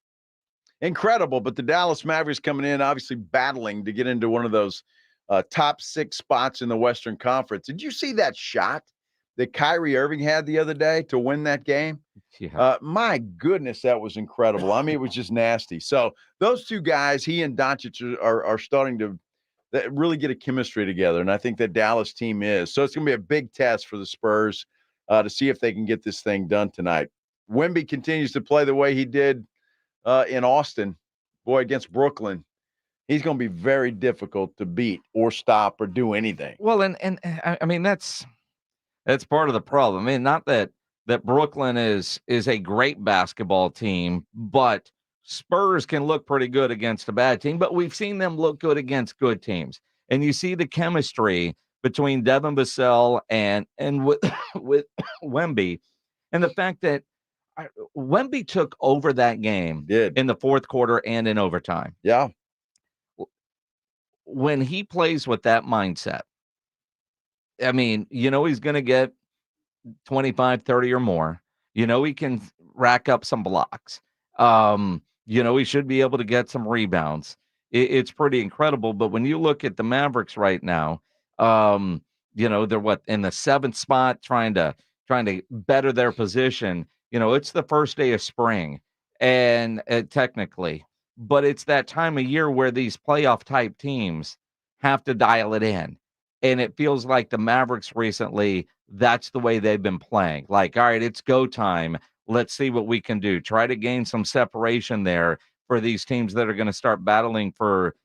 Incredible, but the Dallas Mavericks coming in, obviously battling to get into one of those top 6 spots in the Western Conference. Did you see that shot that Kyrie Irving had the other day to win that game? Yeah. My goodness, that was incredible. I mean, it was just nasty. So those two guys, he and Doncic, are starting to really get a chemistry together, and I think that Dallas team is. So it's going to be a big test for the Spurs to see if they can get this thing done tonight. Wemby continues to play the way he did in Austin, boy, against Brooklyn. He's going to be very difficult to beat or stop or do anything. Well, and I mean, that's part of the problem. I mean, not that Brooklyn is a great basketball team, but Spurs can look pretty good against a bad team, but we've seen them look good against good teams. And you see the chemistry between Devin Vassell and with Wemby, and the fact that Wemby took over that game in the fourth quarter and in overtime. Yeah. When he plays with that mindset, I mean, he's going to get 25, 30 or more. He can rack up some blocks. He should be able to get some rebounds. It's pretty incredible. But when you look at the Mavericks right now, they're in the 7th spot trying to better their position. It's the first day of spring and technically, but it's that time of year where these playoff type teams have to dial it in. And it feels like the Mavericks recently, that's the way they've been playing. Like, all right, it's go time. Let's see what we can do. Try to gain some separation there for these teams that are going to start battling for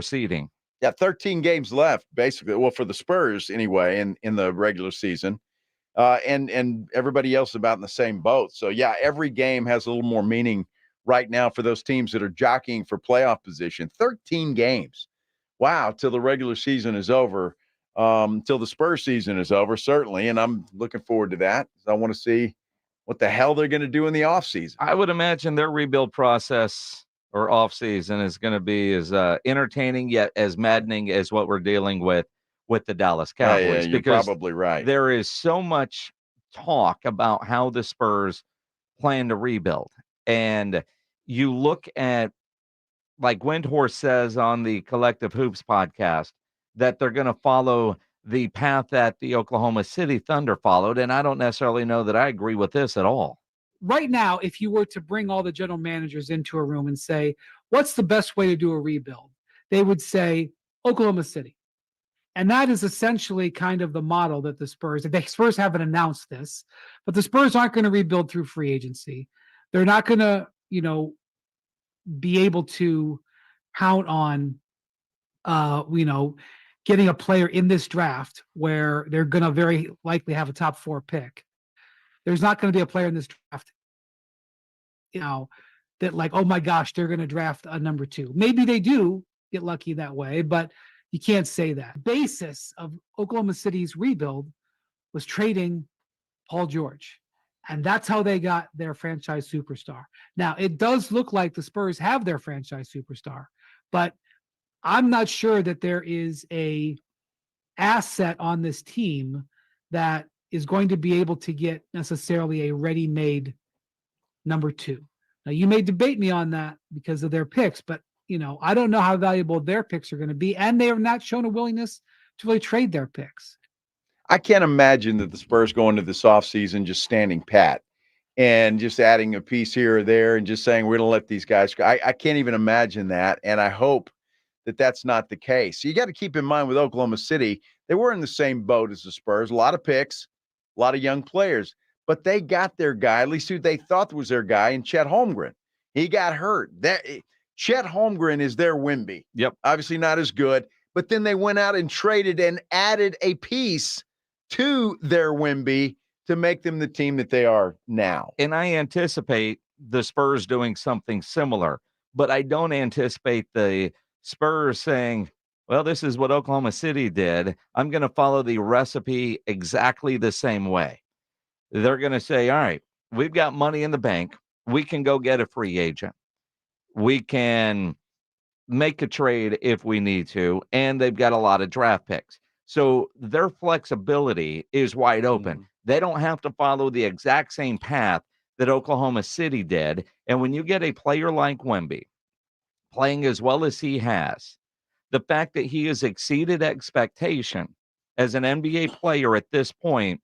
seeding. Yeah, 13 games left, basically. Well, for the Spurs anyway, in the regular season, and everybody else about in the same boat. So yeah, every game has a little more meaning right now for those teams that are jockeying for playoff position. 13 games. Wow, till the regular season is over, till the Spurs season is over, certainly. And I'm looking forward to that. I want to see what the hell they're going to do in the offseason. I would imagine their rebuild process or offseason is going to be as entertaining yet as maddening as what we're dealing with the Dallas Cowboys. Yeah, you're probably right. There is so much talk about how the Spurs plan to rebuild. And you look at, like Windhorst says on the Collective Hoops podcast, that they're going to follow the path that the Oklahoma City Thunder followed. And I don't necessarily know that I agree with this at all. Right now, if you were to bring all the general managers into a room and say, what's the best way to do a rebuild? They would say Oklahoma City. And that is essentially kind of the model that the Spurs haven't announced this, but the Spurs aren't going to rebuild through free agency. They're not going to, be able to count on, getting a player in this draft where they're going to very likely have a top 4 pick. There's not going to be a player in this draft, that like, oh my gosh, they're going to draft a number 2. Maybe they do get lucky that way, but you can't say that. The basis of Oklahoma City's rebuild was trading Paul George. And that's how they got their franchise superstar. Now, it does look like the Spurs have their franchise superstar, but I'm not sure that there is a asset on this team that is going to be able to get necessarily a ready-made number 2. Now, you may debate me on that because of their picks, but I don't know how valuable their picks are going to be, and they have not shown a willingness to really trade their picks. I can't imagine that the Spurs go into this offseason just standing pat and just adding a piece here or there and just saying, we're going to let these guys go. I can't even imagine that, and I hope that that's not the case. You got to keep in mind with Oklahoma City, they were in the same boat as the Spurs. A lot of picks, a lot of young players, but they got their guy, at least who they thought was their guy, in Chet Holmgren. He got hurt. Chet Holmgren is their Wemby. Yep. Obviously not as good, but then they went out and traded and added a piece to their Wemby to make them the team that they are now. And I anticipate the Spurs doing something similar, but I don't anticipate the Spurs saying, well, this is what Oklahoma City did. I'm going to follow the recipe exactly the same way. They're going to say, all right, we've got money in the bank. We can go get a free agent. We can make a trade if we need to, and they've got a lot of draft picks. So their flexibility is wide open. They don't have to follow the exact same path that Oklahoma City did. And when you get a player like Wemby playing as well as he has, the fact that he has exceeded expectation as an NBA player at this point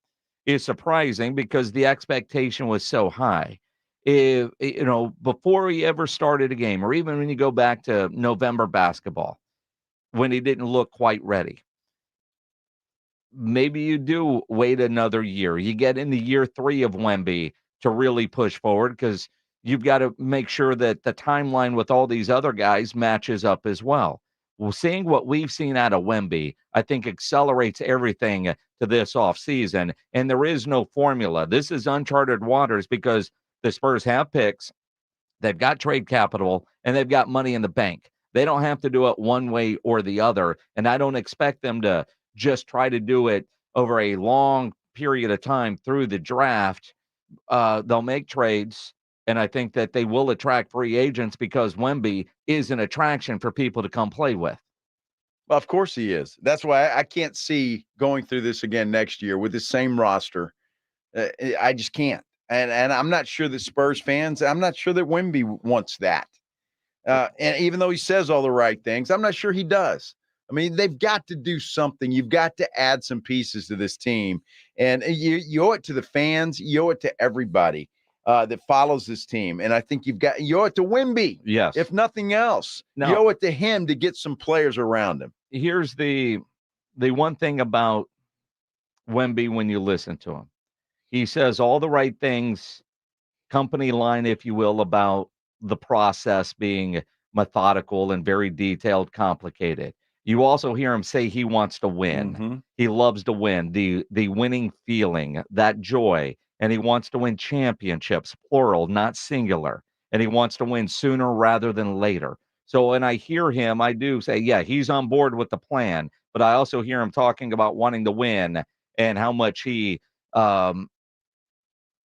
is surprising because the expectation was so high. If, before he ever started a game, or even when you go back to November basketball, when he didn't look quite ready, maybe you do wait another year. You get into year 3 of Wemby to really push forward because you've got to make sure that the timeline with all these other guys matches up as well. Well, seeing what we've seen out of Wemby, I think accelerates everything to this offseason. And there is no formula. This is uncharted waters because the Spurs have picks, they've got trade capital, and they've got money in the bank. They don't have to do it one way or the other. And I don't expect them to just try to do it over a long period of time through the draft they'll make trades, and I think that they will attract free agents because Wemby is an attraction for people to come play with. Well, of course he is. That's why I can't see going through this again next year with the same roster. I just can't. And I'm not sure that Spurs fans, I'm not sure that Wemby wants that. And even though he says all the right things, I'm not sure he does. I mean, they've got to do something. You've got to add some pieces to this team. And you owe it to the fans. You owe it to everybody that follows this team. And I think you owe it to Wemby. Yes. If nothing else, Now, you owe it to him to get some players around him. Here's the one thing about Wemby when you listen to him. He says all the right things, company line, if you will, about the process being methodical and very detailed, complicated. You also hear him say he wants to win. Mm-hmm. He loves to win, the winning feeling, that joy, and he wants to win championships, plural, not singular. And he wants to win sooner rather than later. So when I hear him, I do say, yeah, he's on board with the plan. But I also hear him talking about wanting to win and how much he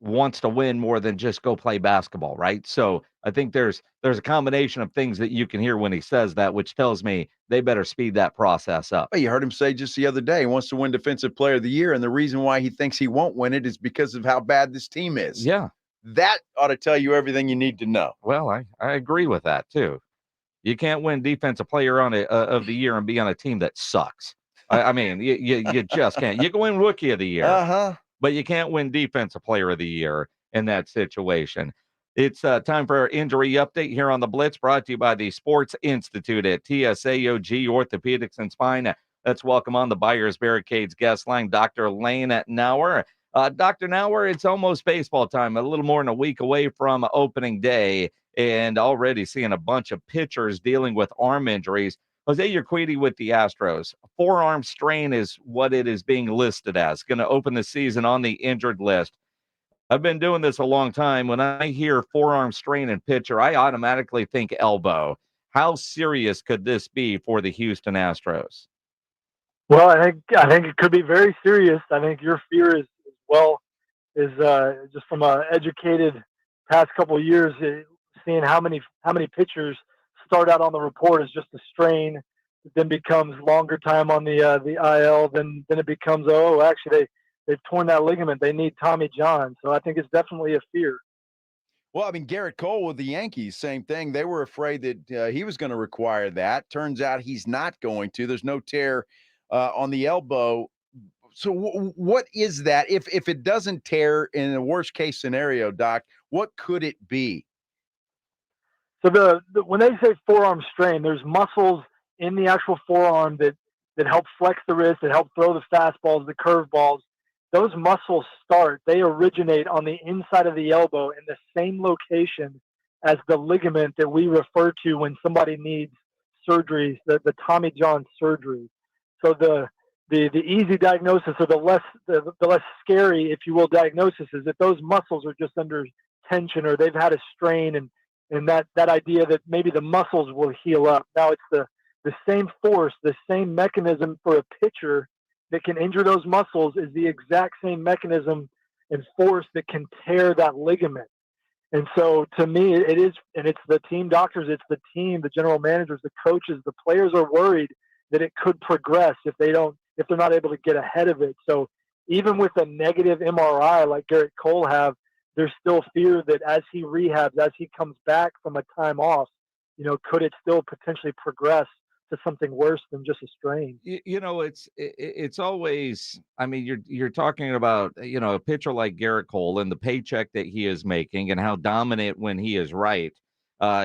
wants to win more than just go play basketball, right? So I think there's a combination of things that you can hear when he says that, which tells me they better speed that process up. Well, you heard him say just the other day he wants to win Defensive Player of the Year, and the reason why he thinks he won't win it is because of how bad this team is. Yeah. That ought to tell you everything you need to know. Well, I agree with that, too. You can't win Defensive Player of the Year and be on a team that sucks. I mean, you just can't. You can win Rookie of the Year, but you can't win Defensive Player of the Year in that situation. It's time for our injury update here on the Blitz, brought to you by the Sports Institute at TSAOG Orthopedics and Spine. Let's welcome on the Buyers Barricades guest line, Dr. Lane Naugher. Dr. Naugher, it's almost baseball time, a little more than a week away from opening day, and already seeing a bunch of pitchers dealing with arm injuries. Jose Urquidy with the Astros. Forearm strain is what it is being listed as. Going to open the season on the injured list. I've been doing this a long time. When I hear forearm strain in pitcher, I automatically think elbow. How serious could this be for the Houston Astros? Well, I think it could be very serious. I think your fear is just from an educated past couple of years, seeing how many pitchers start out on the report as just a strain, then becomes longer time on the IL, then it becomes, actually they've torn that ligament, they need Tommy John. So I think it's definitely a fear. Well, I mean, Garrett Cole with the Yankees, same thing. They were afraid that he was going to require that. Turns out he's not going to. There's no tear on the elbow. So what is that? If it doesn't tear in the worst case scenario, Doc, what could it be? So when they say forearm strain, there's muscles in the actual forearm that help flex the wrist, that help throw the fastballs, the curveballs. Those muscles they originate on the inside of the elbow in the same location as the ligament that we refer to when somebody needs surgery, the Tommy John surgery. So the easy diagnosis, or the less scary, if you will, diagnosis is that those muscles are just under tension, or they've had a strain, and that idea that maybe the muscles will heal up. Now it's the same force, the same mechanism for a pitcher that can injure those muscles is the exact same mechanism and force that can tear that ligament. And so to me, it is, and it's the team doctors, it's the team, the general managers, the coaches, the players are worried that it could progress if they're not able to get ahead of it. So even with a negative MRI like Garrett Cole have, there's still fear that as he rehabs, as he comes back from a time off, could it still potentially progress to something worse than just a strain? It's always, I mean, you're talking about, a pitcher like Garrett Cole and the paycheck that he is making and how dominant when he is right,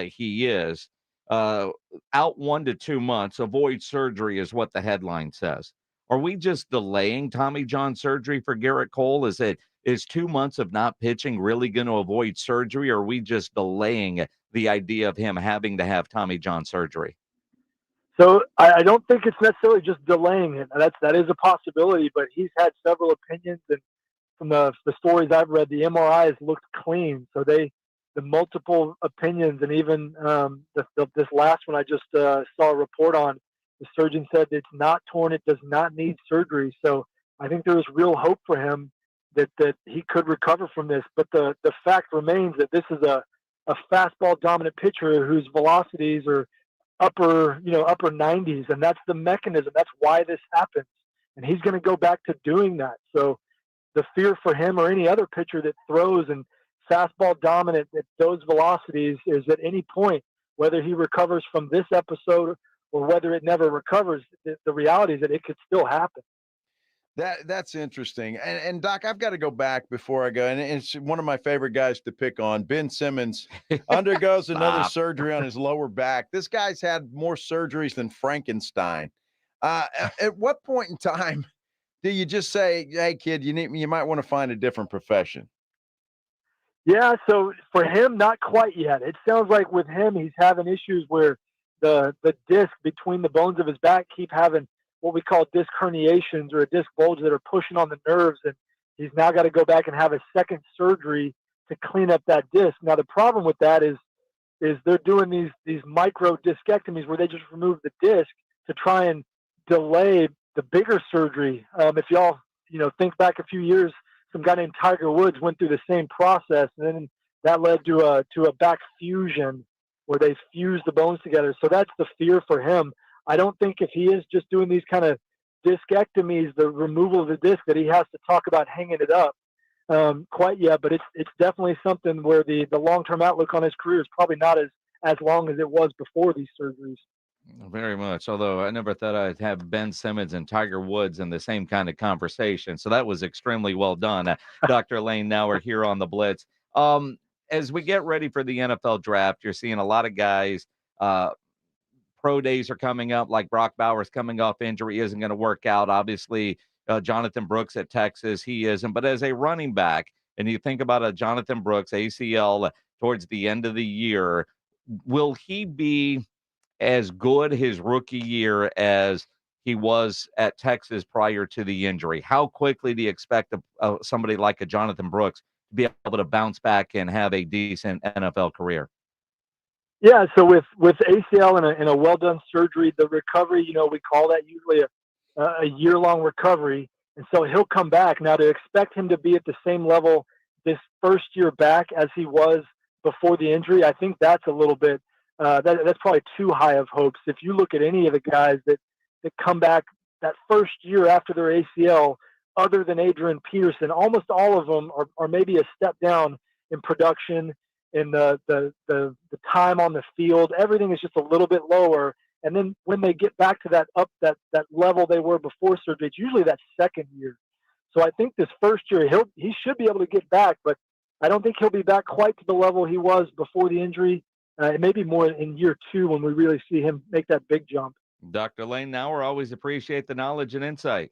he is. Out 1 to 2 months, avoid surgery is what the headline says. Are we just delaying Tommy John surgery for Garrett Cole? Is 2 months of not pitching really going to avoid surgery, or are we just delaying the idea of him having to have Tommy John surgery? So I don't think it's necessarily just delaying it. That is a possibility, but he's had several opinions, and from the stories I've read, the MRIs looked clean. So the multiple opinions, and even this last one I just saw a report on, the surgeon said it's not torn, it does not need surgery. So I think there is real hope for him. that he could recover from this. But the fact remains that this is a fastball dominant pitcher whose velocities are upper 90s, and that's the mechanism. That's why this happens. And he's going to go back to doing that. So the fear for him or any other pitcher that throws and fastball dominant at those velocities is at any point, whether he recovers from this episode or whether it never recovers, the reality is that it could still happen. That's interesting. And Doc, I've got to go back before I go. And it's one of my favorite guys to pick on. Ben Simmons undergoes another surgery on his lower back. This guy's had more surgeries than Frankenstein. At what point in time do you just say, hey, kid, you might want to find a different profession? Yeah, so for him, not quite yet. It sounds like with him, he's having issues where the disc between the bones of his back keep having what we call disc herniations or a disc bulge that are pushing on the nerves, and he's now got to go back and have a second surgery to clean up that disc. Now the problem with that is they're doing these micro discectomies where they just remove the disc to try and delay the bigger surgery. If y'all think back a few years, some guy named Tiger Woods went through the same process, and then that led to a back fusion where they fused the bones together. So that's the fear for him. I don't think if he is just doing these kind of discectomies, the removal of the disc, that he has to talk about hanging it up quite yet. But it's definitely something where the long-term outlook on his career is probably not as long as it was before these surgeries. Very much. Although I never thought I'd have Ben Simmons and Tiger Woods in the same kind of conversation. So that was extremely well done. Dr. Lane Naugher here on the Blitz. As we get ready for the NFL draft, you're seeing a lot of guys, pro days are coming up, like Brock Bowers coming off injury, isn't going to work out. Obviously, Jonathan Brooks at Texas, he isn't. But as a running back, and you think about a Jonathan Brooks ACL towards the end of the year, will he be as good his rookie year as he was at Texas prior to the injury? How quickly do you expect somebody like a Jonathan Brooks to be able to bounce back and have a decent NFL career? Yeah, so with ACL and a well-done surgery, the recovery, we call that usually a year-long recovery. And so he'll come back. Now, to expect him to be at the same level this first year back as he was before the injury, I think that's a little bit, that's probably too high of hopes. If you look at any of the guys that come back that first year after their ACL, other than Adrian Peterson, almost all of them are maybe a step down in production, in the time on the field. Everything is just a little bit lower. And then when they get back to that level they were before surgery, it's usually that second year. So I think this first year he should be able to get back, but I don't think he'll be back quite to the level he was before the injury. It may be more in year 2 when we really see him make that big jump. Dr. Lane Naugher, always appreciate the knowledge and insight.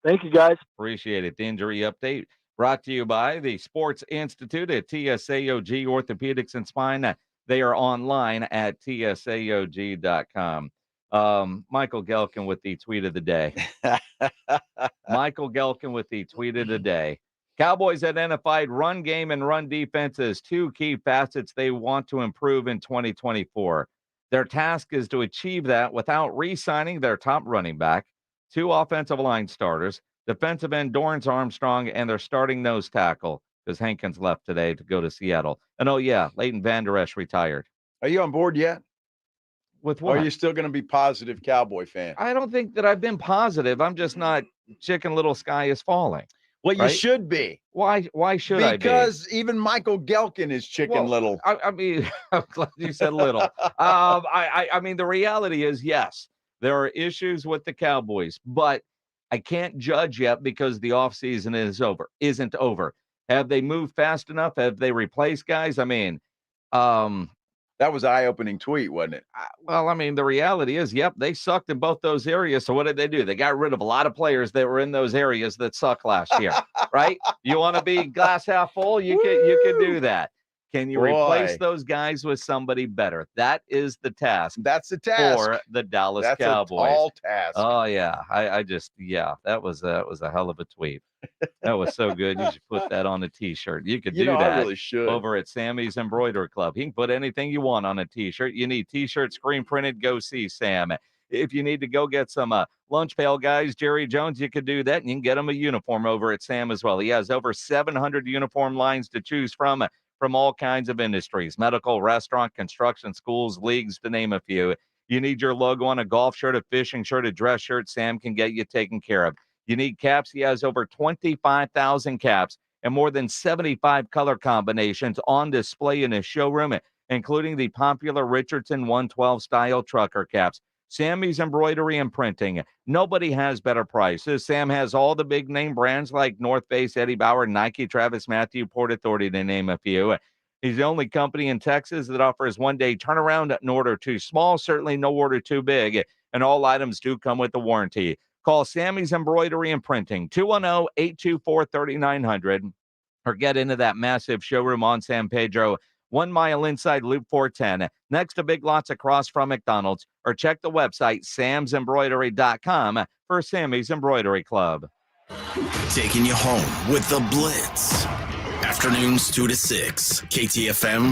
Thank you, guys. Appreciate it. The injury update brought to you by the Sports Institute at TSAOG Orthopedics and Spine. They are online at TSAOG.com. Michael Gelkin with the tweet of the day. Michael Gelkin with the tweet of the day. Cowboys identified run game and run defense as 2 key facets they want to improve in 2024. Their task is to achieve that without re-signing their top running back, 2 offensive line starters, defensive end Dorrance Armstrong, and their starting nose tackle, because Hankins left today to go to Seattle. And oh yeah, Leighton Vander Esch retired. Are you on board yet? With what? Or are you still going to be positive Cowboy fan? I don't think that I've been positive. I'm just not Chicken Little Sky is Falling. Well, right? You should be. Why should I be? Because even Michael Gelkin is Chicken Little. I mean, I'm glad you said little. I mean, the reality is, yes, there are issues with the Cowboys, but I can't judge yet because the offseason isn't over. Have they moved fast enough? Have they replaced guys? I mean, that was an eye-opening tweet, wasn't it? Well, I mean, the reality is, yep, they sucked in both those areas. So what did they do? They got rid of a lot of players that were in those areas that sucked last year, right? You want to be glass half full? You can do that. Can you replace those guys with somebody better? That is the task. That's the task for the Dallas Cowboys. That's a tall task. Oh yeah, that was a hell of a tweet. That was so good. You should put that on a T-shirt. You could do that. I really should. Over at Sammy's Embroidery Club. He can put anything you want on a T-shirt. You need T-shirt screen printed. Go see Sam. If you need to go get some lunch pail guys, Jerry Jones, you could do that, and you can get them a uniform over at Sam as well. He has over 700 uniform lines to choose from all kinds of industries, medical, restaurant, construction, schools, leagues, to name a few. You need your logo on a golf shirt, a fishing shirt, a dress shirt, Sam can get you taken care of. You need caps. He has over 25,000 caps and more than 75 color combinations on display in his showroom, including the popular Richardson 112 style trucker caps. Sammy's Embroidery and Printing. Nobody has better prices. Sam has all the big name brands like North Face, Eddie Bauer, Nike, Travis Matthew, Port Authority, to name a few. He's the only company in Texas that offers one-day turnaround. No order too small, certainly no order too big, and all items do come with a warranty. Call Sammy's Embroidery and Printing, 210-824-3900, or get into that massive showroom on San Pedro, 1 mile inside Loop 410, next to Big Lots across from McDonald's, or check the website samsembroidery.com for Sammy's Embroidery Club. Taking you home with the Blitz. Afternoons 2 to 6, KTFM